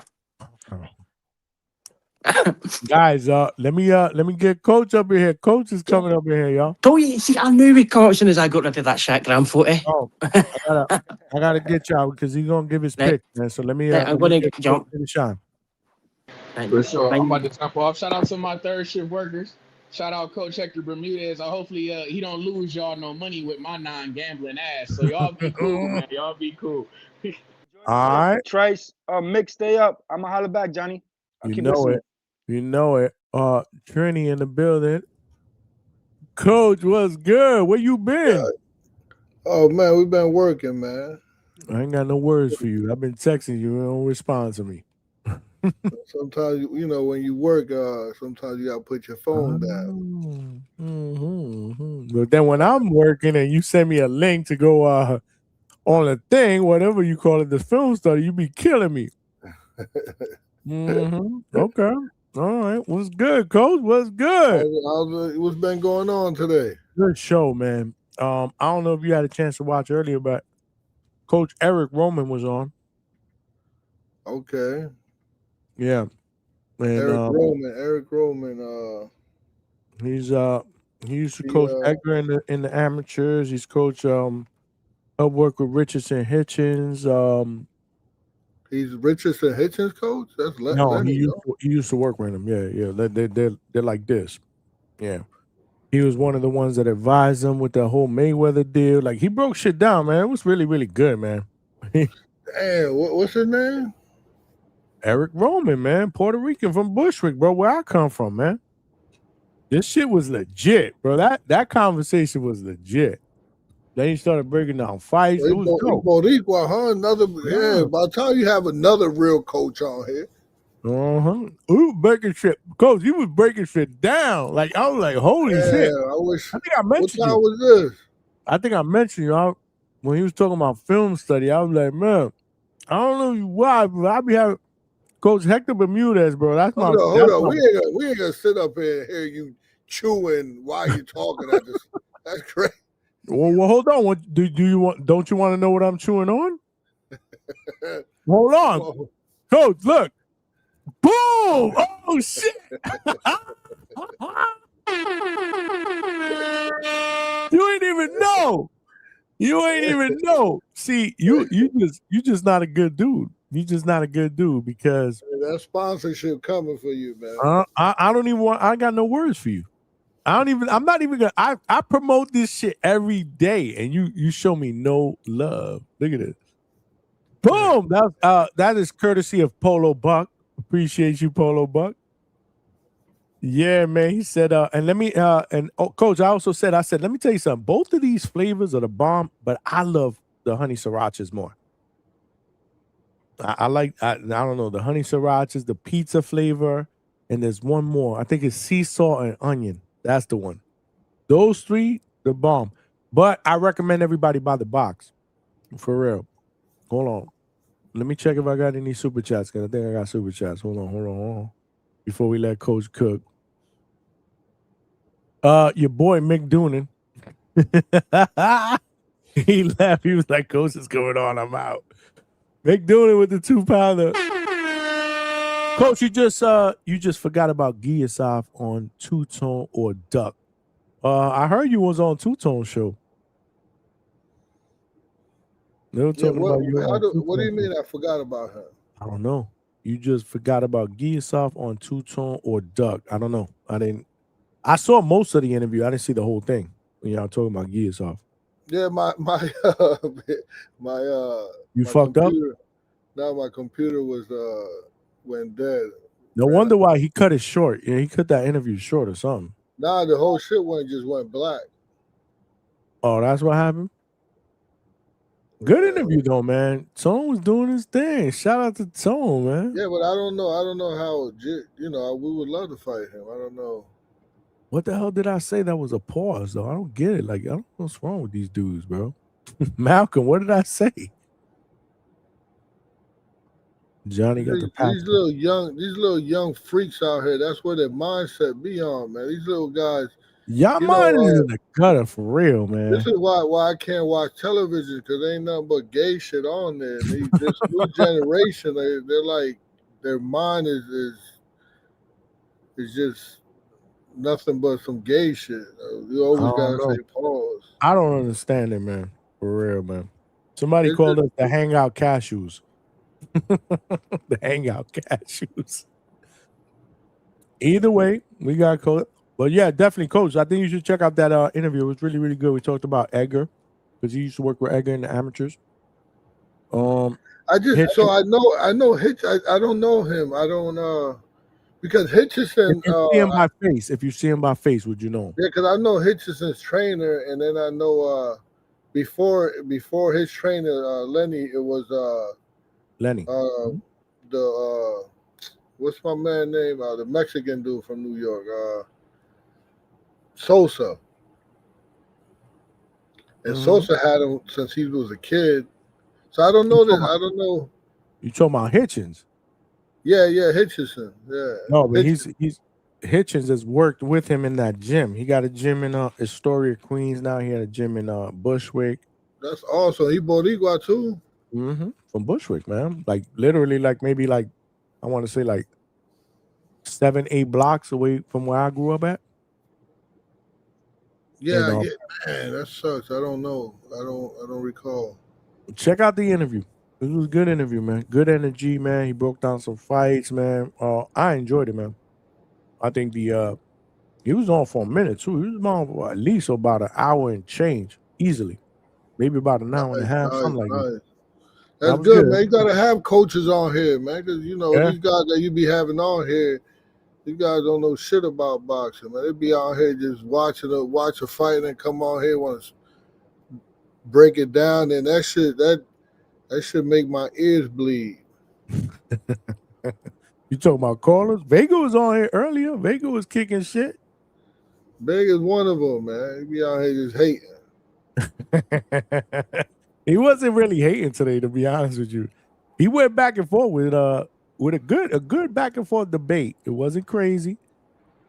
Guys, let me get Coach up in here. Coach is coming up in here, y'all. See, I knew we'd come as soon as I got rid of that Shaq Graham photo. Oh, I gotta get y'all because he's gonna give his pick, man. So let me. I'm gonna jump. Shine. For sure. I'm about to jump off. Shout out to my third shift workers. Shout out Coach Hector Bermudez. Hopefully he don't lose y'all no money with my non-gambling ass. So y'all be cool, man. Y'all be cool. All right. Trice, Mick, stay up. I'm gonna holler back, Johnny. You know it. Trini in the building. Coach, what's good? Where you been? Oh man, we've been working, man. I ain't got no words for you. I've been texting you. You don't respond to me. Sometimes, when you work, sometimes you gotta put your phone down. But then when I'm working and you send me a link to go on a thing, whatever you call it, the film study, you be killing me. Okay. All right. What's good, Coach? What's good? What's been going on today? Good show, man. I don't know if you had a chance to watch earlier, but Coach Eric Roman was on. Okay. Yeah. And Eric Roman, he used to coach Edgar in the amateurs. He's coached helped work with Richardson Hitchens. he's Richardson Hitchens coach? That's No, Lenny, he used to work with him. Yeah. They're like this. Yeah. He was one of the ones that advised him with the whole Mayweather deal. Like, he broke shit down, man. It was really, really good, man. Damn, what's his name? Eric Roman, man. Puerto Rican from Bushwick, bro, where I come from, man. This shit was legit, bro. That conversation was legit. Then he started breaking down fights. It was dope. Boricua, huh? Yeah, by the time you have another real coach on here. Breaking shit. Coach, he was breaking shit down. Like, I was like, holy shit. I think I mentioned what time you. was this? I think I mentioned you. When he was talking about film study, I was like, man, I don't know why, but I be having Coach Hector Bermudez, bro. That's my. Hold on. We ain't gonna sit up here and hear you chewing while you're talking at this. That's crazy. Well, hold on. What do you want? Don't you want to know what I'm chewing on? Hold on, Coach. Look, boom! Oh shit! You ain't even know. You ain't even know. See, you just not a good dude. You just not a good dude because that sponsorship coming for you, man. I don't even want. I got no words for you. I'm not even gonna. I promote this shit every day, and you show me no love. Look at it. Boom. That is courtesy of Polo Buck. Appreciate you, Polo Buck. Yeah, man. He said, and let me Coach, I said, let me tell you something. Both of these flavors are the bomb, but I love the honey srirachas more. I don't know, the honey srirachas, the pizza flavor, and there's one more. I think it's sea salt and onion. That's the one. Those three, the bomb. But I recommend everybody buy the box. For real. Hold on. Let me check if I got any super chats, because I think I got super chats. Hold on. Before we let Coach cook. Your boy Mick Doonan. He laughed. He was like, Coach is going on. I'm out. Mick Doonan with the 2-pounder. Coach, you just forgot about Giyasov on Two Tone or Duck. I heard you was on Two Tone show. They were talking about you. What do you mean I forgot about her? I don't know. You just forgot about Giyasov on Two Tone or Duck. I don't know. I saw most of the interview. I didn't see the whole thing when y'all talking about Giyasov. Yeah, my you fucked up? No, my computer was went dead. No wonder why he cut it short. Yeah, he cut that interview short or something. Nah, the whole shit just went black. Oh, that's what happened? Good interview though, man. Tone was doing his thing. Shout out to Tone, man. Yeah, but I don't know how. We would love to fight him. I don't know. What the hell did I say? That was a pause, though. I don't get it. Like, I don't know what's wrong with these dudes, bro. Malcolm, what did I say? Johnny got the pass. These little young freaks out here. That's where their mindset be on, man. These little guys. Y'all mind is in the gutter for real, man. This is why I can't watch television, because ain't nothing but gay shit on there. This new generation, they're like, their mind is just nothing but some gay shit. You always gotta say pause. I don't understand it, man. For real, man. Somebody called us the Hangout Cashews. The Hangout Cashews. Either way, we got code. But yeah, definitely, Coach. I think you should check out that interview. It was really, really good. We talked about Edgar, because he used to work with Edgar in the amateurs. I know Hitch. I don't know him. I don't because Hitchison. If you see him by face, would you know him? Yeah, because I know Hitchison's trainer, and then I know before his trainer Lenny, it was Lenny. What's my man name? The Mexican dude from New York, Sosa. And Sosa had him since he was a kid. So I don't know that. I don't know. You talking about Hitchens? Yeah, Hitchison. Yeah, No, but Hitchison. he's Hitchens has worked with him in that gym. He got a gym in Astoria, Queens. Now he had a gym in Bushwick. That's awesome. He Boricua too. From Bushwick, man. Like literally, like maybe like I want to say like 7, 8 blocks away from where I grew up at. Yeah, And, man, that sucks. I don't know. I don't recall. check out the interview. It was a good interview, man. Good energy, man. He broke down some fights, man. I enjoyed it, man. I think he was on for a minute too. He was on for at least about an hour and change, easily. Maybe about an hour and a half, something like that. That's That was good, good. man. You gotta have coaches on here, man, because you know Yeah. these guys that you be having on here, you guys don't know shit about boxing, man. They be out here just watch a fight and come on here want to break it down, and that should make my ears bleed. You talking about callers? Vega was on here earlier. Vega was kicking shit. Vega's one of them, man. He be out here just hating. He wasn't really hating today, to be honest with you. He went back and forth with a good back and forth debate. It wasn't crazy.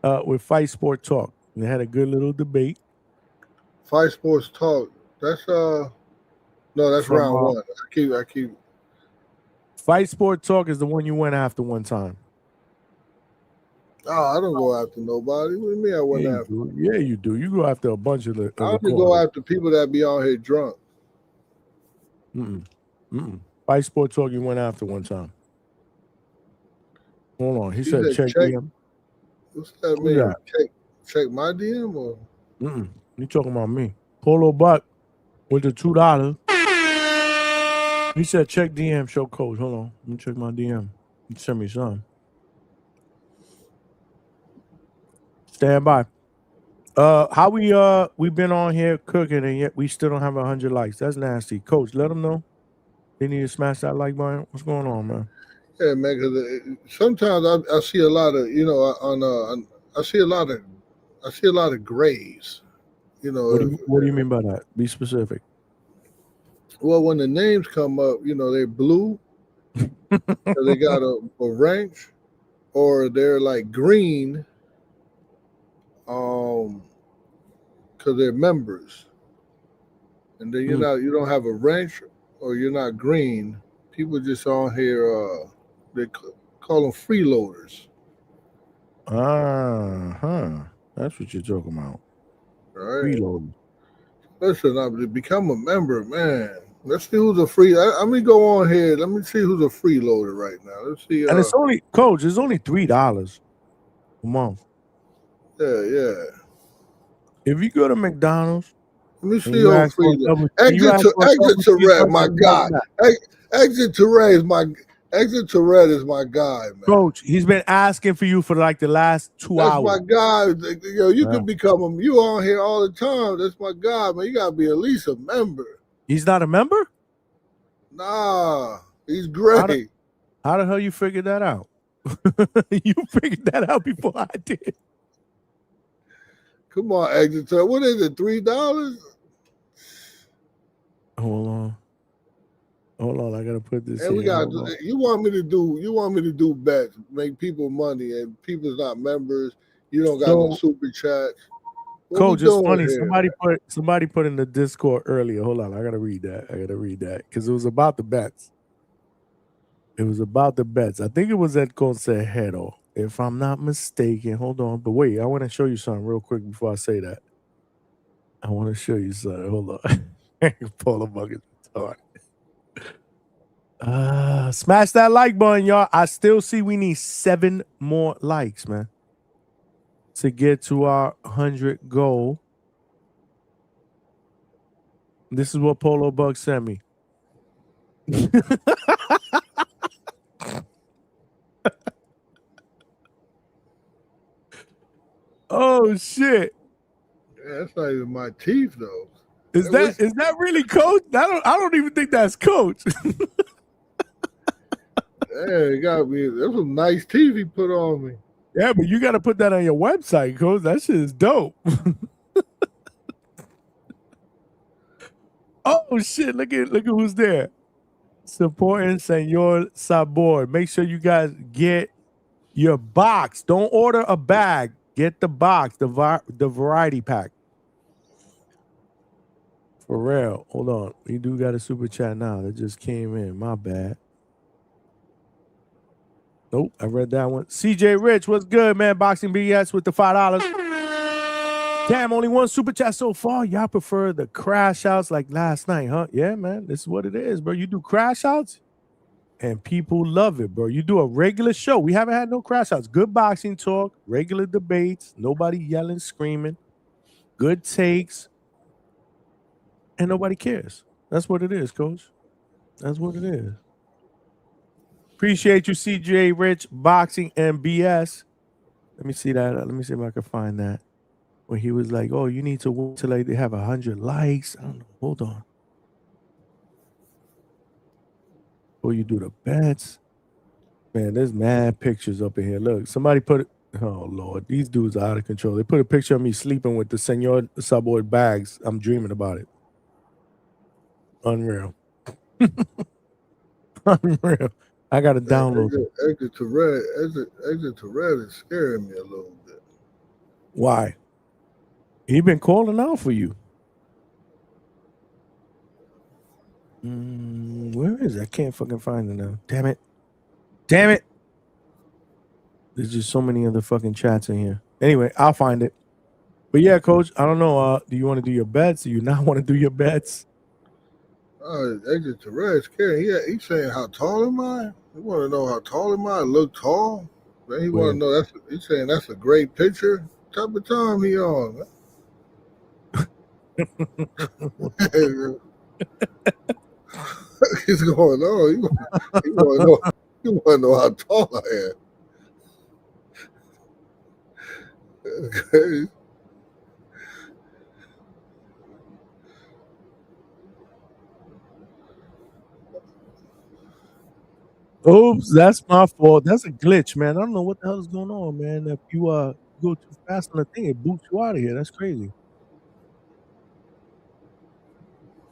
With Fight Sport Talk. They had a good little debate. Fight Sports Talk. That's no, that's From, round one. I keep. Fight Sport Talk is the one you went after one time. Oh, I don't go after nobody. What do you mean I went after? Yeah, you do. You go after a bunch of the. I only go after people that be on here drunk. Fight Sport Talk you went after one time. Hold on. He said check DM. What's that mean? Yeah. Check my DM or? You talking about me? Polo Buck with the $2. He said check DM, show coach. Hold on. Let me check my DM. He sent me something. Stand by. How we been on here cooking and yet we still don't have 100 likes. That's nasty. Coach, let them know. They need to smash that like button. What's going on, man? Yeah, man. Because sometimes I see a lot of I see a lot of grays. You know. What do you mean by that? Be specific. Well, when the names come up, they're blue, or they got a ranch, or they're like green, because they're members. And then you don't have a ranch or you're not green. People just on here, they call them freeloaders. That's what you're talking about. Right. Freeloaders. Listen, I become a member, man. Let's see who's a free. Let me go on here. Let me see who's a freeloader right now. Let's see. And it's only $3 a month. Yeah. If you go to McDonald's, let me see who freeloader. Exit to Red, my guy. Exit to Red is my guy, man. Coach, he's been asking for you for like the last 2 hours. That's my guy. You can become him. You on here all the time. That's my guy, man. You gotta be at least a member. He's not a member? Nah, he's great. How the hell you figured that out? You figured that out before I did. Come on, Exit. What is it? $3? Hold on. I gotta put this. And you want me to do bets, make people money, and people's not members. You don't got no super chats. Coach, it's funny. Here? Somebody put in the Discord earlier. Hold on, I gotta read that because it was about the bets. I think it was at Consejero, if I'm not mistaken. Hold on, but wait, I want to show you something real quick before I say that. I want to show you something. Hold on. Paula Bucket. Smash that like button, y'all. I still see we need 7 more likes, man, to get to our 100 goal. This is what Polo Bug sent me. Oh shit! Yeah, that's not even my teeth though. Is that really Coach? I don't even think that's Coach. Yeah, it got me. That's some nice teeth he put on me. Yeah, but you got to put that on your website, Coach. That shit is dope. Oh shit! Look at who's there. Supporting Senor Sabor. Make sure you guys get your box. Don't order a bag. Get the box, the variety pack. For real. Hold on. We do got a super chat now that just came in. My bad. Nope, I read that one. CJ Rich, what's good, man? Boxing BS with the $5. Damn, only one super chat so far. Y'all prefer the crash outs like last night, huh? Yeah, man. This is what it is, bro. You do crash outs and people love it, bro. You do a regular show. We haven't had no crash outs. Good boxing talk, regular debates, nobody yelling, screaming, good takes, and nobody cares. That's what it is, coach. That's what it is. Appreciate you, CJ Rich, Boxing and BS. Let me see that. Let me see if I can find that. When he was like, oh, you need to wait till they have 100 likes. I don't know. Hold on. Before you do the bets. Man, there's mad pictures up in here. Look, somebody put it. Oh, Lord. These dudes are out of control. They put a picture of me sleeping with the Senor Sabor bags. I'm dreaming about it. Unreal. Unreal. I got to download it. Exit to red is scaring me a little bit. Why? He been calling out for you. Where is it? I can't fucking find it now. Damn it. Damn it. There's just so many other fucking chats in here. Anyway, I'll find it. But yeah, coach, I don't know. Do you want to do your bets? Do you not want to do your bets? Exit to red is scary. He's saying how tall am I? You want to know how tall am I? I look tall? Then he want to know he's saying that's a great picture. What type of time he on? He's going on. You want to know how tall I am. Okay. Oops, that's my fault. That's a glitch, man. I don't know what the hell is going on, man. If you go too fast on the thing, it boots you out of here. That's crazy.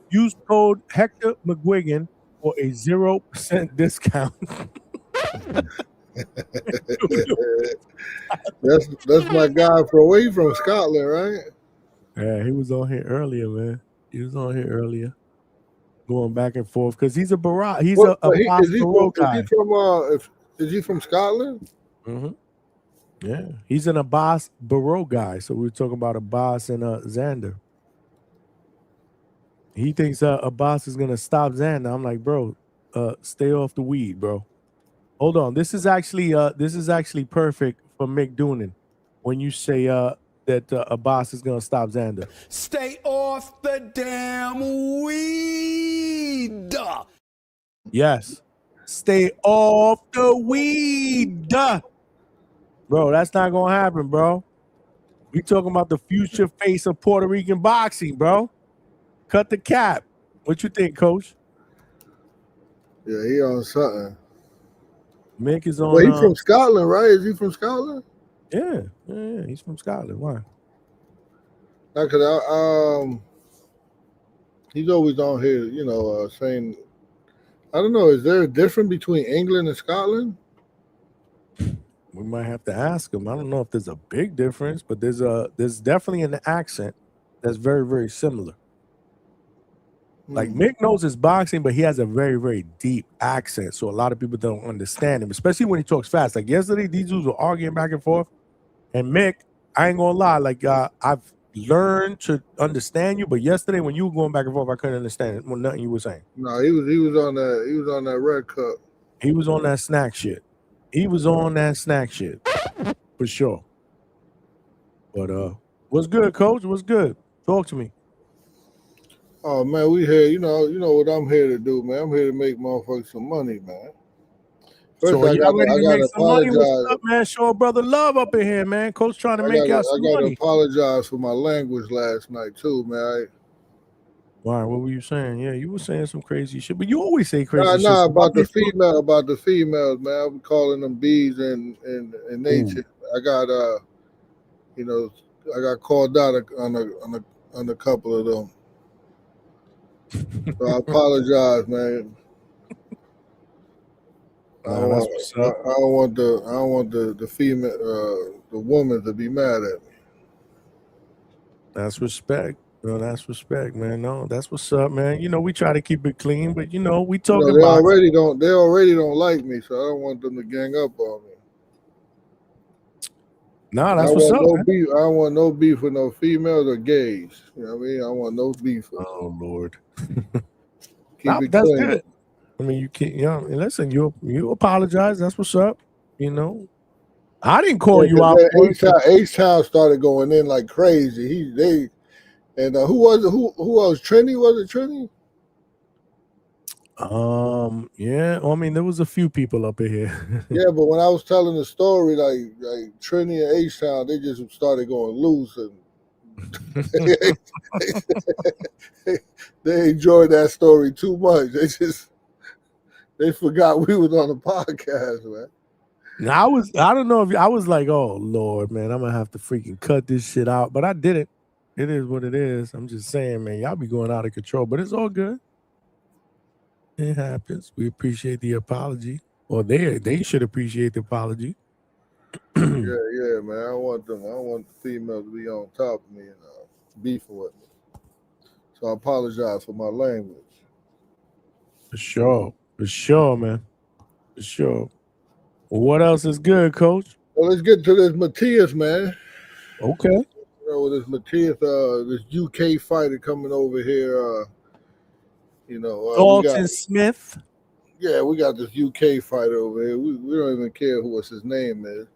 Use code Hector McGuigan for a 0% discount. That's my guy from Scotland, right? Yeah, he was on here earlier, man. He was on here earlier, going back and forth because he's a Baraou. He's a Abass Baraou guy. Is he from Scotland? Mm-hmm. Yeah, he's an Abass Baraou guy. So we were talking about Abass and Xander. He thinks Abass is gonna stop Xander. I'm like, bro, stay off the weed, bro. Hold on. This is actually perfect for Mick Doonan when you say that Abass is gonna stop Xander. Stay off the damn weed. Yes. Stay off the weed. Bro, that's not gonna happen, bro. We talking about the future face of Puerto Rican boxing, bro. Cut the cap. What you think, coach? Yeah, he on something. Mick is on. Well, he's from Scotland, right? Is he from Scotland? Yeah, he's from Scotland. Why? Because he's always on here, saying, I don't know, is there a difference between England and Scotland? We might have to ask him. I don't know if there's a big difference, but there's definitely an accent that's very, very similar. Like Mick knows his boxing, but he has a very, very deep accent. So a lot of people don't understand him, especially when he talks fast. Like yesterday, these dudes were arguing back and forth. And Mick, I ain't gonna lie, like I've learned to understand you, but yesterday when you were going back and forth, I couldn't understand it. Well, nothing you were saying. No, he was on that red cup. He was on that snack shit. For sure. But what's good, coach? What's good? Talk to me. Oh man, we here. You know what I'm here to do, man. I'm here to make motherfuckers some money, man. First, So I gotta apologize. What's up, man? Show a brother love up in here, man. Coach trying to make y'all some money. I gotta apologize for my language last night too, man. Why? What were you saying? Yeah, you were saying some crazy shit, but you always say crazy shit. Nah, about the females, man. I'm calling them bees and nature. I got I got called out on a couple of them. So I apologize, man. I Nah, don't that's want. what's I, up. I don't want the female, the woman to be mad at me. That's respect. No, that's respect, man. No, that's what's up, man. You know, we try to keep it clean, but you know, we You know, talking boxing. they already don't like me, so I don't want them to gang up on me. Nah, I that's don't what's want up, no man. beef. I don't want no beef with no females or gays. You know what I mean? I want no beef with them. Oh Lord. Keep Nah, it that's clean. good. I mean, you can't. You know, and listen, you apologize. That's what's up. You know, I didn't call Yeah, you because out for it. H-Town started going in like crazy. Who was it? Who else? Trini? Was it Trini? Yeah. Well, I mean, there was a few people up in here. Yeah, but when I was telling the story, like Trini and H-Town, they just started going loose, and they enjoyed that story too much. They forgot we was on the podcast, man. Now, I don't know if I was like, oh Lord, man, I'm gonna have to freaking cut this shit out, but I didn't. It is what it is. I'm just saying, man, y'all be going out of control, but it's all good. It happens. We appreciate the apology, or they should appreciate the apology. Yeah, man. I don't want the female to be on top of me and beefing with me. So I apologize for my language. For sure, man, for sure. Well, what else is good, Coach? Well, let's get to this Matias, man. Okay. You know, this Matias, this UK fighter coming over here. We got Dalton Smith. we got this UK fighter over here. We don't even care what's his name is.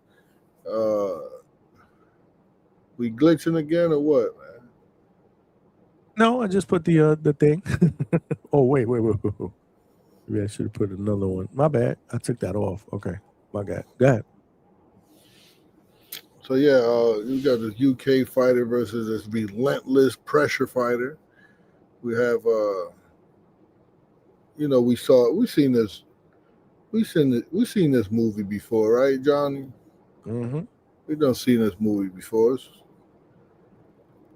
We glitching again or what, man? No, I just put the thing. Oh wait. Maybe I should have put another one. My bad. I took that off. Okay, my bad. Go ahead. So yeah, you got this UK fighter versus this relentless pressure fighter. We have, we've seen this movie before, right, Johnny? Mm-hmm. We done seen this movie before.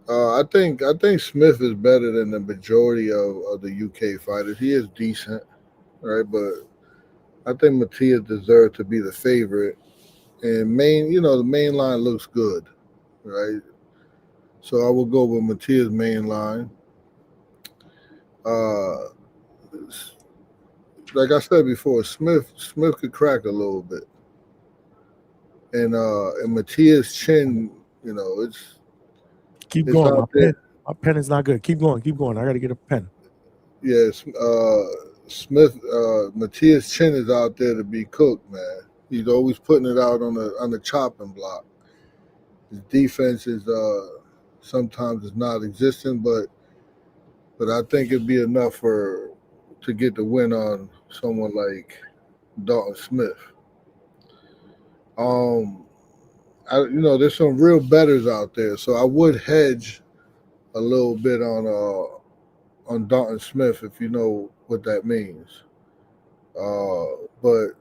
I think Smith is better than the majority of the UK fighters. He is decent, right? But I think Matias deserved to be the favorite. And the main line looks good, right? So I will go with Matias main line. Like I said before, Smith could crack a little bit. And Matias' chin, it's Keep it's going. out there. My pen is not good. Keep going. I got to get a pen. Yes, Matias' chin is out there to be cooked, man. He's always putting it out on the chopping block. His defense is sometimes is not existent, but I think it'd be enough to get the win on someone like Dalton Smith. There's some real bettors out there, so I would hedge a little bit on Dalton Smith if you know what that means. But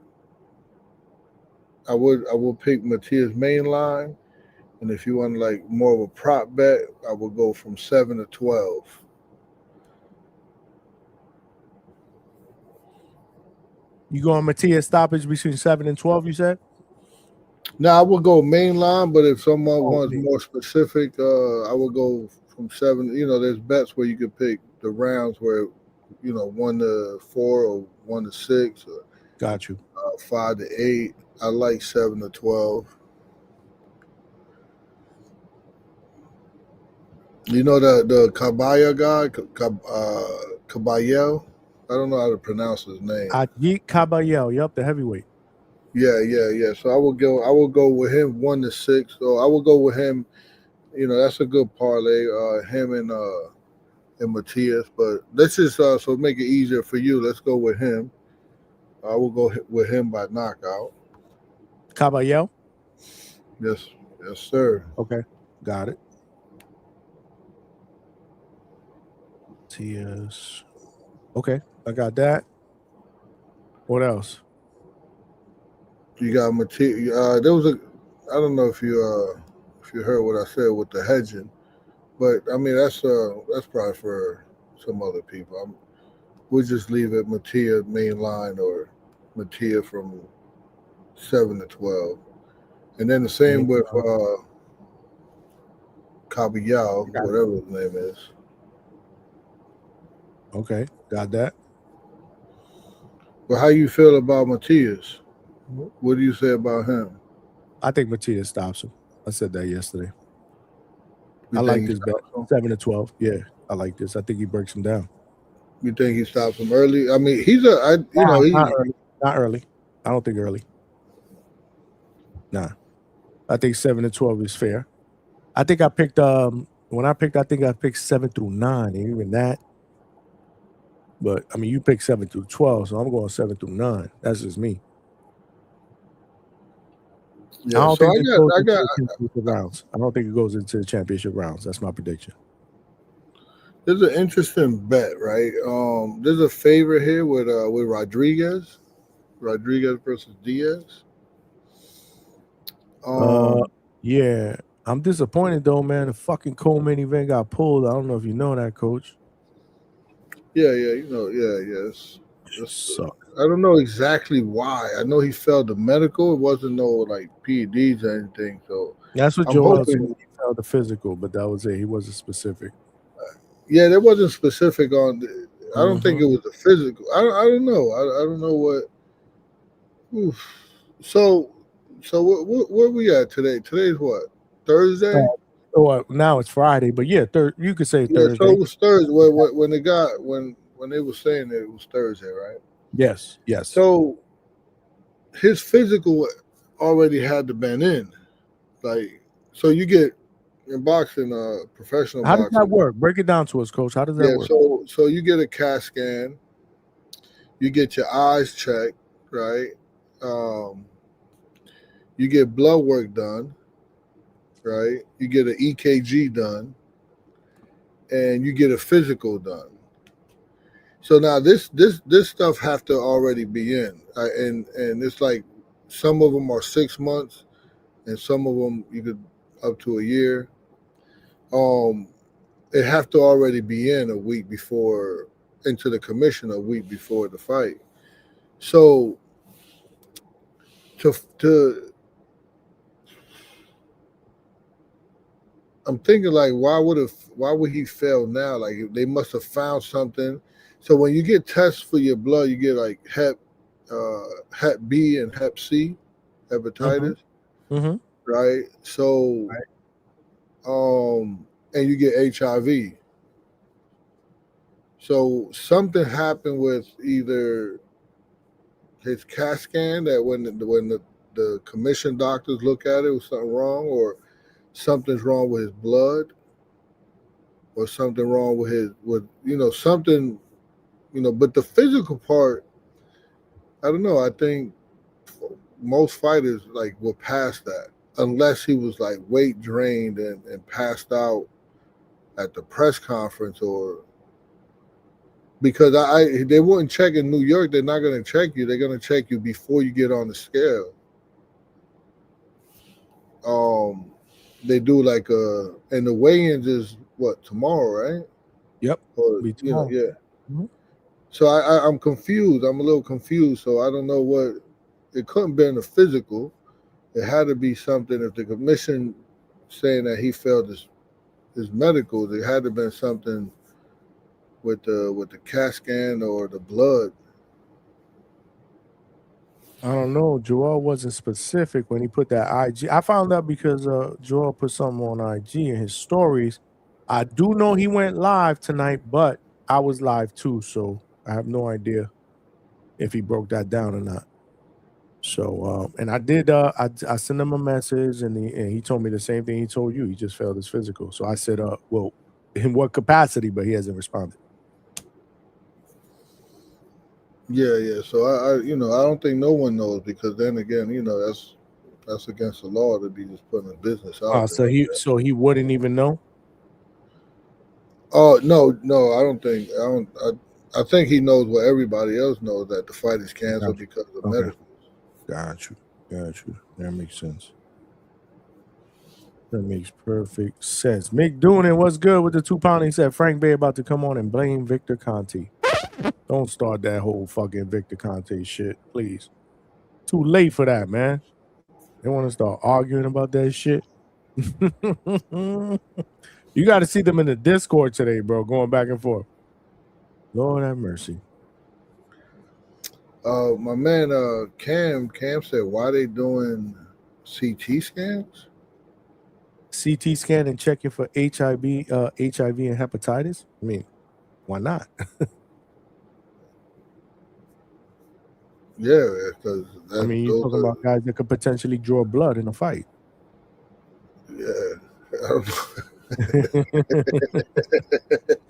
I will pick Matias main line, and if you want like more of a prop bet, I will go from 7 to 12. You going Matias stoppage between 7 and 12? You said. Now I will go main line, but if someone wants more specific, I will go from 7. There's bets where you could pick the rounds where 1 to 4 or 1 to 6 or Got you. 5 to 8. I like 7 to 12. You know the Cabaya guy, Caballero. I don't know how to pronounce his name. Ajit Caballero. Yup, the heavyweight. Yeah. So I will go with him 1 to 6. So I will go with him. That's a good parlay. Him and Matias. But let's just so make it easier for you. Let's go with him. I will go with him by knockout. Caballero. Yes, sir. Okay, got it. Matias. Okay, I got that. What else? You got Matias. There was I don't know if you heard what I said with the hedging, but I mean that's probably for some other people. We'll just leave it Matias main line or Mattia from 7 to 12, and then the same with Caballao, whatever his name is. Okay, got that. But how you feel about Matias? What do you say about him? I think Matias stops him. I said that yesterday. You I like think he this bet. stops him? 7 to 12. Yeah, I like this. I think he breaks him down. You think he stops him early? I mean, he's a, Not early. Not early. I don't think early. Nah. I think 7 to 12 is fair. I think I picked when I picked, I think I picked 7 through 9, and even that. But I mean, you picked 7 through 12, so I'm going 7 through 9. That's just me. Yeah, I don't so think this goes I into got. the championship rounds. I don't think it goes into the championship rounds. That's my prediction. There's an interesting bet, right? There's a favorite here with Rodriguez versus Diaz. Yeah. I'm disappointed though, man. The fucking co-main event got pulled. I don't know if you know that, Coach. Yeah, yes. I don't know exactly why. I know he failed the medical. It wasn't no like PEDs or anything. So That's what I'm Joel said. hoping. He felt the physical, but that was it. He wasn't specific. Yeah, there wasn't specific on. I don't think it was a physical. I don't know. I don't know what. Oof. So where we at today? Today's what? Thursday. Now it's Friday, but yeah, you could say Yeah, Thursday. so it was Thursday when they got when they were saying that it was Thursday, right? Yes. So his physical already had to been in, like, so you get in boxing, professional How does boxing. that work? Break it down to us, Coach. How does that Yeah, work? so you get a CAT scan, you get your eyes checked, right? You get blood work done, right? You get an EKG done, and you get a physical done. So now this stuff have to already be in, and it's like some of them are 6 months, and some of them you could up to a year. It have to already be in a week before, into the commission a week before the fight. So to I'm thinking like why would he fail now? Like they must have found something. So when you get tests for your blood, you get like Hep B and Hep C, hepatitis, right? So and you get HIV. So something happened with either his CAT scan that when the commission doctors look at it was something wrong, or something's wrong with his blood, or something wrong with something, but the physical part, I don't know. I think most fighters like will pass that unless he was like weight drained and passed out at the press conference, or because they wouldn't check in New York. They're not going to check you. They're going to check you before you get on the scale. They do like and the weigh-ins is what, tomorrow, right? Yep. Or yeah. So I'm confused. I'm a little confused. So I don't know what. It couldn't be in the physical. It had to be something. If the commission saying that he failed his medical, there had to have been something with the CAT scan or the blood. I don't know. Joel wasn't specific when he put that IG. I found out because Joel put something on IG in his stories. I do know he went live tonight, but I was live too, so I have no idea if he broke that down or not. So, and I did. I sent him a message, and he told me the same thing he told you. He just failed his physical. So I said, well, in what capacity? But he hasn't responded. Yeah. So I don't think no one knows, because then again, that's against the law to be just putting a business out there. So he wouldn't even know. Oh no, I don't think. I think he knows what everybody else knows, that the fight is canceled because of medical. Got you. That makes sense. That makes perfect sense. Mick Doonan, what's good with the 2 pound? He said Frank Bay about to come on and blame Victor Conti. Don't start that whole fucking Victor Conte shit, please. Too late for that, man. They want to start arguing about that shit. You got to see them in the Discord today, bro, going back and forth. Lord have mercy. My man, Cam said, why they doing CT scans? CT scan and checking for HIV and hepatitis? I mean, why not? Yeah, because I mean, you're talking about guys that could potentially draw blood in a fight. Yeah.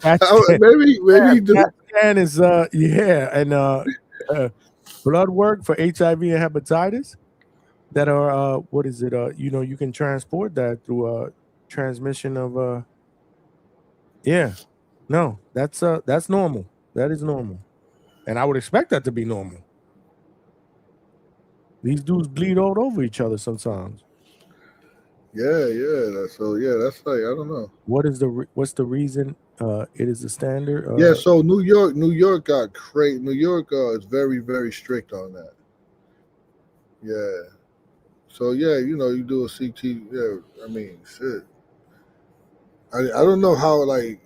I don't know. maybe CAT scan is blood work for HIV and hepatitis that are what is it? You can transport that through transmission of yeah. No, that's normal. That is normal. And I would expect that to be normal. These dudes bleed all over each other sometimes. Yeah. So that's like, I don't know. What's the reason? It is the standard. Yeah, so New York got crazy. New York is very, very strict on that. Yeah. So yeah, you do a CT. Yeah, I mean, shit. I don't know how like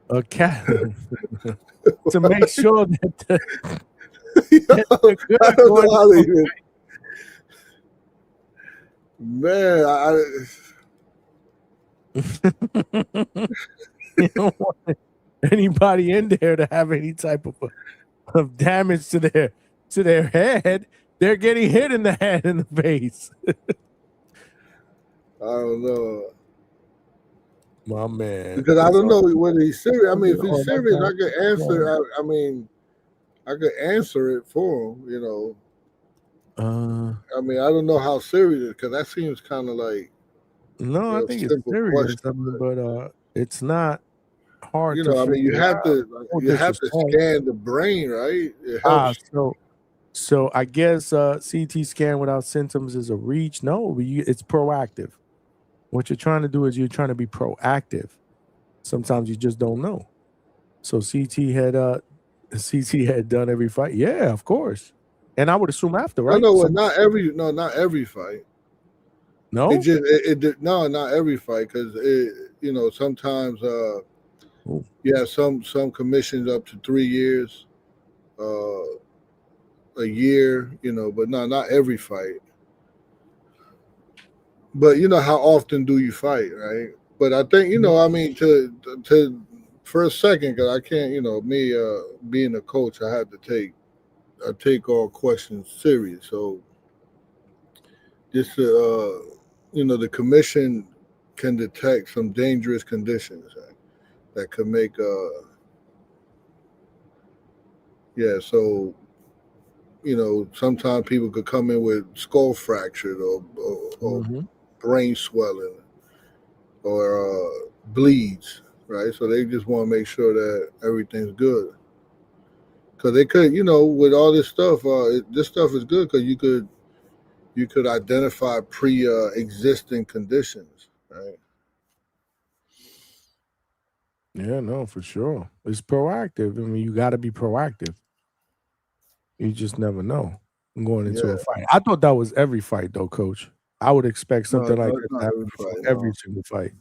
a cat to make sure that I don't know how they even. Man, you don't want anybody in there to have any type of damage to their head. They're getting hit in the head and the face. I don't know. My man. Because I don't know whether he's serious. I mean, if he's serious, I could answer. I mean, I could answer it for him, I mean, I don't know how serious, because that seems kind of like. No, I think it's serious. But it's not hard to I mean, you have to scan the brain, right? It helps. So I guess CT scan without symptoms is a reach. No, it's proactive. What you're trying to do is you're trying to be proactive. Sometimes you just don't know. So CT had done every fight. Yeah, of course. And I would assume after, right? No, not every fight. No, no, not every fight, because sometimes some commissions up to 3 years, a year, but not every fight. But how often do you fight, right? But I think I mean to for a second, because I can't, me being a coach, I take all questions serious. So just the commission can detect some dangerous conditions, right, that could make so sometimes people could come in with skull fractured or brain swelling or bleeds, right? So they just want to make sure that everything's good, because they could, with all this stuff, this stuff is good because you could identify pre-existing conditions, right? Yeah, no, for sure. It's proactive. I mean, you got to be proactive. You just never know going into a fight. I thought that was every fight, though, Coach. I would expect something like this to happen for every single fight.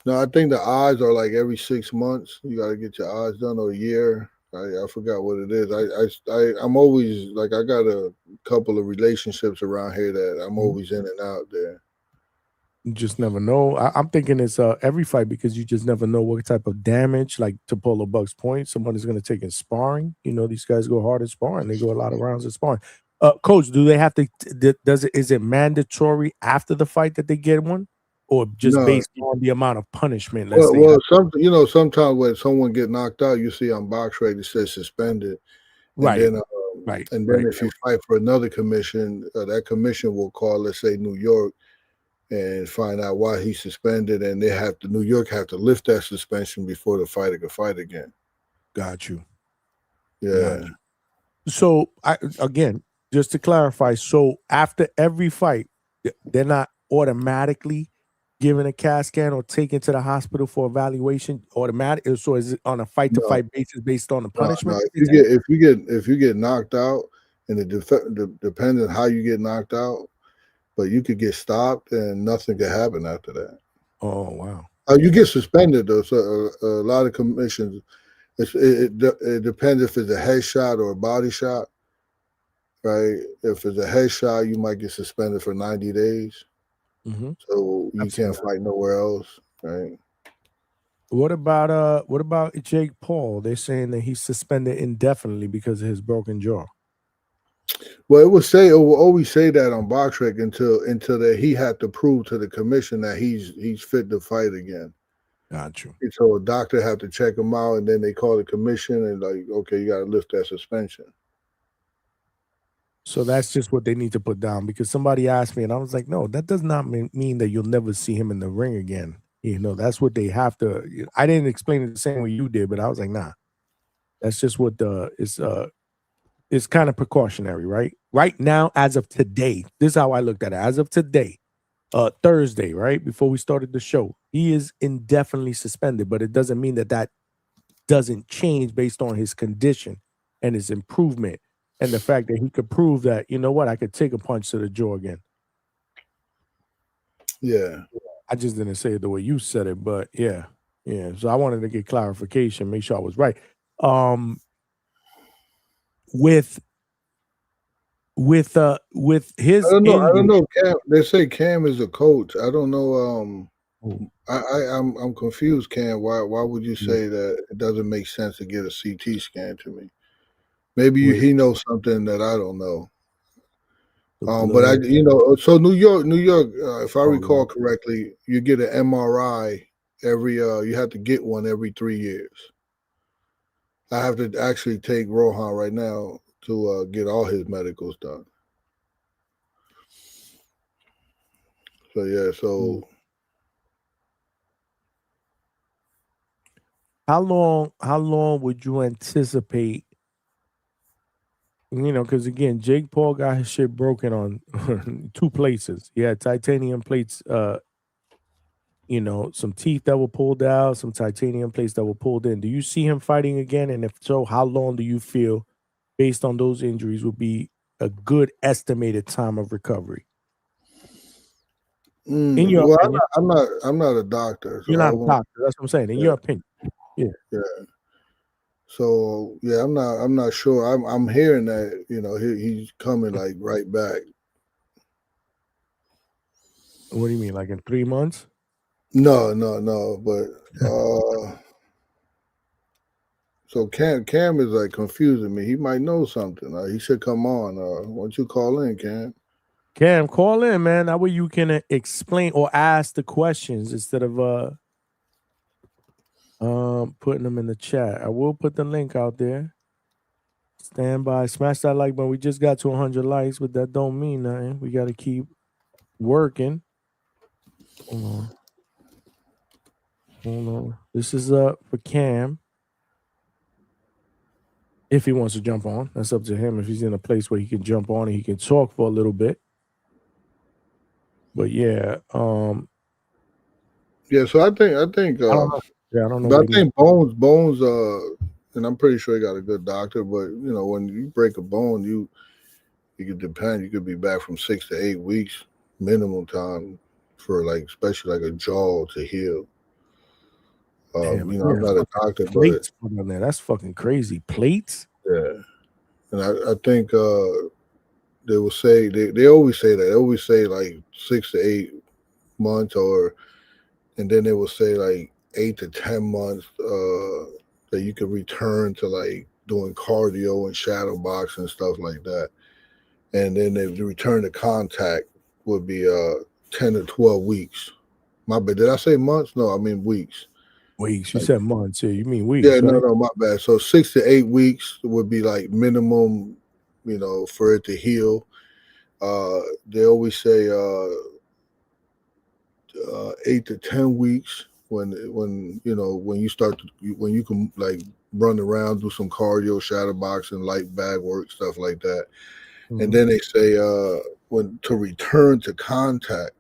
No, I think the eyes are like every 6 months. You got to get your eyes done, or a year. I forgot what it is. I'm always like, I got a couple of relationships around here that I'm always in and out there. You just never know. I'm thinking it's every fight, because you just never know what type of damage, like to Polo Buck's point, somebody's going to take in sparring. These guys go hard in sparring. They go a lot of rounds in sparring. Coach, do they have to? Is it mandatory after the fight that they get one, or just based on the amount of punishment? Sometimes when someone get knocked out, you see on BoxRec it says suspended. Right. And then if you fight for another commission, that commission will call, let's say, New York, and find out why he's suspended, and New York have to lift that suspension before the fighter can fight again. Got you. Yeah. So again, just to clarify, so after every fight, they're not automatically given a CAT scan or taken to the hospital for evaluation automatic? So is it on a fight to fight basis based on the punishment? No. If you get knocked out, and it depends on how you get knocked out, but you could get stopped and nothing could happen after that. Oh wow. You get suspended though. So a lot of commissions. It depends if it's a headshot or a body shot, right? If it's a headshot, you might get suspended for 90 days. Mm-hmm. So you can't fight nowhere else, right? What about Jake Paul? They're saying that he's suspended indefinitely because of his broken jaw. Well, it will always say that on BoxRec until that he had to prove to the commission that he's fit to fight again. Got you. And so a doctor had to check him out, and then they call the commission and like, okay, you got to lift that suspension. So that's just what they need to put down, because somebody asked me and I was like, no, that does not mean that you'll never see him in the ring again. You know, that's what they have to. I didn't explain it the same way you did, but I was like, nah, that's just what it's kind of precautionary, right? Right now, as of today, this is how I looked at it. As of today, Thursday, right before we started the show, he is indefinitely suspended, but it doesn't mean that doesn't change based on his condition and his improvement. And the fact that he could prove that, you know what, I could take a punch to the jaw again. Yeah. I just didn't say it the way you said it, but yeah. So I wanted to get clarification, make sure I was right. With his I don't injury, know. Cam, they say Cam is a coach. I don't know. I'm confused, Cam. Why would you say that it doesn't make sense to get a CT scan to me? Maybe he knows something that I don't know. But so New York, if I recall correctly, you get an MRI every. You have to get one every 3 years. I have to actually take Rohan right now to get all his medicals done. So yeah, so how long would you anticipate? You know, because again, Jake Paul got his shit broken on 2 places. He had titanium plates, you know, some teeth that were pulled out, some titanium plates that were pulled in. Do you see him fighting again? And if so, how long do you feel, based on those injuries, would be a good estimated time of recovery? In your opinion, I'm not a doctor. So you're not a doctor. That's what I'm saying. In your opinion, yeah. So yeah, I'm not sure. I'm hearing that, you know, he's coming like right back. What do you mean, like in 3 months? No, but so Cam is like confusing me. He might know something. He should come on. Why don't you call in, Cam? Cam, call in, man. That way you can explain or ask the questions instead of putting them in the chat. I will put the link out there. Stand by, smash that like button. We just got to 100 likes, but that don't mean nothing. We got to keep working. Hold on. This is for Cam. If he wants to jump on, that's up to him. If he's in a place where he can jump on and he can talk for a little bit. But yeah, yeah. So I think I don't know. Yeah, I don't know. But I think Bones, and I'm pretty sure he got a good doctor. But you know, when you break a bone, you could depend. You could be back from 6 to 8 weeks minimum time for like, especially like a jaw to heal. You know, I'm not a doctor, but on there. That's fucking crazy. Plates. Yeah, and I think they will say they always say that. They always say like 6 to 8 months, and then they will say like 8 to 10 months that you can return to like doing cardio and shadow boxing and stuff like that. And then the return to contact would be 10 to 12 weeks. My bad. Did I say months? No, I mean weeks. Weeks. You said months. Yeah, you mean weeks. Yeah, right? no, my bad. So 6 to 8 weeks would be like minimum, you know, for it to heal. They always say 8 to 10 weeks when you know, when you can like run around, do some cardio, shadow boxing, light bag work, stuff like that. And then they say when to return to contact,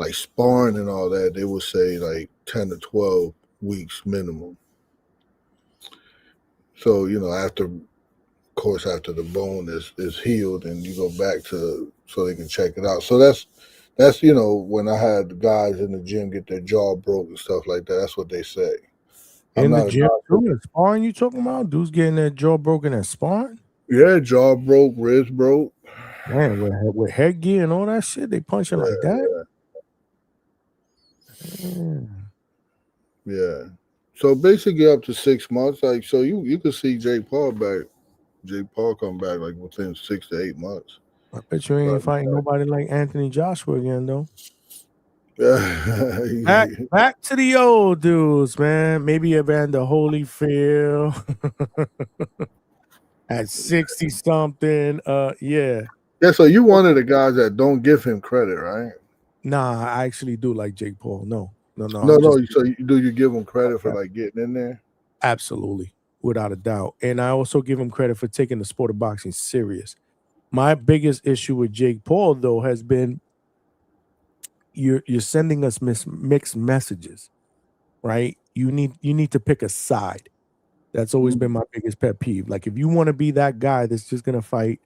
like sparring and all that, they would say like 10 to 12 weeks minimum. So, after the bone is healed and you go back to so they can check it out. So that's when I had the guys in the gym get their jaw broke and stuff like that, that's what they say. In the gym too, sparring you talking about? Dudes getting their jaw broken and sparring? Yeah, jaw broke, wrist broke. Man, with headgear and all that shit, they punching like that? Yeah. So basically up to 6 months. Like, so you could see Jake Paul come back like within 6 to 8 months. I bet you ain't fighting nobody like Anthony Joshua again, though. Back to the old dudes, man. Maybe Evander Holyfield at 60 something. Yeah. Yeah, so you one of the guys that don't give him credit, right? Nah, I actually do like Jake Paul. No. So do you give him credit for like getting in there? Absolutely, without a doubt. And I also give him credit for taking the sport of boxing serious. My biggest issue with Jake Paul, though, has been you're sending us mixed messages, right? You need to pick a side. That's always been my biggest pet peeve. Like, if you want to be that guy that's just gonna fight,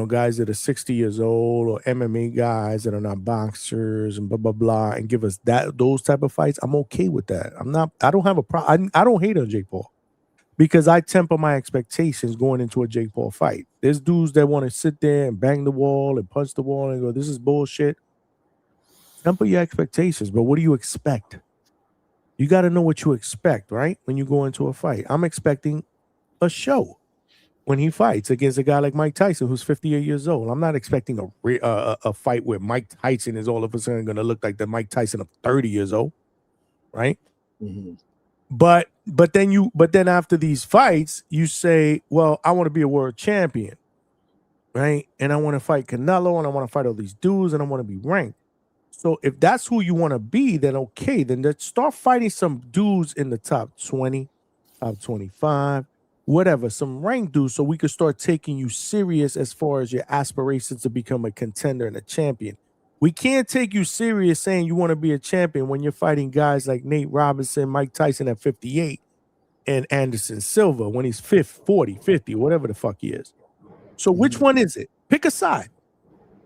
guys that are 60 years old or MMA guys that are not boxers and blah blah blah, and give us those type of fights, I'm okay with that. I don't have a problem. I don't hate on Jake Paul because I temper my expectations going into a Jake Paul fight. There's dudes that want to sit there and bang the wall and punch the wall and go, "This is bullshit." Temper your expectations, but what do you expect? You got to know what you expect, right? When you go into a fight, I'm expecting a show. When he fights against a guy like Mike Tyson, who's 58 years old, I'm not expecting a fight where Mike Tyson is all of a sudden going to look like the Mike Tyson of 30 years old, right? Mm-hmm. But then after these fights, you say, "Well, I want to be a world champion, right? And I want to fight Canelo, and I want to fight all these dudes, and I want to be ranked." So if that's who you want to be, then okay, then let's start fighting some dudes in the top 20, top 25. Whatever, some ranked dudes, so we could start taking you serious as far as your aspirations to become a contender and a champion. We can't take you serious saying you want to be a champion when you're fighting guys like Nate Robinson, Mike Tyson at 58, and Anderson Silva when he's 40, 50, whatever the fuck he is. So which one is it? Pick a side.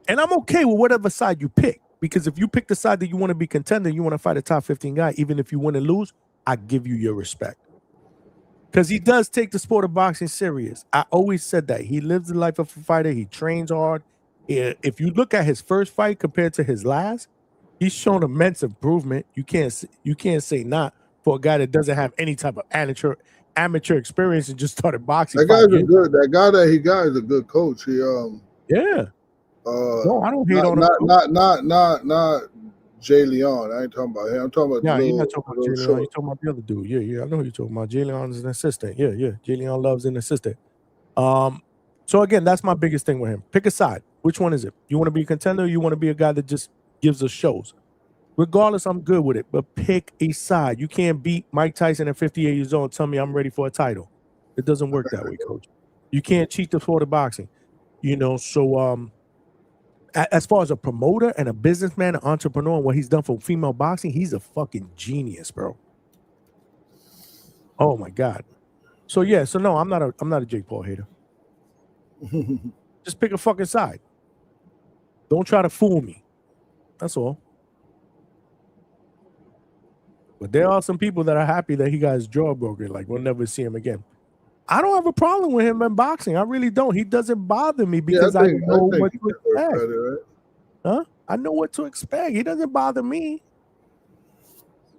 And I'm okay with whatever side you pick, because if you pick the side that you want to be contender, you want to fight a top 15 guy, even if you win and lose, I give you your respect. Because he does take the sport of boxing serious. I always said that. He lives the life of a fighter. He trains hard. If you look at his first fight compared to his last, he's shown immense improvement. You can't say not for a guy that doesn't have any type of amateur experience and just started boxing. That guy that he got is a good coach. He yeah. No, I don't hate on him. Not Jay Leon. I ain't talking about him. I'm talking about you're not talking about Jay Leon. You're talking about the other dude. Yeah. I know who you're talking about. Jay Leon is an assistant. Yeah. Jay Leon loves an assistant. So again, that's my biggest thing with him. Pick a side. Which one is it? You want to be a contender, or you want to be a guy that just gives us shows? Regardless, I'm good with it. But pick a side. You can't beat Mike Tyson at 58 years old and tell me I'm ready for a title. It doesn't work that way, coach. You can't cheat the sport of boxing. So as far as a promoter and a businessman, an entrepreneur, and what he's done for female boxing, he's a fucking genius, bro. Oh my God. So yeah, no, I'm not a Jake Paul hater. Just pick a fucking side. Don't try to fool me. That's all. But there are some people that are happy that he got his jaw broken. Like, we'll never see him again. I don't have a problem with him in boxing. I really don't. He doesn't bother me because I know what to expect. Right? Huh? I know what to expect. He doesn't bother me.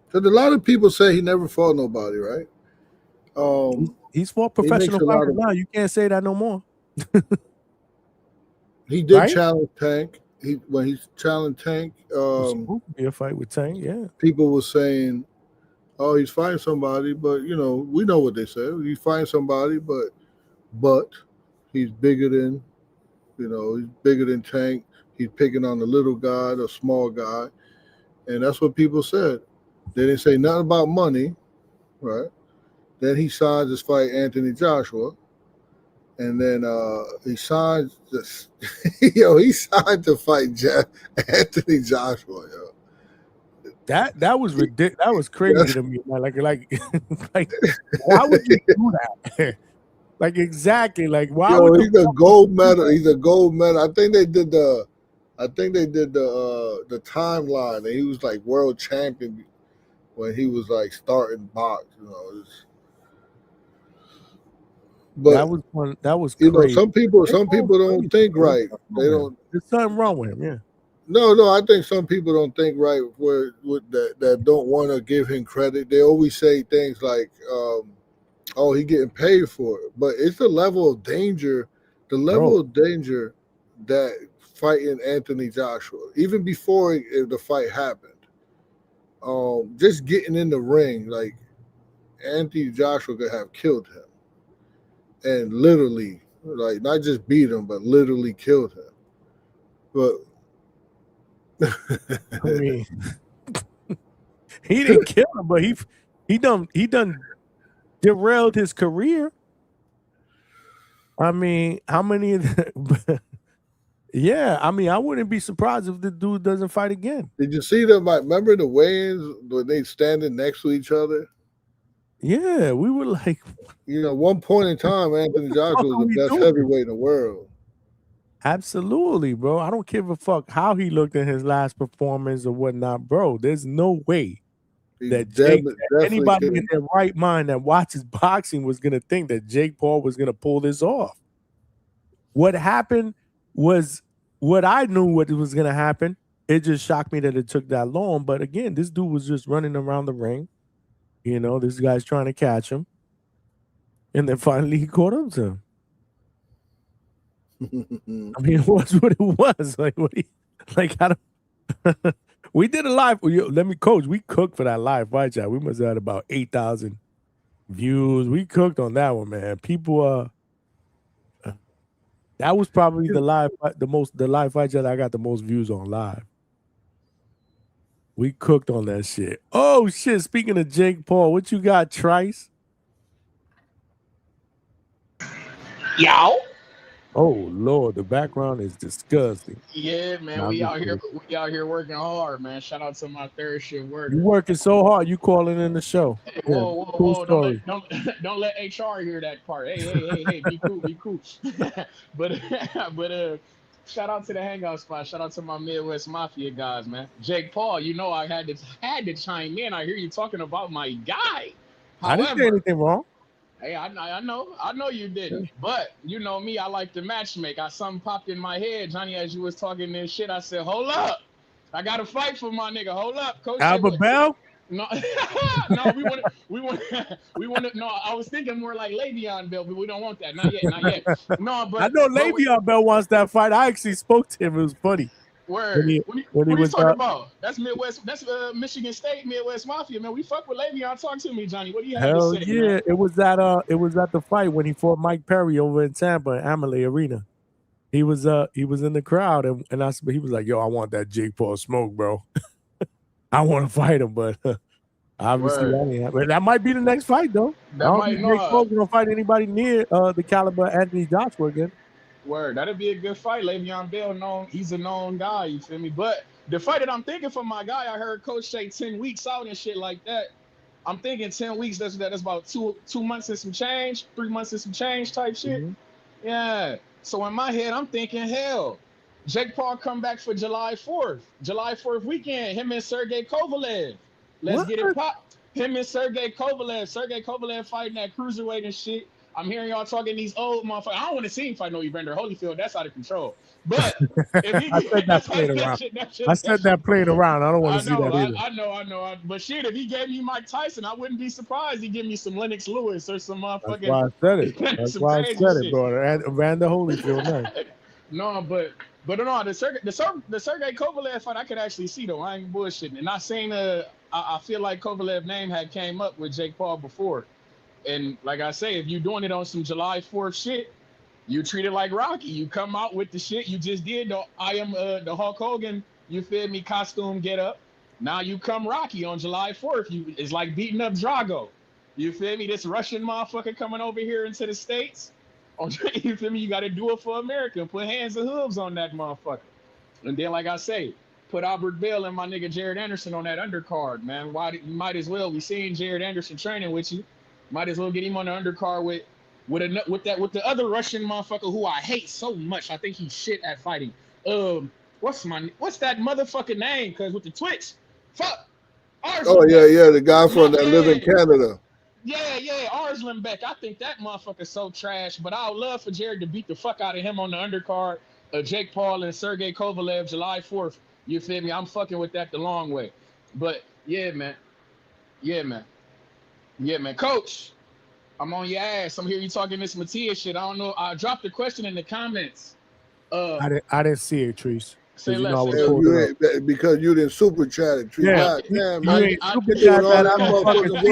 Because a lot of people say he never fought nobody, right? He's fought professional fighters now. You can't say that no more. He did challenge Tank. When he challenged Tank, supposed to be a fight with Tank. Yeah, people were saying, "Oh, he's fighting somebody," but we know what they said. He's fighting somebody, but he's bigger than, he's bigger than Tank. He's picking on the little guy, the small guy, and that's what people said. They didn't say nothing about money, right? Then he signs this fight Anthony Joshua, and then he signed this. He signed to fight Anthony Joshua. Yo, that was ridiculous. That was crazy to me. Man. Like, why would you do that? Like exactly. Like why would he's a gold medal. He's a gold medal. I think they did the timeline, and he was like world champion when he was like starting box. But that was one. That was crazy. Some people don't think right. They don't. There's something wrong with him. Yeah. No. I think some people don't think right that don't want to give him credit. They always say things like, "Oh, he getting paid for it," but it's the level of danger. The level of danger that fighting Anthony Joshua, even before the fight happened, just getting in the ring, like Anthony Joshua could have killed him, and literally, like not just beat him, but literally killed him. But I mean, he didn't kill him, but he done derailed his career. I mean, how many of the yeah, I mean, I wouldn't be surprised if the dude doesn't fight again. Did you see them? Remember the weigh-ins when they standing next to each other? Yeah, we were like, one point in time, Anthony Joshua was the best heavyweight in the world. Absolutely, bro. I don't give a fuck how he looked in his last performance or whatnot, bro. There's no way that anybody in their right mind that watches boxing was gonna think that Jake Paul was gonna pull this off. What happened was what I knew what was gonna happen. It just shocked me that it took that long. But again, this dude was just running around the ring. This guy's trying to catch him, and then finally he caught up to him. I mean, it was what it was. Like what I don't. We did a live. Let me coach. We cooked for that live fight chat. We must have had about 8,000 views. We cooked on that one, man. People, that was probably the live fight chat I got the most views on live. We cooked on that shit. Oh shit! Speaking of Jake Paul, what you got, Trice? Yow. Oh Lord, the background is disgusting. Yeah, man, we out here working hard, man. Shout out to my third shift worker. You working so hard, you calling in the show. Whoa, don't let HR hear that part. Hey, be cool. but shout out to the Hangout spot. Shout out to my Midwest Mafia guys, man. Jake Paul, I had to chime in. I hear you talking about my guy. I didn't say anything wrong. Hey, I know you didn't. But you know me, I like to matchmake. Something popped in my head, Johnny, as you was talking this shit. I said, hold up. I got to fight for my nigga. Hold up, Coach. Albert Bell? No, we want. No, I was thinking more like Le'Veon Bell, but we don't want that. Not yet. No, but I know Le'Veon Bell wants that fight. I actually spoke to him. It was funny. Word. What are you talking about? That's Midwest. That's Michigan State Midwest Mafia, man. We fuck with Le'Veon. Talk to me, Johnny. What do you have to say? Yeah, man? It was at the fight when he fought Mike Perry over in Tampa at Amalie Arena. He was in the crowd and he was like, "Yo, I want that Jake Paul smoke, bro. I want to fight him, but obviously that might be the next fight, though. I don't think Jake Paul's gonna fight anybody near the caliber of Anthony Joshua again." Word, that'd be a good fight. Le'Veon Bell, he's a known guy, you feel me? But the fight that I'm thinking for my guy, I heard Coach say 10 weeks out and shit like that. I'm thinking 10 weeks, that's about two months and some change, 3 months and some change type shit. Mm-hmm. Yeah. So in my head, I'm thinking, hell, Jake Paul come back for July 4th. July 4th weekend, him and Sergey Kovalev. Let's get it popped. Him and Sergey Kovalev. Sergey Kovalev fighting that cruiserweight and shit. I'm hearing y'all talking these old motherfuckers. I don't want to see him fight no Evander Holyfield. That's out of control. But if he I said that playing around. I said that playing around. I don't want to see that either. I know. But shit, if he gave me Mike Tyson, I wouldn't be surprised. He give me some Lennox Lewis or some motherfucking. That's why I said it. That's why I said it, bro. Evander Holyfield, man. No, but no, the Sergey Kovalev fight I could actually see though. I ain't bullshitting. And not saying I feel like Kovalev name had came up with Jake Paul before. And like I say, if you're doing it on some July 4th shit, you treat it like Rocky. You come out with the shit you just did. The Hulk Hogan, you feel me, costume get up. Now you come Rocky on July 4th. It's like beating up Drago. You feel me? This Russian motherfucker coming over here into the States. You feel me? You got to do it for America and put hands and hooves on that motherfucker. And then, like I say, put Albert Bell and my nigga Jared Anderson on that undercard, man. Why? You might as well. We seen Jared Anderson training with you. Might as well get him on the undercard with the other Russian motherfucker who I hate so much. I think he's shit at fighting. What's that motherfucking name? Cause with the Twitch, fuck. Oh yeah, the guy from that live in Canada. Yeah, Arslan Beck. I think that motherfucker's so trash, but I would love for Jared to beat the fuck out of him on the undercard of Jake Paul and Sergey Kovalev July 4th. You feel me? I'm fucking with that the long way. But yeah, man. Coach, I'm on your ass. I'm hearing you talking this Matias shit. I don't know. I dropped the question in the comments. I didn't see it, Treese. Say less. Because you didn't super chat it, Treese. Yeah, God damn, you ain't super chat that. I don't fucking see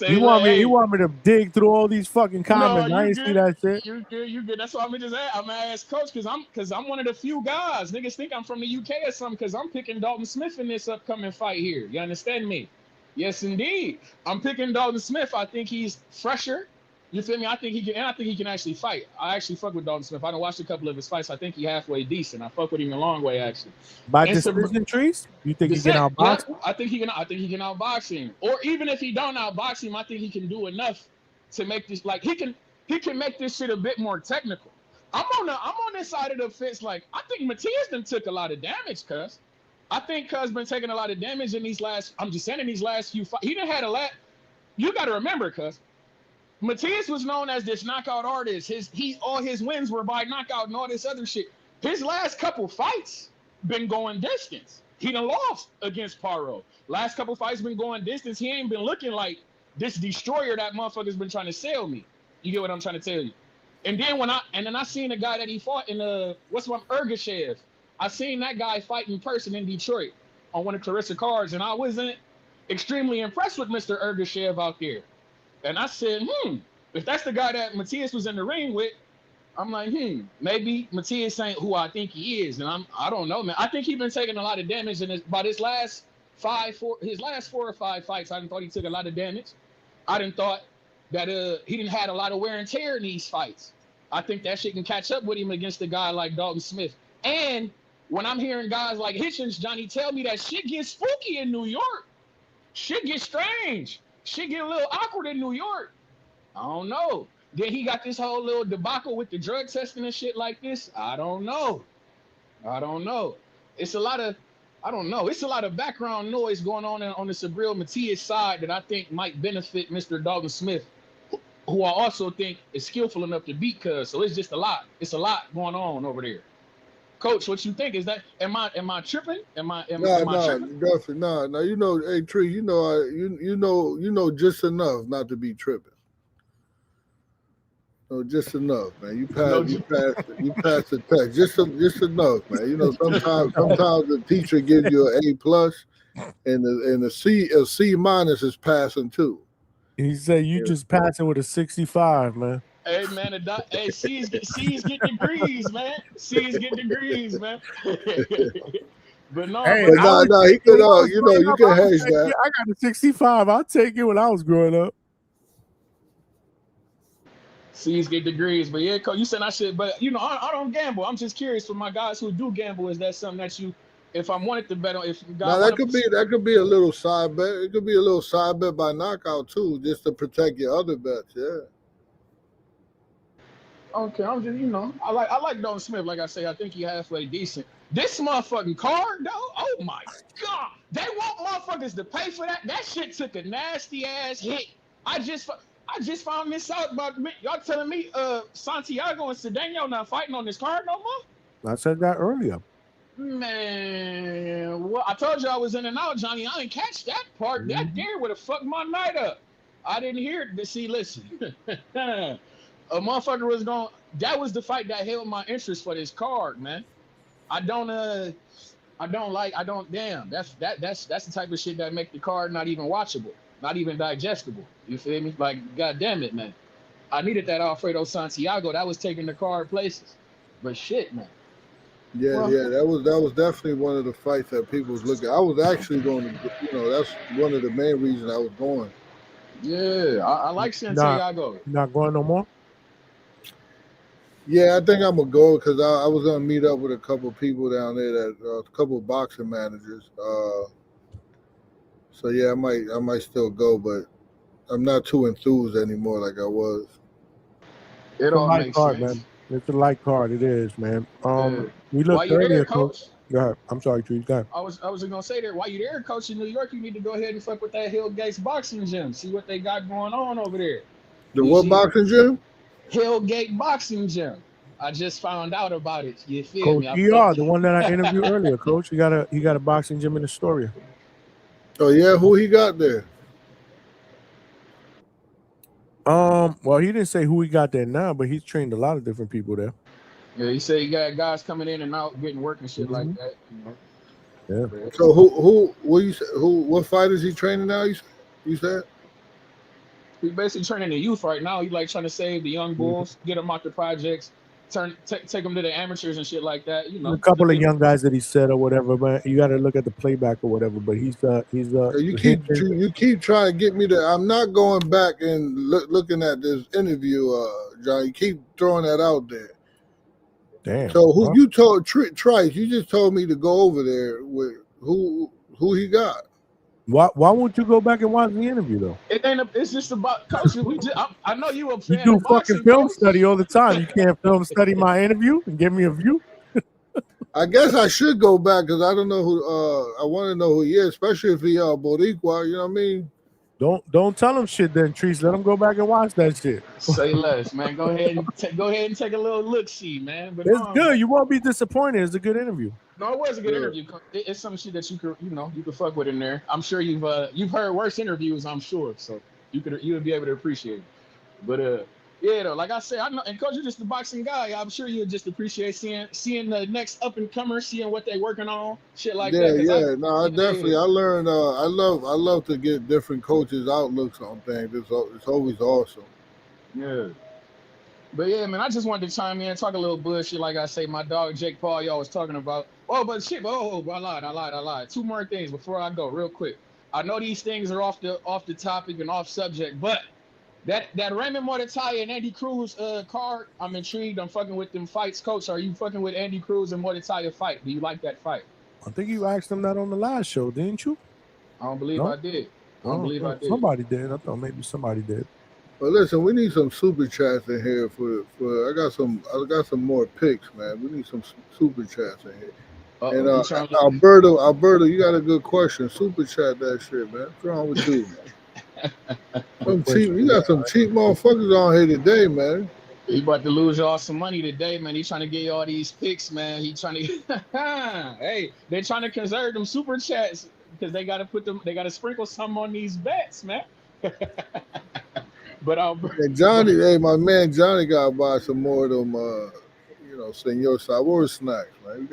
it. You want me to dig through all these fucking comments? I ain't see that shit. You good. That's why I'm gonna ask Coach because I'm one of the few guys. Niggas think I'm from the UK or something because I'm picking Dalton Smith in this upcoming fight here. You understand me? Yes, indeed. I'm picking Dalton Smith. I think he's fresher. You feel me? I think he can actually fight. I actually fuck with Dalton Smith. I done watched a couple of his fights. I think he halfway decent. I fuck with him a long way actually. By decision, Trees? You think he can outbox him? I think he can outbox him. Or even if he don't outbox him, I think he can do enough to make this like he can make this shit a bit more technical. I'm on this side of the fence. Like I think Matias done took a lot of damage, cuz. I think Cuz been taking a lot of damage in these last. I'm just saying in these last few fights. He done had a lot. You got to remember, Cuz. Matias was known as this knockout artist. All his wins were by knockout and all this other shit. His last couple fights been going distance. He done lost against Paro. Last couple fights been going distance. He ain't been looking like this destroyer that motherfucker's been trying to sell me. You get what I'm trying to tell you? And then I seen a guy that he fought in Ergashev. I seen that guy fight in person in Detroit on one of Clarissa cards, and I wasn't extremely impressed with Mr. Ergashev out there. And I said, if that's the guy that Matias was in the ring with, I'm like, maybe Matias ain't who I think he is. And I don't know, man. I think he's been taking a lot of damage in his last 4 or 5 fights. I thought he took a lot of damage. I didn't thought that he didn't have a lot of wear and tear in these fights. I think that shit can catch up with him against a guy like Dalton Smith. And when I'm hearing guys like Hitchens, Johnny, tell me that shit gets spooky in New York. Shit gets strange. Shit get a little awkward in New York. I don't know. Then he got this whole little debacle with the drug testing and shit like this. I don't know. It's a lot of, It's a lot of background noise going on the Sabril Matias side that I think might benefit Mr. Dalton Smith, who I also think is skillful enough to beat Cuz. So it's just a lot. It's a lot going on over there. Coach, what you think? Is that am I tripping? Am I tripping? Definitely no. You know, hey Tree, you know just enough not to be tripping. No, just enough, man. You pass the test. Just enough, man. You know, sometimes the teacher gives you an A+, and a C- minus is passing too. He said you just passing with a 65, man. Hey man, C's get degrees, man. C's get degrees, man. But no, hey, no, he could, you can hash that. I got a 65. I'll take it when I was growing up. C's get degrees, but yeah, you said I should, but I don't gamble. I'm just curious for my guys who do gamble. Is that something that if I wanted to bet on, if God, that could be a little side bet. It could be a little side bet by knockout too, just to protect your other bets. Yeah. Okay, I'm just I like Dalton Smith. Like I say, I think he halfway decent. This motherfucking card though, oh my god, they want motherfuckers to pay for that. That shit took a nasty ass hit. I just found this out about me. Y'all telling me Santiago and Cedeno not fighting on this card no more? I said that earlier. Man, well, I told you I was in and out, Johnny. I didn't catch that part. That there would have fucked my night up. I didn't hear it. See, listen. A motherfucker was going. That was the fight that held my interest for this card, man. Damn. That's the type of shit that make the card not even watchable, not even digestible. You feel me? Like, goddamn it, man. I needed that Alfredo Santiago. That was taking the card places. But shit, man. Yeah, that was definitely one of the fights that people was looking. I was actually going to, that's one of the main reasons I was going. Yeah, I like Santiago. Not going no more? Yeah, I think I'm gonna go because I was gonna meet up with a couple of people down there, that a couple of boxing managers. So yeah, I might still go, but I'm not too enthused anymore like I was. It It's a all light makes card, sense. man. It's a light card. It is, man. Yeah. We While looked you there, earlier, coach. coach, Go ahead. I'm sorry, Trees. Go ahead. I was gonna say that while you there, coach in New York, you need to go ahead and fuck with that Hill Gates boxing gym. See what they got going on over there. The You what see, boxing gym? Hillgate Boxing Gym. I just found out about it. You feel Coach me? I ER, the one that I interviewed earlier, coach. He got a boxing gym in Astoria. Oh yeah, who he got there? Well, he didn't say who he got there now, but he's trained a lot of different people there. Yeah, he said he got guys coming in and out, getting work and shit like that. Yeah. So what fighters he training now? You said? He's basically training the youth right now. He like trying to save the young bulls, get them out the projects, take them to the amateurs and shit like that. You know, A couple of young guys that he said or whatever, but you got to look at the playback or whatever. But he's You keep trying to get me to. I'm not going back and looking at this interview, John. You keep throwing that out there. Damn. So who you told Trice? You just told me to go over there with who he got. Why won't you go back and watch the interview though? It ain't. It's just about coach. I know you a fan You do of fucking boxing, film coach. study all the time. You can't film study my interview and give me a view. I guess I should go back because I don't know who. I want to know who he is, especially if he Boricua. You know what I mean? Don't tell him shit then, Trees. Let him go back and watch that shit. Say less, man. Go ahead and take a little look see, man. But It's no, good. man. You won't be disappointed. It's a good interview. No, it was a good interview. It's some shit that you could fuck with in there. I'm sure you've heard worse interviews. I'm sure, so you would be able to appreciate it. But yeah, though, like I said, I know, and coach, you're just the boxing guy. I'm sure you'll just appreciate seeing the next up and comer, seeing what they working on, shit like that. I definitely. I learned. I love to get different coaches' outlooks on things. It's always awesome. Yeah. But yeah, man, I just wanted to chime in and talk a little bullshit. Like I say, my dog Jake Paul, y'all was talking about. Oh, but shit, I lied. Two more things before I go, real quick. I know these things are off the topic and off subject, but that Raymond Mortatalia and Andy Cruz card, I'm intrigued. I'm fucking with them fights, coach. Are you fucking with Andy Cruz and Mortatalia fight? Do you like that fight? I think you asked him that on the last show, didn't you? I don't believe I did. I believe I did. Somebody did. I thought maybe somebody did. Well, listen, we need some super chats in here for. I got some more picks, man. We need some super chats in here. And Alberto, you got a good question. Super chat that shit, man. What's wrong with you? You got some cheap motherfuckers on here today, man. He about to lose y'all some money today, man. He trying to get y'all these picks, man. He trying to hey, they're trying to conserve them super chats because they gotta sprinkle some on these bets, man. But Johnny, my man Johnny got to buy some more of them Senor Sabor snacks, man.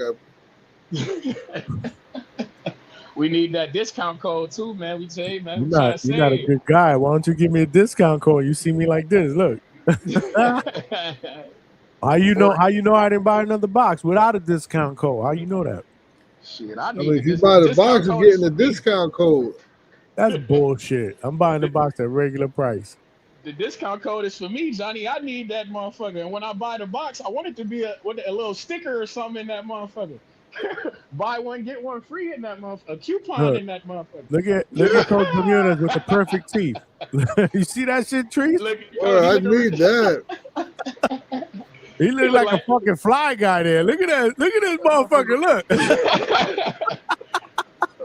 We need that discount code too, man. We tell you, man. You're not a good guy. Why don't you give me a discount code? You see me like this. Look. How you know I didn't buy another box without a discount code? How you know that? Shit, if you buy the box, you're getting a discount code. That's bullshit. I'm buying the box at regular price. The discount code is for me, Johnny. I need that motherfucker. And when I buy the box, I want it to be a little sticker or something in that motherfucker. Buy one, get one free in that motherfucker. A coupon in that motherfucker. Look at Coach Bermudez with the perfect teeth. You see that shit, Trees? I need that. He look like a fucking fly guy there. Look at that. Look at this motherfucker. Look.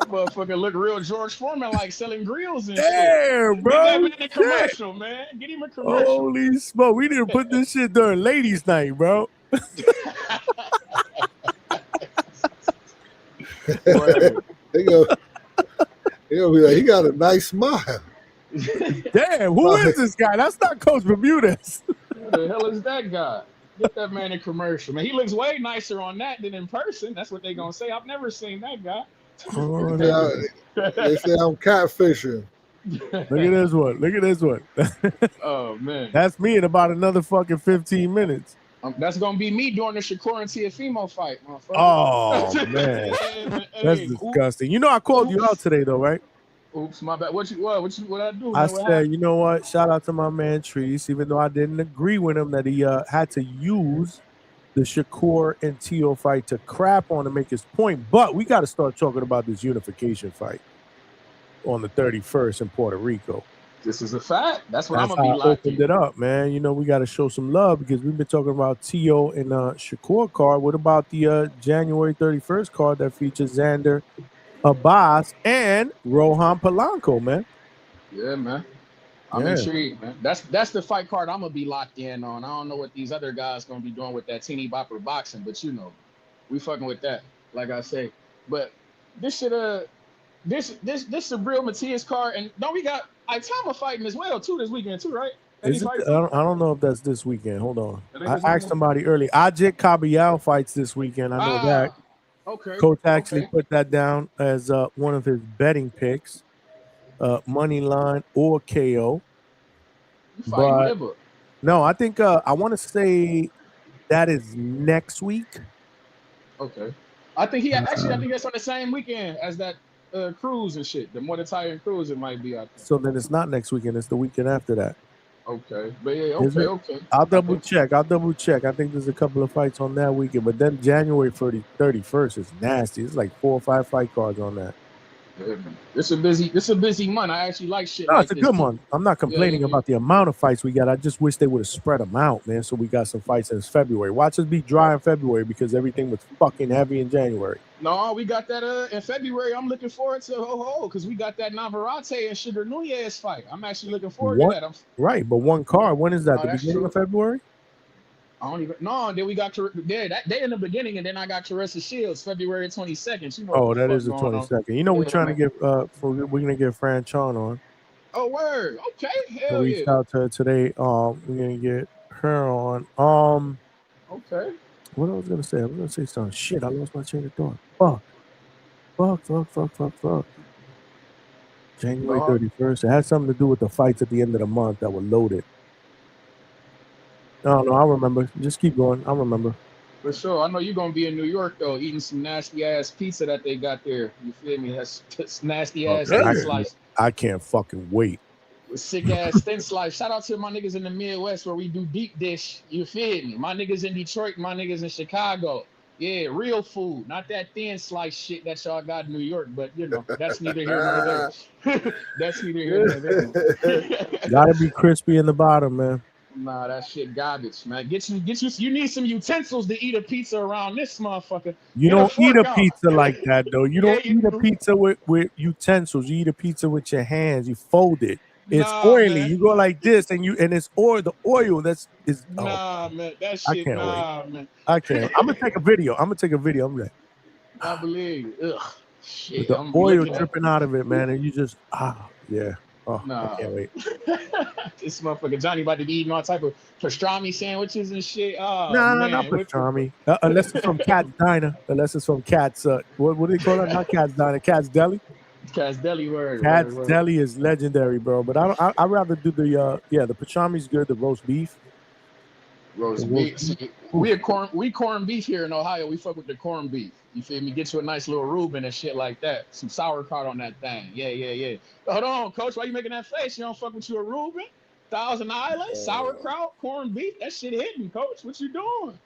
Motherfucker look real George Foreman like selling grills and Damn, shit. Bro. Get that man a commercial, man. Get him a commercial. Holy smoke. We need to put this shit during ladies' night, bro. He got a nice smile. Damn, who is this guy? That's not Coach Bermudez. Who the hell is that guy? Get that man a commercial, man. He looks way nicer on that than in person. That's what they gonna say. I've never seen that guy. They say I'm catfishing. Look at this one. Look at this one. Oh man, that's me in about another fucking 15 minutes. That's gonna be me during the Shakur and Teofimo fight, motherfucker. Oh man, that's disgusting. You know I called you out today though, right? Oops, my bad. What I do, I man? What said, happened? you know what? Shout out to my man Treese, even though I didn't agree with him that he had to use the Shakur and Tio fight to crap on to make his point. But we got to start talking about this unification fight on the 31st in Puerto Rico. This is a fact. That's what I'm That's gonna be how I locked opened in. it up, man. You know, we got to show some love because we've been talking about Tio and Shakur card. What about the January 31st card that features Xander, Abass, and Rohan Polanco, man? Yeah, man. I'm Yeah. intrigued, man. That's the fight card I'm gonna be locked in on. I don't know what these other guys gonna be doing with that teeny bopper boxing, but you know, we fucking with that. Like I say, but this should this a real Matias card, and don't we got Itama fighting as well too this weekend too, right? And he Is it? fight I too. don't know if that's this weekend. Hold on. I think I it's asked Monday. somebody early. Ajit Kabayal fights this weekend. I know that. Ah, okay, Coach actually okay. put that down as one of his betting picks, money line or KO. You fighting But Ibba. no, I think I want to say that is next week. Okay. I think I think that's on the same weekend as that cruise and shit. The Muay Thai and cruise it might be, I think. So then it's not next weekend. It's the weekend after that. Okay. But yeah, Is okay, it? okay. I'll I double think check. I think there's a couple of fights on that weekend. But then January 31st is nasty. It's like 4 or 5 fight cards on that. yeah, man. This a busy month. I actually like shit No, it's like a this good too. one. I'm not Yeah, yeah, complaining yeah. about the amount of fights we got. I just wish they would have spread them out, man. So we got some fights in February. Watch us be dry in February because everything was fucking heavy in January. No, we got that in February. I'm looking forward to because we got that Navarrete and Sugar Nunez fight. I'm actually looking forward to What? that. Right, but one card. When is that? Oh, The that's beginning true. of February? I don't even no. Then we got that day in the beginning, and then I got Teresa Shields February 22nd. You know what Oh, the that fuck is the going on? 22nd. You know, we're Yeah, trying to man. get we're gonna get Fran Chon on. Oh, word. Okay. I Hell reached yeah. out to her today. We're gonna get her on. Okay. What I was gonna say? I was gonna say something. Shit, I lost my chain of thought. Fuck. January No, 31st. It had something to do with the fights at the end of the month that were loaded. No, I'll remember. Just keep going. I'll remember. for sure. I know you're gonna be in New York though, eating some nasty ass pizza that they got there. You feel me? That's nasty ass thin slice I can't fucking wait. with sick ass thin slice. Shout out to my niggas in the Midwest where we do deep dish. You feel me? My niggas in Detroit, my niggas in Chicago. Yeah, real food, not that thin slice shit that y'all got in New York. But you know, that's neither here nor there. That's neither here nor there. Gotta be crispy in the bottom, man. Nah, that shit garbage, man. Get you. You need some utensils to eat a pizza around this motherfucker. You Get a don't eat fork a out. pizza like that, though. You Yeah, don't you eat a do. pizza with utensils. You eat a pizza with your hands. You fold it. It's Nah, oily. man. You go like this, and it's oil. The oil is. Oh, Nah, man. That I shit. can't wait. Nah, man. I can't. I'm gonna take a video. I'm like I believe. Ugh. with Shit. the I'm oil looking at. dripping out of it, man, and you just yeah. Oh, I Nah. can't wait. This motherfucker Johnny about to be eating all type of pastrami sandwiches and shit. Oh Nah, not man. What the fuck? pastrami. Unless it's from Cat's Diner. Unless it's from Cat's. What do they call it? Not Cat's Diner. Cat's Deli. Cat's Deli word. Cat's Word. Deli is legendary, bro. But I'd rather do the the pastrami's good. The roast beef. Roast beef. See, we corned beef here in Ohio. We fuck with the corned beef. You feel me? Get you a nice little Reuben and shit like that. Some sauerkraut on that thing. Yeah. Hold on, coach. Why you making that face? You don't fuck with you a Reuben? Thousand Island, sauerkraut, corned beef. That shit hitting, coach. What you doing?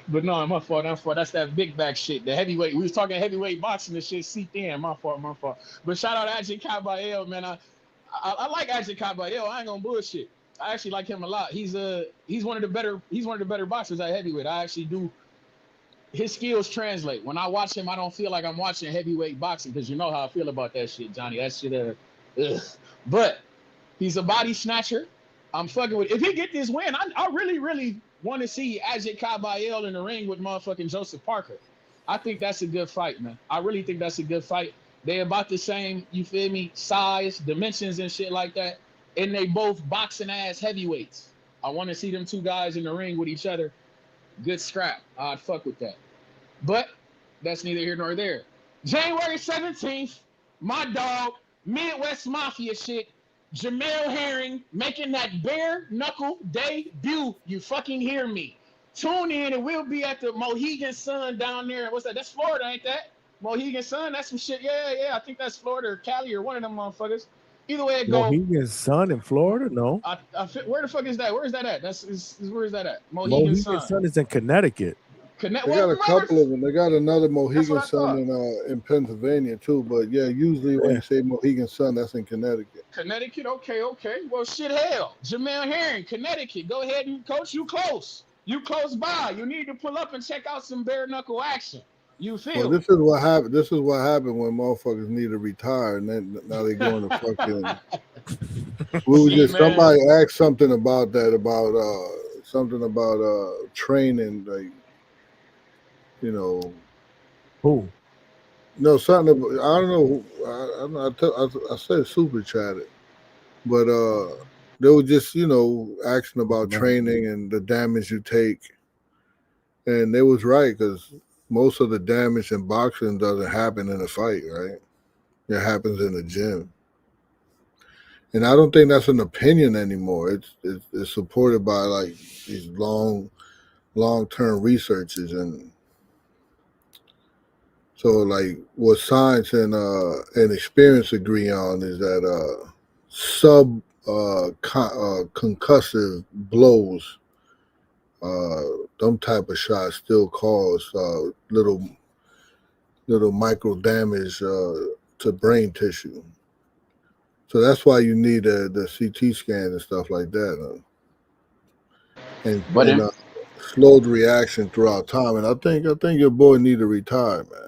But no, my fault. That's that big back shit. The heavyweight. We was talking heavyweight boxing and shit. See, damn, my fault. But shout out Ajit Kabayel, man. I like Ajit Kabayel. I ain't gonna bullshit. I actually like him a lot. He's one of the better boxers at heavyweight. I actually do. His skills translate. When I watch him, I don't feel like I'm watching heavyweight boxing because you know how I feel about that shit, Johnny. That shit, But he's a body snatcher. I'm fucking with. If he get this win, I really want to see Ajit Kabayel in the ring with motherfucking Joseph Parker. I think that's a good fight, man. I really think that's a good fight. They about the same, you feel me, size, dimensions, and shit like that. And they both boxing ass heavyweights. I want to see them two guys in the ring with each other. Good scrap. I'd fuck with that. But that's neither here nor there. January 17th, my dog, Midwest Mafia shit, Jamel Herring making that bare knuckle debut. You fucking hear me. Tune in and we'll be at the Mohegan Sun down there. What's that? That's Florida, ain't that? Mohegan Sun, that's some shit. Yeah. I think that's Florida or Cali or one of them motherfuckers. Either way it go. Mohegan Sun in Florida? No. Where the fuck is that? Where is that at? Where is that at? Mohegan Sun is in Connecticut. They got a couple of them. They got another Mohegan Sun in Pennsylvania too. But yeah, usually when you say Mohegan Sun, that's in Connecticut. Connecticut, okay. Well, shit, hell, Jamel Herring, Connecticut. Go ahead and coach. You close. You close by. You need to pull up and check out some bare knuckle action. You feel? Well, this is what happened. This is what happened when motherfuckers need to retire, and then now they going to fucking. Somebody asked something about that about training, like, you know. Who? No, something. I don't know. I said super chatted, but they were just asking about training and the damage you take, and they was right because most of the damage in boxing doesn't happen in a fight, right? It happens in the gym. And I don't think that's an opinion anymore. It's supported by like these long-term researches, and so like what science and experience agree on is that concussive blows, them type of shots still cause little micro damage to brain tissue. So that's why you need the CT scan and stuff like that, and slowed reaction throughout time. And I think your boy need to retire, man.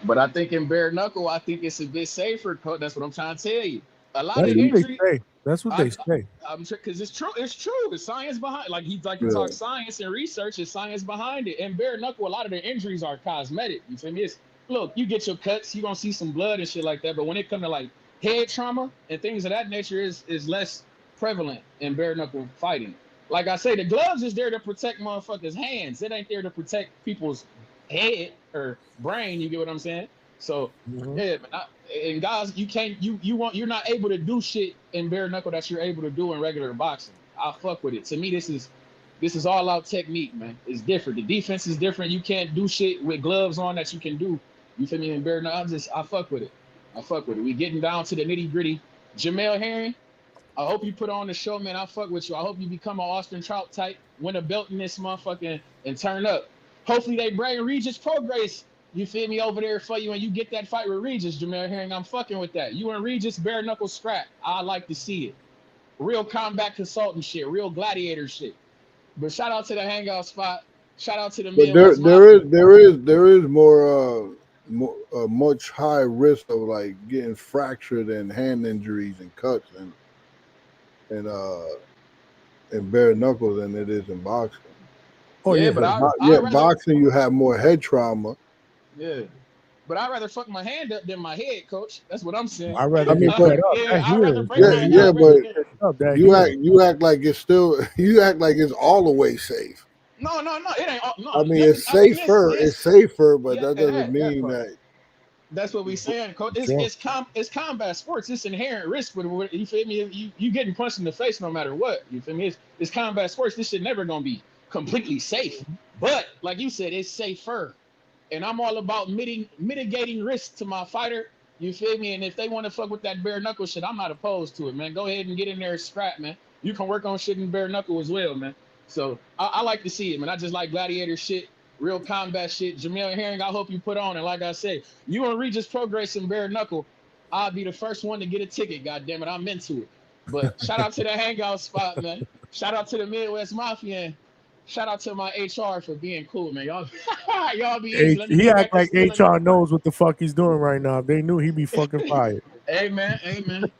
But I think in bare knuckle, I think it's a bit safer. That's what I'm trying to tell you. A lot That's of injury. That's what they say. I'm sure because it's true. It's true. The science behind, like he to talk science and research. Is science behind it. And bare knuckle, a lot of the injuries are cosmetic. You feel me? Look, you get your cuts, you gonna see some blood and shit like that. But when it come to like head trauma and things of that nature, is less prevalent in bare knuckle fighting. Like I say, the gloves is there to protect motherfuckers' hands. It ain't there to protect people's head or brain. You get what I'm saying? So yeah, and guys, you can't you're not able to do shit in bare knuckle that you're able to do in regular boxing. I fuck with it. To me, this is all out technique, man. It's different. The defense is different. You can't do shit with gloves on that you can do. You feel me? In bare knuckle, I fuck with it. We getting down to the nitty gritty. Jamel Herring, I hope you put on the show, man. I fuck with you. I hope you become an Austin Trout type, win a belt in this motherfucking and turn up. Hopefully they bring Regis Progress, you feel me, over there for you, and you get that fight with Regis, Jamel Herring. I'm fucking with that. You and Regis bare knuckle scrap. I like to see it. Real combat consultant shit, real gladiator shit. But shout out to the Hangout spot. Shout out to the Midwest. There is more much higher risk of like getting fractured and hand injuries and cuts and bare knuckle than it is in boxing. Oh yeah, but boxing you have more head trauma. Yeah, but I'd rather fuck my hand up than my head, coach. That's what I'm saying. I'd rather break but you act like it's still you act like it's all the way safe. No, it ain't. No, I mean, it's safer. It's safer, but that doesn't mean that. That's what we saying, coach. It's combat sports. It's inherent risk. But you feel me? You getting punched in the face no matter what. You feel me? It's combat sports. This shit never gonna be completely safe. But like you said, it's safer. And I'm all about mitigating risk to my fighter. You feel me? And if they want to fuck with that bare knuckle shit, I'm not opposed to it, man. Go ahead and get in there and scrap, man. You can work on shit in bare knuckle as well, man. So I like to see it, man. I just like gladiator shit, real combat shit. Jamel Herring, I hope you put on. And like I said, you and Regis Progress in bare knuckle, I'll be the first one to get a ticket, goddammit. I'm into it. But shout out to the Hangout spot, man. Shout out to the Midwest Mafia. And shout out to my HR for being cool, man. Y'all be easy. He act like HR knows what the fuck he's doing right now. If they knew, he'd be fucking fired. Amen.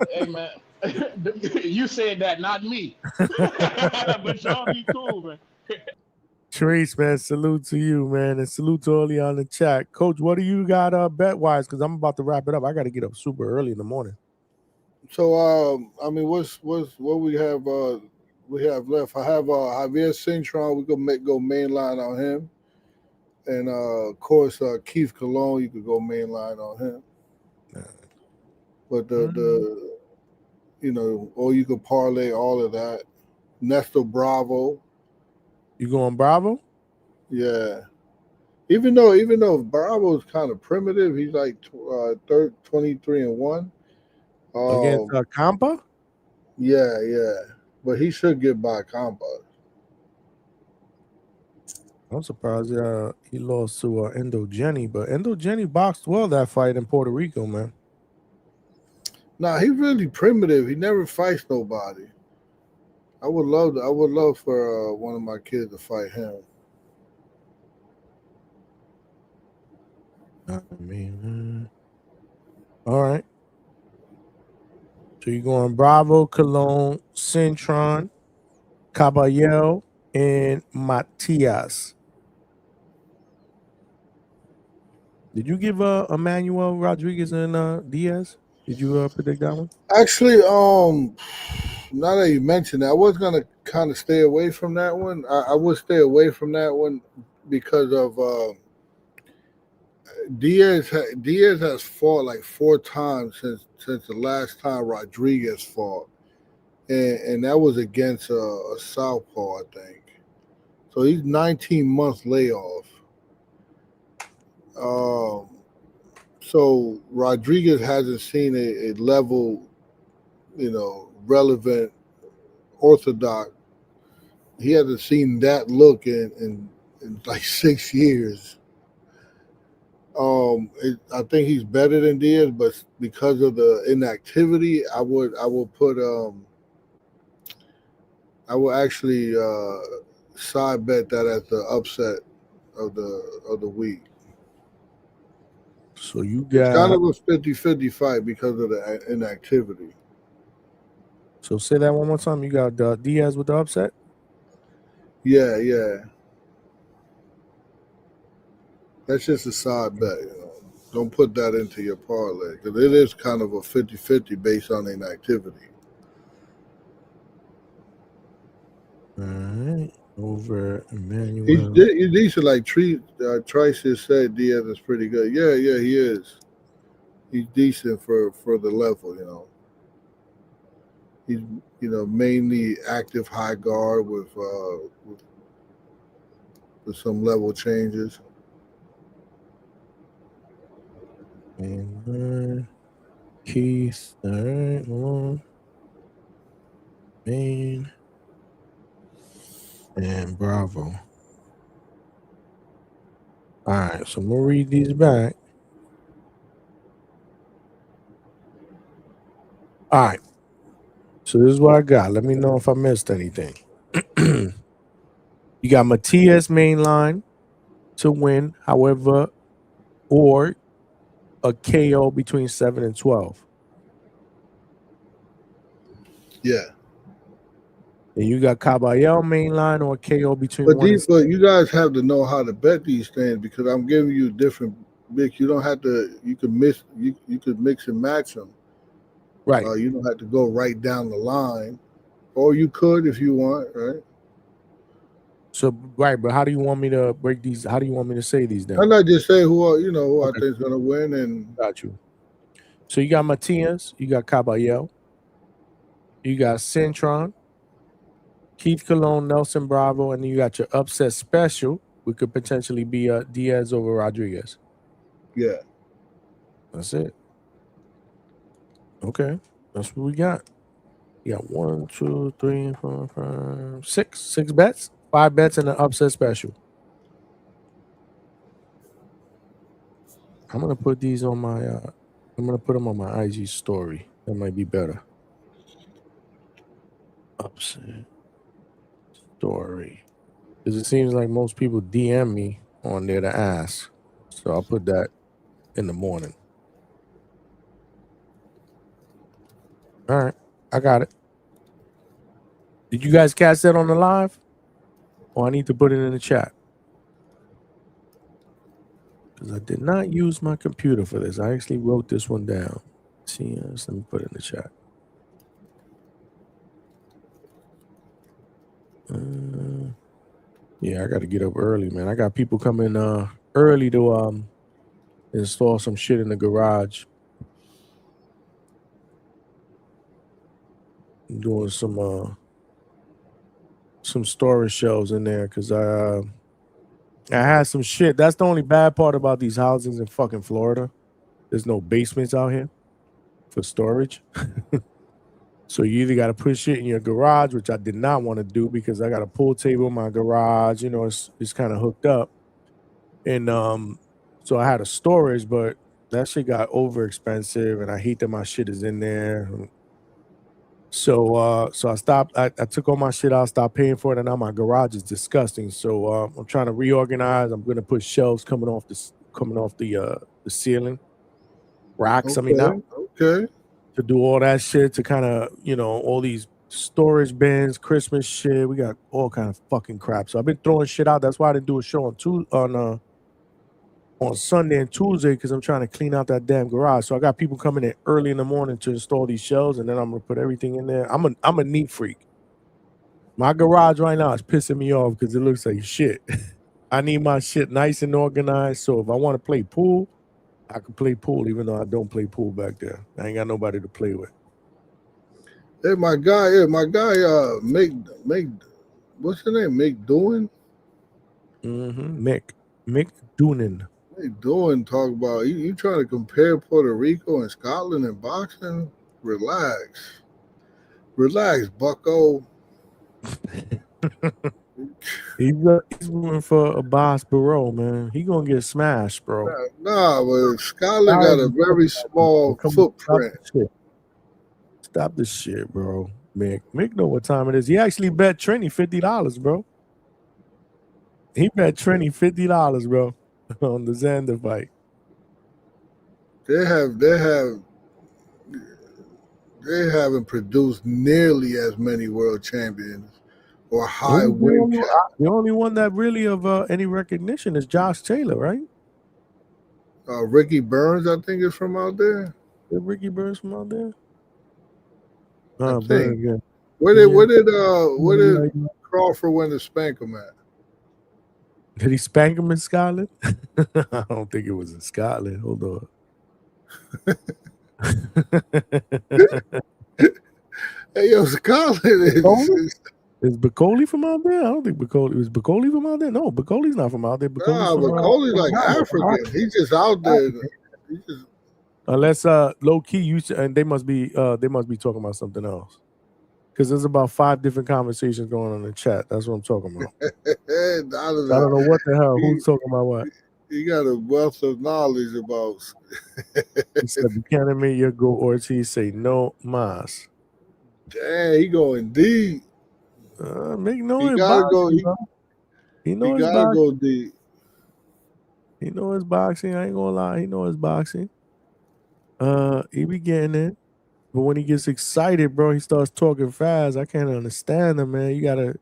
You said that, not me. But y'all be cool, man. Trace, man, salute to you, man, and salute to Oli on the chat. Coach, what do you got bet wise? Because I'm about to wrap it up. I got to get up super early in the morning. So I mean, what we have left? I have Javier Cintron. We could go mainline on him, and of course Keith Colon. You could go mainline on him. But the or you could parlay all of that. Nestor Bravo. You going Bravo? Yeah. Even though Bravo is kind of primitive, he's like 23-1. Against Kampa? Yeah. But he should get by Kampa. I'm surprised he lost to Endo Jenny, but Endo Jenny boxed well that fight in Puerto Rico, man. Nah, he's really primitive. He never fights nobody. I would love for one of my kids to fight him. I mean, all right. So you're going Bravo, Cologne, Centron, Caballero, and Matias. Did you give Emmanuel Rodriguez and Diaz? Did you predict that one? Actually, now that you mentioned it, I was gonna kind of stay away from that one. I would stay away from that one because of Diaz has fought like 4 times since the last time Rodriguez fought, and that was against a southpaw, I think. So he's 19 months layoff. So Rodriguez hasn't seen a level, relevant, orthodox. He hasn't seen that look in like 6 years. I think he's better than Diaz, but because of the inactivity, I will actually side bet that as the upset of the week. So you It's kind got of a 50-50 fight because of the inactivity. So say that one more time. You got Diaz with the upset? Yeah. That's just a side bet, Don't put that into your parlay because it is kind of a 50-50 based on inactivity. All right. Over Emmanuel. He's decent. Like Trice just said, Diaz is pretty good. Yeah, he is. He's decent for the level, He's mainly active high guard with some level changes. And Keith. All right. Hold on. Main and Bravo. All right. So I'm gonna read these back. All right. So this is what I got. Let me know if I missed anything. You got Matias mainline to win, however, or a KO between 7 and 12. Yeah. And you got Caballero mainline or a KO between But 1 and 6. but you guys have to know how to bet these things because I'm giving you different mix. You don't have to. You could mix. You could mix and match them. Right. You don't have to go right down the line, or you could if you want. Right. So right, but how do you want me to break these? How do you want me to say these then? I'm not just saying who I Okay. think is gonna win and Got you. So you got Matias, you got Caballero, you got Centron, Keith Colon, Nelson Bravo, and then you got your upset special, which could potentially be Diaz over Rodriguez. Yeah. That's it. Okay. That's what we got. You got 1, 2, 3, 4, 5, 6. 6 bets. 5 bets and an upset special. I'm gonna put these on my I'm gonna put them on my IG story. That might be better. Upset story. Because it seems like most people DM me on there to ask. So I'll put that in the morning. All right. I got it. Did you guys catch that on the live? Or I need to put it in the chat? Because I did not use my computer for this. I actually wrote this one down. See, let me put it in the chat. Yeah, I got to get up early, man. I got people coming early to install some shit in the garage. I'm doing some storage shelves in there because I I had some shit. That's the only bad part about these houses in fucking Florida. There's no basements out here for storage. So you either got to put shit in your garage, which I did not want to do because I got a pool table in my garage. You know, it's kind of hooked up, and so I had a storage, but that shit got over expensive, and I hate that my shit is in there. So I stopped. I took all my shit out, stopped paying for it, and now my garage is disgusting. So I'm trying to reorganize. I'm gonna put shelves coming off the ceiling, racks. I mean, not Okay. to do all that shit, to kind of, you know, all these storage bins, Christmas shit. We got all kind of fucking crap. So I've been throwing shit out. That's why I didn't do a show on Sunday and Tuesday, because I'm trying to clean out that damn garage. So I got people coming in early in the morning to install these shelves, and then I'm gonna put everything in there. I'm a neat freak. My garage right now is pissing me off because it looks like shit. I need my shit nice and organized. So if I want to play pool, I can play pool, even though I don't play pool back there. I ain't got nobody to play with. Hey, my guy, make what's your name? Mick Doing? Mick Doonan. Mick Doing talk about you trying to compare Puerto Rico and Scotland in boxing? Relax, bucko. He's rooting for Abass Baraou, man. He gonna get smashed, bro. Nah, but Scotland got a very small footprint. Stop this shit, bro. Mick know what time it is. He actually bet Trini $50, bro. He bet Trini $50, bro, on the Xander fight. They haven't produced nearly as many world champions or high win. The only one that really of any recognition is Josh Taylor, right? Ricky Burns, I think, is from out there. Is Ricky Burns from out there? I think. Burns, yeah. Where did Crawford win to spank him at? Did he spank him in Scotland? I don't think it was in Scotland. Hold on. Hey, yo, Scotland is Bacoli from out there? I don't think Bacoli was from out there. No, Bacoli's not from out there. Bacoli's like African. He's just out there. Unless low key, and they must be talking about something else. Because there's about 5 different conversations going on in the chat. That's what I'm talking about. I don't know what the hell. Who's talking about what? You got a wealth of knowledge about. He said, Buchanan made your go Ortiz say no mas. Damn, he going deep. Make no. He gotta go. He know his gotta boxing. go deep. He know his boxing. I ain't gonna lie. He know his boxing. He be getting it. But when he gets excited, bro, he starts talking fast. I can't understand him, man. You gotta.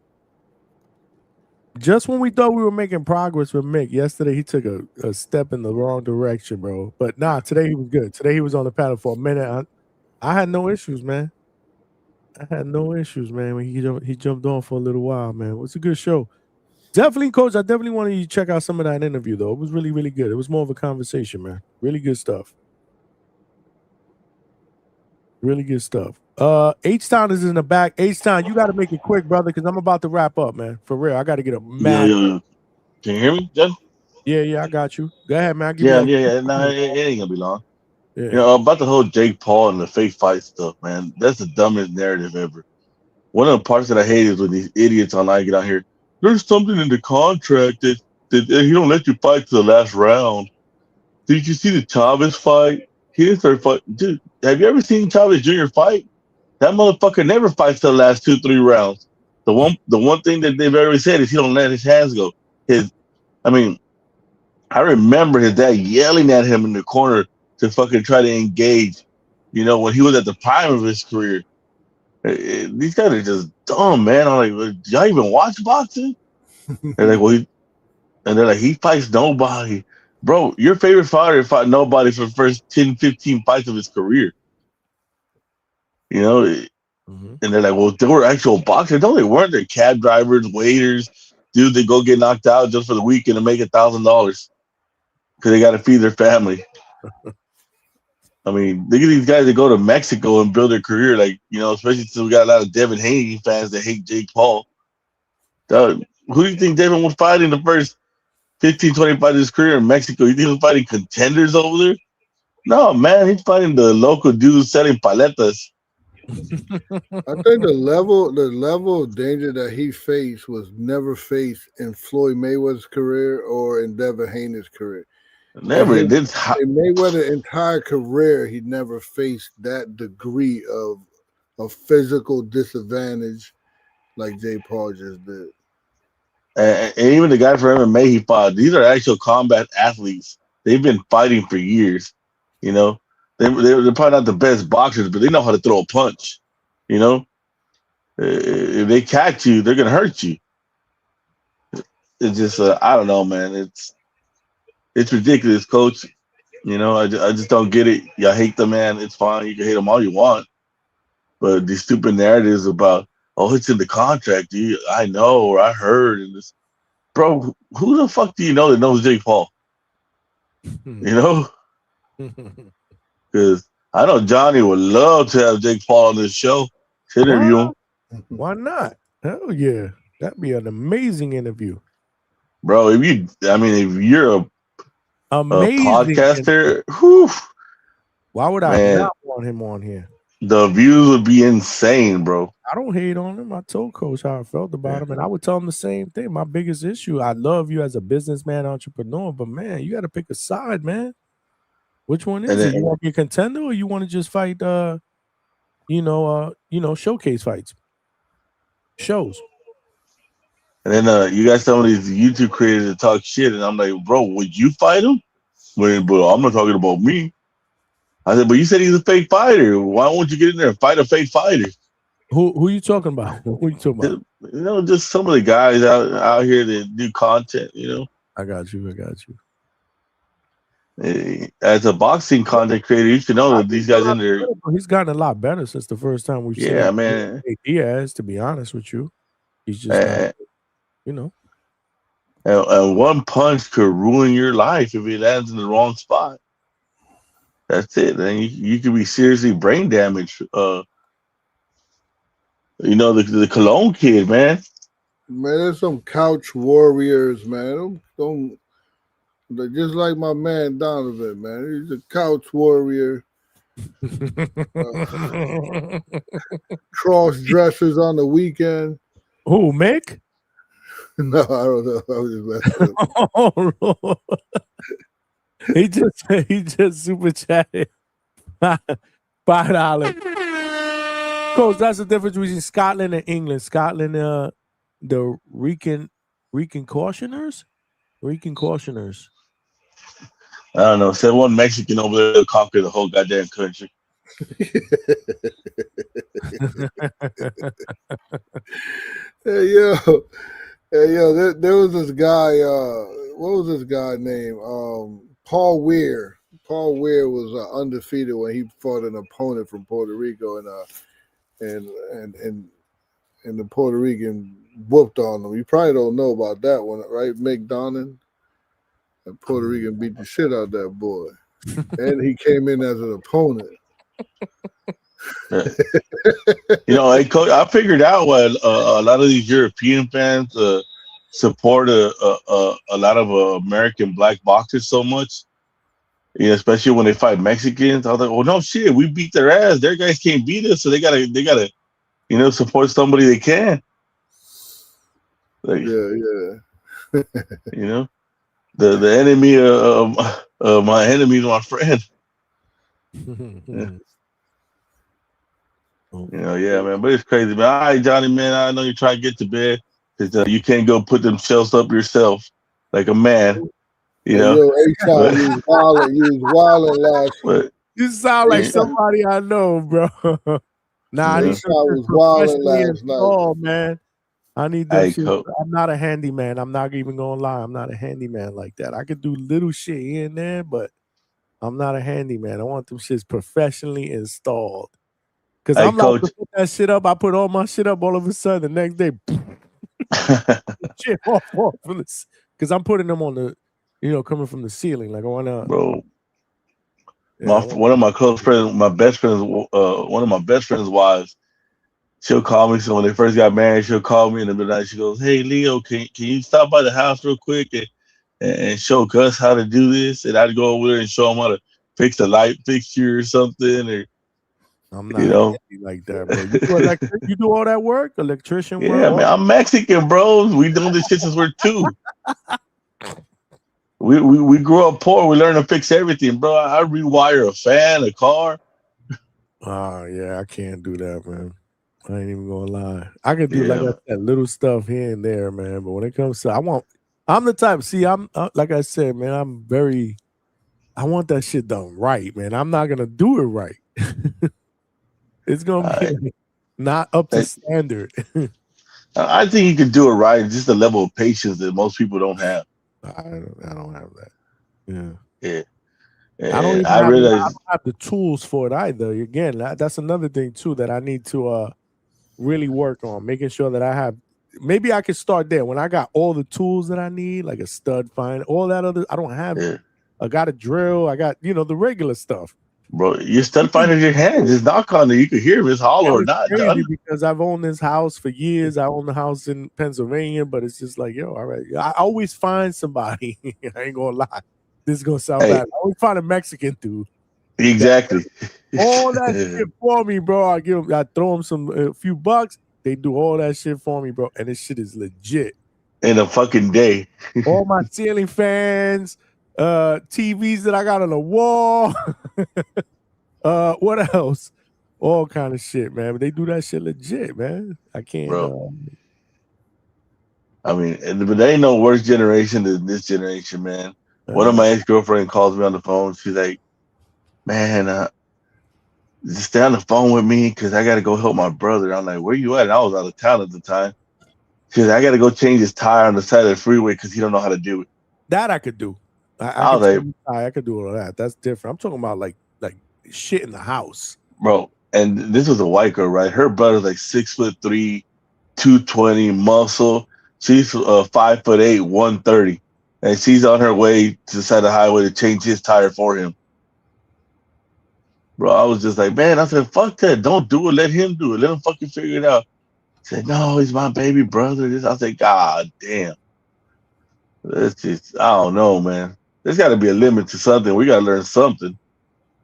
Just when we thought we were making progress with Mick, yesterday he took a step in the wrong direction, bro. But nah, today he was good. Today he was on the paddle for a minute. I had no issues, man. When he jumped on for a little while, man. It was a good show. Definitely, Coach. I definitely wanted you to check out some of that interview, though. It was really, really good. It was more of a conversation, man. Really good stuff. Really good stuff. H-Town is in the back. H-Town, you got to make it quick, brother, because I'm about to wrap up, man. For real. I got to get a mad. Yo. Can you hear me, Jeff? Yeah, I got you. Go ahead, man. Yeah. No, it ain't gonna be long. Yeah. You know, about the whole Jake Paul and the fake fight stuff, man. That's the dumbest narrative ever. One of the parts that I hate is when these idiots online get out here. There's something in the contract that he don't let you fight to the last round. Did you see the Chavez fight? He didn't start fighting. Dude, have you ever seen Chavez Jr. fight? That motherfucker never fights to the last 2-3 rounds. The one thing that they've ever said is he don't let his hands go. I remember his dad yelling at him in the corner to fucking try to engage, you know, when he was at the prime of his career. These guys are just dumb, man. I'm like, do y'all even watch boxing? They're like, well, he fights nobody. Bro, your favorite fighter fought nobody for the first 10, 15 fights of his career. You know? And they're like, well, they were actual boxers. No, they weren't. They're cab drivers, waiters, dudes that go get knocked out just for the weekend and make $1,000 because they got to feed their family. I mean, look at these guys that go to Mexico and build their career, like, you know, especially since we got a lot of Devin Haney fans that hate Jake Paul. Who do you think Devin was fighting the first 15, 20 fights in his career in Mexico. You think he's fighting contenders over there? No, man, he's fighting the local dudes selling paletas. I think the level of danger that he faced was never faced in Floyd Mayweather's career or in Devin Haney's career. Never. In Mayweather's entire career, he never faced that degree of physical disadvantage like Jake Paul just did. And even the guy from MMA he fought, these are actual combat athletes. They've been fighting for years. You know, they're probably not the best boxers, but they know how to throw a punch. You know, if they catch you, they're gonna hurt you. It's just, I don't know, man. It's ridiculous, Coach. You know, I just don't get it. Y'all hate the man. It's fine. You can hate him all you want, but these stupid narratives about, oh, it's in the contract. I know, or I heard, and this, bro. Who the fuck do you know that knows Jake Paul? You know. Because I know Johnny would love to have Jake Paul on this show to interview him. Why not? Hell yeah. That'd be an amazing interview. Bro, if you're a podcaster, whew, why would I not want him on here? The views would be insane, bro. I don't hate on him. I told Coach how I felt about him, and I would tell him the same thing. My biggest issue, I love you as a businessman, entrepreneur, but man, you got to pick a side, man. Which one is it? You want to be a contender, or you want to just fight, showcase fights, shows? And then you got some of these YouTube creators that talk shit, and I'm like, bro, would you fight him? But I'm not talking about me. I said, but you said he's a fake fighter. Why won't you get in there and fight a fake fighter? Who you talking about? Who you talking about? You know, just some of the guys out here that do content. You know, I got you. As a boxing content creator, you should know that these guys in there. He's gotten a lot better since the first time we've seen him. Yeah, man. Diaz, to be honest with you, he's just, And one punch could ruin your life if it lands in the wrong spot. That's it. Then you could be seriously brain damaged. The Cologne kid, man. Man, there's some couch warriors, man. They're just like my man Donovan, man. He's a couch warrior. Cross dressers on the weekend. Who, Mick? No, I don't know. I was just messing with Oh, Lord. He just super chatted $5. Coach, that's the difference between Scotland and England. Scotland, the Rican cautioners. I don't know. Said one Mexican over there to conquer the whole goddamn country. Hey yo, there was this guy. What was this guy named? Paul Weir. Paul Weir was undefeated when he fought an opponent from Puerto Rico, and the Puerto Rican whooped on him. You probably don't know about that one, right? Mick Donnan. The Puerto Rican beat the shit out of that boy, and he came in as an opponent. Coach, I figured out why a lot of these European fans support a lot of American black boxers so much. Yeah, especially when they fight Mexicans. I was like, well, no shit, we beat their ass. Their guys can't beat us, so they gotta, support somebody they can. Like, yeah. The enemy of my enemy is my friend. Yeah, man. But it's crazy, man. All right, Johnny, man. I know you're trying to get to bed because you can't go put them shelves up yourself like a man. You was wilding last week. You sound like somebody I know, bro. Nah, these was wilding last night. Oh, man. I need that shit. I'm not a handyman. I'm not even gonna lie. I'm not a handyman like that. I could do little shit here and there, but I'm not a handyman. I want them shits professionally installed. Because I'm not to put that shit up. I put all my shit up all of a sudden. The next day, shit off from this. Because I'm putting them on the, coming from the ceiling. Like, why not? Bro. One of my close friends, one of my best friends' wives, she'll call me. So when they first got married, she'll call me in the middle of the night. She goes, "Hey, Leo, can you stop by the house real quick and show Gus how to do this, and I'd go over there and show him how to fix a light fixture or something, or I'm you not know. handy like that, bro. You do all that work, electrician work. Yeah, man, I'm Mexican, bro. We doing this shit since we're 2. We grew up poor. We learned to fix everything, bro. I rewire a fan, a car. Oh yeah, I can't do that, man. I ain't even gonna lie. I can do like I Yeah, said, little stuff here and there, man. But when it comes to, I'm the type. See, I'm like I said, man. I want that shit done right, man. I'm not gonna do it right. It's gonna be like, not up to standard. I think you can do it right. It's just a level of patience that most people don't have. I don't have that. Yeah. Yeah. I don't And even I have, I realize, don't have the tools for it either. Again, that's another thing too that I need to really work on, making sure that I have. Maybe I can start there when I got all the tools that I need, like a stud finder, all that other. I don't have. yeah, I got a drill. I got the regular stuff. bro, you stud finder in your hand. Just knock on it. You can hear if it's hollow And or it's not crazy done. because I've owned this house for years. I own the house in Pennsylvania, but it's just like, yo, all right. I always find somebody. I ain't gonna lie. This is gonna sound Hey, bad. I always find a Mexican dude. exactly. All that shit for me, bro. I throw them a few bucks. They do all that shit for me, bro. And this shit is legit. In a fucking day. All my ceiling fans, TVs that I got on the wall. What else? All kind of shit, man. But they do that shit legit, man. I can't. Bro. I mean, but there ain't no worse generation than this generation, man. One of my ex-girlfriend calls me on the phone. She's like, man, just stay on the phone with me because I got to go help my brother. I'm like, where you at? And I was out of town at the time. She's like, I got to go change his tire on the side of the freeway because he don't know how to do it. That I could do. I was like, I could do all that. That's different. I'm talking about like shit in the house. bro, and this was a white girl, right? Her brother's like 6'3", 220, muscle. She's 5'8", 130. And she's on her way to the side of the highway to change his tire for him. Bro, I was just like, man, I said, fuck that. Don't do it. Let him do it. Let him fucking figure it out. He said, no, he's my baby brother. I said, God damn. That's just, I don't know, man. There's got to be a limit to something. We got to learn something.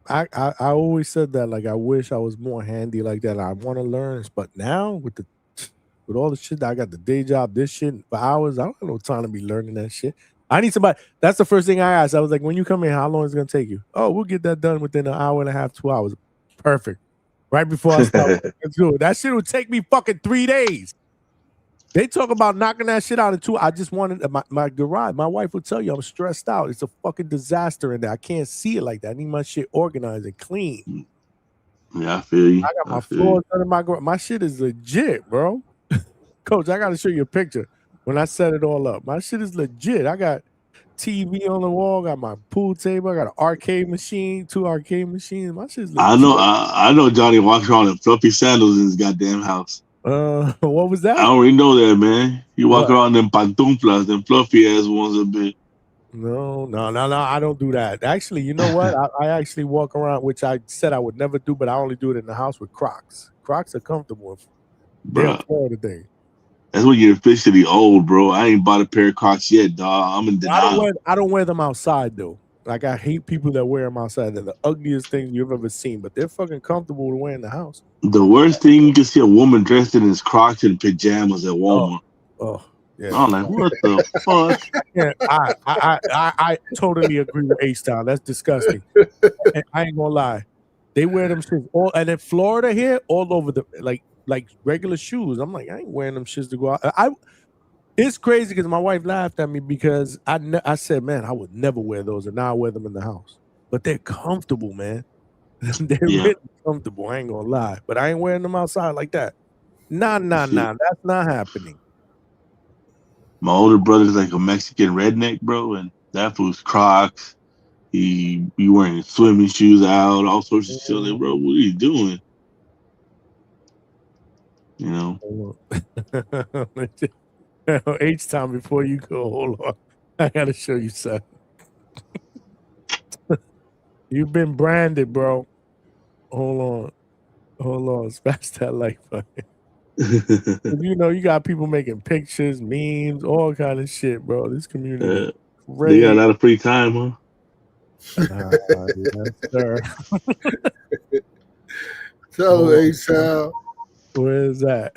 I always said that, like, I wish I was more handy like that. I want to learn, but now with all the shit that I got, the day job, this shit for hours, I don't have no time to be learning that shit. I need somebody. That's the first thing I asked. I was like, when you come in, how long is it gonna take you? Oh, we'll get that done within an hour and a half, 2 hours. Perfect. Right before I start. Let's do it. That shit would take me fucking 3 days. They talk about knocking that shit out in 2. I just wanted my garage. My wife would tell you I'm stressed out. It's a fucking disaster in there. I can't see it like that. I need my shit organized and clean. Yeah, I feel you. I got my floors under my garage. My shit is legit, bro. Coach, I got to show you a picture when I set it all up. My shit is legit. I got TV on the wall. Got my pool table. I got an arcade machine, 2 arcade machines. My shit's legit. I know Johnny walks around in fluffy sandals in his goddamn house. What was that? I already know that, man. You walk around them pantuflas, them fluffy ass ones a bit. No. I don't do that. Actually, you know what? I actually walk around, which I said I would never do, but I only do it in the house with Crocs. Crocs are comfortable. Damn Florida thing. That's when you're officially old, bro. I ain't bought a pair of Crocs yet, dog. I'm in denial. I don't wear them outside though. Like I hate people that wear them outside. They're the ugliest things you've ever seen, but they're fucking comfortable to wear in the house. The worst thing you can see a woman dressed in is Crocs and pajamas at Walmart. Oh yeah. I'm like, what the fuck? Yeah, I totally agree with H-Town. That's disgusting. I ain't gonna lie. They wear them shits and in Florida here, all over the like regular shoes. I'm like, I ain't wearing them shits to go out. It's crazy because my wife laughed at me because I said, man, I would never wear those, and now I wear them in the house. But they're comfortable, man. They're really comfortable. I ain't gonna lie, but I ain't wearing them outside like that. Nah. That's not happening. My older brother's like a Mexican redneck, bro, and that fool's Crocs. He wearing swimming shoes out, all sorts of shit. Like, bro, what are you doing? You know. H-Time, before you go, hold on. I gotta show you something. You've been branded, bro. Hold on. Smash that like button. You know, you got people making pictures, memes, all kind of shit, bro. This community They got a lot of free time, huh? Yes, sir. Tell him, H-Town. Where is that?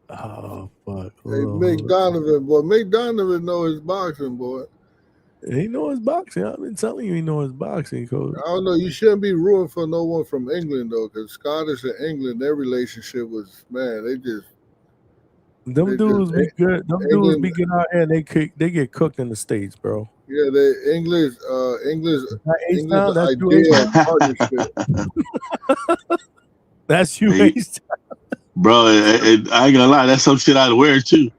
Oh, fuck. Hey, Mick Donovan, boy. Mick Donovan know his boxing, boy. He know his boxing. I've been telling you he know his boxing, coach. I don't know. You shouldn't be rooting for no one from England, though, because Scottish and England, their relationship was, man, they just. Them dudes be good. Them dudes be getting out here and they get cooked in the States, bro. Yeah, the English That's idea of partnership. That's you, Hey, bro, I ain't gonna lie, that's some shit I'd wear too.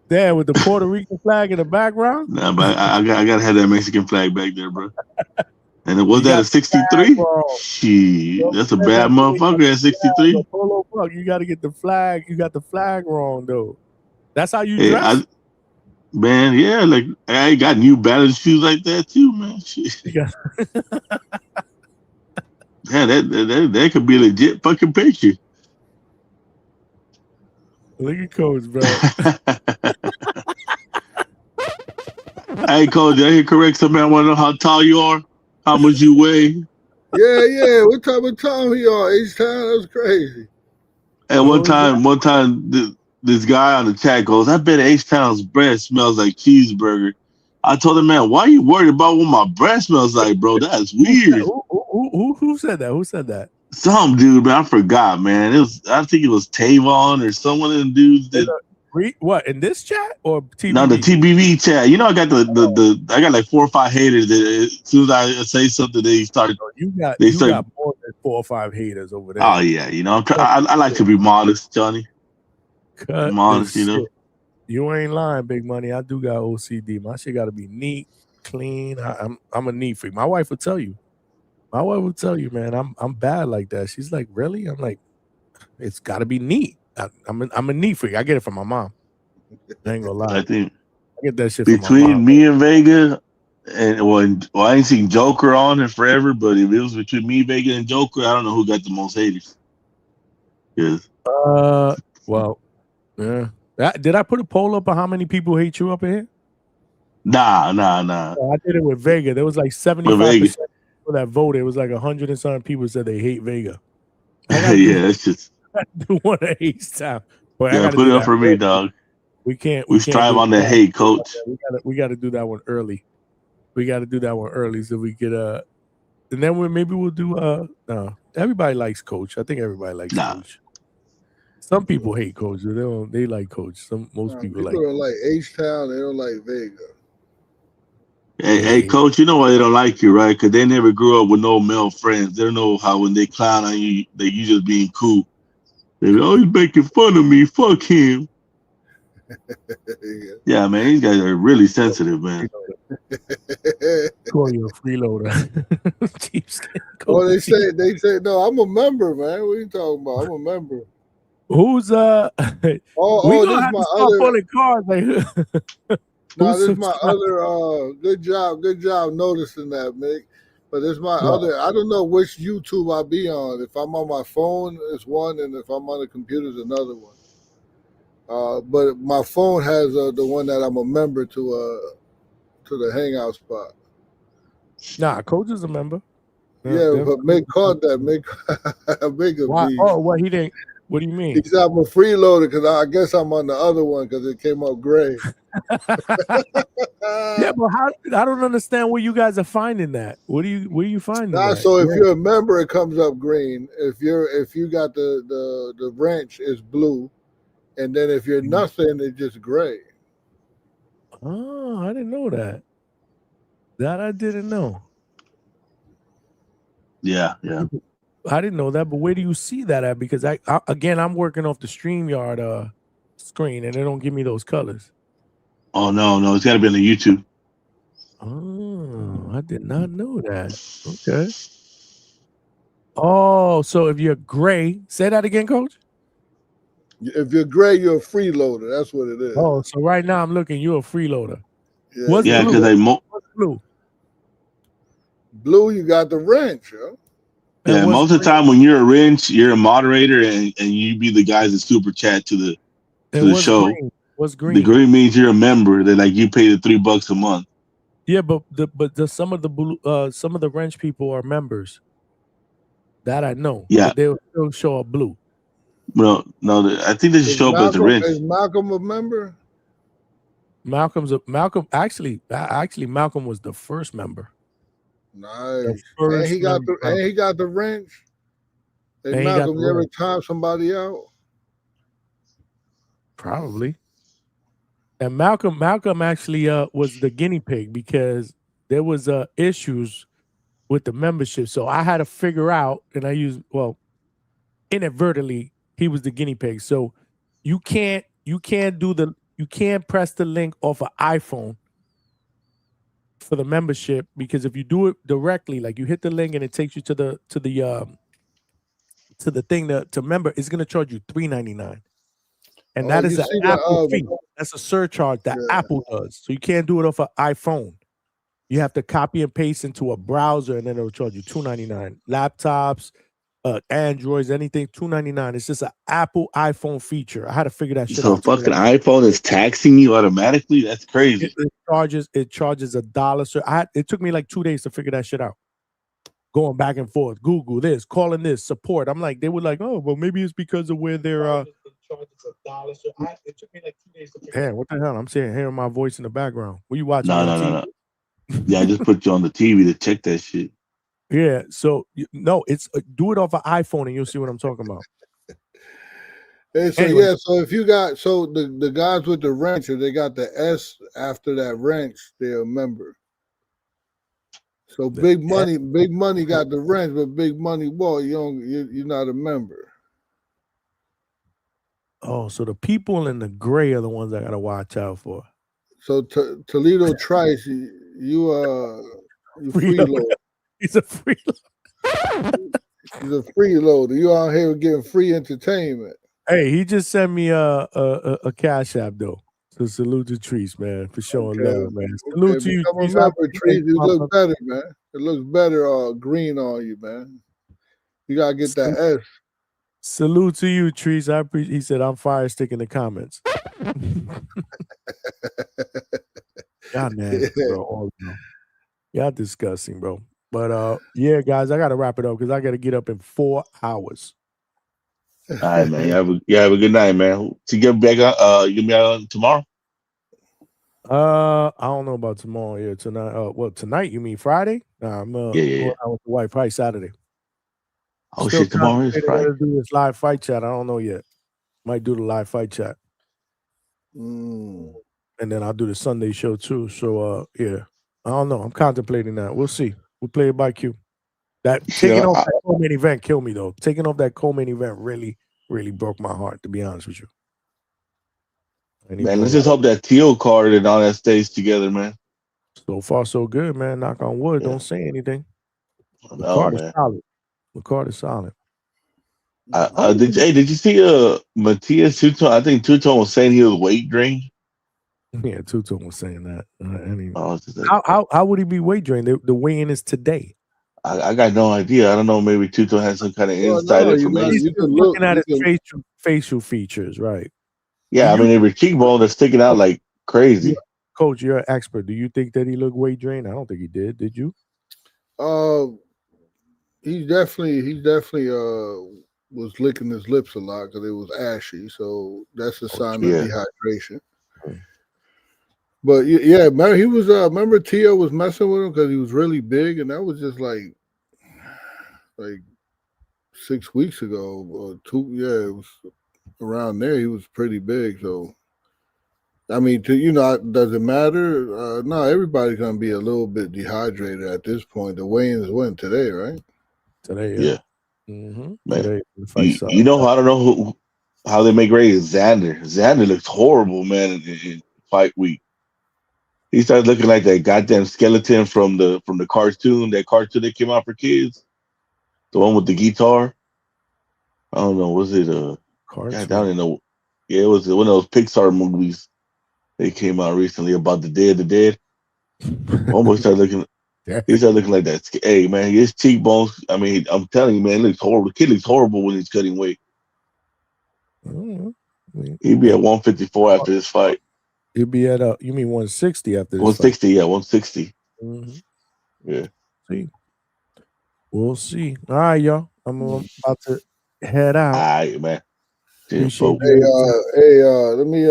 There with the Puerto Rican flag in the background. Nah, but I gotta have that Mexican flag back there, bro. And it was that a 63? Shit, that's a bad motherfucker at 63. You got to get the flag. You got the flag wrong though. That's how you Hey, dress. man, yeah, like I got New Balance shoes like that too, man. Shit. Yeah, that could be a legit fucking picture. Look at Coach, bro. Hey, Coach, I hear correct. Somebody want to know how tall you are, how much you weigh. Yeah. What type of time he on? H-Town? That's crazy. And one time, this guy on the chat goes, "I bet H-Town's breath smells like cheeseburger." I told him, "Man, why are you worried about what my breath smells like, bro? That's weird." Who said that? Who said that? Some dude, man. I forgot, man. I think it was Tavon or someone of them dudes that. What, in this chat or TBV? No, the TBV chat. You know, I got I got like 4 or 5 haters that as soon as I say something, they start. You got more than 4 or 5 haters over there. Oh yeah, you know, I like to be modest, Johnny. Modest, you know. You ain't lying, Big Money. I do got OCD. My shit got to be neat, clean. I'm a neat freak. My wife will tell you. My wife will tell you, man. I'm bad like that. She's like, really? I'm like, it's got to be neat. I'm a neat freak. I get it from my mom. I ain't gonna lie. I think I get that shit from between my mom. me and Vega, and I ain't seen Joker on it forever, but if it was between me, Vega, and Joker, I don't know who got the most haters. Yes. Well, yeah. Did I put a poll up on how many people hate you up in here? Nah. I did it with Vega. There was like 75% people that voted. It was like 100 and something people said they hate Vega. Yeah, it's just. I do want to hate stuff. But Yeah, put it up for me, dog. We can't. We strive on that hate, coach. We got to do that one early. We got to do that one early so we get and then maybe we'll do no. Everybody likes Coach. I think everybody likes Coach. Some people hate Coach. They like Coach. Most people like. People don't like H-Town. They don't like Vega. Hey, Coach, you know why they don't like you, right? Because they never grew up with no male friends. They don't know how when they clown on you, that you just being cool. They're always making fun of me. Fuck him. Yeah, man, these guys are really sensitive, man. Call you a freeloader. They say, no, I'm a member, man. What are you talking about? I'm a member. Who's we gonna have to start pulling cards like no, this is my other good job noticing that, Mick. But this is my other, I don't know which YouTube I be on. If I'm on my phone, it's one, and if I'm on the computer, it's another one. But my phone has the one that I'm a member to the Hangout spot. Nah, Coach is a member. Yeah, but Mick caught that. Mick Oh, what he didn't. What do you mean? He said I'm a freeloader because I guess I'm on the other one because it came up gray. Yeah, but how? I don't understand where you guys are finding that. Where you finding that? So if you're a member, it comes up green. If you got the branch, it's blue, and then if you're nothing, it's just gray. Oh, I didn't know that. That I didn't know. Yeah. I didn't know that, but where do you see that at? Because I'm working off the StreamYard screen, and they don't give me those colors. Oh no, it's got to be on the YouTube. Oh, I did not know that. Okay. Oh, so if you're gray, say that again, Coach. If you're gray, you're a freeloader. That's what it is. Oh, so right now I'm looking. You're a freeloader. Yeah, What's because What's blue? Blue, you got the wrench, yo. Yeah, most of the time when you're a wrench, you're a moderator, and you be the guys that super chat to the show. Green? What's The green? green means you're a member. Then like you pay the $3 a month. Yeah, but some of the wrench people are members. That I know. Yeah. But they'll still show up blue. No, I think they should show up as the wrench. Is Malcolm a member? Malcolm was the first member. Nice. first And he got member. the wrench. Hey, And he got Malcolm, the you ever wrench. time somebody out? Probably. And Malcolm actually was the guinea pig because there was issues with the membership. So I had to figure out, and I used inadvertently, he was the guinea pig. So you can't press the link off an iPhone for the membership, because if you do it directly, like you hit the link and it takes you to the thing to member, it's gonna charge you $3.99. And that is an Apple fee. That's a surcharge that Apple does. So you can't do it off an iPhone. You have to copy and paste into a browser, and then it'll charge you $2.99. Laptops, Androids, anything, $2.99. It's just an Apple iPhone feature. I had to figure that shit So out. fucking iPhone is taxing you automatically? That's crazy. It charges $1. So it took me like 2 days to figure that shit out. Going back and forth, Google this, calling this, support. I'm like, they were like, oh, well, maybe it's because of where they're it took me like 2 days to figure out. What the hell? I'm hearing my voice in the background. What you watching? No. Yeah, I just put you on the TV to check that shit. Yeah, so no, it's do it off an iPhone and you'll see what I'm talking about. Hey, so Anyway. yeah, so if you got the guys with the wrench, if they got the S after that wrench, they're a member. So Big Money got the wrench, but Big Money boy, you're not a member. Oh, so the people in the gray are the ones I gotta watch out for. So Toledo Trice, you freeloader. He's a freeloader. He's a freeloader. You out here getting free entertainment. Hey, he just sent me a cash app though. So salute to Treese, man, for showing love, man. Salute to you, Treese. Treese. You look better, man. It looks better green on you, man. You gotta get that S. Salute to you, Treese. I appreciate. He said, "I'm fire stick in the comments." Y'all nasty, bro. All of them. Y'all disgusting, bro. But yeah, guys, I gotta wrap it up because I gotta get up in 4 hours. All right, man. You have a good night, man. To get back on, you be out tomorrow? I don't know about tomorrow. Yeah, tonight. Well, tonight you mean Friday? Nah, I'm going out with the wife. Probably Saturday. Oh shit, tomorrow is Friday. Do this live fight chat. I don't know yet. Might do the live fight chat. Mm. And then I'll do the Sunday show too. So yeah, I don't know. I'm contemplating that. We'll see. We'll play it by Q. That taking off that co-main event killed me though. Taking off that co-main event really, really broke my heart, to be honest with you. Man, let's just hope that Teal card and all that stays together, man. So far, so good, man. Knock on wood. Don't say anything. The Oh, card is man. solid. The card is solid. Did you see Matias Two-Tone? I think Two-Tone was saying he was weight drained. Yeah, Two-Tone was saying that. Anyway. How would he be weight drained? The weigh-in is today. I got no idea. I don't know. Maybe Two-Tone has some kind of inside information. He's looking at his facial features, right? Yeah, I mean, every cheekbone is sticking out like crazy. Coach, you're an expert. Do you think that he looked weight drained? I don't think he did. Did you? He definitely was licking his lips a lot because it was ashy. So that's a sign of dehydration. But yeah, remember he was. Remember Tio was messing with him because he was really big, and that was just like 6 weeks ago or 2. Yeah, it was around there. He was pretty big. So I mean, does it matter? No, everybody's gonna be a little bit dehydrated at this point. The weigh-ins went today, right? Today, yeah. Mm-hmm. Man, you know, I don't know how they make ready Xander. Xander looks horrible, man, in fight week. He started looking like that goddamn skeleton from the cartoon, that that came out for kids. The one with the guitar. I don't know, was it cartoon? It was one of those Pixar movies. They came out recently about the Day of the Dead. Almost started looking. He started looking like that. Hey man, his cheekbones. I mean, I'm telling you, man, it looks horrible. The kid looks horrible when he's cutting weight. He'd be at 154 after this fight. He'll be at you mean 160 after this 160, yeah, 160. Mm-hmm. Yeah. See. We'll see. All right, y'all. I'm about to head out. All right, man. Appreciate Let me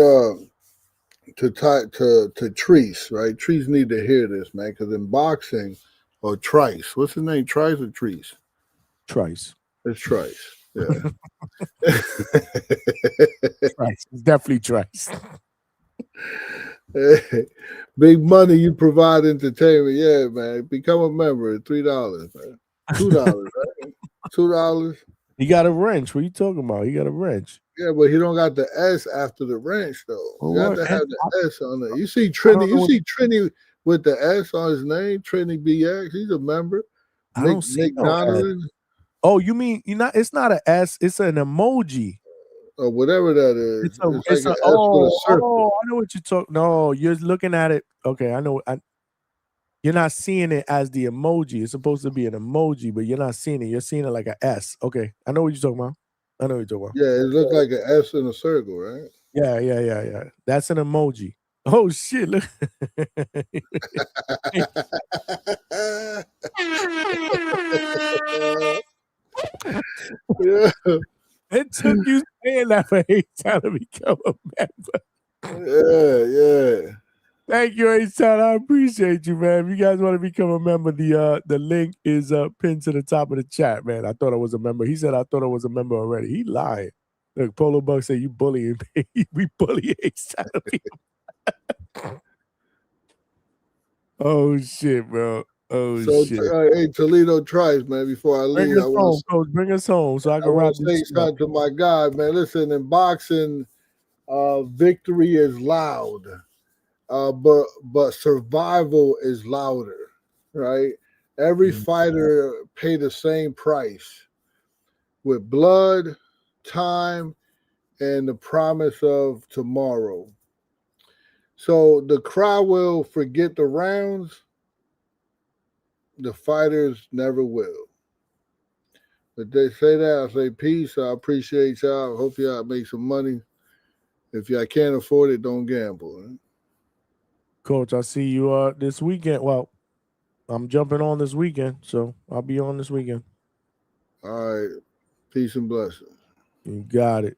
to Treese, right? Treese need to hear this, man, because in boxing, or Trice, what's his name? Trice or Treese? Trice. It's Trice. Yeah. Trice. It's definitely Trice. Big money, you provide entertainment. Yeah, man. Become a member at $3, man. $2, right? $2. He got a wrench. What are you talking about? He got a wrench. Yeah, but he don't got the S after the wrench, though. Well, You got to have the S on it. You see Trini. You see Trini with the S on his name. Trini BX. He's a member. I don't see Nick no Donovan. S. Oh, you mean it's not an S, it's an emoji. Or whatever that is. It's like an S with a circle. Oh, I know what you're talking. No, you're looking at it. Okay, I know. You're not seeing it as the emoji. It's supposed to be an emoji, but you're not seeing it. You're seeing it like an S. Okay, I know what you're talking about. I know what you're talking about. Yeah, it looks like an S in a circle, right? Yeah. That's an emoji. Oh shit! Look. Yeah. It took you saying that for H-Town to become a member. Yeah. Thank you, H-Town. I appreciate you, man. If you guys want to become a member, the link is pinned to the top of the chat, man. I thought I was a member. He said I thought I was a member already. He lying. Look, Polo Buck said you bullying me. We bully H-Town. Oh shit, bro. Oh shit. Hey, Toledo Trice, man. Before I leave, Bring us home, Coach. Bring us home so I can wrap say this something to my guy, man. Listen, in boxing, victory is loud, but survival is louder, right? Every fighter pay the same price with blood, time, and the promise of tomorrow. So the crowd will forget the rounds. The fighters never will. But they say that, I say peace. I appreciate y'all. Hope y'all make some money. If y'all can't afford it, don't gamble. Right? Coach, I see you this weekend. Well, I'm jumping on this weekend, so I'll be on this weekend. All right. Peace and blessings. You got it.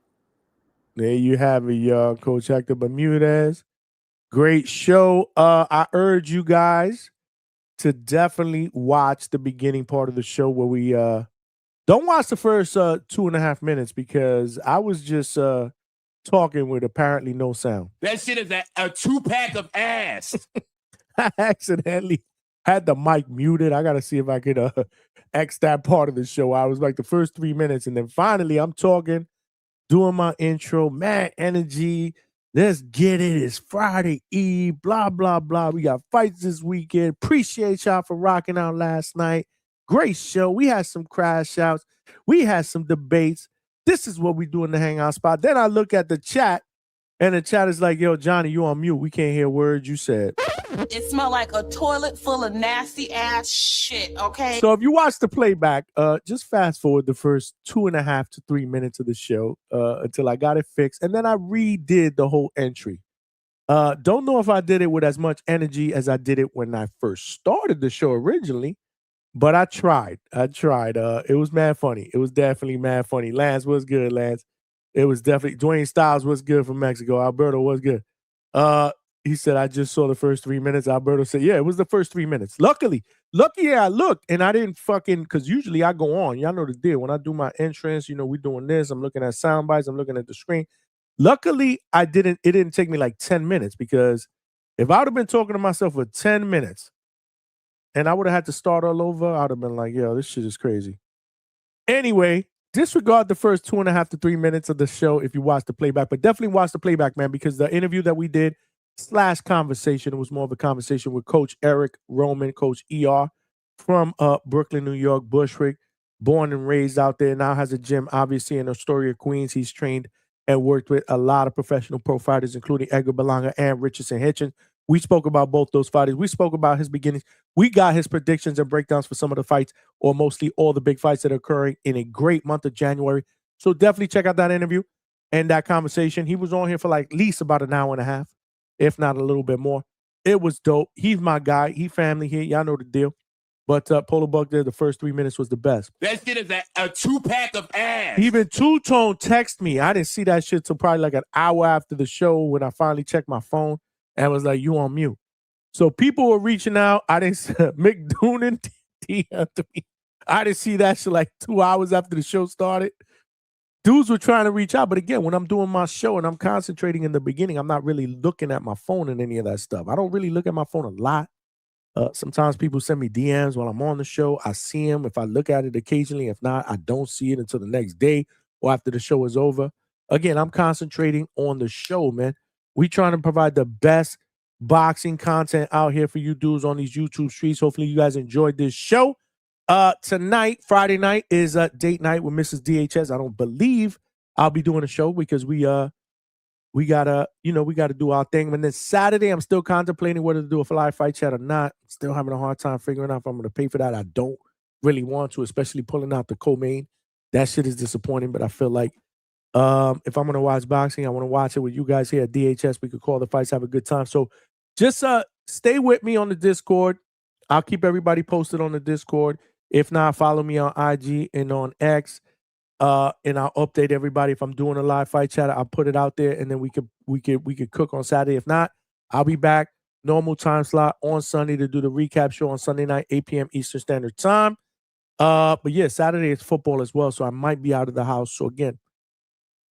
There you have it, y'all. Coach Hector Bermudez. Great show. I urge you guys to definitely watch the beginning part of the show where we don't watch the first 2.5 minutes because I was just talking with apparently no sound. That shit is a 2-pack of ass. I accidentally had the mic muted. I got to see if I could X that part of the show. I was like the first 3 minutes, and then finally I'm talking, doing my intro, mad energy. Let's get it. It's Friday Eve, blah, blah, blah. We got fights this weekend. Appreciate y'all for rocking out last night. Great show. We had some crash outs. We had some debates. This is what we do in the Hangout spot. Then I look at the chat, and the chat is like, yo, Johnny, you on mute. We can't hear words you said. It smelled like a toilet full of nasty ass shit, okay? So if you watch the playback, just fast forward the first 2.5 to 3 minutes of the show until I got it fixed. And then I redid the whole entry. Don't know if I did it with as much energy as I did it when I first started the show originally, but I tried. It was mad funny. It was definitely mad funny. Lance was good, Lance. It was definitely, Dwayne Styles was good from Mexico. Alberto was good. He said, I just saw the first 3 minutes. Alberto said, yeah, it was the first 3 minutes. Lucky I looked and I didn't because usually I go on. Y'all know the deal. When I do my entrance, we doing this. I'm looking at sound bites. I'm looking at the screen. Luckily, it didn't take me like 10 minutes because if I would have been talking to myself for 10 minutes and I would have had to start all over, I would have been like, yo, this shit is crazy. Anyway, disregard the first 2.5 to 3 minutes of the show if you watch the playback, but definitely watch the playback, man, because the interview that we did / conversation, it was more of a conversation with Coach Eric Roman, Coach ER from Brooklyn, New York, Bushwick, born and raised out there, now has a gym, obviously, in Astoria, Queens. He's trained and worked with a lot of professional pro fighters, including Edgar Berlanga and Richardson Hitchens. We spoke about both those fighters. We spoke about his beginnings. We got his predictions and breakdowns for some of the fights, or mostly all the big fights that are occurring in a great month of January. So definitely check out that interview. end that conversation. He was on here for like at least about an hour and a half, if not a little bit more. It was dope. He's my guy. He family here. Y'all know the deal. But Polo Buck there, the first 3 minutes was the best. That shit is a 2-pack of ass. Even Two Tone text me. I didn't see that shit till probably like an hour after the show when I finally checked my phone and was like, you on mute. So people were reaching out. I didn't Mick Doonan DM'd me. I didn't see that shit like 2 hours after the show started. Dudes were trying to reach out. But again, when I'm doing my show and I'm concentrating in the beginning, I'm not really looking at my phone and any of that stuff. I don't really look at my phone a lot. Sometimes people send me DMs while I'm on the show. I see them. If I look at it occasionally, if not, I don't see it until the next day or after the show is over. Again, I'm concentrating on the show, man. We trying to provide the best boxing content out here for you dudes on these YouTube streets. Hopefully you guys enjoyed this show. Tonight, Friday night, is date night with Mrs. DHS. I don't believe I'll be doing a show because we gotta do our thing. And then Saturday, I'm still contemplating whether to do a live fight chat or not. Still having a hard time figuring out if I'm gonna pay for that. I don't really want to, especially pulling out the co-main. That shit is disappointing, but I feel like if I'm gonna watch boxing, I want to watch it with you guys here at DHS. We could call the fights, have a good time. So just stay with me on the Discord. I'll keep everybody posted on the Discord. If not, follow me on IG and on X. And I'll update everybody. If I'm doing a live fight chat, I'll put it out there, and then we could cook on Saturday. If not, I'll be back normal time slot on Sunday to do the recap show on Sunday night, 8 p.m. Eastern Standard Time. But yeah, Saturday is football as well, so I might be out of the house. So again,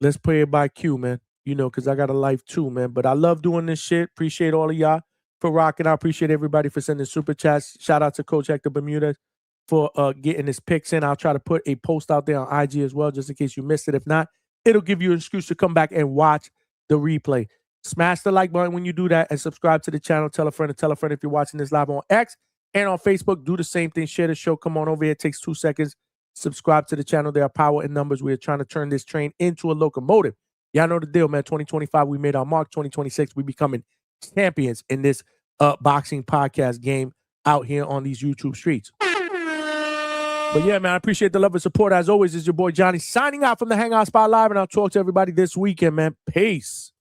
let's play it by cue, man. Because I got a life too, man. But I love doing this shit. Appreciate all of y'all for rocking. I appreciate everybody for sending super chats. Shout out to Coach Hector Bermudez for getting his picks in. I'll try to put a post out there on IG as well, just in case you missed it. If not, it'll give you an excuse to come back and watch the replay. Smash the like button when you do that and subscribe to the channel. Tell a friend if you're watching this live on X and on Facebook. Do the same thing. Share the show. Come on over here. It takes 2 seconds. Subscribe to the channel. There are power in numbers. We are trying to turn this train into a locomotive. Y'all know the deal, man. 2025, we made our mark. 2026, we becoming champions in this boxing podcast game out here on these YouTube streets. But yeah, man, I appreciate the love and support. As always, it's your boy Johnny signing out from the Hangout Spot Live, and I'll talk to everybody this weekend, man. Peace.